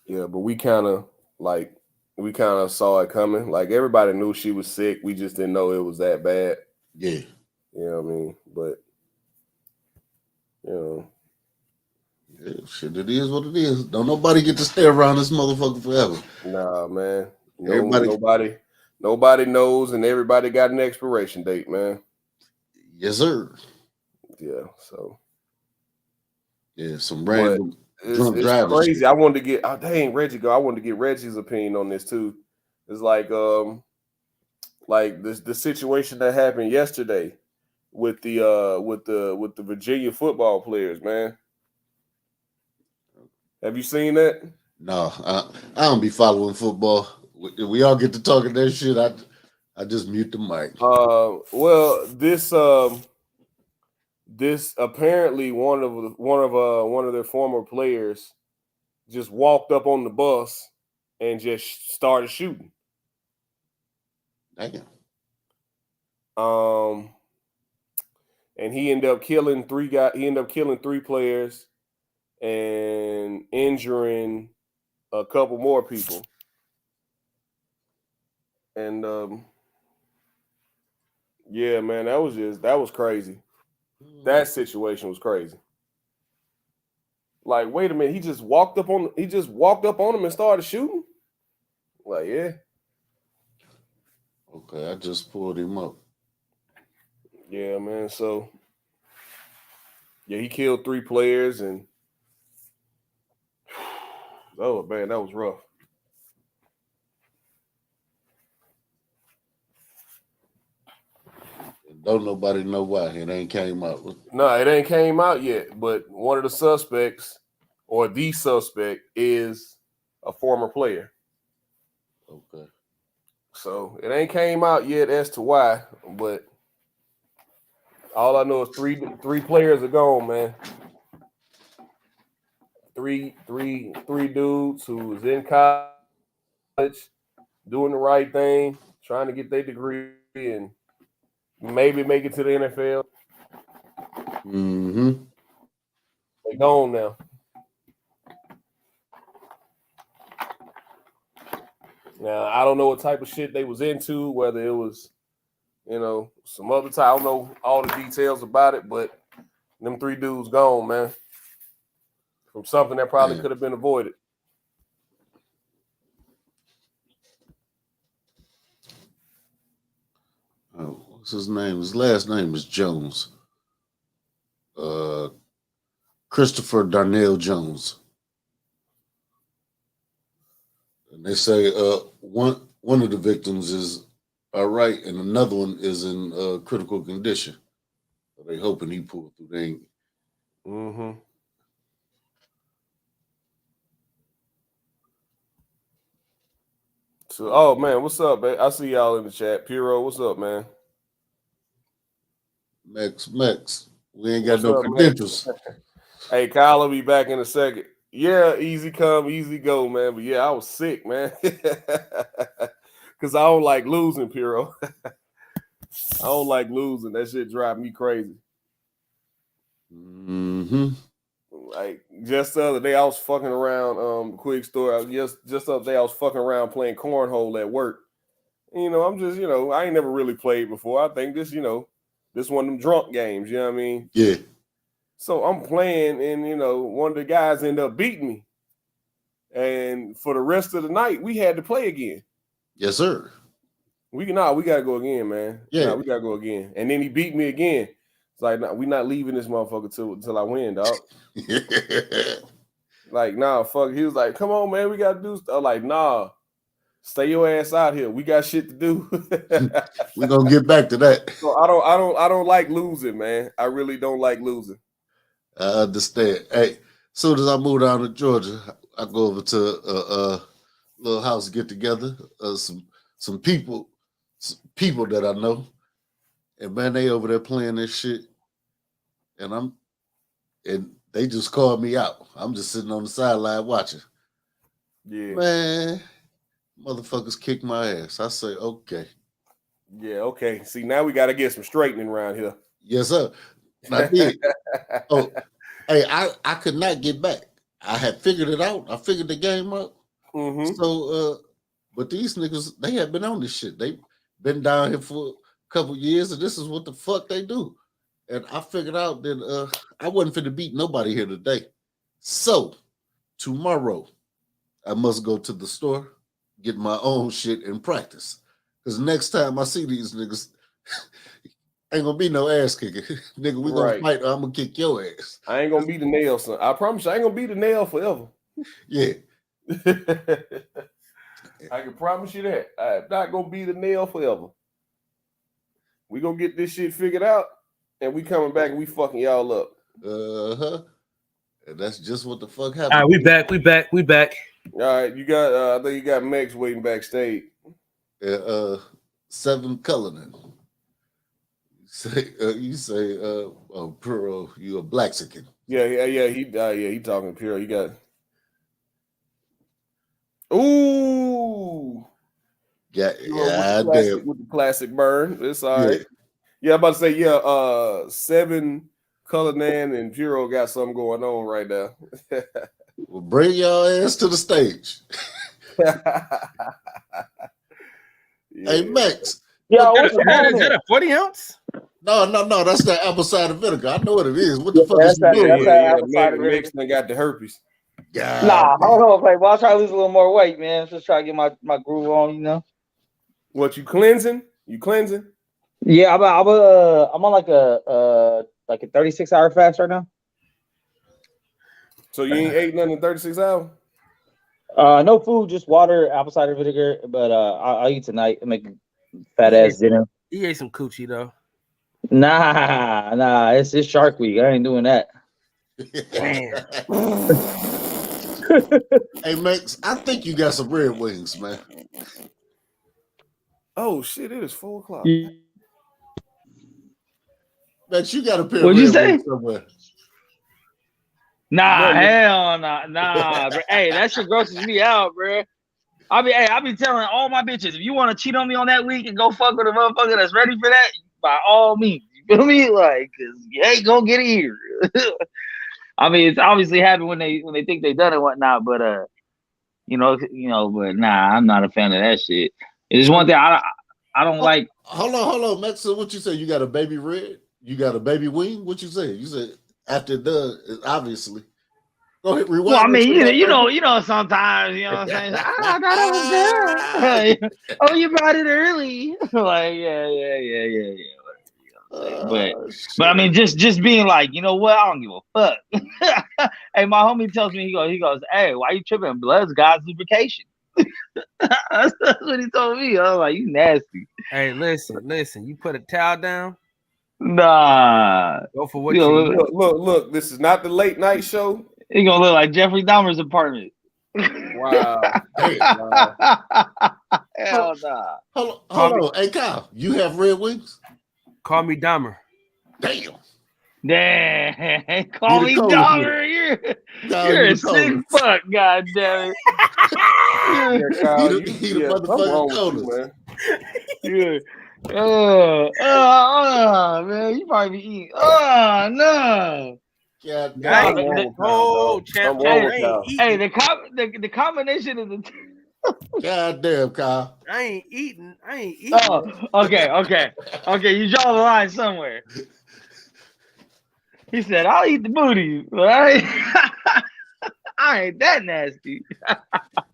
Speaker 20: But we kind of saw it coming. Like, everybody knew she was sick. We just didn't know it was that bad.
Speaker 18: Yeah.
Speaker 20: You know what I mean? But,
Speaker 18: Yeah, shit, it is what it is. Don't nobody get to stay around this motherfucker forever.
Speaker 20: Nah, man. Nobody knows, and everybody got an expiration date, man.
Speaker 18: Yes, sir.
Speaker 20: Yeah, so.
Speaker 18: Yeah, some random drunk
Speaker 20: it's
Speaker 18: drivers.
Speaker 20: crazy. I wanted to get Reggie go. I wanted to get Reggie's opinion on this too. It's like the situation that happened yesterday with the Virginia football players, man. Have you seen that?
Speaker 18: No, I don't be following football. We all get to talking that shit. I just mute the mic.
Speaker 20: Well, this apparently one of their former players just walked up on the bus and just started shooting.
Speaker 18: Damn.
Speaker 20: And he ended up killing 3 guys. He ended up killing 3 players and injuring a couple more people. And yeah, man, that was crazy. That situation was crazy. Like, wait a minute, he just walked up on him and started shooting? Like, yeah.
Speaker 18: Okay, I just pulled him up.
Speaker 20: Yeah, man. So yeah, he killed 3 players and oh man, that was rough.
Speaker 18: Don't nobody know why it ain't came out.
Speaker 20: No, it ain't came out yet, but one of the suspects or the suspect is a former player.
Speaker 18: Okay.
Speaker 20: So it ain't came out yet as to why, but all I know is three players are gone, man. Three dudes who was in college, doing the right thing, trying to get their degree and maybe make it to the NFL.
Speaker 18: Mm-hmm.
Speaker 20: They gone now. Now I don't know what type of shit they was into, whether it was, some other type. I don't know all the details about it, but them 3 dudes gone, man. From something that probably could have been avoided.
Speaker 18: Oh, what's his name? His last name is Jones. Christopher Darnell Jones. And they say one of the victims is all right, and another one is in critical condition. So they hoping he pulled through. They ain't.
Speaker 20: Mm-hmm. So, oh man, what's up, man? I see y'all in the chat. Piro, what's up, man?
Speaker 18: Max, we ain't got no credentials.
Speaker 20: Hey, Kyle will be back in a second. Yeah, easy come, easy go, man. But yeah, I was sick, man. Because I don't like losing, Piro. I don't like losing. That shit drive me crazy.
Speaker 18: Mm-hmm.
Speaker 20: Like just the other day, I was fucking around. Quick story. Just the other day, I was fucking around playing cornhole at work. I'm just, I ain't never really played before. I think this, this one of them drunk games. You know what I mean?
Speaker 18: Yeah.
Speaker 20: So I'm playing, and one of the guys ended up beating me. And for the rest of the night, we had to play again.
Speaker 18: Yes, sir.
Speaker 20: We gotta go again, man.
Speaker 18: Yeah,
Speaker 20: we gotta go again. And then he beat me again. It's like, we not leaving this motherfucker till I win, dog. Like, nah, fuck. He was like, come on, man, we gotta do stuff. I'm like, nah, stay your ass out here. We got shit to do.
Speaker 18: We're gonna get back to that.
Speaker 20: So I don't like losing, man. I really don't like losing.
Speaker 18: I understand. Hey, soon as I move down to Georgia, I go over to a little house get together. Some people that I know, and man, they over there playing this shit, and they just called me out. I'm just sitting on the sideline watching.
Speaker 20: Yeah,
Speaker 18: man, motherfuckers kick my ass. I say, okay.
Speaker 20: Yeah, okay. See, now we got to get some straightening around here.
Speaker 18: Yes, sir. I did. Oh, hey, I could not get back. I had figured it out. I figured the game out.
Speaker 20: Mm-hmm.
Speaker 18: So, but these niggas, they have been on this shit. They been down here for a couple years, and this is what the fuck they do. And I figured out that I wasn't finna beat nobody here today. So tomorrow, I must go to the store, get my own shit and practice. Because next time I see these niggas, ain't gonna be no ass kicking. Nigga, we gonna fight or I'm gonna kick your ass.
Speaker 20: I ain't gonna be the nail, son. I promise you, I ain't gonna be the nail forever.
Speaker 18: Yeah.
Speaker 20: I can promise you that. I'm not gonna be the nail forever. We gonna get this shit figured out, and we coming back and we fucking y'all up.
Speaker 18: Uh-huh. And that's just what the fuck happened.
Speaker 21: All right, we back.
Speaker 20: All right, you got I think you got Mex waiting backstage.
Speaker 18: 7 Cullinan. You say, oh, Pearl, you a Blaxican.
Speaker 20: Yeah, he talking to Pearl. You got Ooh.
Speaker 18: Yeah,
Speaker 20: with the classic burn. It's all right. Yeah, I'm about to say, 7 Color Nan and Jiro got something going on right now.
Speaker 18: Well, bring your ass to the stage. Hey, Max.
Speaker 21: Yo, is that a 40 ounce?
Speaker 18: No, that's that apple cider vinegar. I know what it is. What the fuck is you doing?
Speaker 20: Mix and got the herpes.
Speaker 8: Nah, hold on, Playboy. I'll try to lose a little more weight, man. Just try to get my groove on, you know.
Speaker 20: What, you cleansing? You cleansing?
Speaker 8: Yeah, I'm on like a 36-hour fast right now.
Speaker 20: So you ain't ate nothing in 36 hours?
Speaker 8: No food, just water, apple cider vinegar. But I'll eat tonight and make a fat ass dinner.
Speaker 21: He ate some coochie though.
Speaker 8: Nah, it's Shark Week. I ain't doing that.
Speaker 21: Damn.
Speaker 18: Hey, Max, I think you got some Red Wings, man.
Speaker 20: Oh shit! It is 4 o'clock.
Speaker 18: Max, you got a pair
Speaker 8: What'd
Speaker 18: of
Speaker 8: you
Speaker 18: Red
Speaker 8: say?
Speaker 18: Wings somewhere.
Speaker 8: Nah, hell nah, bro. Hey, that shit grosses me out, bro. I be telling all my bitches, if you want to cheat on me on that week and go fuck with a motherfucker that's ready for that, by all means. You feel me? Like, cause you ain't gonna get it here. I mean, it's obviously happened when they think they done it and whatnot, but but nah, I'm not a fan of that shit. It's one thing I don't like.
Speaker 18: Hold on, Max. So what you say? You got a baby red? You got a baby wing? What you say? You said after it done, obviously. Go ahead, rewind.
Speaker 8: Well, I mean, you know, sometimes, you know what I'm saying? I thought it was there. Oh, you brought it early. Like, yeah. But I mean, just being like, you know what? I don't give a fuck. Hey, my homie tells me, he goes, hey, why you tripping? Blood's God's lubrication. That's what he told me. I was like, you nasty.
Speaker 21: Hey, listen. You put a towel down.
Speaker 8: Nah.
Speaker 21: Go for what
Speaker 8: you
Speaker 20: look. Look. This is not the late night show.
Speaker 8: He gonna look like Jeffrey Dahmer's apartment.
Speaker 20: Wow.
Speaker 8: Hell nah.
Speaker 18: Hold on. Hey, Kyle, you have Red Wings?
Speaker 21: Call me Dahmer.
Speaker 18: Damn.
Speaker 8: Call me Dahmer. You're a sick fuck, goddamn it.
Speaker 18: He the motherfucking coldest.
Speaker 8: Yeah. Man, you probably be eating. No.
Speaker 18: Yeah,
Speaker 8: hey, the combination of the
Speaker 18: God damn, Kyle.
Speaker 21: I ain't eating.
Speaker 8: Oh, okay. You draw the line somewhere. He said, "I'll eat the booty, but I ain't that nasty."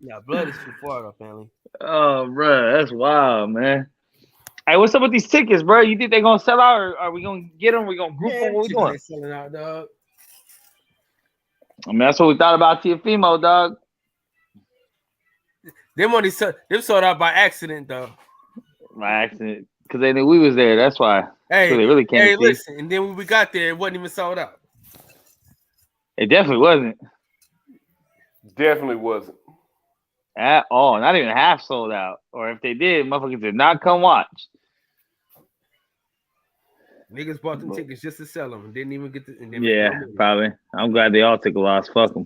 Speaker 21: Yeah, blood is too far though, family.
Speaker 8: Oh, bro, that's wild, man. Hey, what's up with these tickets, bro? You think they're gonna sell out, or are we gonna get them? We gonna group them? What we doing?
Speaker 21: Selling out, dog.
Speaker 8: I mean, that's what we thought about Tiafimo, dog.
Speaker 21: Them sold out by accident, though.
Speaker 8: By accident, because they knew we was there. That's why.
Speaker 21: Hey,
Speaker 8: so they really can't.
Speaker 21: Hey, listen, and then when we got there, it wasn't even sold out.
Speaker 8: It definitely wasn't.
Speaker 20: Definitely wasn't
Speaker 8: at all. Not even half sold out. Or if they did, motherfuckers did not come watch.
Speaker 21: Niggas bought them tickets just to sell them and didn't even get the.
Speaker 8: Yeah, probably. I'm glad they all took a loss. Fuck them.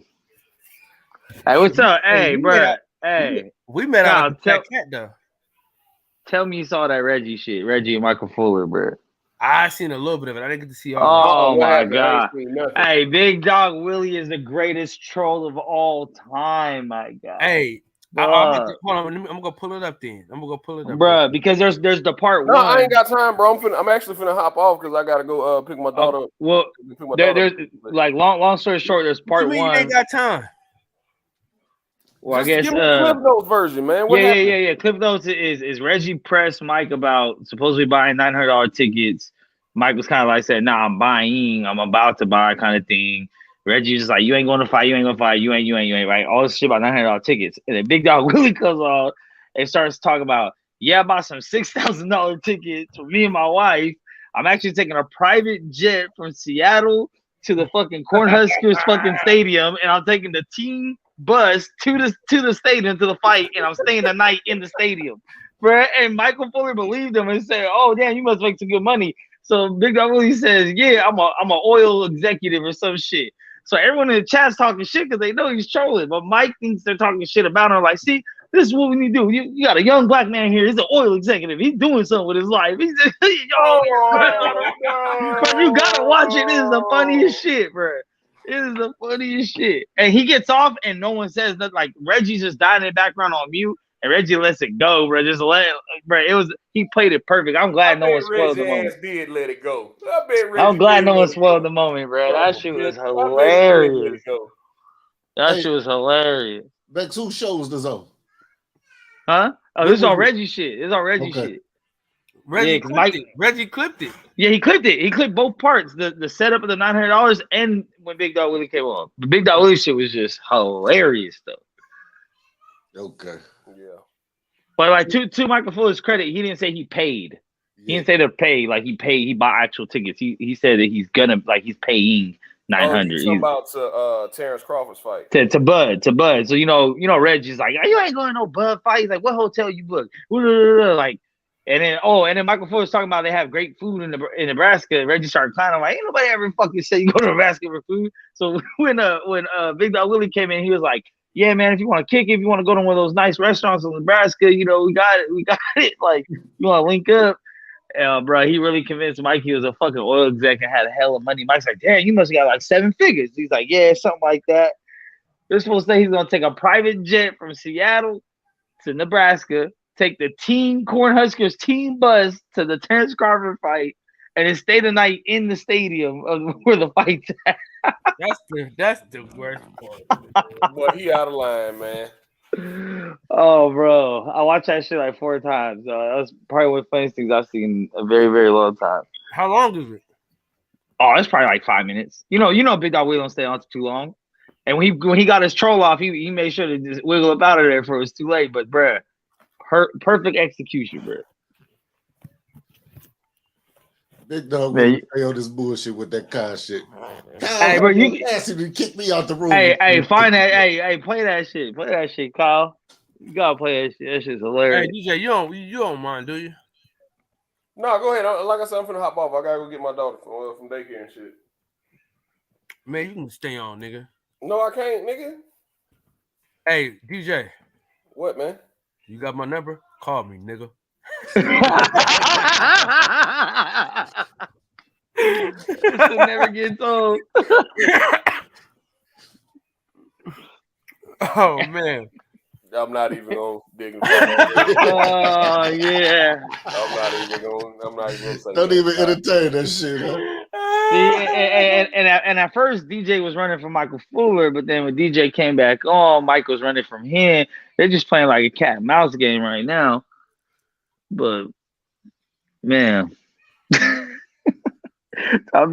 Speaker 8: Hey, what's up? Hey, bro. Hey,
Speaker 21: we met out at the cat though.
Speaker 8: Tell me you saw that Reggie shit. Reggie and Michael Fuller, bro.
Speaker 21: I seen a little bit of it. I didn't get to see all.
Speaker 8: Oh my god! Hey, Big Dog Willie is the greatest troll of all time. My god.
Speaker 21: Hey, hold on. I'm gonna pull it up then.
Speaker 8: Bro, because there's the part one.
Speaker 20: No, I ain't got time, bro. I'm actually finna hop off because I gotta go pick my daughter up.
Speaker 8: Well, there's like long story short. There's part one.
Speaker 21: You ain't got time.
Speaker 8: Well, just I guess
Speaker 20: give me Cliff Notes version, man.
Speaker 8: Yeah. Cliff Notes is Reggie pressed Mike about supposedly buying $900 tickets. Mike was kind of like said, "Nah, I'm about to buy," kind of thing. Reggie was just like, "You ain't going to fight. You ain't right." All this shit about $900 tickets, and then Big Dog Willie comes on and starts talking about, "Yeah, I bought some $6,000 tickets for me and my wife. I'm actually taking a private jet from Seattle to the fucking Cornhuskers fucking stadium, and I'm taking the team bus to the stadium to the fight, and I'm staying the night in the stadium." Bro, and Michael Fuller believed him and said, "Oh damn, you must make some good money." So Big Dog Willie says, "Yeah, I'm a oil executive or some shit."
Speaker 1: So everyone in the chat's talking shit because they know he's trolling. But Mike thinks they're talking shit about him. Like, see, this is what we need to do. You got a young black man here. He's an oil executive. He's doing something with his life. He's bro, you gotta watch it. This is the funniest shit, bro. It is the funniest shit. And he gets off and no one says nothing. Like Reggie's just dying in the background on mute. And Reggie lets it go, bro. Just let it, bro. He played it perfect. I'm glad no one spoiled the moment.
Speaker 20: Did let it go. I bet Reggie
Speaker 1: I'm glad no one spoiled the moment, bro. That shit was hilarious. That shit was hilarious.
Speaker 18: Bex, who shows this on?
Speaker 1: Huh? Oh, this is on Reggie shit. It's on Reggie shit.
Speaker 21: Reggie clipped it.
Speaker 1: Yeah, he clipped it. He clipped both parts. The setup of the $900 and when Big Dog Willie came on. The Big Dog Willie shit was just hilarious, though.
Speaker 18: Okay.
Speaker 20: Yeah.
Speaker 1: But like to Michael Fuller's credit, he didn't say he paid. He didn't say they're paid. Like he paid. He bought actual tickets. He said that he's paying $900.
Speaker 20: He's talking about Terrence Crawford's fight.
Speaker 1: To Bud. So you know Reggie's like, you ain't going to no Bud fight. He's like, what hotel you booked? Like, and then Michael Fuller's talking about they have great food in Nebraska. Reggie started clowning like, ain't nobody ever fucking say you go to Nebraska for food. So when Big Dog Willie came in, he was like, yeah, man, if you want to kick it, if you want to go to one of those nice restaurants in Nebraska, we got it. Like, you want to link up? Bro, he really convinced Mike he was a fucking oil exec and had a hell of money. Mike's like, damn, you must have got like 7 figures. He's like, yeah, something like that. They're supposed to say he's going to take a private jet from Seattle to Nebraska, take the Cornhuskers team bus to the Terrence Crawford fight, and then stay the night in the stadium where the fight's at.
Speaker 21: That's the worst part.
Speaker 20: Boy, he out of line, man.
Speaker 1: Oh, bro. I watched that shit like 4 times. That was probably one of the funniest things I've seen in a very, very long time.
Speaker 21: How long is it?
Speaker 1: Oh, it's probably like 5 minutes. You know, Big Dog Willie don't stay on too long. And when he got his troll off, he made sure to just wiggle up out of there before it was too late. But, bruh, perfect execution, bruh.
Speaker 18: Big Dog will stay on this bullshit with that Kyle shit. Kyle,
Speaker 1: hey, bro, you
Speaker 18: asked him to kick me out the room.
Speaker 1: Hey, find that. Hey, play that shit. Play that shit, Kyle. You gotta play that shit. That shit's hilarious.
Speaker 21: Hey, DJ, you don't mind, do you?
Speaker 20: No, go ahead. Like I said, I'm finna hop off. I gotta go get my daughter from daycare and shit.
Speaker 21: Man, you can stay on, nigga.
Speaker 20: No, I can't, nigga.
Speaker 21: Hey, DJ.
Speaker 20: What, man?
Speaker 21: You got my number? Call me, nigga.
Speaker 1: It never gets old.
Speaker 21: Oh man,
Speaker 20: I'm not even gonna dig.
Speaker 1: Oh yeah.
Speaker 20: I'm not even gonna say.
Speaker 18: Don't even entertain that shit. Huh?
Speaker 1: And at first DJ was running from Michael Fuller, but then when DJ came back on, Mike was running from him. They're just playing like a cat and mouse game right now. But man, that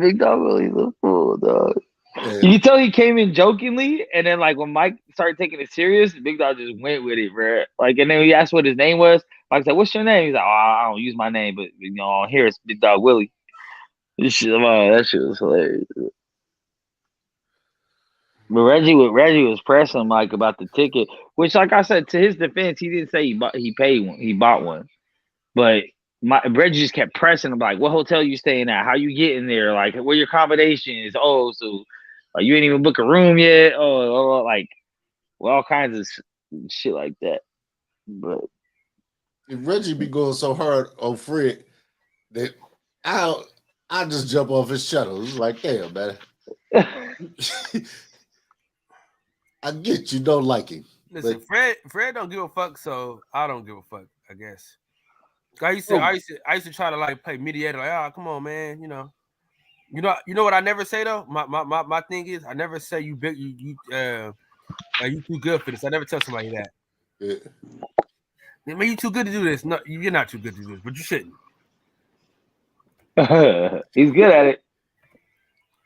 Speaker 1: Big Dog Willie's a fool, dog. Yeah. You can tell he came in jokingly, and then like when Mike started taking it serious, Big Dog just went with it, bro. Like, and then he asked what his name was. Mike said, "What's your name?" He's like, "Oh, I don't use my name, but on here it's Big Dog Willie." That shit was hilarious. But Reggie was pressing Mike about the ticket, which, like I said, to his defense, he didn't say he paid one, he bought one. But Reggie just kept pressing him, like, what hotel you staying at? How you getting there? Like, where your accommodation is? Oh, so you ain't even book a room yet? All kinds of shit like that. But
Speaker 18: if Reggie be going so hard on Fred that I just jump off his shuttle. It's like, damn, man. I get you don't like him.
Speaker 21: Listen, Fred don't give a fuck, so I don't give a fuck, I guess. I used to try to like play mediator, like, come on, man, you know what I never say though. My thing is I never say you big you too good for this. I never tell somebody that.
Speaker 18: Yeah.
Speaker 21: I mean, you too good to do this. No, you're not too good to do this, but you shouldn't.
Speaker 1: He's good at it.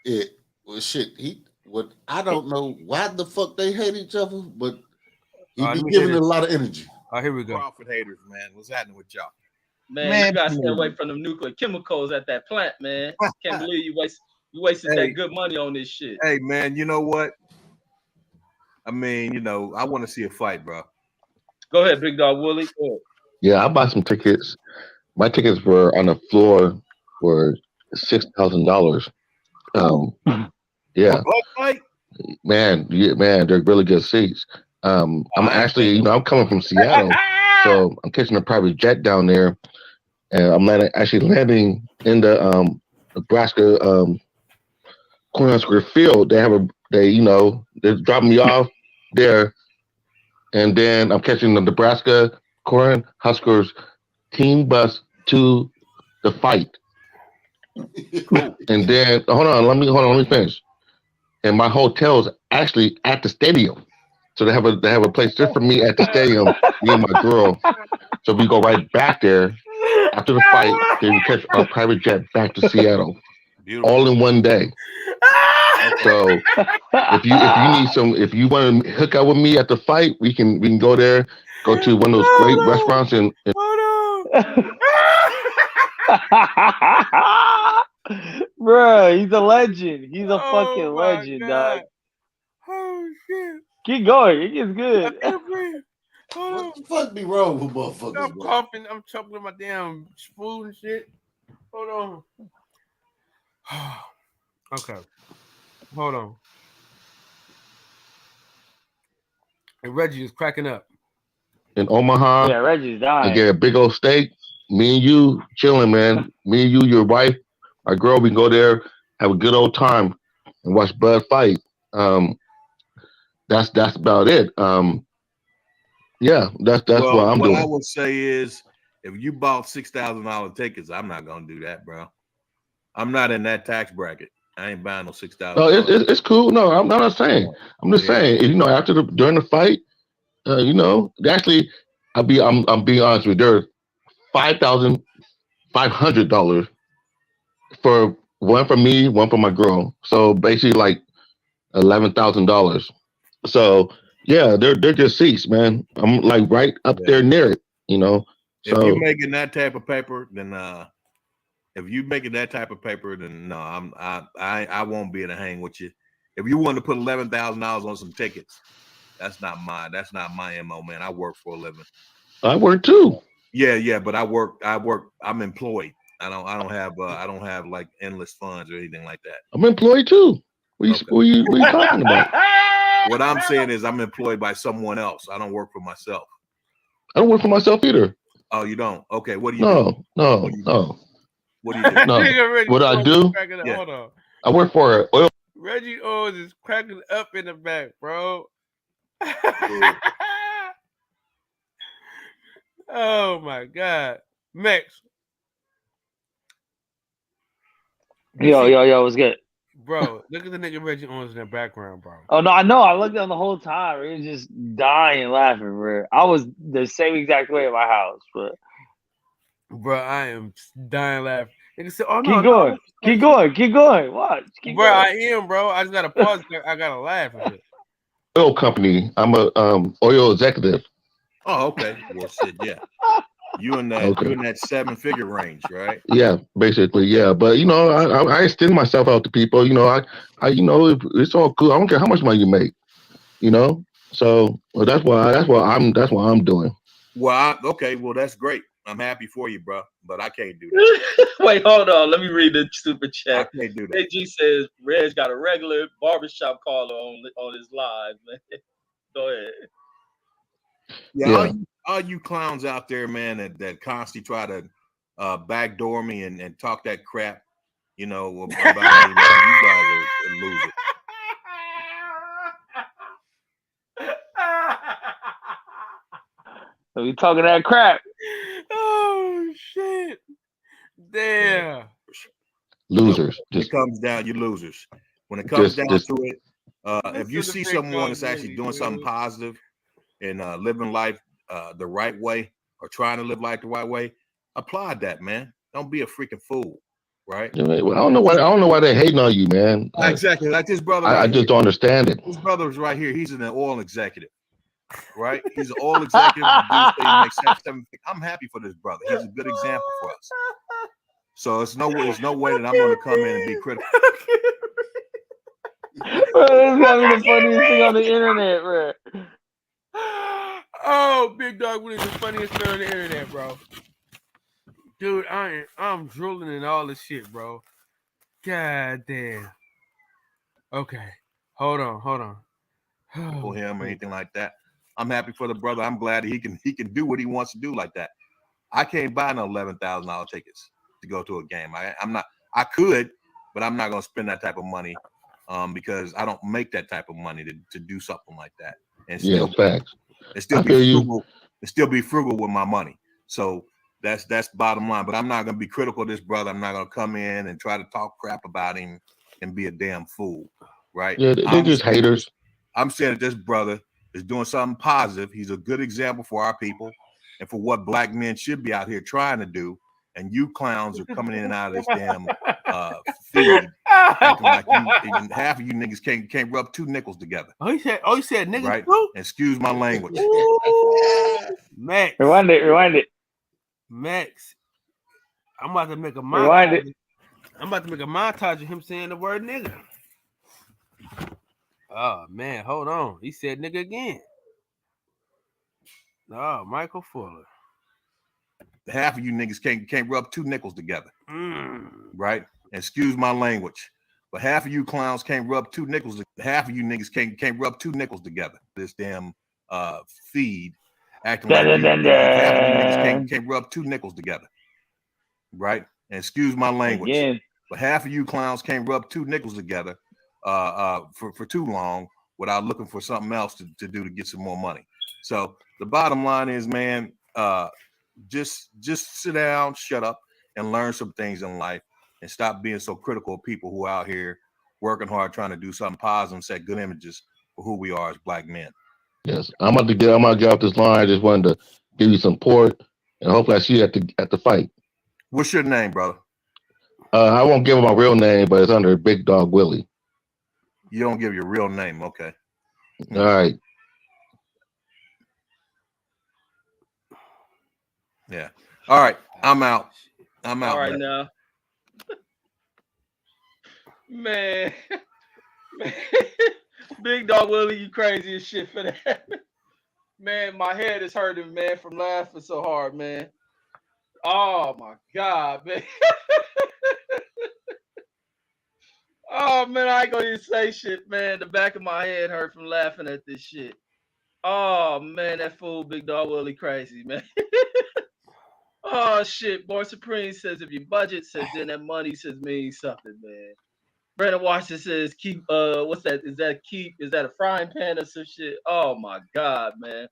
Speaker 18: Yeah. Well, shit. I don't know why the fuck they hate each other, but he be giving it a lot of energy.
Speaker 21: Oh, here we go.
Speaker 22: Crawford haters, man. What's happening with y'all?
Speaker 23: Man, you gotta stay away from them nuclear chemicals at that plant, man. Can't believe you wasted that good money on this shit.
Speaker 22: Hey, man, you know what? I mean, I want to see a fight, bro.
Speaker 23: Go ahead, Big Dog Willie.
Speaker 24: Yeah, I bought some tickets. My tickets were on the floor for $6,000. Yeah.
Speaker 22: Fight?
Speaker 24: Man, yeah, man, they're really good seats. I'm actually, I'm coming from Seattle, so I'm catching a private jet down there, and I'm landing in the Nebraska Cornhusker Field. They're dropping me off there, and then I'm catching the Nebraska Cornhuskers team bus to the fight. And then hold on, let me finish. And my hotel's actually at the stadium. So they have a place just for me at the stadium, me and my girl. So we go right back there after the fight, then we catch our private jet back to Seattle.
Speaker 22: Beautiful.
Speaker 24: All in one day. So if you want to hook up with me at the fight, we can go there, go to one of those great restaurants and
Speaker 1: Bro, he's a legend. He's a fucking legend, dog.
Speaker 21: Oh shit.
Speaker 1: Keep going. It gets good.
Speaker 21: I can't breathe.
Speaker 18: What the fuck be wrong with motherfuckers?
Speaker 21: I'm coughing. I'm choking on my damn spoon and shit. Hold on. Okay. Hold on. And Reggie is cracking up.
Speaker 24: in Omaha.
Speaker 1: Yeah, Reggie's dying.
Speaker 24: And get a big old steak. Me and you chilling, man. Me and you, your wife, our girl, we can go there, have a good old time, and watch Bud fight. That's about it. Yeah, that's what I'm doing.
Speaker 22: What I would say is, if you bought $6,000 tickets, I'm not gonna do that, bro. I'm not in that tax bracket. I ain't buying no $6,000.
Speaker 24: No, it's cool. No, I'm not saying. I'm just saying. During the fight, actually, I'm being honest with you. There's $5,500 for one for me, one for my girl. So basically, like $11,000. So yeah, they're good seats, man. I'm like right up there near it. So
Speaker 22: if you're making that type of paper, then no, I won't be able to hang with you. If you want to put $11,000 on some tickets, that's not my MO, man. I work for a living.
Speaker 24: I work too.
Speaker 22: Yeah, but I work. I'm employed. I don't have like endless funds or anything like that.
Speaker 24: I'm employed too. What are you talking about?
Speaker 22: What I'm saying is I'm employed by someone else. I don't work for myself.
Speaker 24: I don't work for myself either.
Speaker 22: Oh, you don't? Okay. What do you do?
Speaker 24: No.
Speaker 22: What do you do?
Speaker 24: No. What I do?
Speaker 21: Yeah. Hold on.
Speaker 24: I work for an oil.
Speaker 21: Reggie Owens is cracking up in the back, bro. Oh my God, Max.
Speaker 1: Yo, what's good?
Speaker 21: Bro, look at the nigga Reggie Owens in the background, bro.
Speaker 1: Oh no, I know. I looked at him the whole time. He was just dying laughing, bro. I was the same exact way at my house, but
Speaker 21: bro, I am dying laughing. Nigga said, "Oh
Speaker 1: no, keep going. Watch, keep
Speaker 21: bro,
Speaker 1: going.
Speaker 21: I am, bro. I just gotta pause. I gotta laugh a bit.
Speaker 24: Oil company. I'm a oil executive.
Speaker 22: Oh, okay. Well, shit, yeah. You in that 7-figure range, right?
Speaker 24: Yeah, basically, yeah. But I extend myself out to people. It's all cool. I don't care how much money you make. So that's what I'm doing.
Speaker 22: Well, okay. Well, that's great. I'm happy for you, bro. But I can't do that.
Speaker 23: Wait, hold on. Let me read the super chat.
Speaker 22: I can't do that.
Speaker 23: AG says Reg got a regular barbershop caller on his live, man. Go ahead.
Speaker 22: Yeah. All you clowns out there, man, that constantly try to backdoor me and talk that crap, about me, man. You guys are losers.
Speaker 1: So you talking that crap?
Speaker 21: Oh shit! Damn.
Speaker 24: Losers.
Speaker 22: When it comes down, you losers. When it comes down to it, if you see someone that's actually doing something positive and living life the right way or trying to live life the right way, applaud that, man. Don't be a freaking fool, right?
Speaker 24: I don't know why they're hating on you, man.
Speaker 22: Exactly. Like this brother.
Speaker 24: I just don't understand it.
Speaker 22: This brother is right here. He's an oil executive, right? He's an oil executive. I'm happy for this brother. He's a good example for us. So there's no way that I'm going to come in and be critical.
Speaker 1: Bro, this is gonna be the funniest thing on the internet, bro.
Speaker 21: Oh, Big Dog Willie is the funniest man on the internet, bro. Dude, I'm drooling in all this shit, bro. God damn. Okay. Hold on.
Speaker 22: For him or anything like that. I'm happy for the brother. I'm glad that he can do what he wants to do like that. I can't buy no $11,000 tickets to go to a game. I'm not. I could, but I'm not gonna spend that type of money because I don't make that type of money to do something like that. And still,
Speaker 24: facts.
Speaker 22: And still be frugal. And still be frugal with my money. So that's bottom line. But I'm not gonna be critical of this brother. I'm not gonna come in and try to talk crap about him and be a damn fool, right?
Speaker 24: Yeah, they're just haters.
Speaker 22: I'm saying that this brother is doing something positive. He's a good example for our people and for what black men should be out here trying to do. And you clowns are coming in and out of this damn feed, acting like you half of you niggas can't rub two nickels together.
Speaker 21: Oh, you said niggas
Speaker 22: right?
Speaker 21: too?
Speaker 22: Excuse my language.
Speaker 21: Max.
Speaker 1: Rewind it.
Speaker 21: Max. I'm about to make a montage.
Speaker 1: Rewind it.
Speaker 21: I'm about to make a montage of him saying the word nigga. Oh man, hold on. He said nigga again. Oh, Michael Fuller.
Speaker 22: Half of you niggas can't rub two nickels together. Right? Excuse my language. But half of you clowns can't rub two nickels. Half of you niggas can't rub two nickels together. This damn feed acting like half of you niggas can't rub two nickels together. Right? And excuse my language.
Speaker 1: Again.
Speaker 22: But half of you clowns can't rub two nickels together for too long without looking for something else to do to get some more money. So the bottom line is, man, just sit down, shut up, and learn some things in life, and stop being so critical of people who are out here working hard, trying to do something positive and set good images for who we are as black men.
Speaker 24: Yes, I'm about to get off this line. I just wanted to give you some support, and hopefully I see you at the fight.
Speaker 22: What's your name, brother?
Speaker 24: I won't give him my real name, but it's under Big Dog Willie.
Speaker 22: You don't give your real name, okay?
Speaker 24: All right.
Speaker 22: Yeah. All right. I'm out. All
Speaker 23: right,
Speaker 22: man.
Speaker 23: now. Man. Big Dog Willie, you crazy as shit for that. Man, my head is hurting, man, from laughing so hard, man. Oh my God, man. Oh man, I ain't gonna even say shit, man. The back of my head hurt from laughing at this shit. Oh man, that fool Big Dog Willie crazy, man. Oh shit, Boy Supreme says if your budget says then that money says means something, man. Brandon Washington says keep what's that? Is that a frying pan or some shit? Oh my God, man.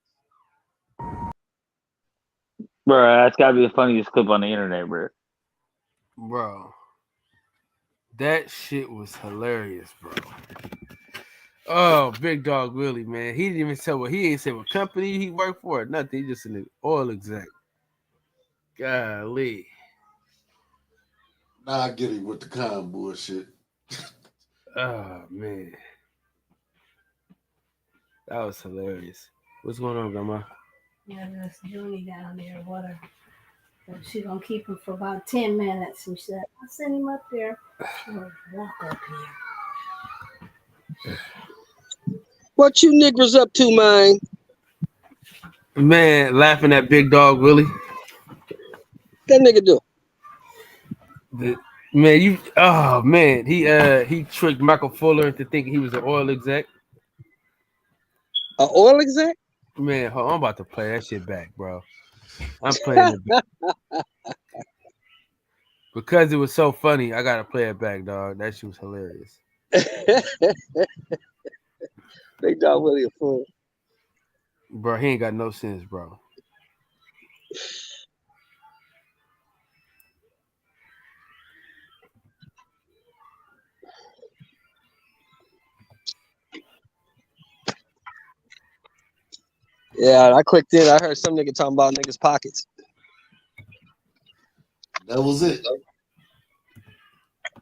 Speaker 1: Bro, that's gotta be the funniest clip on the internet, bro.
Speaker 21: Bro. That shit was hilarious, bro. Oh, Big Dog Willie, man. He didn't even say what company he worked for or nothing. He just an oil exec. Golly.
Speaker 18: Now I get it with the con bullshit.
Speaker 21: Oh man. That was hilarious. What's going on, Grandma?
Speaker 5: Yeah, that's Junie down there, water. She's gonna keep him for about 10 minutes. And she said, I'll send him up there. She'll walk up here.
Speaker 3: What you niggers up to, man?
Speaker 21: Man, laughing at Big Dog Willie.
Speaker 3: That nigga do.
Speaker 21: He tricked Michael Fuller into thinking he was an oil exec.
Speaker 3: An oil exec?
Speaker 21: Man, I'm about to play that shit back, bro. I'm playing it back. Because it was so funny, I gotta play it back, dog. That shit was hilarious.
Speaker 3: Big Dog Willie a fool.
Speaker 21: Bro, he ain't got no sense, bro.
Speaker 3: Yeah, I clicked in. I heard some nigga talking about niggas' pockets.
Speaker 18: That was it.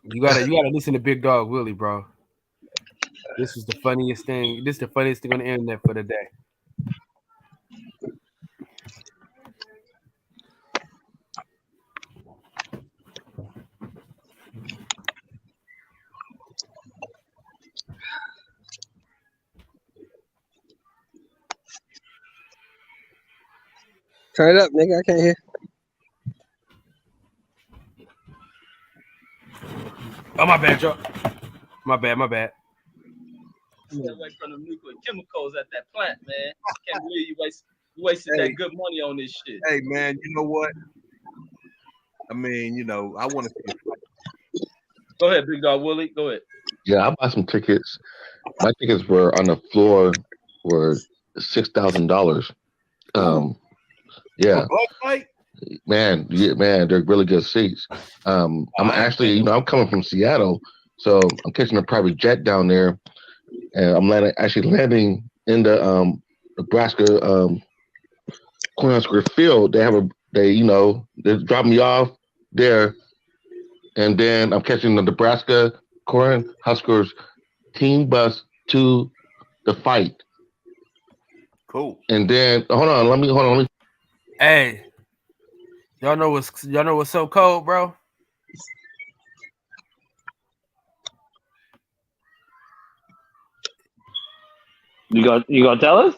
Speaker 21: You gotta listen to Big Dog Willie, bro. This is the funniest thing. This is the funniest thing on the internet for the day.
Speaker 3: Turn it up, nigga. I can't hear.
Speaker 21: Oh, my bad, Joe. My bad.
Speaker 23: stay away from the nuclear chemicals at that plant, man. Can't believe you wasted that good money on this shit.
Speaker 22: Hey, man, you know what? I mean, you know, I want to see a fight.
Speaker 23: Go ahead, Big Dog Willie. Go ahead.
Speaker 24: Yeah, I bought some tickets. My tickets were on the floor were $6,000. Yeah,
Speaker 22: Fight?
Speaker 24: man, they're really good seats. I'm actually, I'm coming from Seattle, so I'm catching a private jet down there, and I'm landing in the Nebraska Cornhusker Field. They drop me off there, and then I'm catching the Nebraska Cornhuskers team bus to the fight.
Speaker 22: Cool.
Speaker 24: And then hold on, let me.
Speaker 21: Hey, y'all know what's so cold, bro?
Speaker 1: You gonna tell us?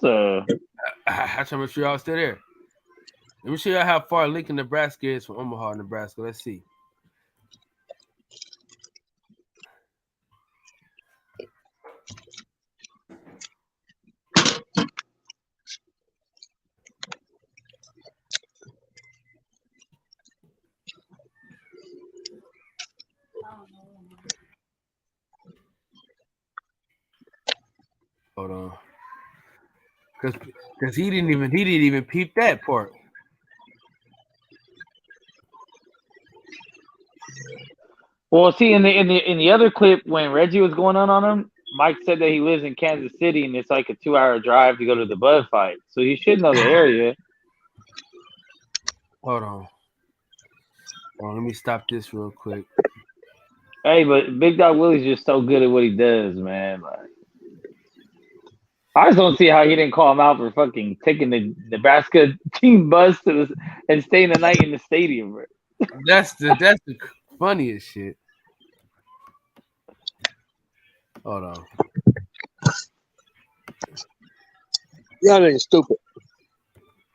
Speaker 21: How much y'all still there? Let me show y'all how far Lincoln, Nebraska is from Omaha, Nebraska. Let's see. Hold on, because he didn't even peep that part.
Speaker 1: Well, see, in the other clip when Reggie was going on him, Mike said that he lives in Kansas City and it's like a 2-hour drive to go to the Bud fight, so he should know the area.
Speaker 21: Hold on, let me stop this real quick.
Speaker 1: Hey, but Big Dog Willie's just so good at what he does, man. Like, I just don't see how he didn't call him out for fucking taking the Nebraska team bus and staying the night in the stadium, bro.
Speaker 21: That's the funniest shit. Hold on.
Speaker 3: Y'all niggas stupid.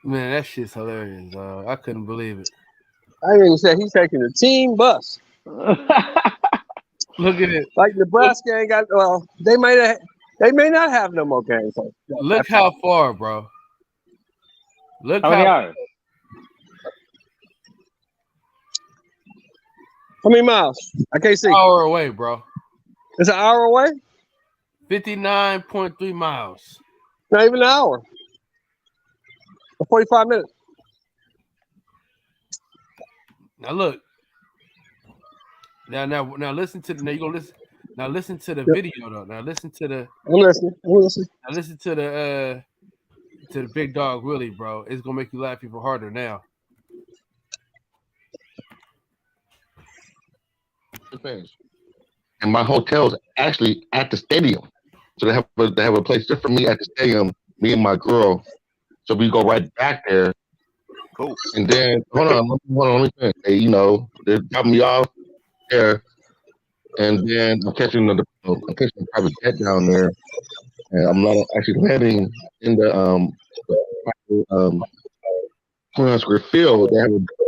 Speaker 21: Man, that shit's hilarious. I couldn't believe it.
Speaker 3: I even said he's taking the team bus.
Speaker 21: Look at it.
Speaker 3: Like Nebraska ain't got. Well, they may not have no more games.
Speaker 21: Look how far, bro. Look
Speaker 1: how many hours?
Speaker 3: How many miles? I can't see.
Speaker 21: An hour away, bro.
Speaker 3: It's an hour away?
Speaker 21: 59.3 miles.
Speaker 3: Not even an hour. 45 minutes.
Speaker 21: Now look. Now listen to now you're gonna listen. Now listen to the video though. Now listen to the.
Speaker 3: I'm listening.
Speaker 21: Now listen to the Big Dog Willie, bro. It's gonna make you laugh even harder now.
Speaker 24: And my hotel's actually at the stadium, so they have a place just for me at the stadium. Me and my girl, so we go right back there.
Speaker 22: Cool.
Speaker 24: And then hold on, let me finish. They drop me off there, and then I'm catching a private jet down there, and I'm not actually landing in the Cornhusker Field.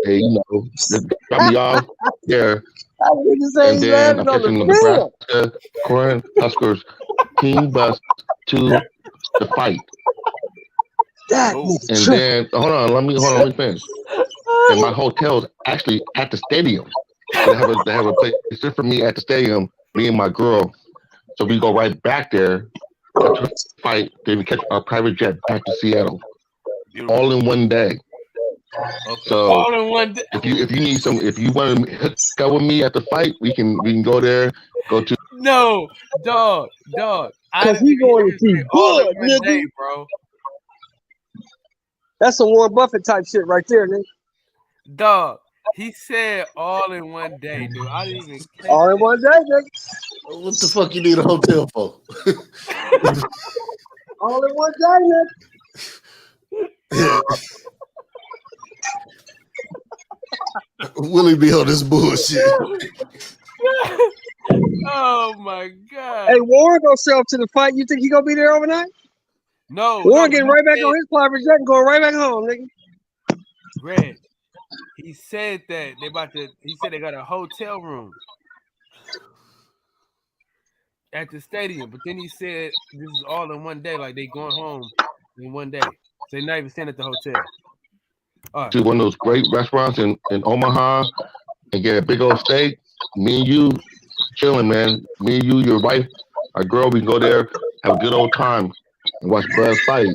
Speaker 24: They drop me off there. And then I'm catching the Nebraska Cornhuskers team bus to the fight. And then hold on, let me finish. And my hotel's actually at the stadium. So they have a place just for me at the stadium. Me and my girl, so we go right back there to fight. Then we catch our private jet back to Seattle, all in one day. Okay. So
Speaker 21: all in one day.
Speaker 24: If you want to hook up with me at the fight, we can go there. Go to
Speaker 21: no dog.
Speaker 3: Because he going to see good, nigga,
Speaker 21: day, bro.
Speaker 3: That's some Warren Buffett type shit right there, nigga.
Speaker 21: Dog, he said all in one day, dude. I didn't even catch
Speaker 3: all in one day, nigga.
Speaker 18: What the fuck you need a hotel for?
Speaker 3: All in one day, nigga.
Speaker 18: Willie be on this bullshit.
Speaker 21: Oh my god!
Speaker 3: Hey, Warren gonna show up to the fight. You think he gonna be there overnight?
Speaker 21: No,
Speaker 3: Warren getting right back on his private jet and going right back home, nigga.
Speaker 21: Red. He said that they got a hotel room.
Speaker 13: at the stadium, but then he said this is all in one day, like they going home in one day. So they're not even staying at the hotel. All right.
Speaker 24: To one of those great restaurants in Omaha and get a big old steak. Me and you chilling, man. Me and you, your wife, our girl, we can go there, have a good old time, and watch Bud fight.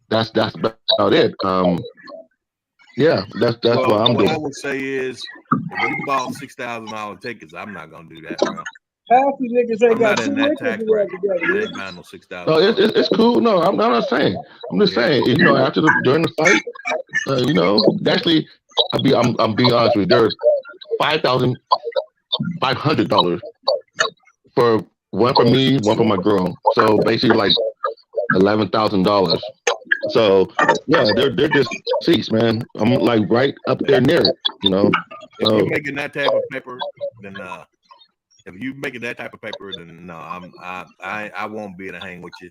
Speaker 24: That's about it. Yeah, that's what I'm doing.
Speaker 22: What I would say is, if you bought $6,000 tickets, I'm not gonna do that, bro.
Speaker 3: Half you niggas ain't
Speaker 22: I'm
Speaker 3: got
Speaker 22: not in
Speaker 3: two
Speaker 22: that
Speaker 3: nickels
Speaker 22: tax
Speaker 3: to rub
Speaker 22: bracket.
Speaker 3: together.
Speaker 22: I ain't buying no $6,000.
Speaker 24: No, it's cool. No, I'm not saying. I'm just saying. You know, during the fight, you know, actually, I'm being honest with you. There's $5,500 for one for me, one for my girl. So basically, like $11,000. So yeah, they're just seats, man. I'm like right up there near it, you know.
Speaker 22: If you're making that type of paper, then no, I won't be able to hang with you.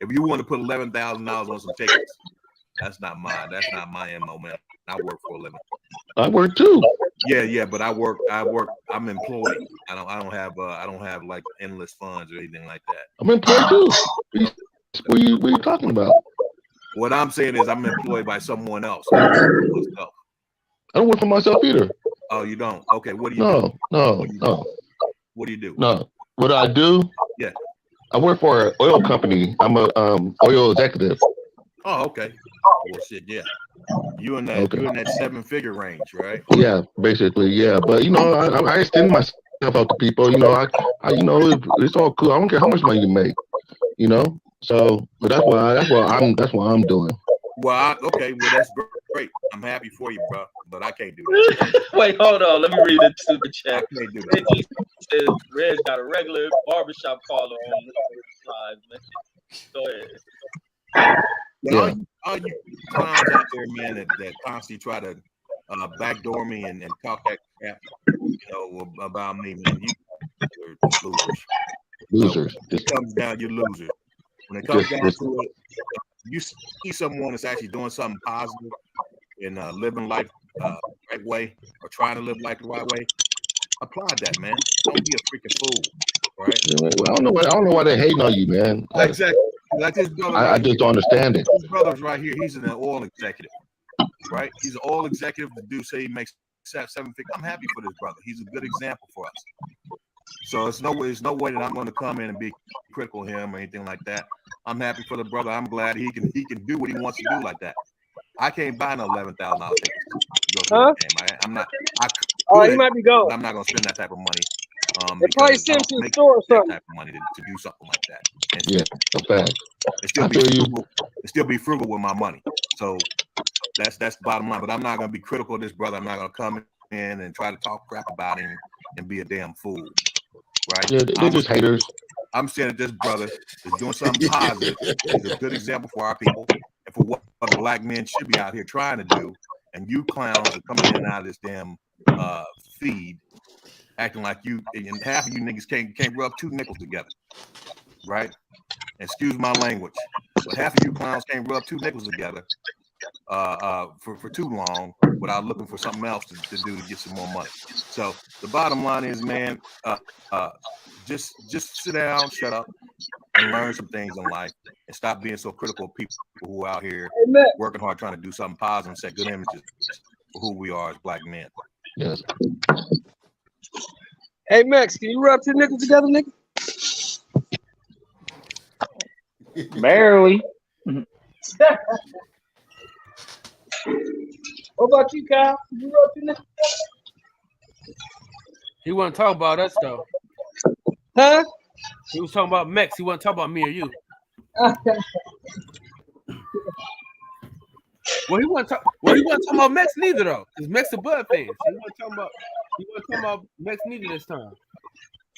Speaker 22: If you want to put $11,000 on some tickets, that's not my MO, man. I work for a living.
Speaker 24: I work too.
Speaker 22: Yeah, but I work. I'm employed. I don't have like endless funds or anything like that.
Speaker 24: I'm employed too. What are you talking about?
Speaker 22: What I'm saying is I'm employed by someone else.
Speaker 24: I don't work for myself either.
Speaker 22: Oh, you don't? Okay, what do you do?
Speaker 24: No.
Speaker 22: What do you do?
Speaker 24: No. What I do?
Speaker 22: Yeah.
Speaker 24: I work for an oil company. I'm a oil executive.
Speaker 22: Oh, okay. Well, shit, yeah. You in that 7-figure range, right?
Speaker 24: Yeah, basically, yeah. But you know, I extend myself out to people. You know, I you know, it's all cool. I don't care how much money you make. You know, so but that's what I'm doing.
Speaker 22: Well, okay, well that's great. I'm happy for you, bro. But I can't do that.
Speaker 23: Wait, hold on. Let me read the super chat.
Speaker 22: I can't do that.
Speaker 23: It says Reg got a regular barbershop caller on live, man. Go ahead.
Speaker 22: Yeah. All you clowns out there, man, that constantly try to backdoor me and talk that crap, you know, about me, man. You're losers.
Speaker 24: Losers.
Speaker 22: So it comes down, you're losers. When it comes down to it, you see someone that's actually doing something positive and living life the right way or trying to live life the right way, applaud that, man. Don't be a freaking fool, right?
Speaker 24: Well, I don't know why they're hating on you, man.
Speaker 22: Exactly. Like this brother.
Speaker 24: I just don't understand it.
Speaker 22: This brother's right here. He's an oil executive, right? He's an oil executive. The dude say he makes 7 figures. I'm happy for this brother. He's a good example for us. So there's no way that I'm going to come in and be critical of him or anything like that. I'm happy for the brother. I'm glad he can do what he wants to do like that. I can't buy no $11,000 tickets. I'm not.
Speaker 3: He might be going.
Speaker 22: I'm not going to spend that type of money.
Speaker 3: They probably sent to the store or something.
Speaker 22: Type of money to do something like that. And
Speaker 24: yeah, that's bad.
Speaker 22: Still be frugal with my money. So that's the bottom line. But I'm not going to be critical of this brother. I'm not going to come in and try to talk crap about him and be a damn fool. Right?
Speaker 24: Yeah, they're just haters.
Speaker 22: I'm saying that this brother is doing something positive. He's a good example for our people and for what black men should be out here trying to do. And you clowns are coming in and out of this damn feed, acting like you and half of you niggas can't rub 2 nickels together, right? Excuse my language, but half of you clowns can't rub 2 nickels together for too long without looking for something else to do to get some more money. So the bottom line is, man, just sit down, shut up, and learn some things in life, and stop being so critical of people who are out here working hard, trying to do something positive and set good images for who we are as black men.
Speaker 24: Yes.
Speaker 3: Hey Max, can you rub 2 nickels together, nigga?
Speaker 1: Barely.
Speaker 3: What about you, Kyle? Can you rub 2 nickels together?
Speaker 13: He wasn't talking about us though.
Speaker 3: Huh?
Speaker 13: He was talking about Mex. He wasn't talking about me or you. Well, he wasn't talking about Mex neither though, because Mex a Bud fan. So he wasn't talking about Mex neither this time.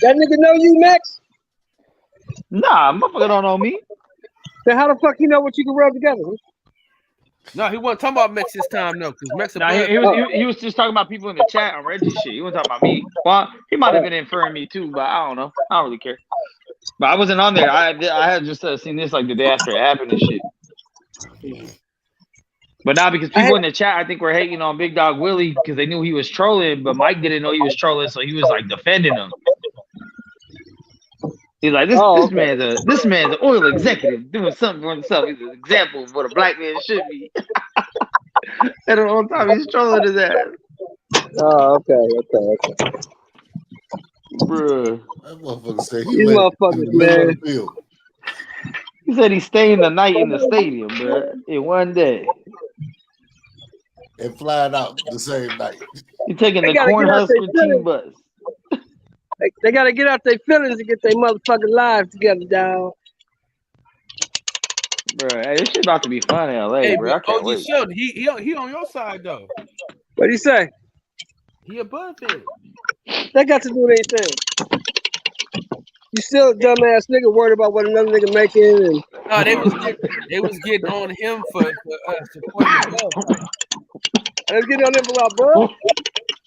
Speaker 3: That nigga know you, Max?
Speaker 1: Nah, motherfucker don't know me.
Speaker 3: Then how the fuck you know what you can rub together?
Speaker 13: No, he wasn't talking about Mex this time, no, because Mex.
Speaker 1: Nah, he was just talking about people in the chat on Reggie shit. He wasn't talking about me. Well, he might have been inferring me too, but I don't know. I don't really care. But I wasn't on there. I had just seen this like the day after it happened and shit. But now because people in the chat, I think, were hating on Big Dog Willie because they knew he was trolling, but Mike didn't know he was trolling, so he was like defending him. He's like, this man's an oil executive doing something for himself. He's an example of what a black man should be. And the whole time he's trolling his ass.
Speaker 3: Oh, okay.
Speaker 1: Bruh.
Speaker 18: That motherfucker said
Speaker 3: These motherfuckers, man.
Speaker 1: He said he's staying the night in the stadium, bro, in one day.
Speaker 18: And flying out the same night.
Speaker 1: He's taking the Cornhusker team bus.
Speaker 3: They got to get out their feelings and get their motherfucking lives together, dog.
Speaker 1: Bro, hey, this shit about to be fun in LA,
Speaker 21: Hey,
Speaker 1: bro. I can't
Speaker 21: OG
Speaker 1: wait.
Speaker 21: Sheldon, he on your side though.
Speaker 3: What'd he say?
Speaker 21: He a bud fan.
Speaker 3: They got to do anything. You still a dumbass nigga worried about what another nigga making and
Speaker 21: No, they was getting on him for supporting the Bud fight.
Speaker 3: They was getting on him about Bud?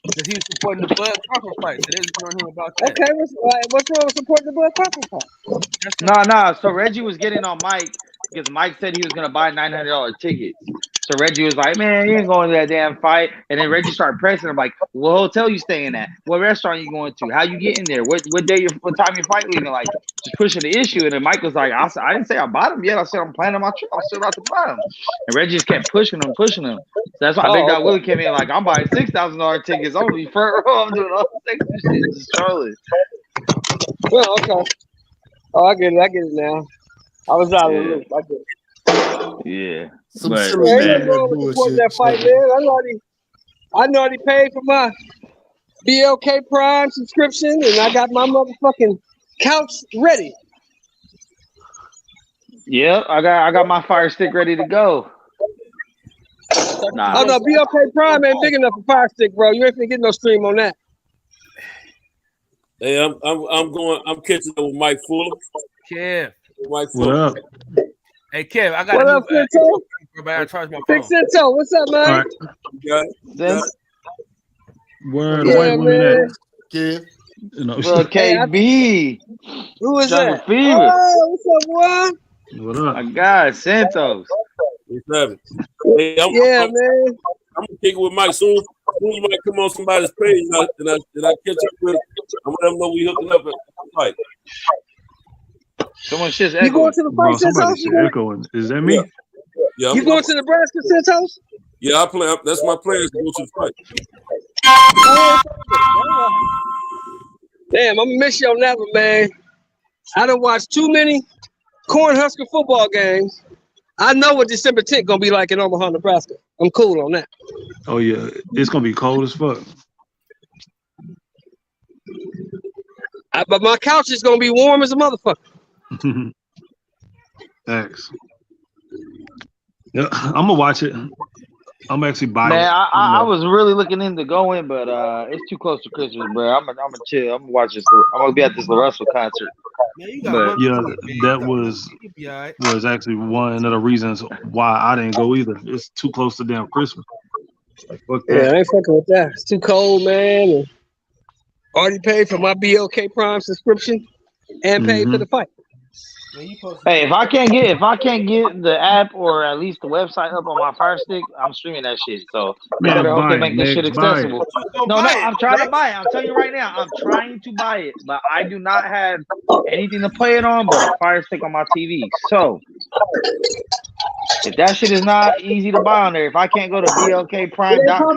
Speaker 21: Because he was supporting the Bud Crawford fight. So they was going him about that.
Speaker 3: Okay, what's wrong with supporting the Bud Crawford fight?
Speaker 1: Nah. So Reggie was getting on Mike because Mike said he was gonna buy $900 tickets. So Reggie was like, "Man, you ain't going to that damn fight." And then Reggie started pressing him like, "What hotel you staying at? What restaurant you going to? How you getting there? What time your fight leaving?" Like just pushing the issue. And then Mike was like, "I didn't say I bought him yet. I said I'm planning my trip. I'm still about to buy him." And Reggie just kept pushing him. So that's why Big Dog Willie came in like, "I'm buying $6,000 tickets. I'm gonna be front row. I'm doing all this extra shit, just trolling."
Speaker 3: Well, okay. Oh, I get it now. I was out of the loop. I get it.
Speaker 1: Yeah.
Speaker 3: But ain't wrong with supporting that fight, man. I already paid for my BLK Prime subscription, and I got my motherfucking couch ready.
Speaker 1: Yeah, I got my Fire Stick ready to go. Nah.
Speaker 3: Oh no, BLK Prime ain't big enough for Fire Stick, bro. You ain't finna get no stream on that.
Speaker 6: Hey, I'm catching up with Mike Fuller.
Speaker 21: Kev.
Speaker 6: Mike Fuller.
Speaker 7: What up?
Speaker 21: Hey Kev, I got
Speaker 3: what up, Cinto?
Speaker 21: I charge my phone.
Speaker 3: Big Cinto, what's up, man?
Speaker 7: All right. Where the white women at?
Speaker 18: Kid.
Speaker 7: You know,
Speaker 1: Bro, KB.
Speaker 3: Who is
Speaker 1: Jungle
Speaker 3: that?
Speaker 1: Fever.
Speaker 3: Oh, what's up, boy?
Speaker 7: What up?
Speaker 1: My God, Santos.
Speaker 6: Hey,
Speaker 3: man.
Speaker 6: I'm gonna kick it with Mike soon. As soon as Mike come on somebody's page, and I catch up with him, I'm gonna let him know we hooking up at the fight.
Speaker 1: Someone shit's
Speaker 3: echoing. You going to the fight,
Speaker 7: somebody
Speaker 3: Santos?
Speaker 7: echoing. Is that me?
Speaker 6: Yeah.
Speaker 3: You going to Nebraska, Santos?
Speaker 6: Yeah, I play. That's my plan is to go to the fight.
Speaker 3: Damn, I'm gonna miss you on that one, man. I done watched too many Cornhusker football games. I know what December 10th gonna be like in Omaha, Nebraska. I'm cool on that.
Speaker 7: Oh yeah, it's gonna be cold as fuck.
Speaker 3: But my couch is gonna be warm as a motherfucker.
Speaker 7: Thanks. Yeah, I'm gonna watch it. I'm actually buying it.
Speaker 1: Man, I was really looking into going, but it's too close to Christmas, bro. I'm gonna chill. I'm gonna watch this. I'm gonna be at this Russell concert.
Speaker 7: But yeah, that was actually one of the reasons why I didn't go either. It's too close to damn Christmas. Like, fuck that.
Speaker 3: Yeah, I ain't fucking with that. It's too cold, man. And already paid for my BLK Prime subscription and paid for the fight.
Speaker 1: Hey, if I can't get the app or at least the website up on my Fire Stick, I'm streaming that shit. So you better hope they make this shit accessible. No, I'm trying to buy it. I'm telling you right now, I'm trying to buy it, but I do not have anything to play it on but a Fire Stick on my TV. So if that shit is not easy to buy on there, if I can't go to blkprime.com.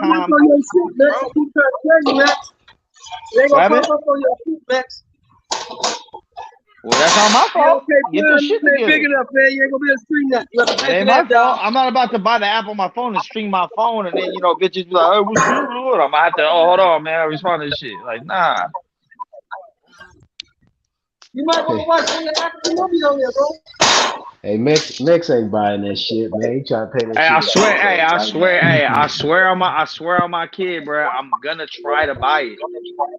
Speaker 1: Well, that's not my fault. Get the shit together.
Speaker 3: Big enough, man. You ain't gonna be able to stream that.
Speaker 1: It ain't my fault. I'm not about to buy the app on my phone and stream my phone, and then bitches be like, "Oh, what's you doing?" I'm gonna have to. Oh, hold on, man. I respond to this shit. Like, nah.
Speaker 3: You might want to watch some of the African movies on there, bro.
Speaker 10: Hey, Mix ain't buying that shit, man. He trying to pay that shit.
Speaker 1: I swear on my kid, bro. I'm gonna try to buy it.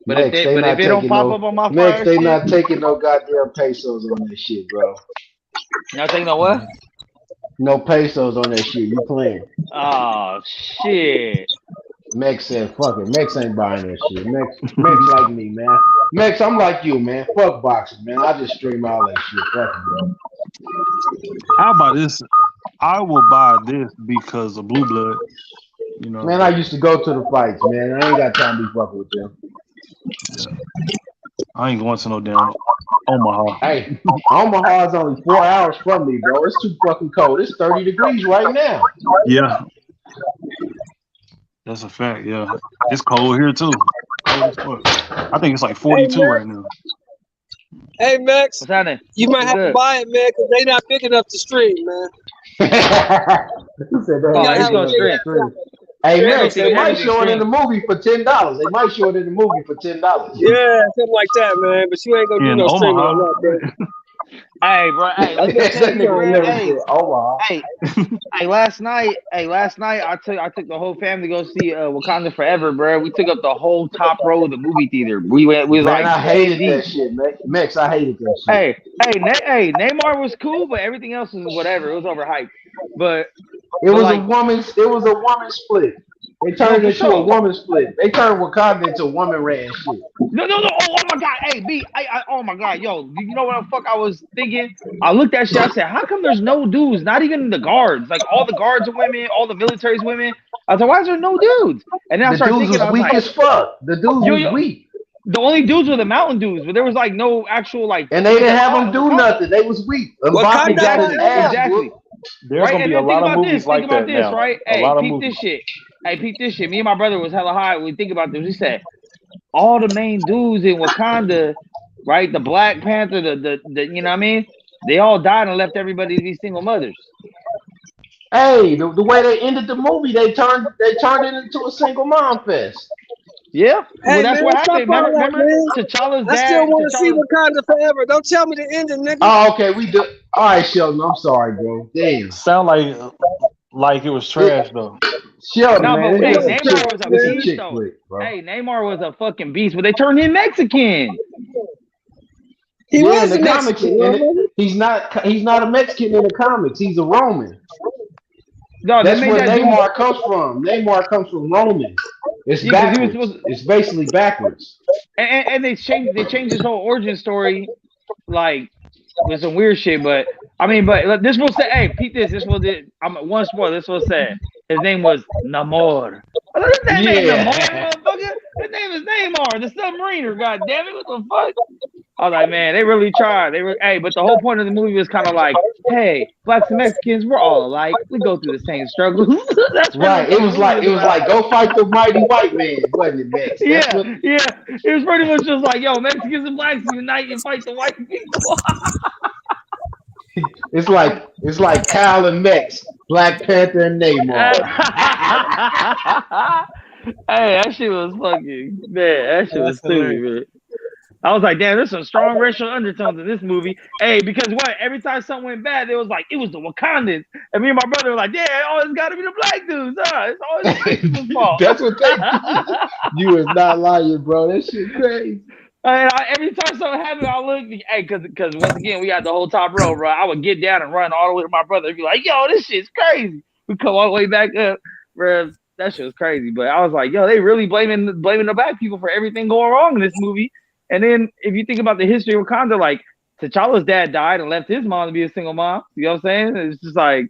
Speaker 1: But
Speaker 10: Mix,
Speaker 1: if it don't pop up on my
Speaker 10: Mix, they
Speaker 1: shit,
Speaker 10: not taking no goddamn pesos on that shit, bro.
Speaker 1: Not taking no what?
Speaker 10: No pesos on that shit. You playing?
Speaker 1: Oh shit.
Speaker 10: Mex said, "Fuck it." Mex ain't buying that shit. Mex like me, man. Mex, I'm like you, man. Fuck boxing, man. I just stream all that shit. Fuck it, bro.
Speaker 7: How about this? I will buy this because of Blue Blood. You know,
Speaker 10: man, I used to go to the fights, man. I ain't got time to be fucking with them.
Speaker 7: Yeah. I ain't going to no damn Omaha.
Speaker 10: Hey, Omaha's only 4 hours from me, bro. It's too fucking cold. It's 30 degrees right now.
Speaker 7: Yeah, that's a fact. Yeah, it's cold here too. Cold as fuck. I think it's like 42 right now.
Speaker 3: Hey, Max,
Speaker 1: What's happening?
Speaker 3: you might
Speaker 1: What's
Speaker 3: have to
Speaker 1: good?
Speaker 3: buy it, man, because they not big enough to stream, man.
Speaker 10: He said they
Speaker 1: Oh,
Speaker 10: ain't
Speaker 1: it's
Speaker 10: big
Speaker 1: gonna
Speaker 10: enough to
Speaker 1: stream.
Speaker 10: stream. Hey, Max, they
Speaker 1: Everything,
Speaker 10: might
Speaker 1: everything
Speaker 10: show it in
Speaker 1: stream.
Speaker 10: the movie for $10. They might show it in the movie for $10.
Speaker 3: Yeah, something like that, man. But you ain't gonna do
Speaker 7: In
Speaker 3: no streaming on
Speaker 7: Omaha.
Speaker 3: that, bro.
Speaker 1: Hey, bro. Hey, let me
Speaker 10: That
Speaker 1: tell you,
Speaker 10: nigga
Speaker 1: bro.
Speaker 10: never
Speaker 1: Hey,
Speaker 10: said Omaha.
Speaker 1: hey, last night I took the whole family to go see Wakanda Forever, bro. We took up the whole top row of the movie theater. We was
Speaker 10: Man,
Speaker 1: like
Speaker 10: I
Speaker 1: 10
Speaker 10: hated
Speaker 1: deep.
Speaker 10: that shit, Max. I hated that shit.
Speaker 1: Hey, Neymar was cool, but everything else was whatever. It was overhyped. But
Speaker 10: It was
Speaker 1: like,
Speaker 10: a woman split. They
Speaker 1: no,
Speaker 10: turned
Speaker 1: for
Speaker 10: it into a
Speaker 1: sure.
Speaker 10: woman split. They turned Wakanda into woman ran shit.
Speaker 1: No. Oh my God. Hey, B. Oh my God. Yo, you know what the fuck I was thinking? I looked at shit. I said, how come there's no dudes? Not even the guards. Like all the guards are women. All the military's women. I was like, why is there no dudes? And then I
Speaker 10: The
Speaker 1: started
Speaker 10: dudes
Speaker 1: thinking,
Speaker 10: was
Speaker 1: I was
Speaker 10: weak
Speaker 1: like,
Speaker 10: as fuck. The dudes was weak.
Speaker 1: The only dudes were the mountain dudes, but there was like no actual like.
Speaker 10: And they didn't have them do nothing. They was weak. Mbappe got his ass
Speaker 1: Exactly.
Speaker 7: There's
Speaker 1: Right,
Speaker 7: gonna
Speaker 1: and
Speaker 7: be a
Speaker 1: then think
Speaker 7: lot of
Speaker 1: about
Speaker 7: movies
Speaker 1: this.
Speaker 7: like
Speaker 1: Think about
Speaker 7: that
Speaker 1: this,
Speaker 7: now.
Speaker 1: right?
Speaker 7: A
Speaker 1: Hey,
Speaker 7: lot of
Speaker 1: peep
Speaker 7: movies.
Speaker 1: this shit. Hey, peep this shit. Me and my brother was hella high. We think about this. We said all the main dudes in Wakanda, right? The Black Panther, the you know what I mean? They all died and left everybody to be single mothers.
Speaker 10: Hey, the way they ended the movie, they turned it into a single mom fest.
Speaker 1: Yeah,
Speaker 3: Hey,
Speaker 1: well, that's
Speaker 3: man,
Speaker 1: what
Speaker 3: stop
Speaker 1: happened.
Speaker 3: all that,
Speaker 1: Remember,
Speaker 3: man.
Speaker 1: T'Challa's
Speaker 3: I still
Speaker 1: dad.
Speaker 3: want to see Wakanda Forever. Don't tell me the ending, nigga.
Speaker 10: Oh, okay, we do. All right, Sheldon. I'm sorry, bro. Damn.
Speaker 7: Sound like it was trash though.
Speaker 10: Sheldon,
Speaker 1: No,
Speaker 10: man,
Speaker 1: but hey,
Speaker 10: this is
Speaker 1: Neymar was a
Speaker 10: this is
Speaker 1: beast
Speaker 10: chick
Speaker 1: though.
Speaker 10: flick, bro.
Speaker 1: Hey, Neymar was a fucking beast, but they turned him Mexican.
Speaker 3: He
Speaker 10: Yeah,
Speaker 3: was
Speaker 10: in the
Speaker 3: a
Speaker 10: comics,
Speaker 3: Mexican.
Speaker 10: he's not a Mexican in the comics. He's a Roman.
Speaker 1: No,
Speaker 10: That's
Speaker 1: they made
Speaker 10: where
Speaker 1: that
Speaker 10: Neymar comes from. Neymar comes from Roman. It's
Speaker 1: Yeah, 'cause he was
Speaker 10: backwards.
Speaker 1: supposed
Speaker 10: It's basically backwards.
Speaker 1: and they changed his whole origin story, like with some weird shit. But I mean, but this will say, hey, Pete, this will did. I'm one spoiler. This will say his name was Namor. I thought his name ain't Namor, motherfucker. His name is Neymar, the submariner. God damn it, what the fuck? I was like, man, they really tried. But the whole point of the movie was kind of like, hey, blacks and Mexicans, we're all alike. We go through the same struggles. That's
Speaker 10: right. It was like go fight the mighty white man, wasn't it, Max?
Speaker 1: Yeah. It was pretty much just like, yo, Mexicans and blacks unite and fight the white people.
Speaker 10: It's like Kyle and Mex, Black Panther and Neymar.
Speaker 1: Hey, that shit was fucking man. That shit was stupid, man. I was like, damn, there's some strong racial undertones in this movie. Hey, because what? Every time something went bad, it was like, it was the Wakandans. And me and my brother were like, yeah, it always got to be the black dudes. It's always the Mexicans' fault.
Speaker 10: That's what they You is not lying, bro. That shit crazy.
Speaker 1: Every time something happened, I look, hey, because once again, we got the whole top row, bro. I would get down and run all the way to my brother and be like, yo, this shit's crazy. We come all the way back up, bro. That shit was crazy. But I was like, yo, they really blaming the black people for everything going wrong in this movie. And then if you think about the history of Wakanda, like T'Challa's dad died and left his mom to be a single mom. You know what I'm saying? It's just like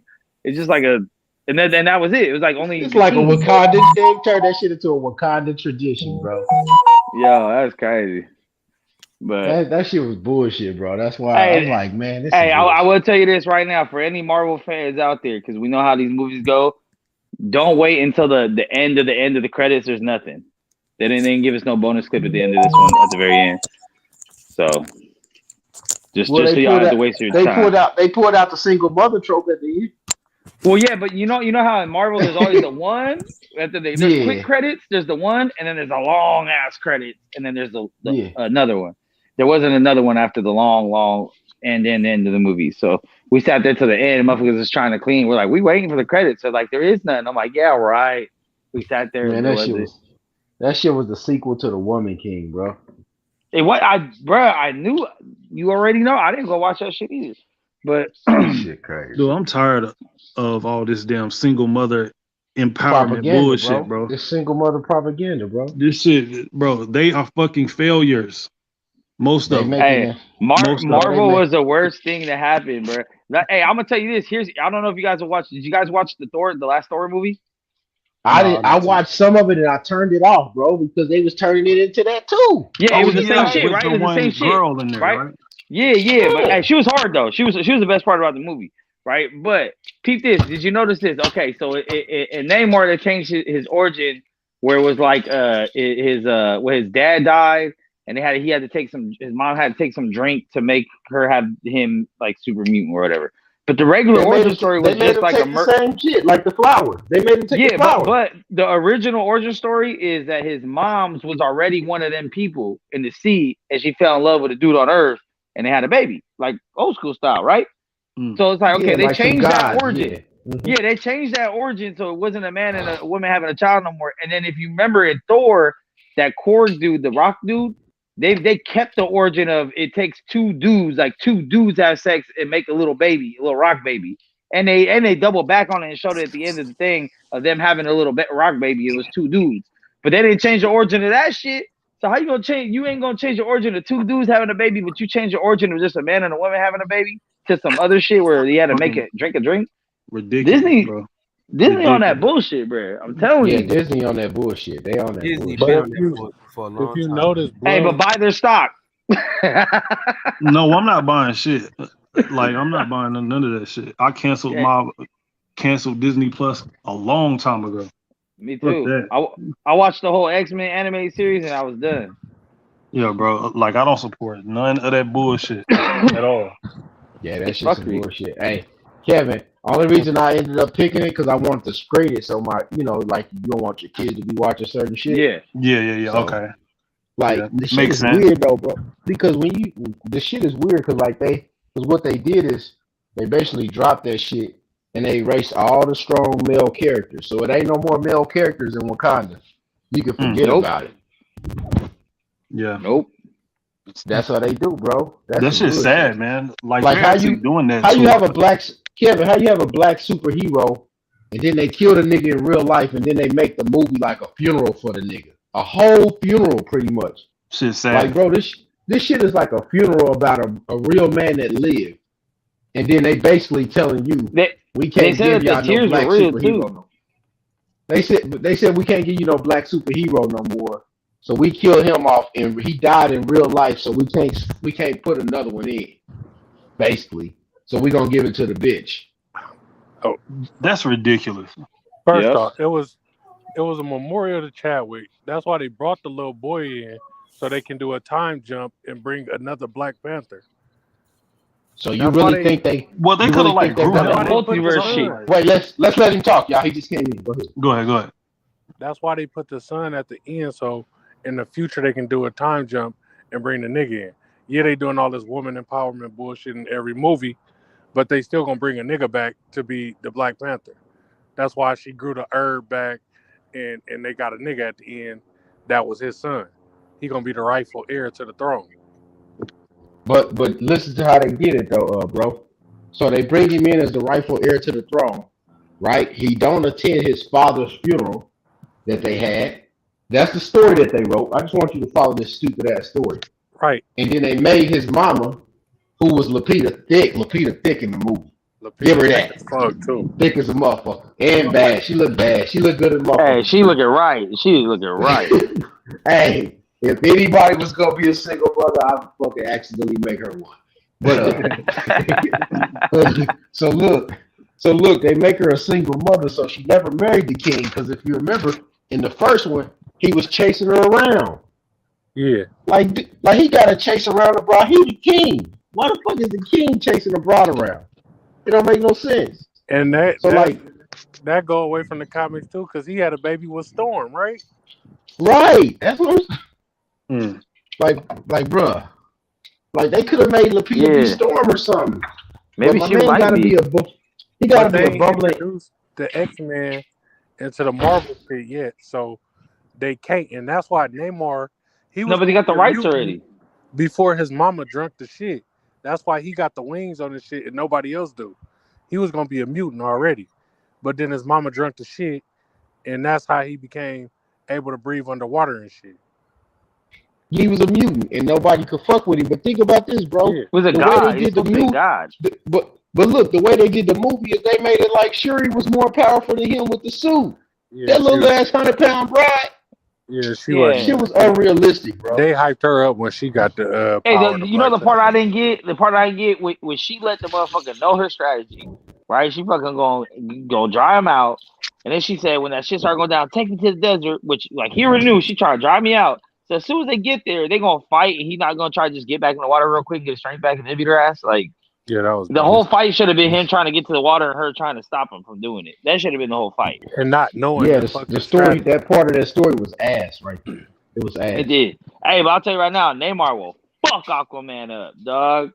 Speaker 1: and that was it. It was like only
Speaker 10: it's like a Wakanda. They turned that shit into a Wakanda tradition, bro.
Speaker 1: Yo, that's crazy. But
Speaker 10: that shit was bullshit, bro. That's why I'm like, man. This
Speaker 1: I will tell you this right now for any Marvel fans out there, because we know how these movies go. Don't wait until the end of the credits. There's nothing. They didn't give us no bonus clip at the end of this one at the very end. So just so y'all have to waste your time.
Speaker 10: They pulled out the single mother trope at the end.
Speaker 1: Well, yeah, but you know how in Marvel there's always the one after there's quick credits. There's the one, and then there's a long ass credit, and then there's another one. There wasn't another one after the long end of the movie. So we sat there to the end. Motherfuckers was trying to clean. We're like, we waiting for the credits. So like, there is none. I'm like, yeah, right. We sat there.
Speaker 10: Man, that shit was the sequel to The Woman King, bro.
Speaker 1: I knew you already know. I didn't go watch that shit either. But
Speaker 10: shit crazy.
Speaker 7: Dude, I'm tired of all this damn single mother empowerment bullshit, bro.
Speaker 10: This single mother propaganda, bro.
Speaker 7: This shit, bro. They are fucking failures. Most of them.
Speaker 1: Hey, Marvel was the worst thing that happened, bro. Hey, I'm gonna tell you this. I don't know if you guys have watched. Did you guys watch the last Thor movie?
Speaker 10: I watched some of it and I turned it off, bro, because they was turning it into that too.
Speaker 1: Yeah, it was the same shit, right? It was the same shit,
Speaker 7: girl in there, right?
Speaker 1: Yeah, but hey, she was hard though. She was the best part about the movie, right? But peep this. Did you notice this? Okay, so in Namor they changed his origin where it was like where his dad died and he had to take his mom had to take some drink to make her have him like super mutant or whatever. But the regular origin story was just like
Speaker 10: the same shit, like the flower. They made him take the flower.
Speaker 1: But the original origin story is that his mom's was already one of them people in the sea, and she fell in love with a dude on Earth, and they had a baby, like old school style, right? So it's like, okay, they
Speaker 10: like
Speaker 1: changed that origin.
Speaker 10: Yeah.
Speaker 1: Yeah, they changed that origin so it wasn't a man and a woman having a child no more. And then if you remember in Thor, that Korg dude, the rock dude, they kept the origin of it takes two dudes have sex and make a little baby, a little rock baby. And they double back on it and showed it at the end of the thing of them having a little rock baby. It was two dudes. But they didn't change the origin of that shit. So how you gonna change? You ain't gonna change the origin of two dudes having a baby, but you change the origin of just a man and a woman having a baby to some other shit where he had to make it drink a drink.
Speaker 7: Ridiculous,
Speaker 1: Disney,
Speaker 7: bro.
Speaker 1: Disney on that bullshit, bro. I'm telling you.
Speaker 10: Yeah, Disney on that bullshit. They on that
Speaker 21: Disney
Speaker 10: bullshit.
Speaker 21: been on that for a long
Speaker 9: If you
Speaker 21: time.
Speaker 9: notice, bro,
Speaker 1: Hey, but buy their stock.
Speaker 7: No, I'm not buying shit. Like I'm not buying none of that shit. I canceled Disney Plus a long time ago.
Speaker 1: Me
Speaker 7: Fuck
Speaker 1: too.
Speaker 7: that.
Speaker 1: I watched the whole X-Men animated series and I was done.
Speaker 7: Yeah, bro. Like I don't support none of that bullshit at all.
Speaker 10: Yeah, that shit's some bullshit. Hey, Kevin, only reason I ended up picking it because I wanted to screen it so like you don't want your kids to be watching certain shit.
Speaker 7: Yeah.
Speaker 10: So,
Speaker 7: Okay.
Speaker 10: Like
Speaker 7: Yeah,
Speaker 10: the shit
Speaker 7: makes
Speaker 10: is
Speaker 7: sense.
Speaker 10: weird though, bro. Because the shit is weird because what they did is they basically dropped that shit and they erased all the strong male characters. So it ain't no more male characters in Wakanda. You can forget about it.
Speaker 7: Yeah.
Speaker 1: Nope.
Speaker 10: That's how they do, bro.
Speaker 7: That shit's sad, man. Like
Speaker 10: how
Speaker 7: actually
Speaker 10: you
Speaker 7: doing that.
Speaker 10: How
Speaker 7: to
Speaker 10: you have
Speaker 7: us.
Speaker 10: a black Kevin? How you have a black superhero and then they kill the nigga in real life and then they make the movie like a funeral for the nigga, a whole funeral pretty much.
Speaker 7: Shit's sad.
Speaker 10: Like, bro, this shit is like a funeral about a real man that lived, and then they basically telling you we can't give y'all no black superhero. No. They said we can't give you no black superhero no more. So we killed him off, and he died in real life. So we can't put another one in, basically. So we gonna give it to the bitch.
Speaker 7: Oh, that's ridiculous.
Speaker 9: First off, it was a memorial to Chadwick. That's why they brought the little boy in so they can do a time jump and bring another Black Panther.
Speaker 10: So you really think they?
Speaker 7: Well, they could have like grew up.
Speaker 1: Multiverse shit.
Speaker 10: Wait, let's let him talk, y'all. He just came in. Go ahead.
Speaker 7: Go ahead.
Speaker 9: That's why they put the son at the end, so in the future they can do a time jump and bring the nigga in. Yeah, they doing all this woman empowerment bullshit in every movie, but they still gonna bring a nigga back to be the Black Panther. That's why she grew the herb back, and they got a nigga at the end that was his son. He gonna be the rightful heir to the throne.
Speaker 10: But listen to how they did it though, bro. So they bring him in as the rightful heir to the throne, right? He don't attend his father's funeral that they had. That's the story that they wrote. I just want you to follow this stupid ass story.
Speaker 9: Right.
Speaker 10: And then they made his mama, who was Lupita thick in the movie. Give her that.
Speaker 9: Fuck too.
Speaker 10: Thick as a motherfucker. And bad. She looked bad. She looked good as a motherfucker.
Speaker 1: Hey, she looking right. She looking right.
Speaker 10: Hey, if anybody was gonna be a single mother, I'd fucking accidentally make her one. But so look, they make her a single mother, so she never married the king. Because if you remember, in the first one, he was chasing her around.
Speaker 9: Yeah.
Speaker 10: Like he gotta chase around the bride. He the king. Why the fuck is the king chasing the bride around? It don't make no sense.
Speaker 9: And that go away from the comics too, because he had a baby with Storm, right?
Speaker 10: Right. That's what I'm saying. Like, bruh. Like they could have made Lupita be Storm or something.
Speaker 1: Maybe she might be.
Speaker 10: He gotta be a bumbling.
Speaker 9: The X-Men into the Marvel pit yet, so they can't, and that's why Namor.
Speaker 1: But he got the rights already.
Speaker 9: Before his mama drunk the shit. That's why he got the wings on his shit and nobody else do. He was gonna be a mutant already, but then his mama drunk the shit, and that's how he became able to breathe underwater and shit.
Speaker 10: He was a mutant and nobody could fuck with him. But think about this, bro.
Speaker 1: He was a god. He was a god.
Speaker 10: But look, the way they did the movie is they made it like Shuri was more powerful than him with the suit. Yeah, that little ass 100-pound bride.
Speaker 9: Yeah, she
Speaker 10: That shit was unrealistic, bro.
Speaker 9: They hyped her up when she got the
Speaker 1: Hey,
Speaker 9: power.
Speaker 1: you know the part I didn't get? The part I didn't get when she let the motherfucker know her strategy, right? She fucking gonna dry him out. And then she said, when that shit started going down, take me to the desert, which, like, he already knew she tried to dry me out. So as soon as they get there, they gonna fight, and he's not gonna try to just get back in the water real quick and get his strength back and then beat her ass. Like,
Speaker 9: yeah, that was
Speaker 1: the whole fight should have been him trying to get to the water and her trying to stop him from doing it. That should have been the whole fight.
Speaker 9: And not knowing.
Speaker 10: Yeah, the story, that part of that story was ass right there. It was ass.
Speaker 1: It did. Hey, but I'll tell you right now, Neymar will fuck Aquaman up, dog.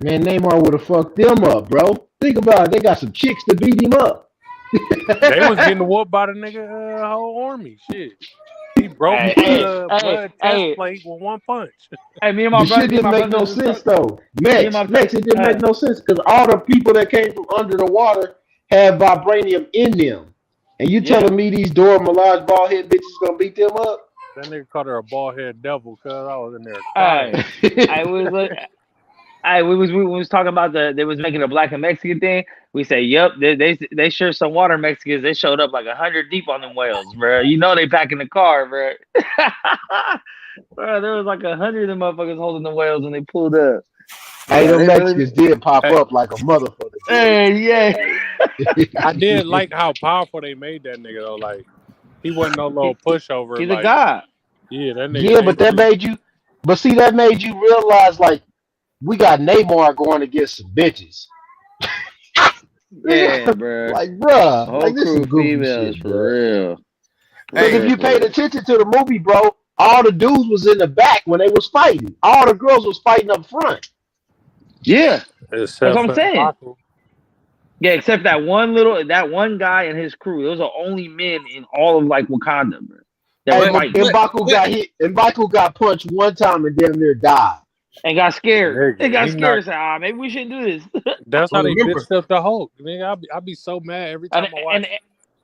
Speaker 10: Man, Neymar would have fucked them up, bro. Think about it. They got some chicks to beat him up.
Speaker 9: They was getting whooped by the nigga whole army. Shit. He broke blood test plate with one punch.
Speaker 1: Hey, me and my
Speaker 10: the
Speaker 1: brother
Speaker 10: shit didn't make no sense though. Max, it didn't make no sense because all the people that came from under the water had vibranium in them. And you telling me these Dora Milaje bald head bitches gonna beat them up?
Speaker 9: That nigga called her a bald head devil because I was in there.
Speaker 1: We was talking about they was making a black and Mexican thing. We say, yep, they sure some water Mexicans. They showed up like 100 deep on them whales, bro. You know they packing the car, bro. Bro, there was like 100 of them motherfuckers holding the whales when they pulled up.
Speaker 10: Hey, them Mexicans did pop up like a motherfucker.
Speaker 1: Hey, yeah.
Speaker 9: I did like how powerful they made that nigga though. Like he wasn't no little pushover.
Speaker 1: He's
Speaker 9: like,
Speaker 1: a god.
Speaker 9: Yeah, that nigga.
Speaker 10: Yeah, but that made you. But see, that made you realize like we got Neymar going against some bitches.
Speaker 1: Yeah, bro.
Speaker 10: Like, bruh,
Speaker 1: Whole
Speaker 10: like this
Speaker 1: crew
Speaker 10: is goofy
Speaker 1: females
Speaker 10: shit,
Speaker 1: for real.
Speaker 10: Because if you paid attention to the movie, bro, all the dudes was in the back when they was fighting. All the girls was fighting up front.
Speaker 1: Yeah, that's what I'm saying.
Speaker 9: Michael.
Speaker 1: Yeah, except that one guy and his crew. Those are only men in all of like Wakanda, bro.
Speaker 10: Hey, M'Baku got hit. M'Baku got punched one time and damn near died.
Speaker 1: And got scared. They got
Speaker 9: He
Speaker 1: scared. Said, maybe we shouldn't do this.
Speaker 9: That's how they bitched up the Hulk. Nigga, I'd be so mad every time I watch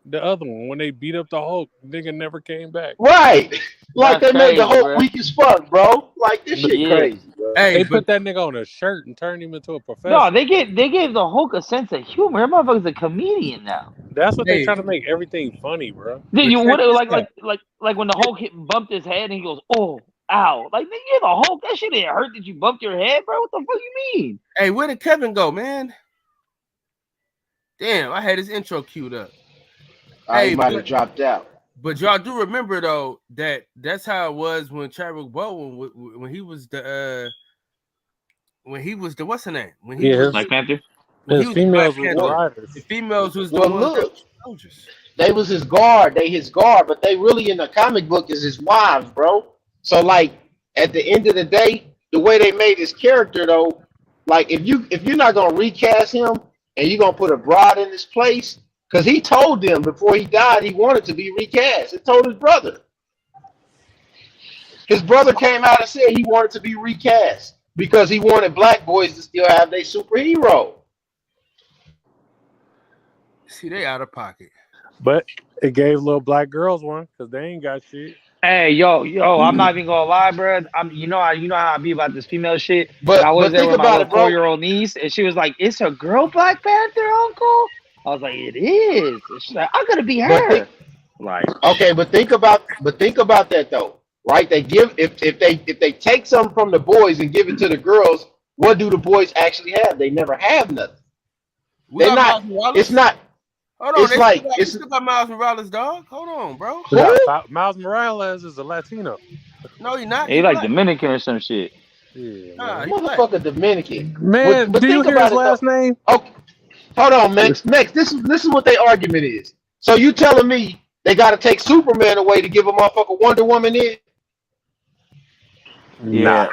Speaker 9: the other one when they beat up the Hulk. Nigga never came back.
Speaker 10: Right. Like
Speaker 1: That's
Speaker 10: they made the
Speaker 1: crazy,
Speaker 10: Hulk
Speaker 1: bro.
Speaker 10: weak as fuck, bro. Like this shit crazy, bro.
Speaker 9: They put that nigga on a shirt and turned him into a professor.
Speaker 1: No, they gave the Hulk a sense of humor. That motherfucker's a comedian now.
Speaker 9: That's what they trying to make everything funny, bro.
Speaker 1: Did you what like when the Hulk bumped his head and he goes, oh, ow. Like, nigga, you're the Hulk. That shit didn't hurt that you bumped your head, bro. What the fuck you mean?
Speaker 21: Hey, where did Kevin go, man? Damn, I had his intro queued up.
Speaker 10: He might have dropped out.
Speaker 21: But y'all do remember though that's how it was when Chadwick Boseman when he was the what's the name? When he was
Speaker 1: Black Panther.
Speaker 9: His females were the riders.
Speaker 21: The females was the
Speaker 10: Well,
Speaker 21: ones that
Speaker 10: look,
Speaker 21: was soldiers.
Speaker 10: they was his guard. They his guard, but they really in the comic book is his wives, bro. So like at the end of the day, the way they made his character though, like if you're not gonna recast him and you're gonna put a broad in his place, because he told them before he died he wanted to be recast. He told his brother. His brother came out and said he wanted to be recast because he wanted black boys to still have their superhero.
Speaker 21: See, they out of pocket.
Speaker 9: But it gave little black girls one because they ain't got shit.
Speaker 1: Hey, yo, I'm not even gonna lie, bro. You know how I be about this female shit.
Speaker 10: But
Speaker 1: I was there
Speaker 10: think
Speaker 1: with my
Speaker 10: about
Speaker 1: little
Speaker 10: it, bro.
Speaker 1: 4-year-old niece, and she was like, "It's a girl Black Panther, Uncle." I was like, "It is." And she's like, "I'm gonna be her."
Speaker 10: Okay, but think about that though, right? They give if they take something from the boys and give it to the girls, what do the boys actually have? They never have nothing. They're not. It's not.
Speaker 21: Hold on,
Speaker 10: It's
Speaker 21: still got Miles Morales, dog. Hold on, bro.
Speaker 9: Miles Morales is a Latino.
Speaker 21: No, he's not.
Speaker 1: He like Dominican or some shit.
Speaker 9: Yeah,
Speaker 10: motherfucker Dominican.
Speaker 9: Man,
Speaker 10: but
Speaker 9: do you
Speaker 10: think
Speaker 9: hear his
Speaker 10: about it,
Speaker 9: last
Speaker 10: though.
Speaker 9: name?
Speaker 10: Okay, hold on, Max. This is what their argument is. So you telling me they got to take Superman away to give a motherfucker Wonder Woman in?
Speaker 9: Nah.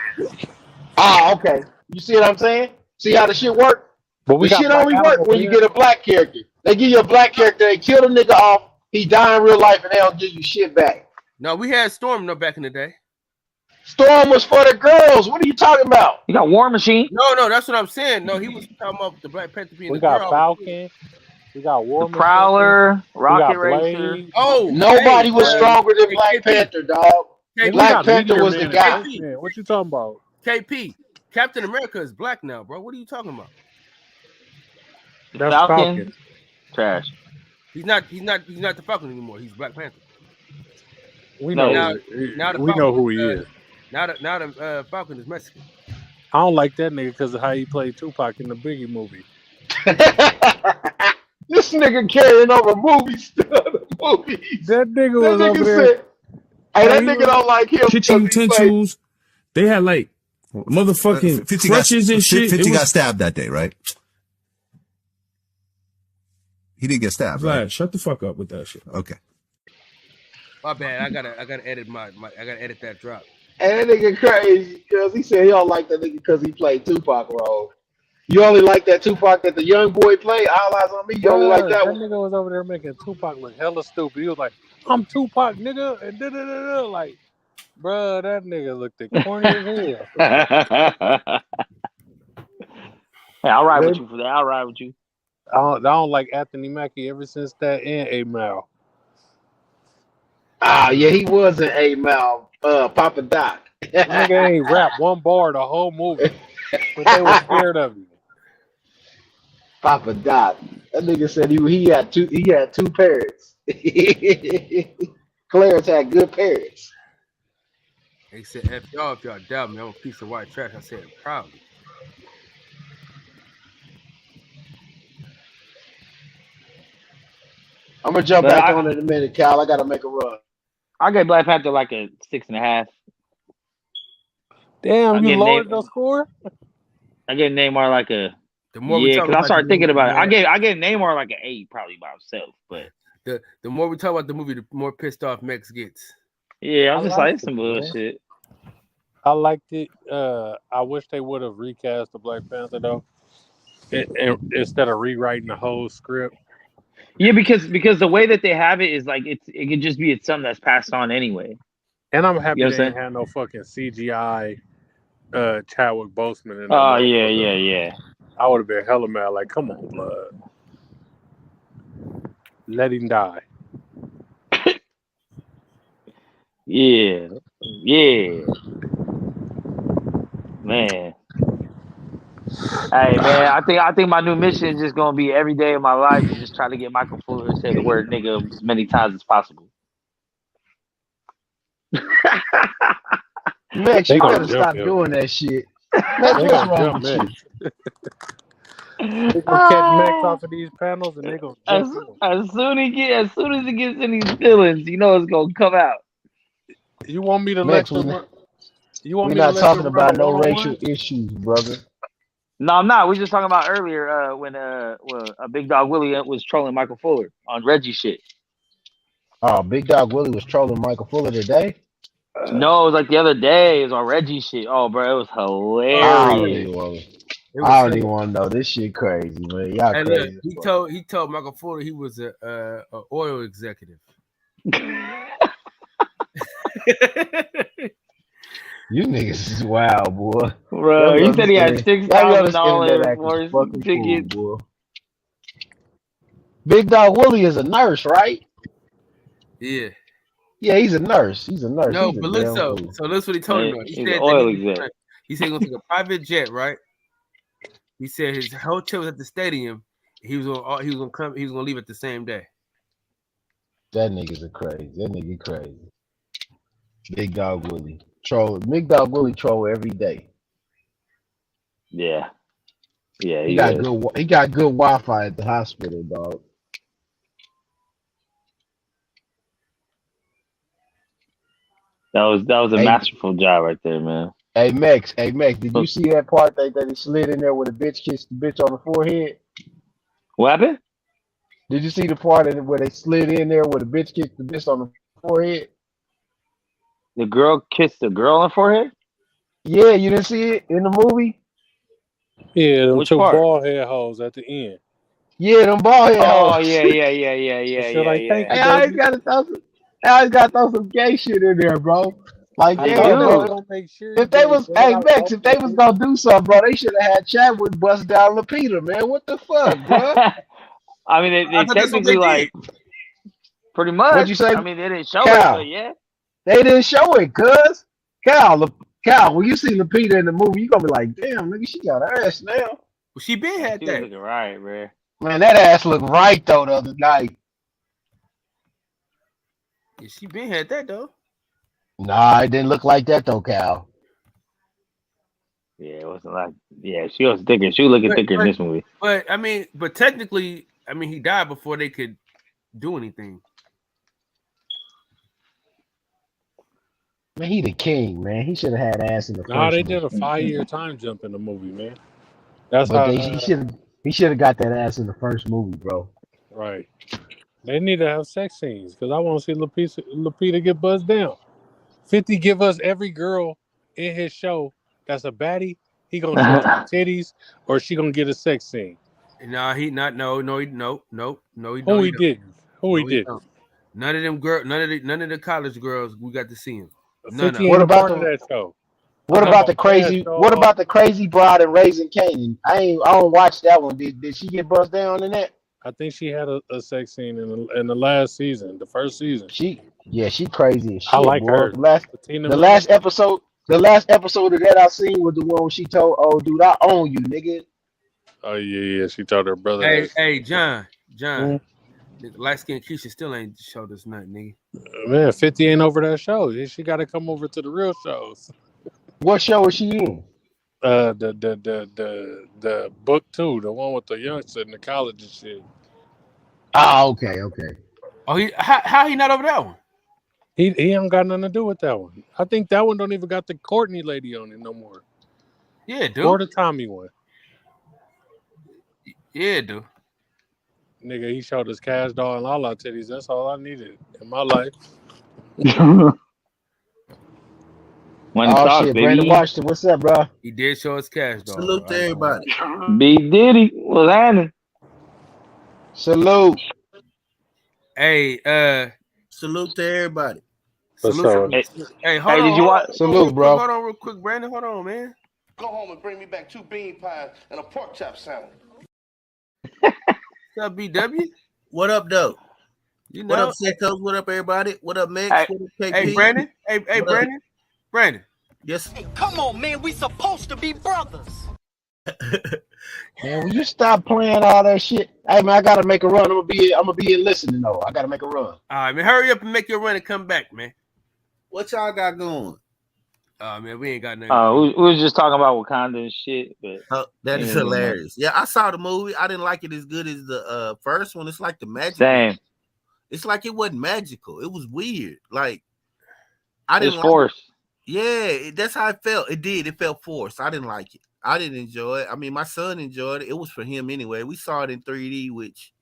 Speaker 10: Okay. You see what I'm saying? See how the shit work?
Speaker 9: But we
Speaker 10: the
Speaker 9: got
Speaker 10: shit only
Speaker 9: Black
Speaker 10: work
Speaker 9: Adam
Speaker 10: when you
Speaker 9: here.
Speaker 10: get a black character. They give you a black character, they kill the nigga off, he die in real life, and they don't give you shit back.
Speaker 21: No, we had Storm back in the day.
Speaker 10: Storm was for the girls. What are you talking about?
Speaker 1: You got War Machine.
Speaker 21: No, that's what I'm saying. No, he was talking about the Black Panther being
Speaker 9: We
Speaker 21: the
Speaker 9: got
Speaker 21: girl.
Speaker 9: Falcon. We got War Machine.
Speaker 1: Prowler,
Speaker 9: We
Speaker 1: Rocket
Speaker 9: got
Speaker 1: Racer.
Speaker 9: Blade.
Speaker 21: Oh,
Speaker 10: Nobody was stronger than
Speaker 21: hey,
Speaker 10: Black
Speaker 21: KP.
Speaker 10: Panther, dog.
Speaker 21: Hey,
Speaker 10: Black Panther was the guy.
Speaker 9: Man, what you talking about?
Speaker 21: KP, Captain America is black now, bro. What are you talking about?
Speaker 9: That's We know who he is.
Speaker 13: Now the Falcon is Mexican.
Speaker 9: I don't like that nigga because of how he played Tupac in the Biggie movie.
Speaker 10: This nigga carrying over movies to other movies.
Speaker 9: That nigga was over there.
Speaker 10: Said, hey, that nigga don't like him.
Speaker 12: Kitchen utensils. They had like motherfucking
Speaker 14: 50
Speaker 12: crutches and shit.
Speaker 14: 50 got stabbed that day, right? He didn't get stabbed,
Speaker 12: Vlad,
Speaker 14: right?
Speaker 12: shut the fuck up with that shit.
Speaker 14: Okay.
Speaker 13: My bad. I gotta edit I gotta edit that drop.
Speaker 10: And that nigga crazy because he said he don't like that nigga because he played Tupac role. You only like that Tupac that the young boy played? All Eyes on Me. You only like that one?
Speaker 9: That nigga was over there making Tupac look hella stupid. He was like, "I'm Tupac, nigga," and da-da-da-da. Like, bruh, that nigga looked the corny as hell.
Speaker 1: Hey, I'll ride with you for that. I'll ride with you.
Speaker 9: I don't like Anthony Mackie ever since that and A Mal.
Speaker 10: Ah, yeah, he was an A Mal, Papa Doc.
Speaker 9: Nigga ain't rap one bar the whole movie, but they were scared of him.
Speaker 10: Papa Doc. That nigga said he had two parents. Clarence had good parents.
Speaker 13: They said, "F y'all if y'all doubt me, I'm a piece of white trash." I said, "Proudly."
Speaker 10: I'm gonna jump back on in a minute, Cal. I gotta make a run.
Speaker 1: I gave Black Panther like a 6.5.
Speaker 9: Damn, you lowered the score?
Speaker 1: I gave Neymar like a because I started thinking about it. I gave Neymar like an 8 probably by himself, but
Speaker 13: the more we talk about the movie, the more pissed off Mex gets.
Speaker 1: Yeah, I was just like, it's some bullshit.
Speaker 9: I liked it. I wish they would have recast the Black Panther though, instead of rewriting the whole script.
Speaker 1: Yeah, because the way that they have it is like it could just be something that's passed on anyway.
Speaker 9: And I'm happy
Speaker 1: You know
Speaker 9: they didn't have no fucking CGI Chadwick Boseman.
Speaker 1: Oh yeah.
Speaker 9: I would have been hella mad. Like, come on, blood. Let him die.
Speaker 1: Yeah. Man. Hey man, I think my new mission is just gonna be every day of my life to just try to get Michael Fuller to say the word nigga as many times as possible.
Speaker 10: Max, you gotta stop doing that shit. Max, what's wrong with you?
Speaker 9: They gonna catch Max off of these panels and they gonna
Speaker 1: as soon as he gets in these feelings, you know it's gonna come out.
Speaker 9: You want me to
Speaker 10: Max,
Speaker 9: let you want
Speaker 10: we're
Speaker 9: me
Speaker 10: not
Speaker 9: to let
Speaker 10: talking
Speaker 9: you
Speaker 10: about no
Speaker 9: run
Speaker 10: racial issues, brother.
Speaker 1: No, I'm not. We just talking about earlier when Big Dog Willie was trolling Michael Fuller on Reggie shit.
Speaker 10: Oh, Big Dog Willie was trolling Michael Fuller today?
Speaker 1: No, it was like the other day. It was on Reggie shit. Oh, bro, it was hilarious.
Speaker 10: I don't even want to know. This shit crazy, man. Y'all
Speaker 13: And
Speaker 10: crazy.
Speaker 13: look, he told Michael Fuller he was a oil executive.
Speaker 10: You niggas is wild, boy.
Speaker 1: Bro, he said he had $6,000 for his ticket.
Speaker 10: Cool, Big Dog Willie is a nurse, right?
Speaker 13: Yeah.
Speaker 10: Yeah, he's a nurse.
Speaker 13: No, but look, so that's what he told him. He said that he said he was gonna take a private jet, right? He said his hotel was at the stadium. He was gonna leave it the same day.
Speaker 10: That nigga's crazy. That nigga crazy. Big Dog Willie troll. Big Dog Willie troll every day.
Speaker 1: Yeah. Yeah,
Speaker 10: he got good Wi-Fi at the hospital, dog.
Speaker 1: That was a masterful job right there, man.
Speaker 10: Hey Max, did you see that part that he slid in there with a bitch kissed the bitch on the forehead?
Speaker 1: What happened?
Speaker 10: Did you see the part where they slid in there with a bitch kissed the bitch on the forehead?
Speaker 1: The girl kissed the girl on the forehead?
Speaker 10: Yeah, you didn't see it in the movie?
Speaker 9: Yeah, them
Speaker 1: Which
Speaker 9: two
Speaker 1: part?
Speaker 9: bald head hoes at the end.
Speaker 10: Yeah, them bald head
Speaker 1: Oh,
Speaker 10: hoes.
Speaker 1: yeah.
Speaker 10: Hey, I always gotta throw some gay shit in there, bro. Like, damn, bro. If they was gonna do something, bro, they should have had Chadwick bust down Lupita, man. What the fuck, bro?
Speaker 1: I mean, they technically like pretty much.
Speaker 10: What'd you say?
Speaker 1: I mean, they didn't show it, but yeah.
Speaker 10: They didn't show it, cuz. Cal, when you see Lupita in the movie, you gonna be like, damn, nigga, she got ass now.
Speaker 13: Well, she been had
Speaker 1: She
Speaker 13: that.
Speaker 1: was looking right, man.
Speaker 10: Man, that ass looked right though the other night.
Speaker 13: Yeah, she been had that though.
Speaker 10: Nah, it didn't look like that though, Cal.
Speaker 1: Yeah, it wasn't like. Yeah, she was thicker. She was looking thicker in this movie.
Speaker 21: But I mean, but technically, I mean, he died before they could do anything.
Speaker 10: Man, he the king, man. He should have had ass in the
Speaker 9: Nah,
Speaker 10: first
Speaker 9: they
Speaker 10: movie.
Speaker 9: did a 5-year time jump in the movie, man. That's
Speaker 10: But
Speaker 9: how.
Speaker 10: he should have got that ass in the first movie, bro.
Speaker 9: Right. They need to have sex scenes because I want to see Lupita get buzzed down. 50 give us every girl in his show that's a baddie. He gonna show us titties or she gonna get a sex scene.
Speaker 21: No, he not. No. He
Speaker 9: Who he didn't. Who he didn't.
Speaker 21: None of them girls. None of the college girls. We got to see him.
Speaker 9: None of them. What about that show?
Speaker 10: What about the crazy? What about the crazy bride in Raising Kanan? I don't watch that one. Did she get buzzed down in that?
Speaker 9: I think she had a sex scene in the last season, the first season.
Speaker 10: She crazy as shit.
Speaker 9: I like
Speaker 10: boy.
Speaker 9: her.
Speaker 10: The last episode of that I seen was the one where she told, "Oh, dude, I own you, nigga."
Speaker 9: Oh yeah. She told her brother.
Speaker 21: Hey, John. Light skinned Keisha still ain't showed us nothing, nigga.
Speaker 9: Man, 50 ain't over that show. She got to come over to the real shows.
Speaker 10: What show is she in?
Speaker 9: The book 2, the one with the youngster in the college and shit.
Speaker 10: Oh, okay.
Speaker 21: Oh, how he not over that one?
Speaker 9: He ain't got nothing to do with that one. I think that one don't even got the Courtney lady on it no more.
Speaker 21: Yeah, dude.
Speaker 9: Or the Tommy one.
Speaker 21: Yeah, dude.
Speaker 9: Nigga, he showed us Cash Doll and Lala titties. That's all I needed in my life.
Speaker 10: Shit, Brandon Washington, what's up, bro?
Speaker 21: He did show us Cash Doll.
Speaker 18: Salute to everybody.
Speaker 1: Big Diddy, what's happening?
Speaker 10: Salute.
Speaker 21: Hey,
Speaker 18: salute to everybody.
Speaker 21: Salute. Hey, hold on.
Speaker 1: Did you watch?
Speaker 10: Salute, bro.
Speaker 21: Hold on real quick, Brandon. Hold on, man.
Speaker 4: Go home and bring me back 2 bean pies and a pork chop sandwich.
Speaker 21: What's up, BW?
Speaker 18: What up, though?
Speaker 21: You know.
Speaker 18: What up, Secos? What up, everybody? What up, Max? What up, KP?
Speaker 21: Hey, Brandon. Hey, Brandon. Brandon.
Speaker 18: Yes.
Speaker 15: Hey, come on, man. We supposed to be brothers.
Speaker 10: Man, will you stop playing all that shit? Hey, man, I gotta make a run. I'm gonna be in listening though. I gotta make a run.
Speaker 21: All right, man. Hurry up and make your run and come back, man.
Speaker 18: What y'all got going?
Speaker 21: Oh man, we ain't got nothing.
Speaker 1: We was just talking about Wakanda and shit. But
Speaker 18: that is hilarious. Yeah, I saw the movie. I didn't like it as good as the first one. It's like the magic.
Speaker 1: Same.
Speaker 18: It's like it wasn't magical. It was weird. Like I didn't
Speaker 1: like forced.
Speaker 18: Yeah, that's how it felt. It did. It felt forced. I didn't like it. I didn't enjoy it. I mean, my son enjoyed it. It was for him anyway. We saw it in 3D, which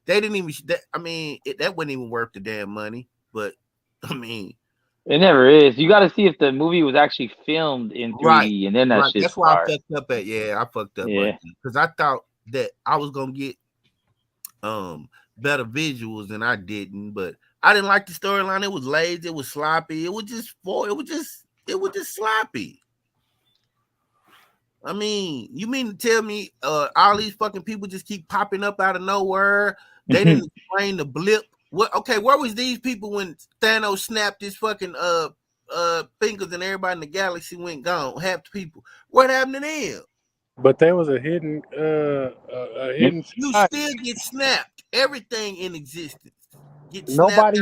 Speaker 18: they didn't even. That wasn't even worth the damn money. But I mean,
Speaker 1: it never is. You got to see if the movie was actually filmed in 3D, and then that shit's
Speaker 18: that's why
Speaker 1: hard.
Speaker 18: I fucked up at. Yeah, I fucked up. Yeah, because I thought that I was gonna get better visuals, and I didn't. But I didn't like the storyline. It was lazy. It was sloppy. It was just sloppy. I mean, you mean to tell me all these fucking people just keep popping up out of nowhere? They didn't explain the blip. What? Okay, where was these people when Thanos snapped his fucking fingers and everybody in the galaxy went gone? Half the people. What happened to them?
Speaker 9: But there was a hidden
Speaker 18: You still get snapped. Everything in existence.
Speaker 9: Nobody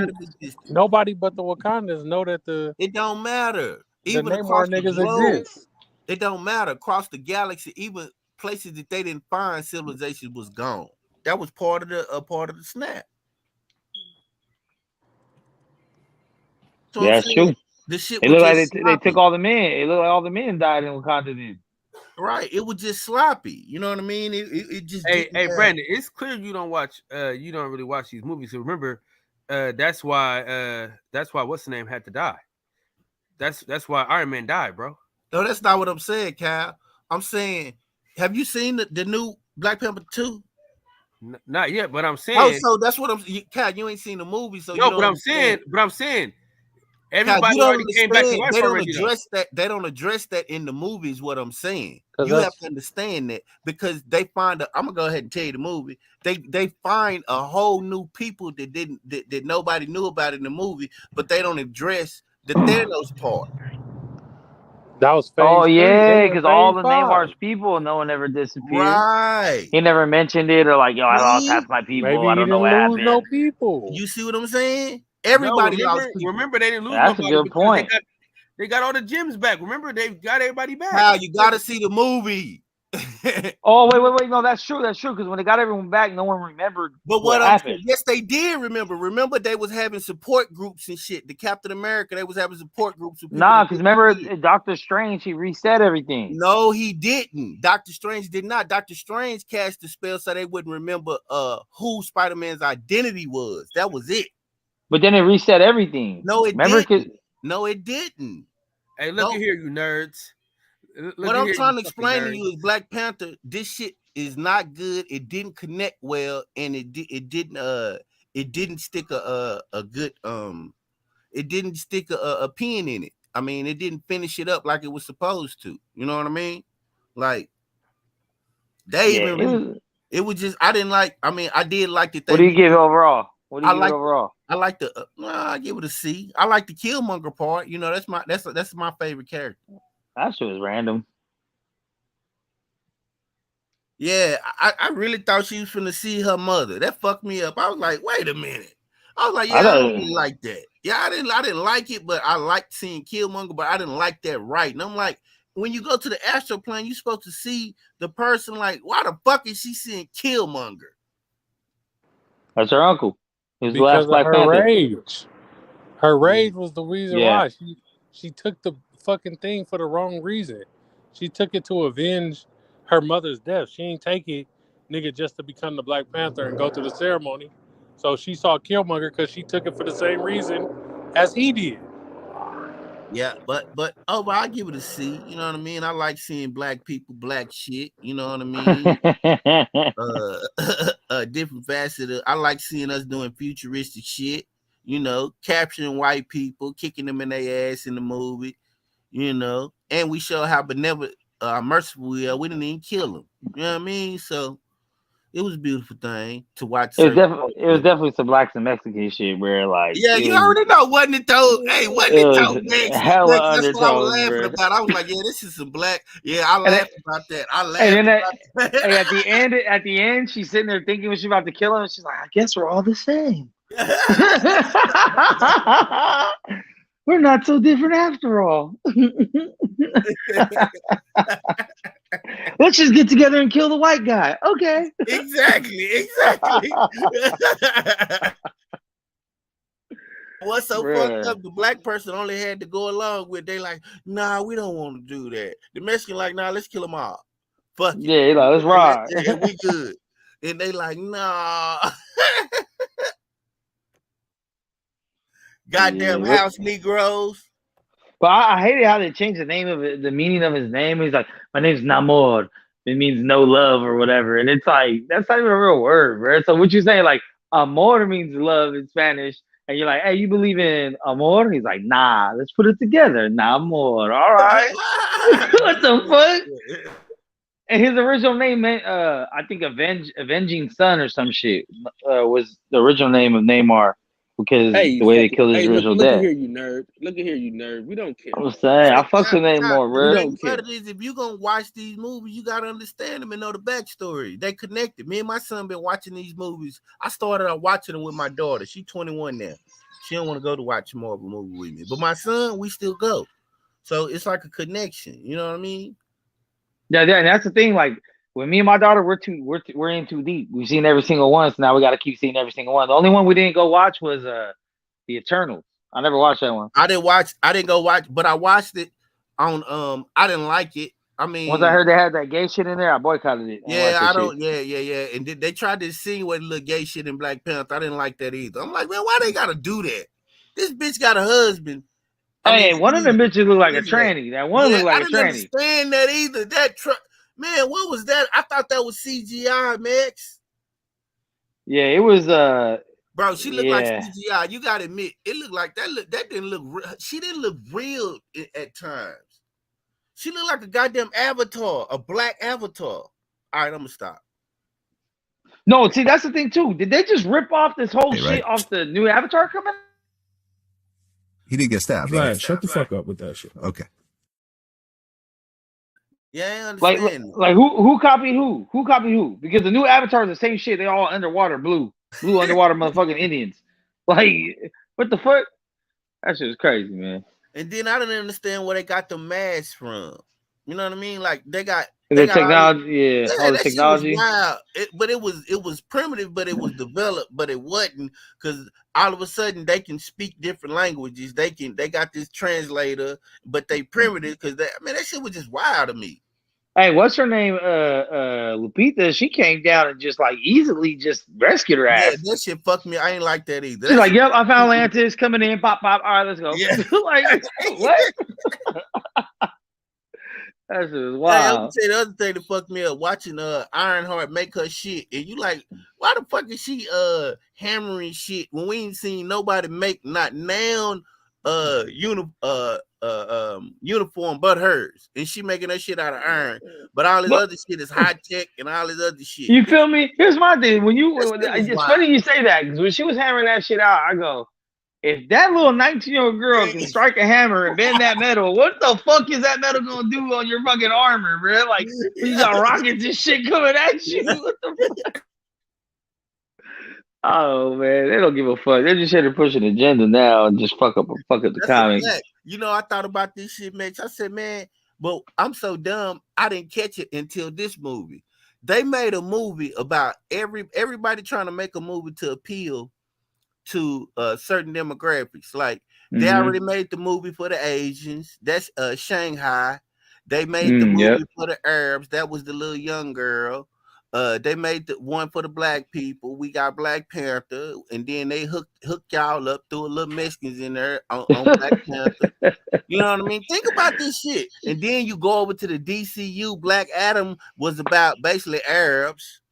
Speaker 9: but the Wakandans know that
Speaker 18: it don't matter.
Speaker 9: Even
Speaker 18: the
Speaker 9: Namor niggas exist.
Speaker 18: It don't matter. Across the galaxy, even places that they didn't find, civilization was gone. That was part of the snap. So
Speaker 1: yeah, that's true.
Speaker 18: The shit.
Speaker 1: It looked like they took all the men. It looked like all the men died in Wakanda then.
Speaker 18: Right. It was just sloppy. You know what I mean? It just.
Speaker 21: Hey, Brandon. It's clear you don't watch. You don't really watch these movies. So remember, that's why what's the name had to die. That's why Iron Man died, bro.
Speaker 18: No, that's not what I'm saying, Kyle. I'm saying, have you seen the new Black Panther 2?
Speaker 21: Not yet, but I'm saying.
Speaker 18: Oh, so that's what Kyle. You ain't seen the movie, so
Speaker 21: no. But I'm saying, everybody
Speaker 18: Kyle,
Speaker 21: already came back to life already.
Speaker 18: They don't address that in the movies. What I'm saying, you have to understand that because they find. I'm gonna go ahead and tell you the movie. They find a whole new people that nobody knew about in the movie, but they don't address the Thanos part.
Speaker 9: That was
Speaker 1: because all the Neymar's people, no one ever disappeared.
Speaker 18: Right.
Speaker 1: He never mentioned it or like, yo, I lost half my people.
Speaker 9: Maybe
Speaker 1: I don't know what happened.
Speaker 9: No people.
Speaker 18: You see what I'm saying?
Speaker 2: Everybody
Speaker 21: no,
Speaker 2: lost.
Speaker 21: Remember, they didn't lose
Speaker 1: That's
Speaker 21: nobody
Speaker 1: a good
Speaker 21: because
Speaker 1: point.
Speaker 21: they got all the gyms back. Remember, they got everybody back.
Speaker 2: How you got to see the movie.
Speaker 1: Oh, wait. No, that's true. That's true. Because when they got everyone back, no one remembered
Speaker 2: But
Speaker 1: what
Speaker 2: what I'm
Speaker 1: happened.
Speaker 2: saying, yes, they did remember. Remember, they was having support groups and shit. The Captain America, they was having support groups.
Speaker 1: Nah, because remember, Doctor Strange, he reset everything.
Speaker 2: No, he didn't. Doctor Strange did not. Doctor Strange cast the spell so they wouldn't remember who Spider-Man's identity was. That was it.
Speaker 1: But then it reset everything.
Speaker 2: No, it
Speaker 1: remember,
Speaker 2: didn't. No, it didn't.
Speaker 21: Hey, look at here, you nerds.
Speaker 2: What I'm trying to explain to you is Black Panther. This shit is not good. It didn't connect well, and it didn't stick a good it didn't stick a pin in it. I mean, it didn't finish it up like it was supposed to. You know what I mean? Like it was just I didn't like. I mean, I did like the thing.
Speaker 1: What do you give overall? What do you give overall?
Speaker 2: I like the I give it a C. I like the Killmonger part. You know, that's my favorite character.
Speaker 1: That shit was random.
Speaker 2: Yeah, I really thought she was finna see her mother. That fucked me up. I was like, wait a minute. I was like, yeah, I don't really like that. Yeah, I didn't like it, but I liked seeing Killmonger, but I didn't like that right. And I'm like, when you go to the astral plane, you're supposed to see the person. Like, why the fuck is she seeing Killmonger?
Speaker 1: That's her uncle. His
Speaker 9: because
Speaker 1: last Black
Speaker 9: of her
Speaker 1: Panther.
Speaker 9: rage. Her rage was the reason
Speaker 1: Yeah.
Speaker 9: why she took the fucking thing for the wrong reason. She took it to avenge her mother's death. She ain't take it, nigga, just to become the Black Panther and go through the ceremony. So she saw Killmonger because she took it for the same reason as he did.
Speaker 2: Yeah, but I give it a C. You know what I mean? I like seeing black people, black shit. You know what I mean? Different facet. I like seeing us doing futuristic shit. You know, capturing white people, kicking them in their ass in the movie. You know, and we show how benevolent, merciful we are. We didn't even kill them. You know what I mean? So it was a beautiful thing to watch.
Speaker 1: It was definitely some blacks and Mexican shit where like
Speaker 2: you already know, wasn't it though? Hey, wasn't it though?
Speaker 1: Hella
Speaker 2: That's what I was
Speaker 1: undertones,
Speaker 2: laughing
Speaker 1: bro.
Speaker 2: about. I was like, yeah, this is some black. Yeah, I laughed about that. I laughed.
Speaker 1: And then
Speaker 2: about that.
Speaker 1: hey, at the end, she's sitting there thinking when she's about to kill him, and she's like, I guess we're all the same. We're not so different after all. Let's just get together and kill the white guy. Okay.
Speaker 2: Exactly. What's so fucked up? The black person only had to go along with. They like, nah, we don't want to do that. The Mexican like, nah, let's kill them all. Fuck it.
Speaker 1: Yeah, like, let's ride.
Speaker 2: Yeah, we good. And they like, nah. Goddamn house Negroes.
Speaker 1: But I hated how they changed the name of it, the meaning of his name. He's like, my name's Namor. It means no love or whatever. And it's like, that's not even a real word, bro. So what you saying, like, amor means love in Spanish. And you're like, hey, you believe in amor? He's like, nah, let's put it together. Namor. All right. What the fuck? And his original name meant, I think, avenging son or some shit was the original name of Neymar. Because the way they killed his original dad.
Speaker 21: Look at here, you nerd. Look at here, you nerd. We don't care.
Speaker 1: I'm saying, I fucks with Neymar, bro.
Speaker 2: We don't care. If you're going to watch these movies, you got to understand them and know the backstory. They connected. Me and my son been watching these movies. I started watching them with my daughter. She's 21 now. She don't want to go to watch more of a movie with me. But my son, we still go. So it's like a connection. You know what I mean?
Speaker 1: Yeah, and that's the thing. Like, with me and my daughter, we're in too deep. We've seen every single one, so now we got to keep seeing every single one. The only one we didn't go watch was the Eternals. I never watched that one.
Speaker 2: I didn't go watch, but I watched it on. I didn't like it. I mean,
Speaker 1: once I heard they had that gay shit in there, I boycotted it.
Speaker 2: Yeah. And they tried to sing with little gay shit in Black Panther. I didn't like that either. I'm like, man, why they gotta do that? This bitch got a husband.
Speaker 1: Hey, one of them bitches looked like a tranny. That one looked like a tranny.
Speaker 2: I didn't understand that either. Man, what was that? I thought that was CGI, Max.
Speaker 1: Yeah, it was.
Speaker 2: Bro, she looked like CGI. You gotta admit, it looked like that. That didn't look. She didn't look real at times. She looked like a goddamn avatar, a black avatar. All right, I'm gonna stop.
Speaker 1: No, see, that's the thing too. Did they just rip off this whole shit off the new Avatar coming?
Speaker 14: He didn't get stabbed.
Speaker 12: Vlad, shut the fuck up with that shit.
Speaker 14: Okay.
Speaker 2: Yeah, I understand.
Speaker 1: Like who copied who? Who copied who? Because the new Avatar is the same shit. They all underwater, blue underwater motherfucking Indians. Like What the fuck? That shit was crazy, man.
Speaker 2: And then I didn't understand where they got the masks from. You know what I mean? Like they got
Speaker 1: technology, all the
Speaker 2: that
Speaker 1: technology.
Speaker 2: Shit was wild. It was primitive, but it was developed, but it wasn't because all of a sudden they can speak different languages. They got this translator, but they primitive because that shit was just wild to me.
Speaker 1: Hey, what's her name? Lupita. She came down and just like easily just rescued her ass.
Speaker 2: Yeah, that shit fucked me. I ain't like that either.
Speaker 1: She's like, "Yep, I found Atlantis coming in. Pop, pop. All right, let's go."
Speaker 2: Yeah.
Speaker 1: Like what? That shit was wild.
Speaker 2: Hey, I would say the other thing that fucked me up watching Ironheart make her shit, and you like, why the fuck is she hammering shit when we ain't seen nobody make not now uniform but hers, and she making that shit out of iron, but all this other shit is high tech and all this other shit.
Speaker 1: You feel me? Here's my thing. It's funny you say that because when she was hammering that shit out, I go, if that little 19-year-old girl can strike a hammer and bend that metal, what the fuck is that metal gonna do on your fucking armor, bro? Like you got rockets and shit coming at you. What the fuck? Oh man, they don't give a fuck. They're just here to push an agenda now and just fuck up the comics.
Speaker 2: You know, I thought about this shit, Max. I said, man, but I'm so dumb. I didn't catch it until this movie. They made a movie about everybody trying to make a movie to appeal to certain demographics. Like they already made the movie for the Asians. That's Shanghai. They made the movie for the Arabs. That was the little young girl. They made the one for the black people. We got Black Panther, and then they hooked y'all up, threw a little Mexicans in there on Black Panther. You know what I mean? Think about this shit. And then you go over to the DCU. Black Adam was about basically Arabs.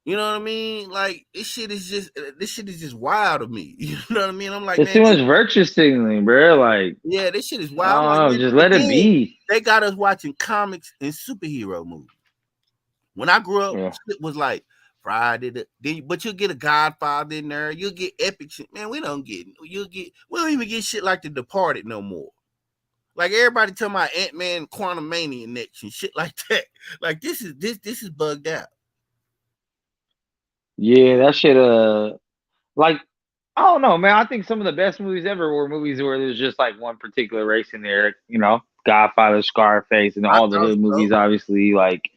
Speaker 2: You know what I mean? Like this shit is just wild to me. You know what I mean? I'm like,
Speaker 1: it's too much virtue signaling, bro. Like,
Speaker 2: yeah, this shit is wild.
Speaker 1: I don't know, just let it be.
Speaker 2: They got us watching comics and superhero movies. When I grew up, it was like Friday, but you'll get a Godfather in there. You'll get epic shit. Man, we don't even get shit like The Departed no more. Like everybody talking about Ant-Man, Quantumania next and shit like that. Like this is bugged out.
Speaker 1: Yeah, that shit. Like I don't know, man. I think some of the best movies ever were movies where there's just like one particular race in there. You know, Godfather, Scarface, and all the hood movies. Obviously, like.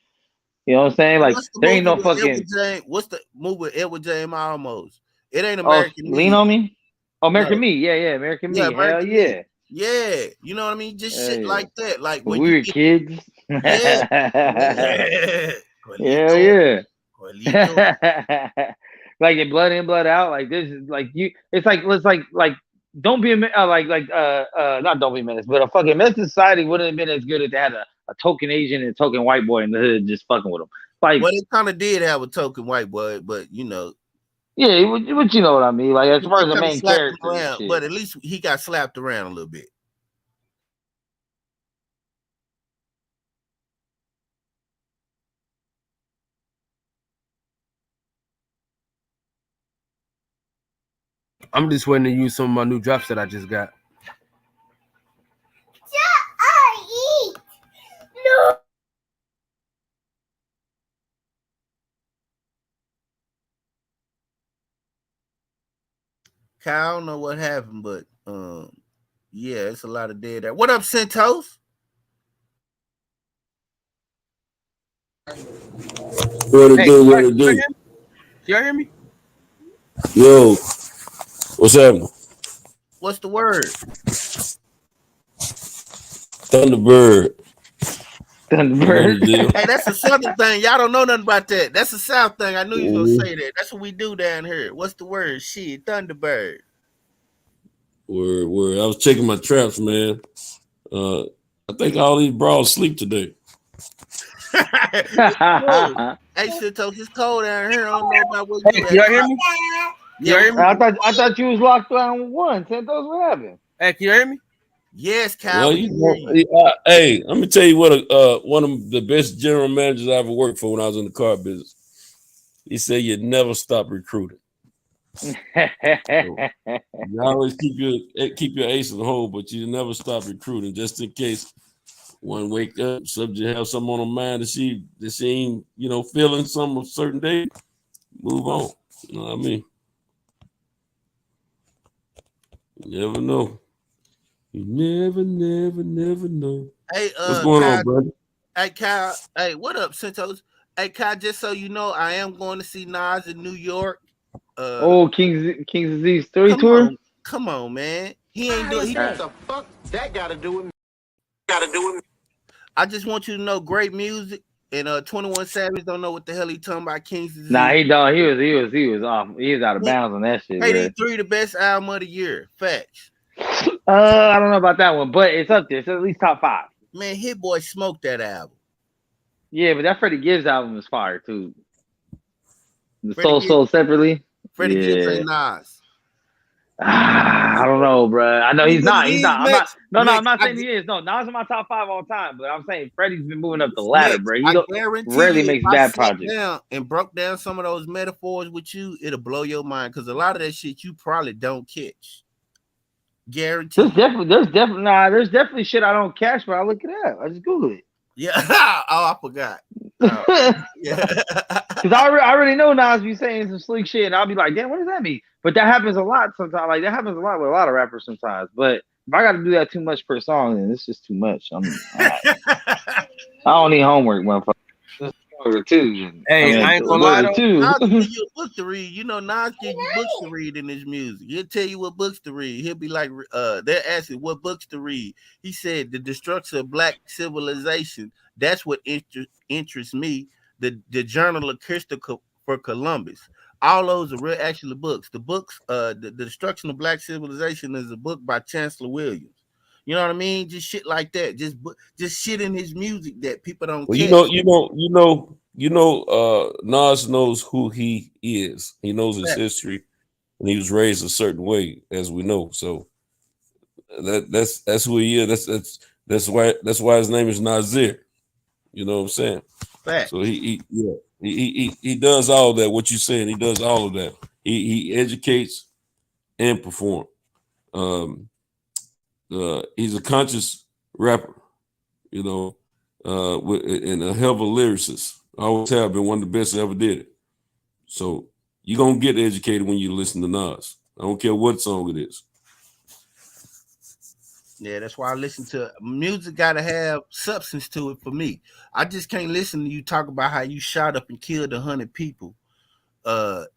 Speaker 1: You know what I'm saying? Like there ain't no fucking.
Speaker 2: What's the movie with Edward James Olmos? It ain't American Me.
Speaker 1: Lean on Me. Oh, American Me. Yeah, American Me. Hell yeah.
Speaker 2: Yeah, you know what I mean? Just shit like that. Like
Speaker 1: when we were kids. Yeah. Like in Blood In, Blood Out. Like this is like you. It's like don't be a not Don't Be a Menace, but a fucking Menace Society wouldn't have been as good if they had a token Asian and a token white boy in the hood just fucking with them. Like,
Speaker 2: well, it kind of did have a token white boy, but you know,
Speaker 1: yeah, but you know what I mean. Like as far as the main character,
Speaker 2: but at least he got slapped around a little bit.
Speaker 21: I'm just waiting to use some of my new drops that I just got.
Speaker 2: No. I don't know what happened, but yeah, it's a lot of dead there. What up, Centos?
Speaker 6: What it do? What it do?
Speaker 21: Y'all hear me?
Speaker 6: Yo, what's happening?
Speaker 2: What's the word?
Speaker 6: Thunderbird.
Speaker 2: Hey, that's a Southern thing. Y'all don't know nothing about that. That's a South thing. I knew you was gonna say that. That's what we do down here. What's the word? Shit, Thunderbird.
Speaker 6: Word. I was checking my traps, man. I think all these bras sleep today.
Speaker 2: Hey, Centos, it's cold down here. I don't know about what you
Speaker 21: y'all hear me?
Speaker 2: Yeah,
Speaker 21: hear me?
Speaker 1: I thought you was locked on one. Centos, what happened?
Speaker 21: Hey, can you hear me?
Speaker 2: Yes, Cal.
Speaker 6: Well, hey, let me tell you what. One of the best general managers I ever worked for when I was in the car business. He said you never stop recruiting. So, you always keep your ace in the hole, but you never stop recruiting just in case one wake up, subject have something on her mind that she ain't feeling some certain day. Move on. You know what I mean? You never know. You never know.
Speaker 2: Hey,
Speaker 6: What's going
Speaker 2: Kyle,
Speaker 6: on, brother?
Speaker 2: hey, Kyle. Hey, what up, Santos? Hey, Kyle, just so you know, I am going to see Nas in New York.
Speaker 1: King's Disease 3 tour?
Speaker 2: Come on, man. He ain't doing.
Speaker 18: What the fuck that got to do with me?
Speaker 2: I just want you to know, great music. And 21 Savage don't know what the hell he talking about. King's Disease.
Speaker 1: Nah, he don't. He was off. He was out of bounds on that shit, bro.
Speaker 2: KD3, the best album of the year. Facts.
Speaker 1: I don't know about that one, but it's up there. It's at least top 5.
Speaker 2: Man, Hit Boy smoked that album.
Speaker 1: Yeah, but that Freddie Gibbs album is fire too. The Soul separately.
Speaker 2: Freddie Gibbs ain't Nas.
Speaker 1: I don't know, bro. I know he's not. He's not. I'm not saying he is. No, Nas is in my top 5 all time. But I'm saying Freddie's been moving up the ladder, bro. He rarely makes bad projects.
Speaker 2: Down and broke down some of those metaphors with you, it'll blow your mind because a lot of that shit you probably don't catch. Guaranteed.
Speaker 1: There's definitely shit I don't catch, but I look it up. I just Google it.
Speaker 2: Yeah. I forgot.
Speaker 1: Yeah. Because I already know Nas be saying some slick shit, and I'll be like, damn, what does that mean? But that happens a lot sometimes. Like that happens a lot with a lot of rappers sometimes. But if I got to do that too much per song, then it's just too much. I don't need homework, motherfucker. Too.
Speaker 2: Hey, I ain't gonna lie though.
Speaker 1: Too.
Speaker 2: Nas give you a book to read. You know, Nas give you books to read in his music. He'll tell you what books to read. He'll be like, they're asking what books to read. He said, The Destruction of Black Civilization. That's what interests me. The Journal of Christopher Columbus. All those are real actual books. The books, the Destruction of Black Civilization is a book by Chancellor Williams. You know what I mean? Just shit like that. Just shit in his music that people don't.
Speaker 6: Well, Nas knows who he is. He knows his history, and he was raised a certain way, as we know. So that's who he is. That's why his name is Nasir. You know what I'm saying?
Speaker 2: Fact.
Speaker 6: So he does all that. What you're saying, he does all of that. He educates and performs. He's a conscious rapper, you know, and a hell of a lyricist. I always have been one of the best that ever did it. So you're gonna get educated when you listen to Nas. I don't care what song it is.
Speaker 2: Yeah, that's why I listen to music. Gotta have substance to it for me. I just can't listen to you talk about how you shot up and killed 100 people.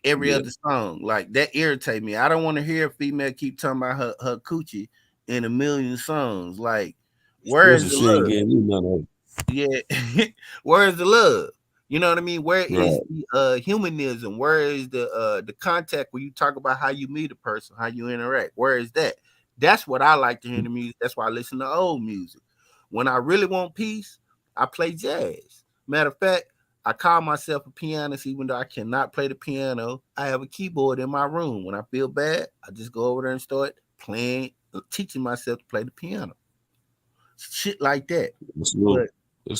Speaker 2: Every other song like that irritate me. I don't want to hear a female keep talking about her coochie in 1 million songs. Like, where is the love? Yeah, where is the love? You know what I mean? Where is the humanism? Where is the contact where you talk about how you meet a person, how you interact? Where is that? That's what I like to hear in the music. That's why I listen to old music. When I really want peace, I play jazz. Matter of fact, I call myself a pianist, even though I cannot play the piano. I have a keyboard in my room. When I feel bad, I just go over there and start playing, teaching myself to play the piano. Shit like that.
Speaker 6: It's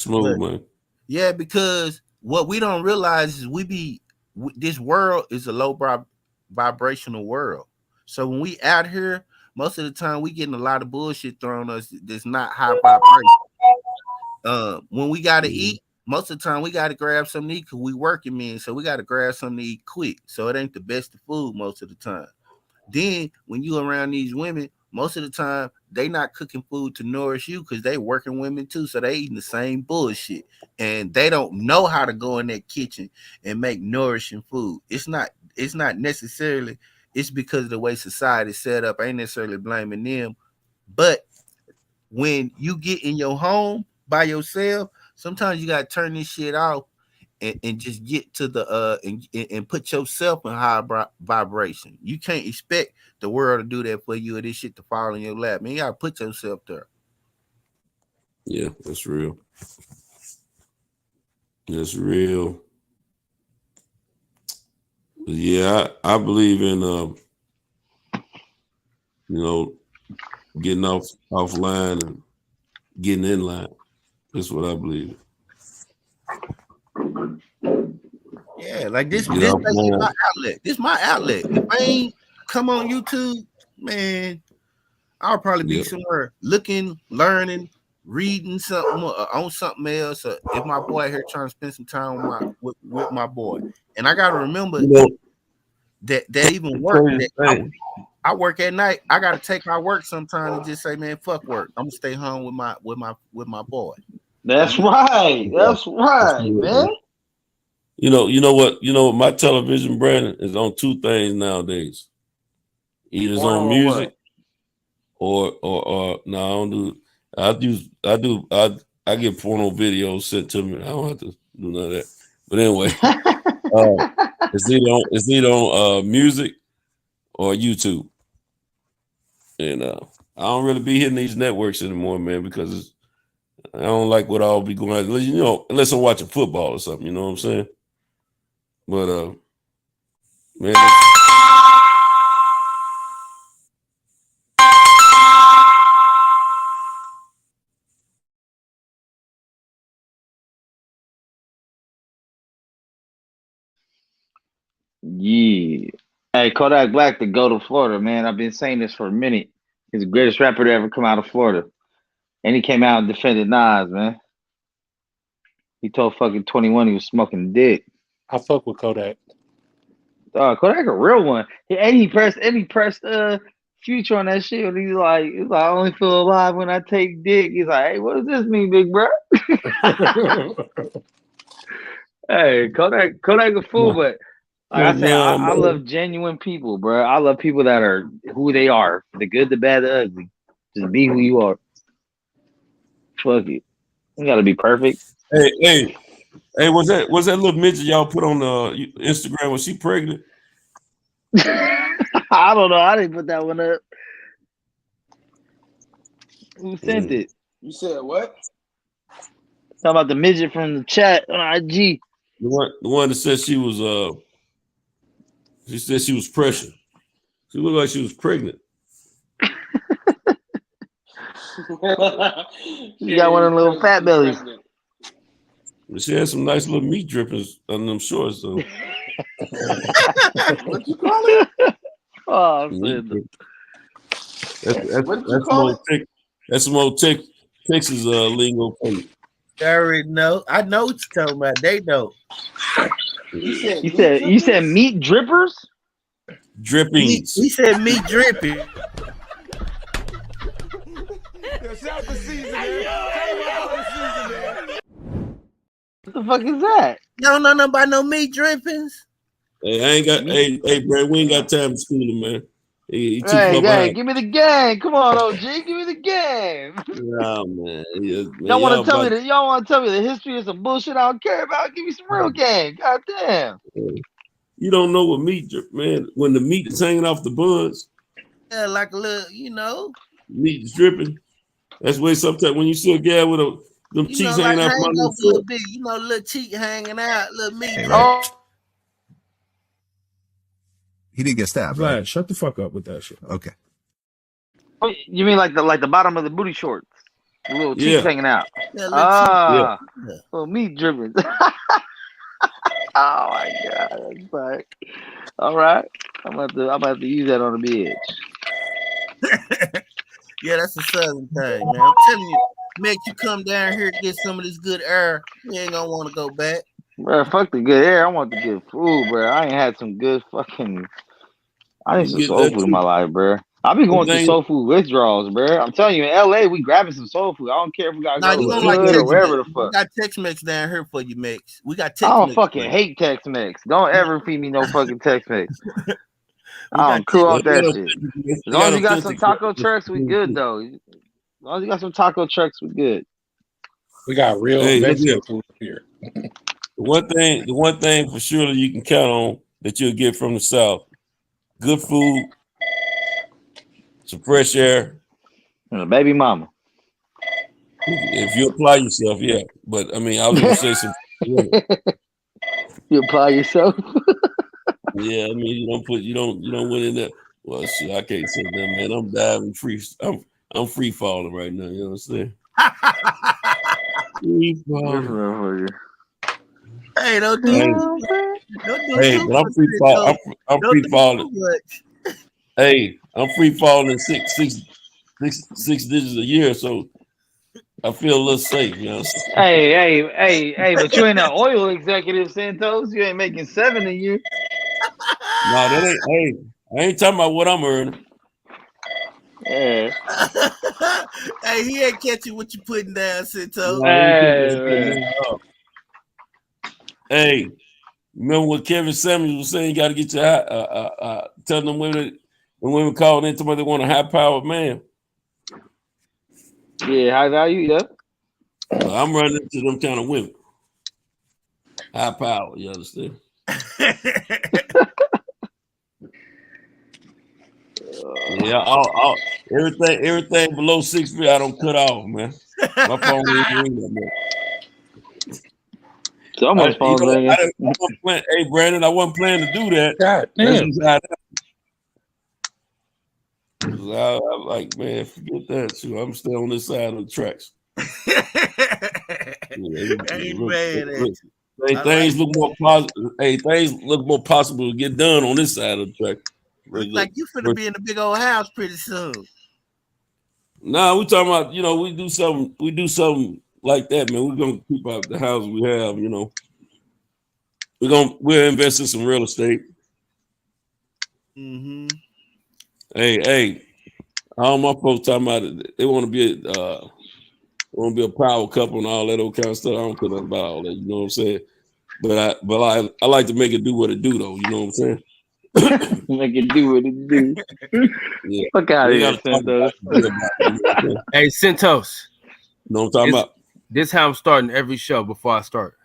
Speaker 6: smooth, man.
Speaker 2: Yeah, because what we don't realize is this world is a low vibrational world. So when we out here, most of the time we getting a lot of bullshit thrown us that's not high vibration. When we gotta eat, most of the time we gotta grab something to eat because we working men, so we gotta grab something to eat quick. So it ain't the best of food most of the time. Then when you around these women, most of the time they not cooking food to nourish you because they working women too, so they eating the same bullshit, and they don't know how to go in that kitchen and make nourishing food. It's not necessarily. It's because of the way society is set up. I ain't necessarily blaming them, but when you get in your home by yourself, sometimes you gotta turn this shit off and just get to the and put yourself in high vibration. You can't expect the world to do that for you or this shit to fall in your lap. Man, you gotta put yourself there.
Speaker 6: Yeah, that's real. That's real. Yeah, I believe in getting off line and getting in line. That's what I believe.
Speaker 2: Yeah, like this is my outlet. This is my outlet. If I ain't come on YouTube, man, I'll probably be somewhere looking, learning, reading something on something else. Or if my boy here trying to spend some time with my boy, and I gotta remember that even work. I work at night. I gotta take my work sometimes and just say, man, fuck work. I'm gonna stay home with my boy.
Speaker 1: That's right. That's right, man.
Speaker 6: You know what? My television brand is on two things nowadays. Either it's on music or no, I don't do. I get porno videos sent to me. I don't have to do none of that. But anyway, it's either on music or YouTube. And I don't really be hitting these networks anymore, man, because I don't like what I'll be going on. Unless I'm watching football or something, you know what I'm saying? But man.
Speaker 1: Yeah. Hey, Kodak Black to go to Florida, man. I've been saying this for a minute. He's the greatest rapper to ever come out of Florida. And he came out and defended Nas, man. He told fucking 21 he was smoking dick.
Speaker 9: I fuck with Kodak.
Speaker 1: Kodak a real one. He pressed Future on that shit. And he's like, I only feel alive when I take dick. He's like, hey, what does this mean, big bro? Hey, Kodak a fool, but like I say, I love genuine people, bro. I love people that are who they are, the good, the bad, the ugly. Just be who you are. Fuck it. You gotta be perfect.
Speaker 6: Hey, was that little midget y'all put on Instagram? Was she pregnant?
Speaker 1: I don't know. I didn't put that one up. Who sent it?
Speaker 21: You said what?
Speaker 1: Talking about the midget from the chat on IG.
Speaker 6: The one that said she was she said she was pregnant. She looked like she was pregnant.
Speaker 1: She got one of them little fat bellies.
Speaker 6: She had some nice little meat drippings on them shorts, though.
Speaker 21: What you call it?
Speaker 1: Oh,
Speaker 6: that's some old Texas lingo for you.
Speaker 2: I already know. I know what you're talking about. They know.
Speaker 1: You said meat drippers?
Speaker 6: Drippings.
Speaker 2: He said meat dripping.
Speaker 1: What the fuck is that?
Speaker 2: You don't know nothing about no meat drippings.
Speaker 6: Hey, I ain't got. Hey, Brad, we ain't got time to school him, man. He
Speaker 1: Hey, give me the game. Come on, OG, give me the game.
Speaker 6: Nah, man.
Speaker 1: Y'all want to tell me that? Y'all want to tell me the history is some bullshit I don't care about? Give me some real game. God damn.
Speaker 6: You don't know what meat drip, man. When the meat is hanging off the buns.
Speaker 2: Yeah, like a little,
Speaker 6: meat is dripping. That's why sometimes when you see a guy with them cheeks hanging out from
Speaker 2: a little bit, little cheek hanging out, little meat.
Speaker 14: Right. He didn't get stabbed.
Speaker 12: Vlad,
Speaker 14: right?
Speaker 12: Shut the fuck up with that shit.
Speaker 14: Okay.
Speaker 1: You mean like the bottom of the booty shorts? The little cheeks hanging out.
Speaker 2: Yeah,
Speaker 1: little meat dripping. Oh my god, that's like, all right. I'm about to use that on the bitch.
Speaker 2: Yeah, that's a southern thing, man. I'm telling you, make you come down here and get some of this good air. You ain't gonna want to go back.
Speaker 1: Bro, fuck the good air. I want the good food, bro. I ain't had some good fucking. I need some soul food in my life, bro. I've been going through soul food withdrawals, bro. I'm telling you, in LA, we grabbing some soul food. I don't care if we got to go to Hood or wherever the fuck.
Speaker 2: We got Tex-Mex down here for you, Mex. We got
Speaker 1: Tex-Mex. I don't fucking hate Tex-Mex. Don't ever feed me no fucking Tex-Mex. I don't cool off that shit. As long as you got some taco trucks, we good though. As long as you got some taco trucks, we good.
Speaker 9: We got real Mexican food here.
Speaker 6: The one thing for sure that you can count on that you'll get from the South: good food, some fresh air,
Speaker 1: and a baby mama.
Speaker 6: If you apply yourself, yeah. But I mean, I was gonna say some.
Speaker 1: You apply yourself.
Speaker 6: Yeah, I mean, you don't went in there. Well, shit, I can't say that, man. I'm diving free. I'm free falling right now. You know what I'm saying? Free falling.
Speaker 2: Hey, don't do
Speaker 6: Hey, but I'm free falling. I'm free falling. Hey, I'm free falling six digits a year, so I feel a little safe, you know.
Speaker 1: Hey, but you ain't an oil executive, Santos. You ain't making 7 a year.
Speaker 6: No, that ain't. Hey, I ain't talking about what I'm earning.
Speaker 1: Hey,
Speaker 2: Hey, he ain't catching what you putting down, Cinto.
Speaker 6: Hey, remember what Kevin Samuels was saying? You got to get your tell them women calling in to they want a high-powered man.
Speaker 1: Yeah, high value. Yep.
Speaker 6: Well, I'm running into them kind of women. High power, you understand? Yeah, everything below 6 feet, I don't cut off, man. My phone ain't ringing, man.
Speaker 1: Someone's phone's ringing.
Speaker 6: Hey, Brandon, I wasn't planning to do that.
Speaker 9: God damn.
Speaker 6: I like, man, forget that. Too. I'm still on this side of the tracks. Things look more positive. Hey, things look more possible to get done on this side of the track.
Speaker 2: Like you finna be in a big old house pretty soon.
Speaker 6: Nah, we talking about, we do something like that, man. We're gonna keep out the houses we have, We'll invest in some real estate.
Speaker 2: Mm-hmm.
Speaker 6: Hey, all my folks talking about it, they want to be a power couple and all that old kind of stuff. I don't care nothing about all that, you know what I'm saying? But I like to make it do what it do, though. You know what I'm saying?
Speaker 1: Make it do what it do.
Speaker 6: Yeah.
Speaker 1: Fuck out of here, Santos.
Speaker 13: Hey, Santos.
Speaker 6: You know what I'm talking about?
Speaker 13: This how I'm starting every show before I start.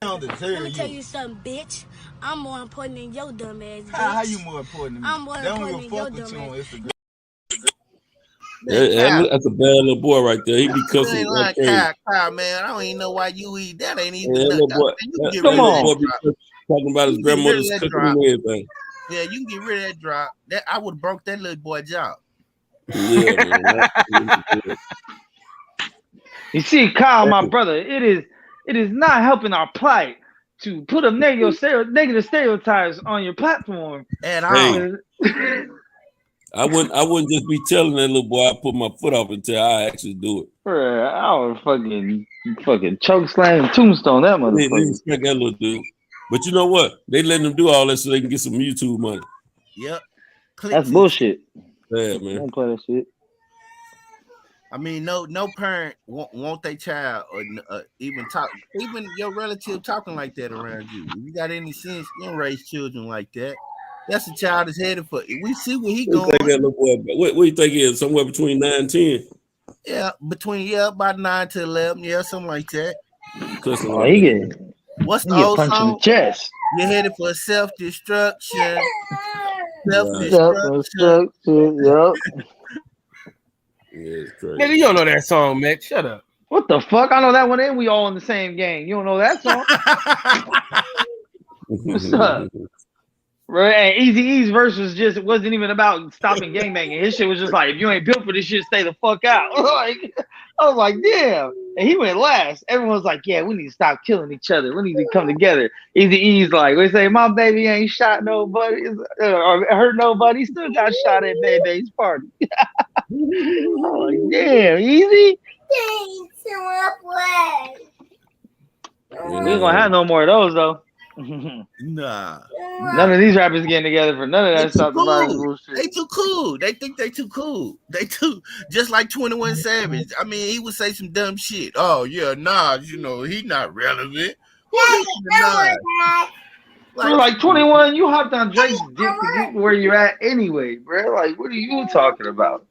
Speaker 15: Let me tell you something, bitch. I'm more important than your dumb ass, bitch.
Speaker 11: How you more important than me?
Speaker 15: I'm more important than your dumb ass.
Speaker 6: That's a bad little boy right there. He be cussing.
Speaker 2: Like Kyle, man. I don't even know why you eat that. Ain't even
Speaker 6: that little boy. Talking about his grandmother's cooking and everything.
Speaker 2: Yeah, you can get rid of that drop. That I would have broke that little boy job.
Speaker 6: Yeah, man.
Speaker 1: You see, Kyle, my brother, it is not helping our plight to put up negative stereotypes on your platform
Speaker 2: at all.
Speaker 6: I wouldn't just be telling that little boy I put my foot off until I actually do it.
Speaker 1: Bruh, I would fucking choke slam and tombstone that motherfucker.
Speaker 6: They respect that little dude. But you know what? They letting them do all that so they can get some YouTube money.
Speaker 2: Yep.
Speaker 1: That's bullshit.
Speaker 6: Yeah, man.
Speaker 1: Don't play that shit.
Speaker 2: I mean, no parent want their child or even your relative talking like that around you. If you got any sense, you don't raise children like that. That's a child is headed for. We see where he going.
Speaker 6: What do you think he is? Somewhere between 9 and 10?
Speaker 2: Yeah, about 9 to 11. Yeah, something like that.
Speaker 1: He get
Speaker 2: what's the old
Speaker 1: punch
Speaker 2: song?
Speaker 1: in the chest.
Speaker 2: You're headed for self-destruction.
Speaker 1: Self-destruction. Yep.
Speaker 6: Yeah, it's crazy.
Speaker 13: Nigga, you don't know that song, man. Shut up.
Speaker 1: What the fuck? I know that one, and we all in the same gang. You don't know that song? What's up? Right, and Eazy-E's verse wasn't even about stopping gangbanging. His shit was just like, if you ain't built for this shit, stay the fuck out. I was like, damn. And he went last. Everyone's like, yeah, we need to stop killing each other. We need to come together. Eazy-E's like, we say, my baby ain't shot nobody or hurt nobody. Still got shot at baby's party. I'm like, damn, Easy. We ain't gonna have no more of those though.
Speaker 2: Nah.
Speaker 1: None of these rappers getting together for none of that stuff.
Speaker 2: Bullshit. They too cool. They think they too cool. They too just like 21 Savage. I mean, he would say some dumb shit. Oh yeah, Nas, he not relevant.
Speaker 1: Like 21, you hopped on Drake's dick to get where you're at anyway, bro. Like, what are you talking about?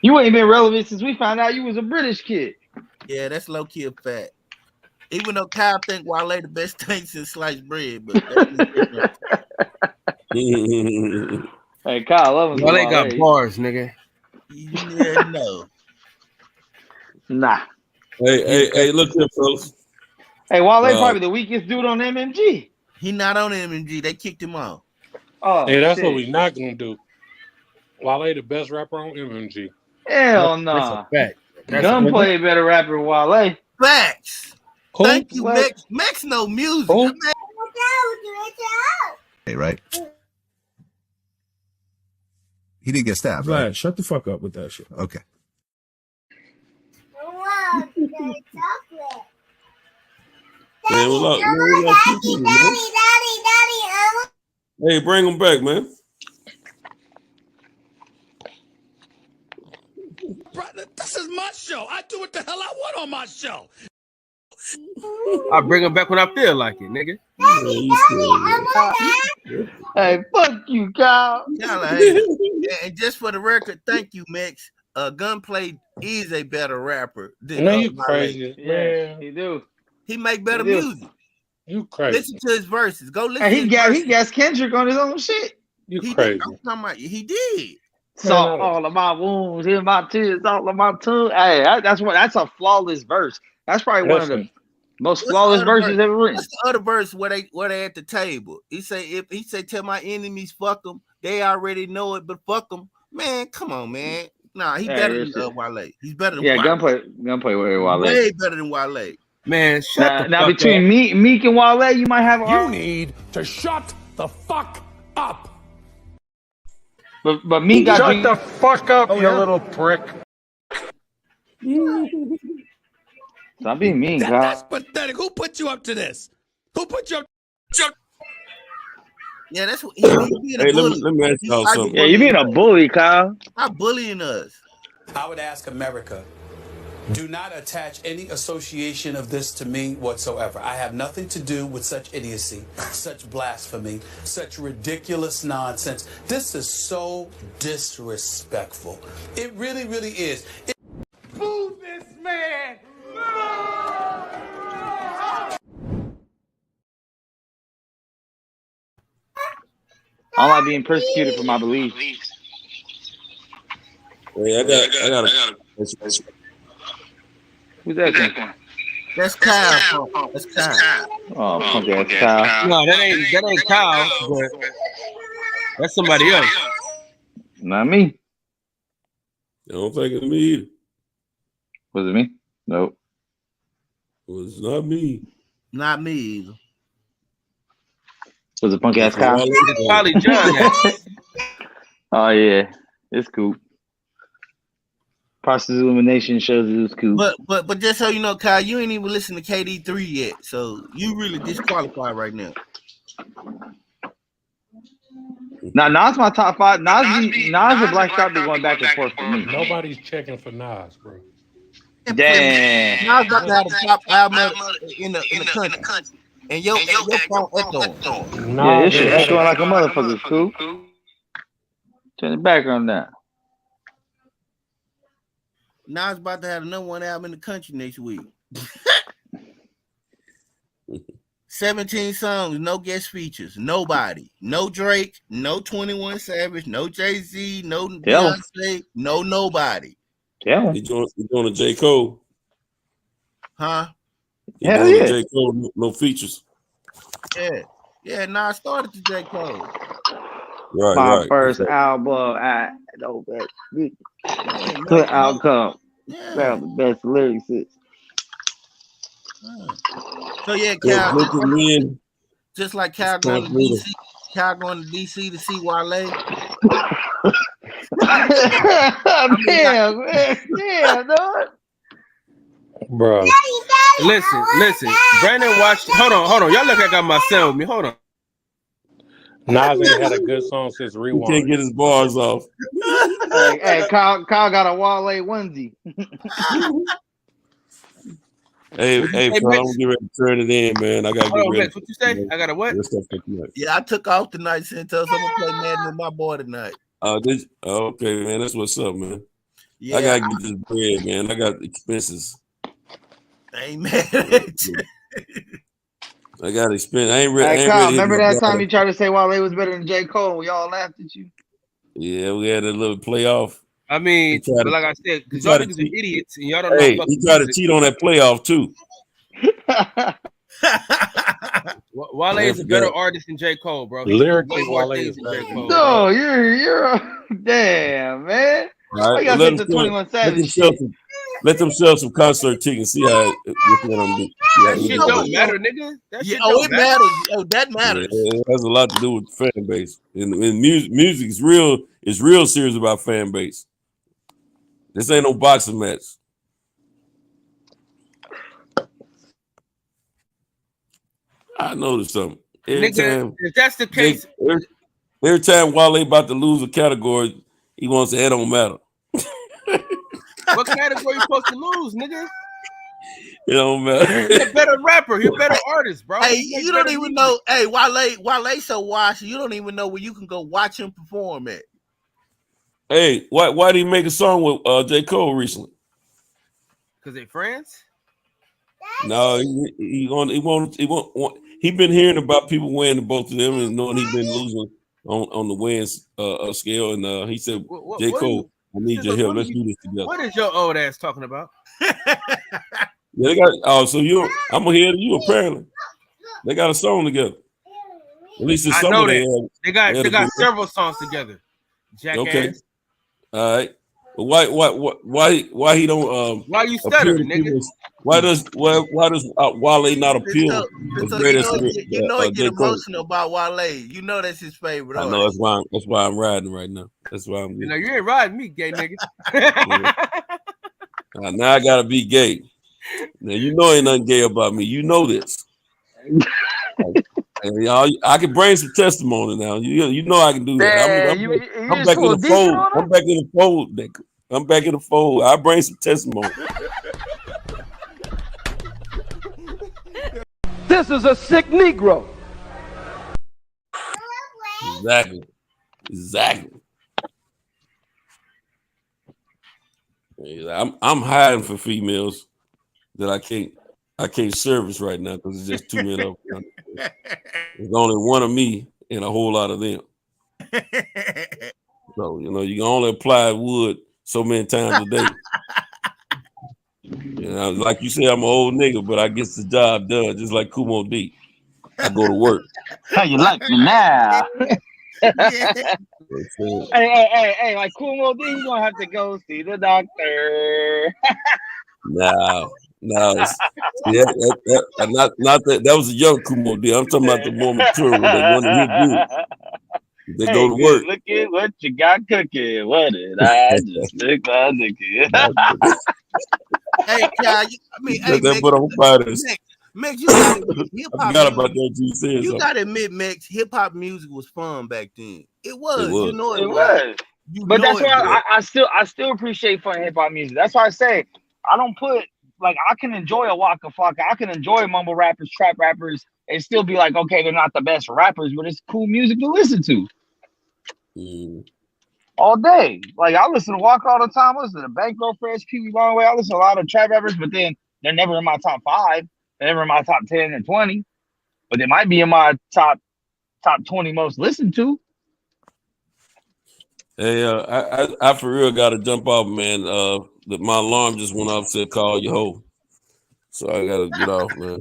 Speaker 1: You ain't been relevant since we found out you was a British kid.
Speaker 2: Yeah, that's low key a fact. Even though Kyle think Wale the best thing since sliced bread, but
Speaker 1: hey, Kyle, love him.
Speaker 13: Wale got bars, nigga.
Speaker 2: Yeah, no.
Speaker 1: Nah.
Speaker 6: Hey, look here, folks.
Speaker 1: Hey, Wale probably the weakest dude on MMG.
Speaker 2: He not on MMG. They kicked him off.
Speaker 1: Oh,
Speaker 9: hey, that's what we not gonna do. Wale the best rapper on MMG.
Speaker 1: Hell no. Nah.
Speaker 13: That's a fact.
Speaker 1: Gunplay a better rapper than Wale.
Speaker 2: Facts.
Speaker 9: Who?
Speaker 2: Thank you, Max know music.
Speaker 14: Hey, right? He didn't get stabbed, right?
Speaker 12: Shut the fuck up with that shit.
Speaker 14: Okay.
Speaker 6: Hey, bring him back, man.
Speaker 11: show. I do what the hell I want on my show.
Speaker 21: I bring him back when I feel like it, nigga.
Speaker 1: Hey, fuck you, Kyle.
Speaker 2: And just for the record, thank you, Max. Gunplay is a better rapper than
Speaker 9: Man, you
Speaker 2: Wale.
Speaker 9: crazy.
Speaker 1: Yeah, he do.
Speaker 2: He make better
Speaker 1: He do.
Speaker 2: music.
Speaker 9: You crazy.
Speaker 2: Listen to his verses. Go listen
Speaker 1: And
Speaker 2: to
Speaker 1: he
Speaker 2: his
Speaker 1: got
Speaker 2: verses.
Speaker 1: he got Kendrick on his own shit.
Speaker 9: You
Speaker 2: He
Speaker 9: crazy.
Speaker 2: did. I'm talking about, he did.
Speaker 1: Saw all of my wounds, hear my tears, all of my tongue. Hey, that's a flawless verse. That's probably one of the most flawless verses ever written.
Speaker 2: What's the other verse where they at the table? He say tell my enemies fuck them. They already know it, but fuck them. Man, come on, man. Nah, he better than Wale. He's better than Wale.
Speaker 1: Gunplay with Wale.
Speaker 2: Way better than Wale.
Speaker 21: Man, shut
Speaker 1: now between Meek and Wale, you might have.
Speaker 11: You need to shut the fuck up.
Speaker 1: But Meek got
Speaker 11: Shut the fuck up, you little prick.
Speaker 1: Stop being mean, Kyle.
Speaker 11: That's pathetic. Who put you up to this? Who put you up?
Speaker 2: Yeah, that's what he's being a bully.
Speaker 6: Let me ask y'all something.
Speaker 1: Yeah, you being a bully, Kyle.
Speaker 2: Stop bullying us.
Speaker 16: I would ask America, do not attach any association of this to me whatsoever. I have nothing to do with such idiocy, such blasphemy, such ridiculous nonsense. This is so disrespectful. It really, really is.
Speaker 11: Boo this man!
Speaker 1: I like being persecuted for my beliefs.
Speaker 6: Hey, I got a.
Speaker 1: Who's that? Thing?
Speaker 2: That's Kyle. That's Kyle.
Speaker 1: Oh, punk ass Kyle.
Speaker 21: No, that ain't Kyle. But that's somebody else.
Speaker 1: Not me.
Speaker 6: I don't think it's me either.
Speaker 1: Was it me? Nope.
Speaker 6: It was not me.
Speaker 2: Not me either.
Speaker 1: Was it punk ass Kyle?
Speaker 21: It's probably John.
Speaker 1: Oh yeah, it's cool. Process of elimination shows it was cool.
Speaker 2: But just so you know, Kyle, you ain't even listened to KD3 yet, so you really disqualified right now.
Speaker 1: Now Nas my top 5. Nas and Black Star be going back and forth for me.
Speaker 9: Nobody's checking for Nas, bro.
Speaker 1: Damn.
Speaker 2: Nas about to have the top album in the country. And your phone echoing.
Speaker 1: Yeah, this shit echoing like a motherfucker, cool. Turn the background down.
Speaker 2: Nas about to have the #1 album in the country next week. 17 songs, no guest features, nobody, no Drake, no 21 Savage, no Jay-Z, no Beyonce, no nobody.
Speaker 1: Yeah,
Speaker 6: He doing a J. Cole.
Speaker 2: Huh?
Speaker 1: Hell yeah.
Speaker 6: J. Cole, no features.
Speaker 2: Yeah. Nas started to J. Cole.
Speaker 1: My first album, good outcome. Found the best lyrics.
Speaker 2: So yeah, Cal, just like Cal going to DC, to see Wale.
Speaker 1: Damn, man. Damn, dog.
Speaker 9: Bro.
Speaker 21: Listen. Brandon watched. Hold on. Y'all look like I got my son with me. Hold on.
Speaker 9: Nas ain't had a good song since Rewind.
Speaker 6: He can't get his bars off.
Speaker 1: Hey, Kyle got a Wale onesie.
Speaker 6: Hey, I'm gonna get ready to turn it in, man. I gotta get ready.
Speaker 21: What you say? I got a what?
Speaker 2: Yeah, I took off tonight, Santos. I'm gonna play Madden with my boy tonight.
Speaker 6: Okay, man. That's what's up, man.
Speaker 2: Yeah,
Speaker 6: I gotta get this bread, man. I got expenses.
Speaker 2: I ain't mad at you.
Speaker 6: I got expense. I ain't ready.
Speaker 1: Hey, Kyle, remember that time you tried to say Wale was better than J. Cole? We all laughed at you.
Speaker 6: Yeah, we had a little playoff.
Speaker 21: I mean, but like I said, because y'all niggas are idiots and y'all don't know.
Speaker 6: He tried to cheat on that playoff too.
Speaker 21: Wale is a better artist than J. Cole, bro.
Speaker 9: Lyrically, Wale is better.
Speaker 1: No, you're damn, man.
Speaker 6: All right,
Speaker 1: I got 21 Savage.
Speaker 6: Let them sell some concert tickets. See how
Speaker 21: that shit don't matter, nigga.
Speaker 2: It matters. Oh, that matters.
Speaker 6: Yeah, it has a lot to do with the fan base. And music is real. It's real serious about fan base. This ain't no boxing match. I noticed something. Every time,
Speaker 21: if that's the case,
Speaker 6: every time Wale about to lose a category, he wants to say it don't matter.
Speaker 21: What category you supposed to lose, nigga?
Speaker 6: You know, man.
Speaker 21: He's a better rapper. He's a better artist, bro.
Speaker 2: Hey, you don't even know. Hey, Wale so washed. You don't even know where you can go watch him perform at.
Speaker 6: Hey, why did he make a song with J. Cole recently?
Speaker 21: Because they friends?
Speaker 6: No, he been hearing about people weighing the both of them and knowing he been losing on the weighing scale, and he said, J. Cole, I need your help. Let's do this together.
Speaker 21: What is your old ass talking about?
Speaker 6: Yeah, they got. Oh, so I'm ahead of you apparently. They got a song together. At least it's
Speaker 21: I know that. They got several songs together. Jackass.
Speaker 6: Okay. All right. But why he don't?
Speaker 21: Why you stuttering, nigga?
Speaker 6: Why does Wale not appeal?
Speaker 2: You know he get emotional about Wale. You know that's his favorite.
Speaker 6: I know that's why I'm riding right now. That's why I'm.
Speaker 21: You know you ain't riding me, gay nigga.
Speaker 6: Now I gotta be gay. Now you know ain't nothing gay about me. You know this. And y'all, I can bring some testimony now. You know I can do that. I'm back in the fold. I'm back in the fold, nigga. I'm back in the fold. I bring some testimony.
Speaker 11: This is a sick Negro.
Speaker 6: Exactly. I'm hiding for females that I can't service right now because it's just too many of them. There's only one of me and a whole lot of them. So you can only apply wood so many times a day. Like you said, I'm an old nigga, but I get the job done just like Kumo D. I go to work.
Speaker 1: How you like me now? Hey, like Kumo D, you gonna have to go see the doctor.
Speaker 6: No. Not that. That was a young Kumo D. I'm talking about the more mature one. They want to hit you. They go to work.
Speaker 1: Look at what you got cooking. What did I just stick my dick in?
Speaker 2: Hey, Kyle, Mex, you gotta admit, you gotta admit, Mex, hip hop music was fun back then. It was. You know it was.
Speaker 1: But that's why I still appreciate fun hip hop music. That's why I say I don't put like I can enjoy a Waka Flocka, I can enjoy mumble rappers, trap rappers, and still be like, okay, they're not the best rappers, but it's cool music to listen to. All day. Like I listen to Waka all the time. I listen to Bankroll, Fresh, Pee-wee Longway. I listen to a lot of trap rappers, but then they're never in my top 5. They're never in my top 10 and 20. But they might be in my top 20 most listened to.
Speaker 6: Hey, I for real got to jump off, man. My alarm just went off, said call your hoe. So I got to get off, man.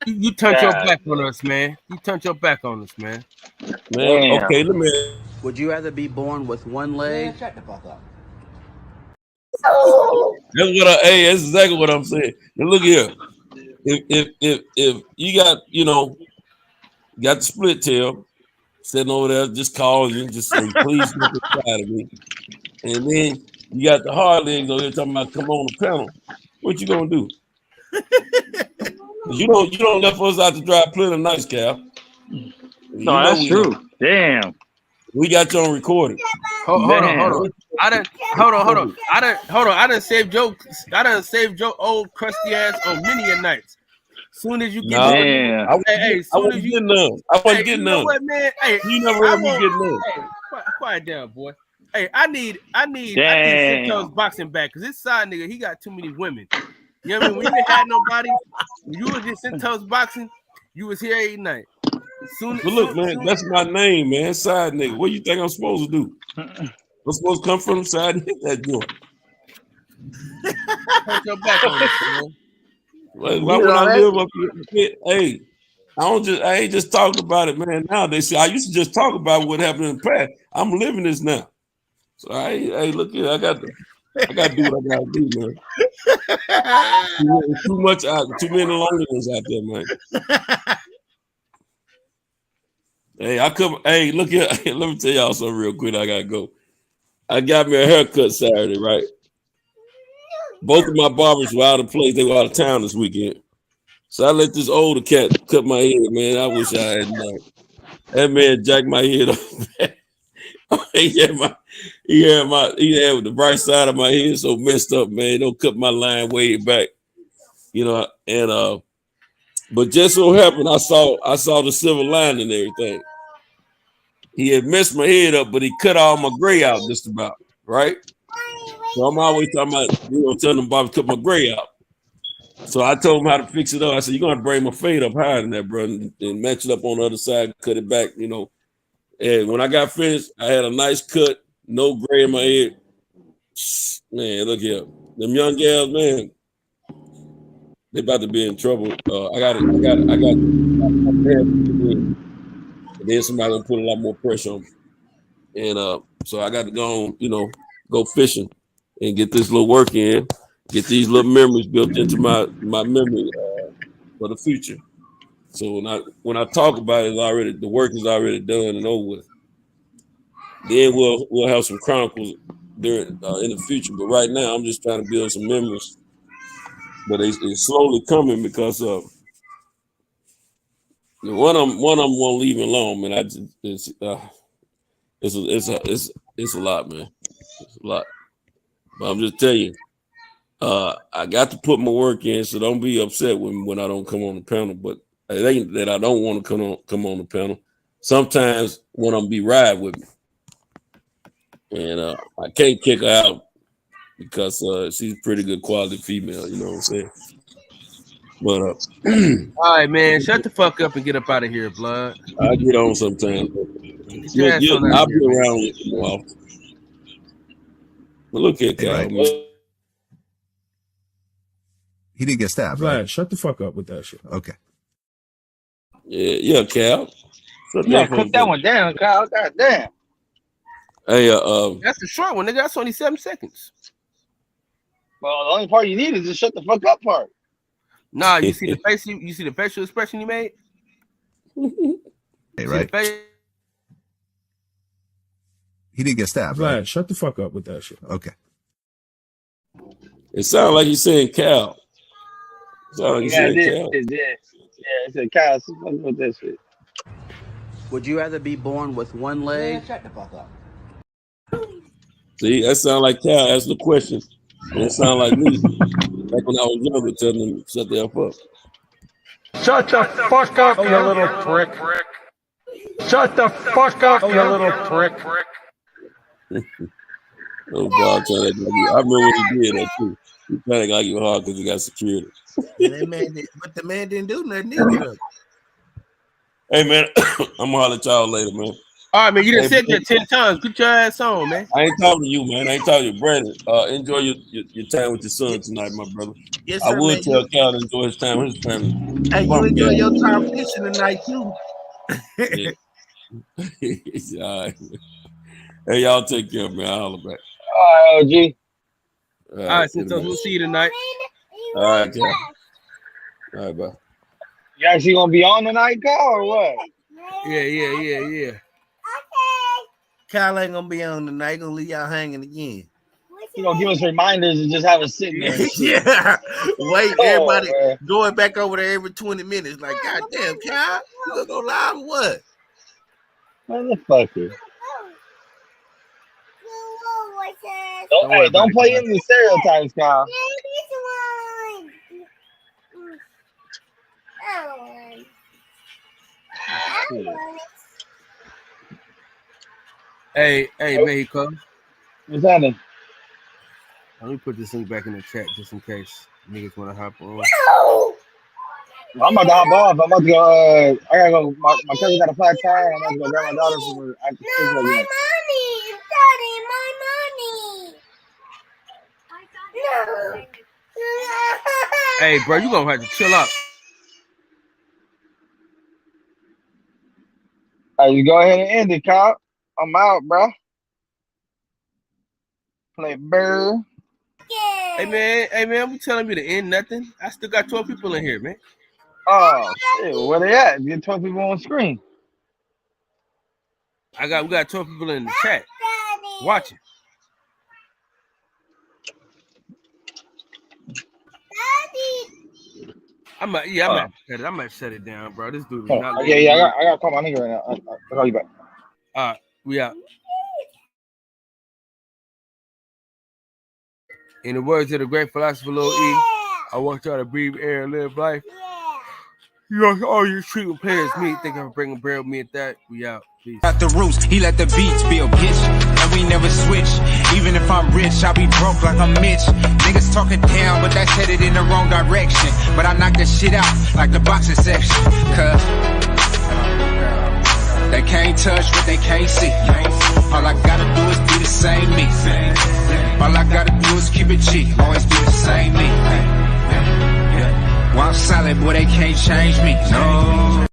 Speaker 21: You turned your back on us, man. Man,
Speaker 6: okay, let me.
Speaker 8: Would you rather be born with one leg?
Speaker 11: Man, shut the fuck up.
Speaker 6: That's exactly what I'm saying. Now look here. If you got, got the split tail sitting over there, just calling you, just saying, please look inside of me. And then you got the hard legs over there talking about come on the panel. What you gonna do? You don't left us out to drive plenty of nights, Cal.
Speaker 1: No, that's true. Damn.
Speaker 6: We got you on recording.
Speaker 21: Hold on. I done saved Joe old crusty ass on many a nights. Soon as you get
Speaker 6: I wasn't getting none.
Speaker 21: You know what, man? Hey,
Speaker 6: you never let me get none.
Speaker 21: Hey, quiet down, boy. Hey, I need Cinto's boxing back because this side nigga, he got too many women. You know what I mean? When you didn't have nobody, you was just Cinto's boxing, you was here every night.
Speaker 6: But look, man, that's my name, man. Side nigga. What you think I'm supposed to do? I'm supposed to come from the side and hit that joint.
Speaker 21: Put your back on this, man.
Speaker 6: Why would I live up here? Hey, I ain't just talking about it, man. Now they say I used to just talk about what happened in the past. I'm living this now. So hey, look here, I got to do what I gotta do, man. Too many loneliness out there, man. Hey, look here. Let me tell y'all something real quick. I gotta go. I got me a haircut Saturday, right? Both of my barbers were out of place. They were out of town this weekend. So I let this older cat cut my head, man. I wish I had known. That man jacked my head off. he had the right side of my head so messed up, man. Don't cut my line way back, you know. And but just so happened I saw the silver line and everything. He had messed my head up, but he cut all my gray out just about, right? So I'm always talking about, telling him Bob to cut my gray out. So I told him how to fix it up. I said, you're gonna have to bring my fade up higher than that, bro, and match it up on the other side, cut it back, you know. And when I got finished, I had a nice cut, no gray in my head. Man, look here. Them young gals, man, they about to be in trouble. I got and then somebody gonna put a lot more pressure on me. And so I got to go on, go fishing and get this little work in, get these little memories built into my memory for the future. So when I talk about it, the work is already done and over with. Then we'll have some chronicles during in the future. But right now, I'm just trying to build some memories. But it's slowly coming because one of them won't leave me alone, man. It's a lot, man. It's a lot. But I'm just telling you, I got to put my work in, so don't be upset when I don't come on the panel. But it ain't that I don't want to come on the panel. Sometimes one of them be ride with me, and I can't kick her out because she's a pretty good quality female. You know what I'm saying? But
Speaker 21: all right, man, shut the fuck up and get up out of here, blood.
Speaker 6: I get on sometimes. I'll be around with you more often. But look at Cal.
Speaker 14: Right. He didn't get stabbed,
Speaker 12: Vlad,
Speaker 14: right?
Speaker 12: shut the fuck up with that shit.
Speaker 14: Okay.
Speaker 6: Yeah, Cal.
Speaker 1: Yeah, cut that one down, Kyle. God damn.
Speaker 6: Hey,
Speaker 21: that's the short one, nigga. That's only 7 seconds.
Speaker 1: Well, the only part you need is the shut the fuck up part.
Speaker 21: Nah, you see the face. You see the facial expression you made.
Speaker 14: Hey, right. He didn't get stabbed,
Speaker 12: Vlad,
Speaker 14: right?
Speaker 12: shut the fuck up with that shit.
Speaker 14: Okay.
Speaker 6: It sounds like he's saying Cal. It sounds like he's saying Cal.
Speaker 1: Yeah, it said Kyle. What's with that shit?
Speaker 8: Would you rather be born with one leg?
Speaker 15: Man, shut the fuck up.
Speaker 6: See, that sounds like Cal asked the question. And it sounds like me. Like when I was younger, telling them shut the F up.
Speaker 11: Shut the fuck up, you little prick. Shut the fuck up, you little prick.
Speaker 6: Oh, Bob, I remember when he did that too. He kind of got you hard because he got security.
Speaker 2: But the man didn't do nothing either.
Speaker 6: Hey, man, I'm gonna holler at y'all later, man.
Speaker 21: All right, man. You done said that 10 times. Put your ass on, man.
Speaker 6: I ain't talking to you, man. I ain't talking to you, Brandon. Enjoy your time with your son tonight, my brother.
Speaker 2: Yes,
Speaker 6: I
Speaker 2: sir,
Speaker 6: would
Speaker 2: man.
Speaker 6: tell Cal to enjoy his time with his family.
Speaker 2: Hey, you enjoy your time fishing tonight too.
Speaker 6: Yeah. All right. Hey, y'all take care, man. I'll holler back.
Speaker 1: All right, OG.
Speaker 21: All right, Santos, we'll see you tonight.
Speaker 6: All right, Cal. All right, bye.
Speaker 1: You actually gonna be on tonight, Kyle, or what?
Speaker 21: Yeah.
Speaker 2: Kyle ain't gonna be on tonight. Gonna leave y'all hanging again.
Speaker 1: You gonna give us reminders and just have us sitting there.
Speaker 2: Yeah. Wait, everybody going back over there every 20 minutes. Like, goddamn, Kyle, you gonna go live or what?
Speaker 1: Motherfucker. Don't play into the stereotypes, Kyle.
Speaker 21: Hey, Mexico.
Speaker 1: What's happening?
Speaker 21: Let me put this thing back in the chat just in case niggas want to hop on.
Speaker 1: I'm about to hop off. I'm about to go. I gotta go. My cousin got a flat tire. I'm about to go grab my daughter from her.
Speaker 15: No, my money. Daddy, my money. No.
Speaker 21: Hey, bro, you gonna have to chill out.
Speaker 1: Hey, you go ahead and end it, Kyle. I'm out, bro. Play bear.
Speaker 21: Hey man, we telling me to end nothing. I still got 12 people in here, man.
Speaker 1: Oh shit, where they at? Get 12 people on screen.
Speaker 21: We got 12 people in the chat watching. I might shut it down, bro. This dude is not.
Speaker 1: I gotta call my nigga right now. I'll call you back.
Speaker 21: We out.
Speaker 13: In the words of the great philosopher Lil E, I want y'all to breathe air and live life. You know, all you treatment players me think I'm bringing bread with me at that. We out. Peace.
Speaker 5: At the roots, he let the beats build, bitch. And we never switch. Even if I'm rich, I'll be broke like I'm Mitch. Niggas talking down, but that's headed in the wrong direction. But I knock that shit out like the boxing section. Cause they can't touch what they can't see. All I gotta do is be the same me. All I gotta do is keep it cheap. Always be the same me. While I'm solid, boy, they can't change me. No.